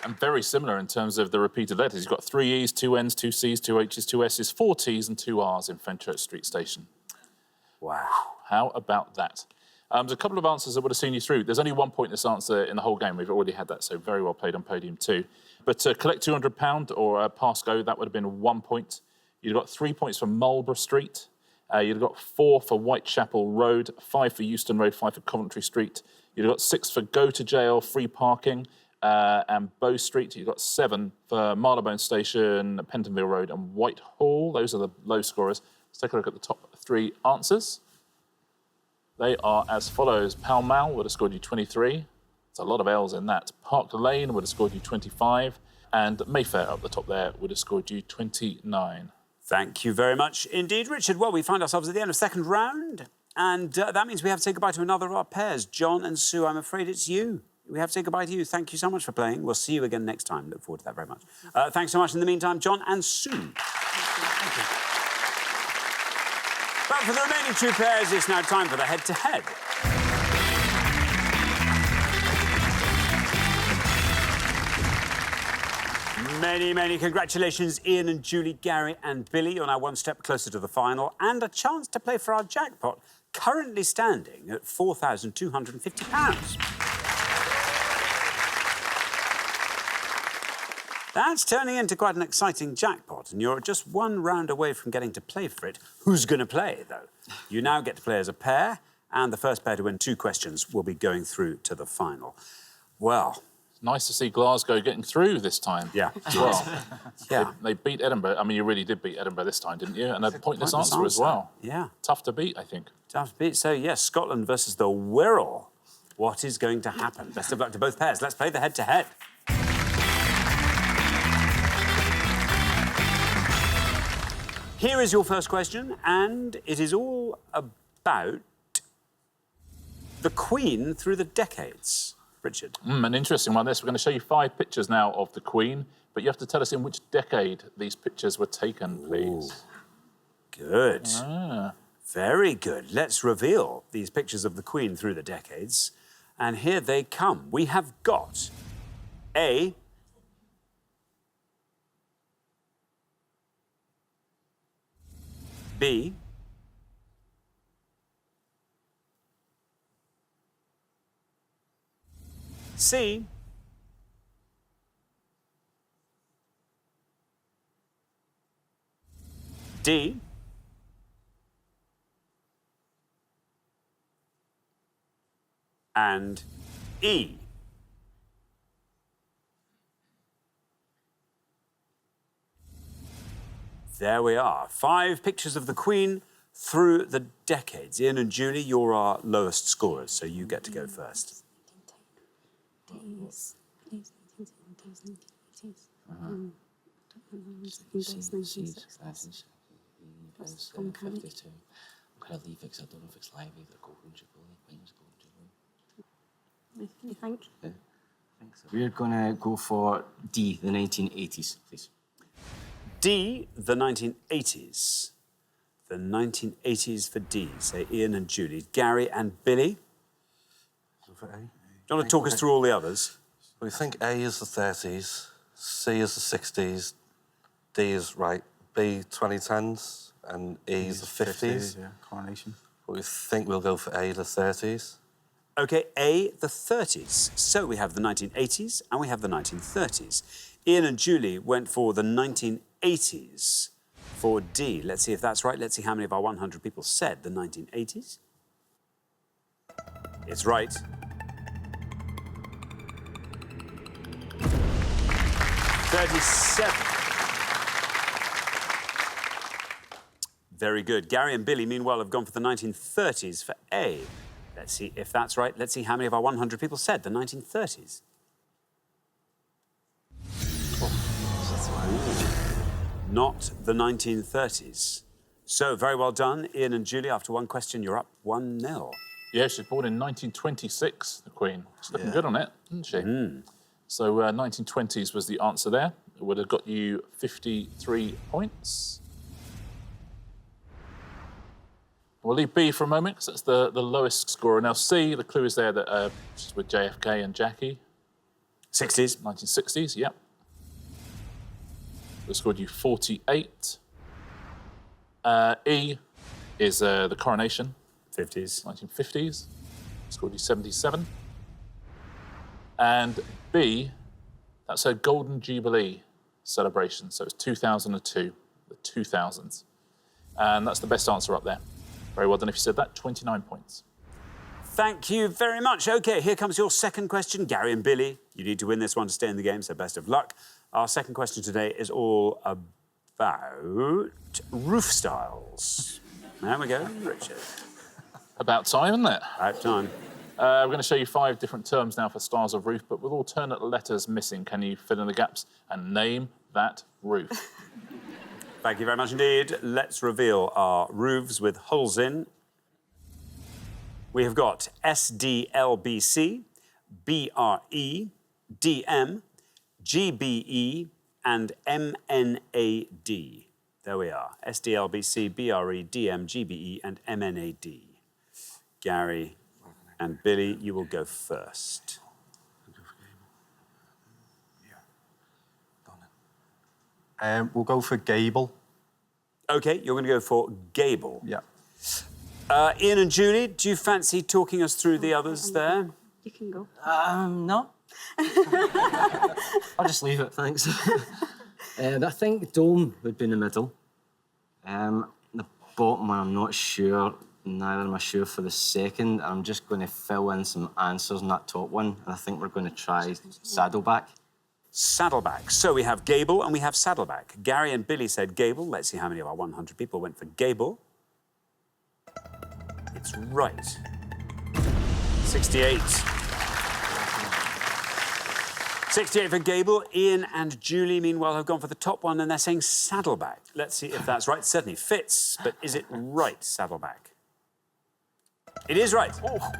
Speaker 6: And very similar in terms of the repeated letters. You've got 3 E's, 2 N's, 2 C's, 2 H's, 2 S's, 4 T's and 2 R's in Fenchurch Street Station.
Speaker 1: Wow.
Speaker 6: How about that? There's a couple of answers that would have seen you through. There's only 1 point in this answer in the whole game. We've already had that, so very well played on podium 2. But collect £200 or pass go, that would have been 1 point. You'd got 3 points for Marlborough Street. You'd got 4 for Whitechapel Road, 5 for Euston Road, 5 for Coventry Street. You'd got 6 for Go to Jail, free parking, and Bow Street. You've got 7 for Marylebone Station, Pentonville Road and Whitehall. Those are the low scorers. Let's take a look at the top 3 answers. They are as follows. Pall Mall would have scored you 23. There's a lot of L's in that. Park Lane would have scored you 25. And Mayfair up the top there would have scored you 29.
Speaker 1: Thank you very much indeed, Richard. Well, we find ourselves at the end of second round. And that means we have to say goodbye to another of our pairs. John and Sue, I'm afraid it's you. We have to say goodbye to you. Thank you so much for playing. We'll see you again next time. Look forward to that very much. Thanks so much in the meantime, John and Sue. Thank you. But for the remaining 2 pairs, it's now time for the head-to-head. Many, many congratulations, Ian and Julie, Gary and Billy. You're now 1 step closer to the final and a chance to play for our jackpot, currently standing at £4,250. That's turning into quite an exciting jackpot, and you're just 1 round away from getting to play for it. Who's going to play, though? You now get to play as a pair, and the first pair to win 2 questions will be going through to the final. Well...
Speaker 6: Nice to see Glasgow getting through this time.
Speaker 1: Yeah.
Speaker 6: Well,
Speaker 1: yeah.
Speaker 6: They beat Edinburgh. I mean, you really did beat Edinburgh this time, didn't you? And a pointless answer as well.
Speaker 1: Yeah.
Speaker 6: Tough to beat, I think.
Speaker 1: Tough to beat. So, yes, Scotland versus the Wirral. What is going to happen? Best of luck to both pairs. Let's play the head-to-head. Here is your first question, and it is all about the Queen through the decades. Richard.
Speaker 6: An interesting one, this. We're going to show you 5 pictures now of the Queen, but you have to tell us in which decade these pictures were taken, please.
Speaker 1: Ooh. Good. Very good. Let's reveal these pictures of the Queen through the decades. And here they come. We have got A... B... C... D... and E. There we are. 5 pictures of the Queen through the decades. Ian and Julie, you're our lowest scorers, so you get to go first.
Speaker 8: You think?
Speaker 12: Yeah, I think so. We're gonna go for D, the 1980s, please.
Speaker 1: D, the 1980s. The 1980s for D. Say Ian and Julie. Gary and Billy.
Speaker 11: For A.
Speaker 1: Do you want to talk us through all the others?
Speaker 11: We think A is the 30s, C is the 60s, D is right, B 2010s, and E is the 50s.
Speaker 23: Yeah, coronation.
Speaker 11: But we think we'll go for A, the 30s.
Speaker 1: OK, A, the 30s. So we have the 1980s and we have the 1930s. Ian and Julie went for the 1980s for D. Let's see if that's right. Let's see how many of our 100 people said the 1980s. It's right. 37. Very good. Gary and Billy, meanwhile, have gone for the 1930s for A. Let's see if that's right. Let's see how many of our 100 people said the 1930s. Not the 1930s. So, very well done. Ian and Julie, after one question, you're up 1-0.
Speaker 6: Yeah, she was born in 1926, the Queen. She's looking good on it, isn't she? So 1920s was the answer there. It would have got you 53 points. We'll leave B for a moment, because that's the lowest scorer. Now C, the clue is there that she's with JFK and Jackie.
Speaker 1: 60s?
Speaker 6: 1960s, yep. It scored you 48. E is the coronation.
Speaker 1: 50s.
Speaker 6: 1950s. Scored you 77. And B, that's a Golden Jubilee celebration. So it's 2002, the 2000s. And that's the best answer up there. Very well done if you said that. 29 points.
Speaker 1: Thank you very much. OK, here comes your second question. Gary and Billy, you need to win this one to stay in the game, so best of luck. Our second question today is all about roof styles. There we go, Richard.
Speaker 6: About time, isn't it?
Speaker 1: About time.
Speaker 6: We're going to show you 5 different terms now for styles of roof, but with alternate letters missing. Can you fill in the gaps and name that roof?
Speaker 1: Thank you very much indeed. Let's reveal our roofs with holes in. We have got SDLBC, BRE, DM, GBE, and MNAD. There we are. SDLBC, BRE, DM, GBE, and MNAD. Gary and Billy, you will go first.
Speaker 23: We'll go for gable.
Speaker 1: OK, you're going to go for gable.
Speaker 23: Yeah.
Speaker 1: Ian and Julie, do you fancy talking us through the others there?
Speaker 8: You can go.
Speaker 7: No. I'll just leave it, thanks. I think dome would be in the middle. The bottom one, I'm not sure. Neither am I sure for the second. I'm just going to fill in some answers in that top one. And I think we're going to try saddleback.
Speaker 1: Saddleback. So we have gable and we have saddleback. Gary and Billy said gable. Let's see how many of our 100 people went for gable. It's right. 68. 68 for gable. Ian and Julie, meanwhile, have gone for the top one and they're saying saddleback. Let's see if that's right. It certainly fits, but is it right, saddleback? It is right. Oh.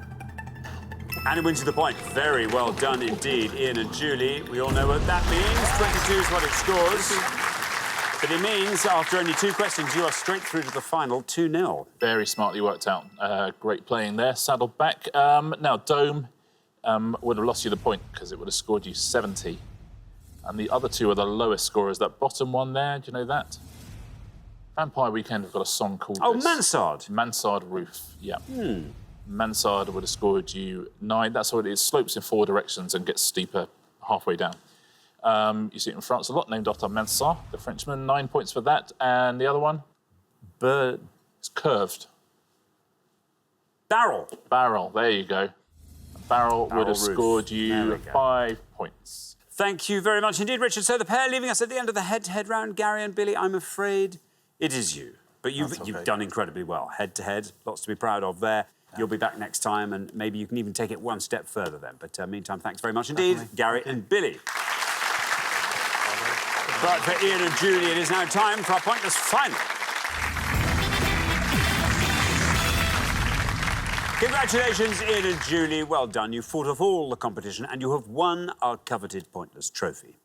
Speaker 1: And it wins you the point. Very well done indeed, Ian and Julie. We all know what that means. 22 is what it scores. But it means, after only 2 questions, you are straight through to the final 2-0.
Speaker 6: Very smartly worked out. Great playing there. Saddleback. Now, dome would have lost you the point because it would have scored you 70. And the other 2 are the lowest scorers. That bottom one there, do you know that? Vampire Weekend have got a song called this.
Speaker 1: Mansard.
Speaker 6: Mansard Roof, yeah. Mansard would have scored you 9. That's what it is. Slopes in 4 directions and gets steeper halfway down. You see it in France a lot, named after Mansard, the Frenchman. 9 points for that. And the other one?
Speaker 1: Bird.
Speaker 6: It's curved.
Speaker 1: Barrel.
Speaker 6: Barrel, there you go. Barrel would have scored you 5 points.
Speaker 1: Thank you very much indeed, Richard. So the pair leaving us at the end of the head-to-head round, Gary and Billy, I'm afraid it is you. But you've done incredibly well. Head-to-head, lots to be proud of there. You'll be back next time, and maybe you can even take it one step further then. But meantime, thanks very much indeed, Gary and Billy. But for Ian and Julie, it is now time for our pointless final. Congratulations, Ian and Julie. Well done. You fought off all the competition, and you have won our coveted pointless trophy.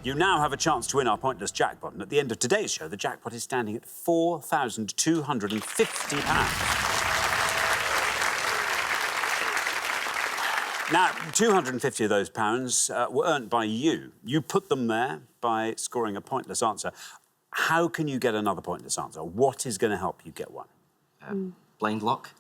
Speaker 1: You now have a chance to win our pointless jackpot, and at the end of today's show, the jackpot is standing at £4,250. Now, 250 of those pounds were earned by you. You put them there by scoring a pointless answer. How can you get another pointless answer? What is going to help you get one?
Speaker 10: Blind luck.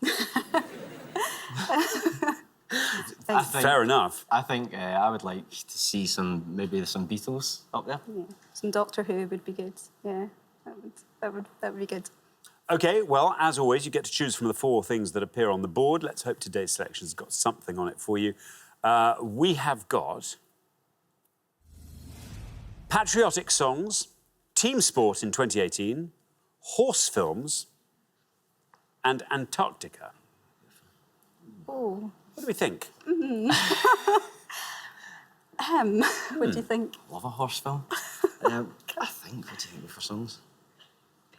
Speaker 1: Fair enough.
Speaker 10: I think I would like to see maybe some Beatles up there.
Speaker 8: Yeah. Some Doctor Who would be good. Yeah, that would be good.
Speaker 1: OK, well, as always, you get to choose from the 4 things that appear on the board. Let's hope today's selection's got something on it for you. We have got patriotic songs, team sport in 2018, horse films, and Antarctica.
Speaker 8: Oh.
Speaker 1: What do we think?
Speaker 8: What do you think?
Speaker 12: Love a horse film. I think, what do you think for songs?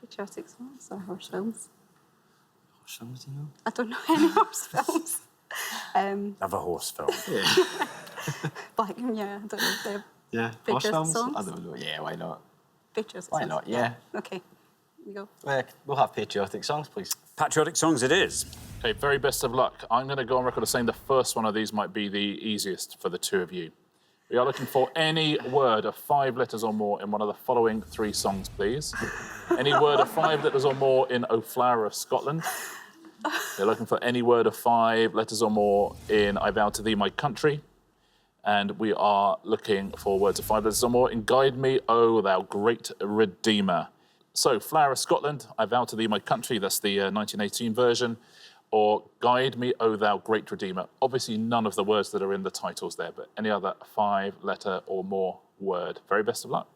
Speaker 8: Patriotic songs or horse films?
Speaker 12: Horse films, do you know?
Speaker 8: I don't know any horse films.
Speaker 1: Love a horse film.
Speaker 12: Yeah.
Speaker 8: Black, yeah, I don't know if they're
Speaker 12: Yeah, horse
Speaker 8: patriotic
Speaker 12: films?
Speaker 8: songs.
Speaker 12: I don't know. Yeah, why not?
Speaker 8: Patriotic
Speaker 12: Why
Speaker 8: songs.
Speaker 12: not, yeah.
Speaker 8: Okay, you go.
Speaker 12: We'll have patriotic songs, please.
Speaker 1: Patriotic songs it is.
Speaker 6: Okay, very best of luck. I'm going to go on record as saying the first one of these might be the easiest for the 2 of you. We are looking for any word of 5 letters or more in one of the following 3 songs, please. Any word of 5 letters or more in O Flower of Scotland. We're looking for any word of 5 letters or more in I Vow to Thee, My Country. And we are looking for words of 5 letters or more in Guide Me, O Thou Great Redeemer. So, Flower of Scotland, I Vow to Thee, My Country, that's the 1918 version. Or Guide Me, O Thou Great Redeemer. Obviously, none of the words that are in the titles there, but any other 5-letter or more word. Very best of luck.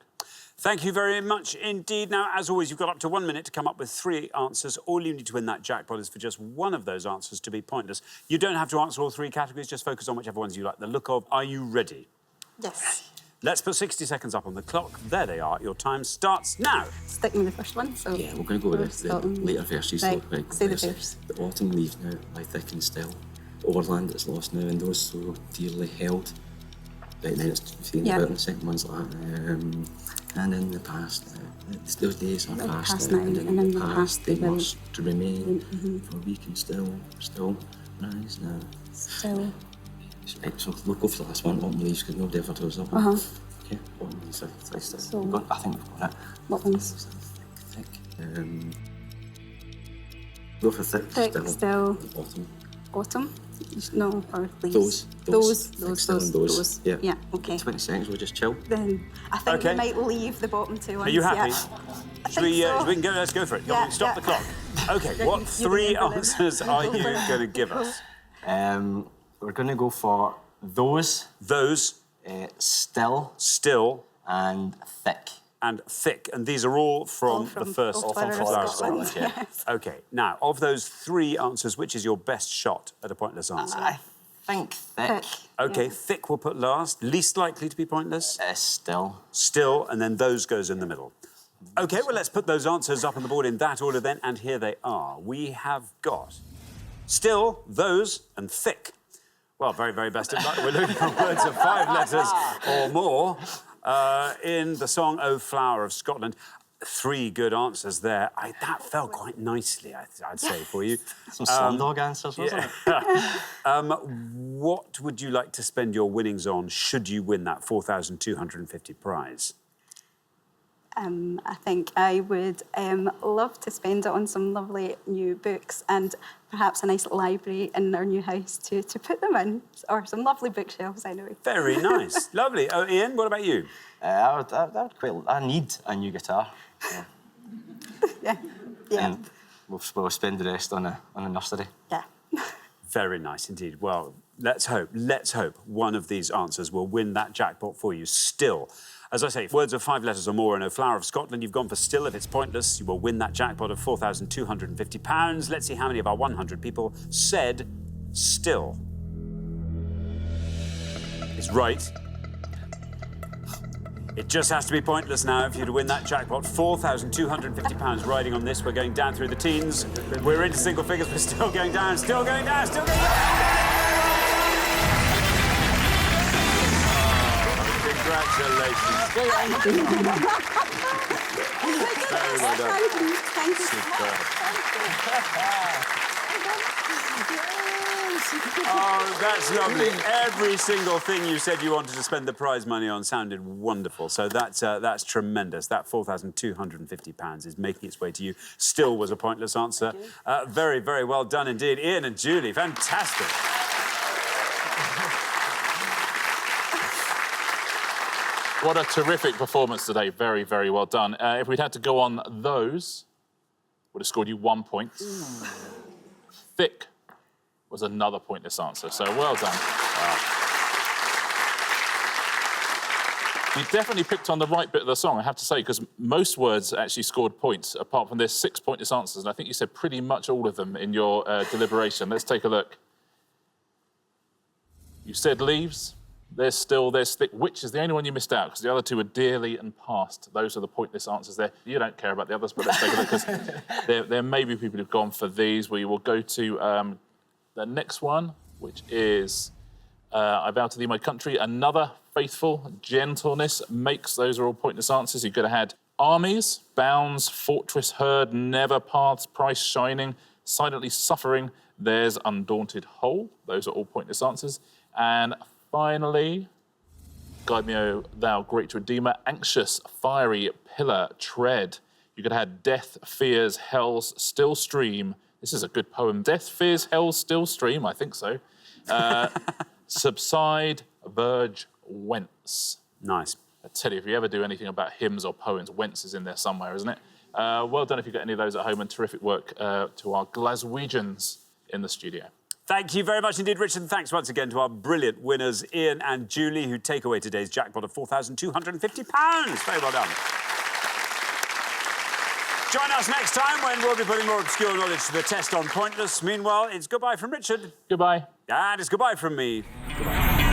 Speaker 1: Thank you very much indeed. Now, as always, you've got up to 1 minute to come up with 3 answers. All you need to win that jackpot is for just one of those answers to be pointless. You don't have to answer all 3 categories, just focus on whichever ones you like the look of. Are you ready?
Speaker 8: Yes.
Speaker 1: Let's put 60 seconds up on the clock. There they are. Your time starts now.
Speaker 8: Stick with the first one, so...
Speaker 13: Yeah, we're going to go with the later verses.
Speaker 8: Right,
Speaker 13: so,
Speaker 8: say the verse.
Speaker 13: The autumn leaves now, lie thick and still. Overland that's lost now, and those so dearly held. Right, then it's feeling about, and the second one's like and in the past, those days are past now, and in the past they must to remain, for we can still rise now.
Speaker 8: Still.
Speaker 13: Right, so we'll go for the last one, autumn leaves, because nobody ever does that one. Okay, autumn leaves,
Speaker 8: So,
Speaker 13: I think we've got it.
Speaker 8: what ones?
Speaker 13: Thick. Go for thick,
Speaker 8: still.
Speaker 13: Autumn.
Speaker 8: Autumn? No, or leaves. Those.
Speaker 13: Yeah.
Speaker 8: Yeah, okay.
Speaker 13: 20 seconds, we'll just chill.
Speaker 8: Then I think
Speaker 1: Okay.
Speaker 8: we might leave the bottom 2 ones.
Speaker 1: Are you happy?
Speaker 8: Yeah.
Speaker 1: Should we can go? Let's go for it. Come on, stop the clock. OK, what 3 answers are you going to give us?
Speaker 13: We're going to go for those.
Speaker 1: Those.
Speaker 13: Still.
Speaker 1: Still.
Speaker 13: And thick.
Speaker 1: And thick. And these are all from the first
Speaker 13: Flower of Scotland, yeah.
Speaker 1: OK, now, of those 3 answers, which is your best shot at a pointless answer?
Speaker 13: I think thick.
Speaker 1: OK, thick we'll put last. Least likely to be pointless?
Speaker 13: Still.
Speaker 1: Still, and then those goes in the middle. OK, well, let's put those answers up on the board in that order then, and here they are. We have got still, those, and thick. Well, very, very best of luck. We're looking for words of 5 letters or more in the song O Flower of Scotland. 3 good answers there. That fell quite nicely, I'd say, for you.
Speaker 13: Some Slumdog answers, wasn't it?
Speaker 1: What would you like to spend your winnings on should you win that £4,250 prize?
Speaker 8: I think I would love to spend it on some lovely new books and perhaps a nice library in our new house to put them in, or some lovely bookshelves anyway.
Speaker 1: Very nice. Lovely. Oh, Ian, what about you?
Speaker 13: I need a new guitar.
Speaker 8: Yeah.
Speaker 13: And we'll spend the rest on a nursery.
Speaker 8: Yeah.
Speaker 1: Very nice indeed. Well, let's hope one of these answers will win that jackpot for you still. As I say, words of 5 letters or more in O Flower of Scotland, you've gone for still. If it's pointless, you will win that jackpot of £4,250. Let's see how many of our 100 people said still. It's right. It just has to be pointless now if you're to win that jackpot. £4,250 riding on this. We're going down through the teens. We're into single figures. We're still going down, still going down, still going down. Congratulations.
Speaker 8: Very
Speaker 1: well done.
Speaker 8: Thank you.
Speaker 1: Superb. Oh, that's lovely. Every single thing you said you wanted to spend the prize money on sounded wonderful. So that's tremendous. That £4,250 is making its way to you. Still was a pointless answer. Very, very well done indeed. Ian and Julie, fantastic.
Speaker 6: What a terrific performance today. Very, very well done. If we'd had to go on those, would have scored you 1 point. Thick was another pointless answer, so well done. You definitely picked on the right bit of the song, I have to say, because most words actually scored points, apart from there's 6 pointless answers, and I think you said pretty much all of them in your deliberation. Let's take a look. You said leaves. There's thick. Which is the only one you missed out, because the other two are dearly and past. Those are the pointless answers there. You don't care about the others, but let's take a look, because there may be people who've gone for these. We will go to the next one, which is I vow to thee, my country. Another faithful, gentleness makes. Those are all pointless answers. You could have had armies, bounds, fortress, herd, never, paths, price, shining, silently suffering. There's undaunted whole. Those are all pointless answers. And finally, guide me, O thou great Redeemer, anxious, fiery, pillar, tread. You could have had death, fears, hell's still stream. This is a good poem. Death, fears, hell's still stream, I think so. Subside, verge, whence.
Speaker 1: Nice.
Speaker 6: I tell you, if you ever do anything about hymns or poems, whence is in there somewhere, isn't it? Well done if you got any of those at home, and terrific work to our Glaswegians in the studio.
Speaker 1: Thank you very much indeed, Richard. And thanks once again to our brilliant winners, Ian and Julie, who take away today's jackpot of £4,250. Very well done. Join us next time when we'll be putting more obscure knowledge to the test on Pointless. Meanwhile, it's goodbye from Richard.
Speaker 6: Goodbye.
Speaker 1: And it's goodbye from me. Goodbye.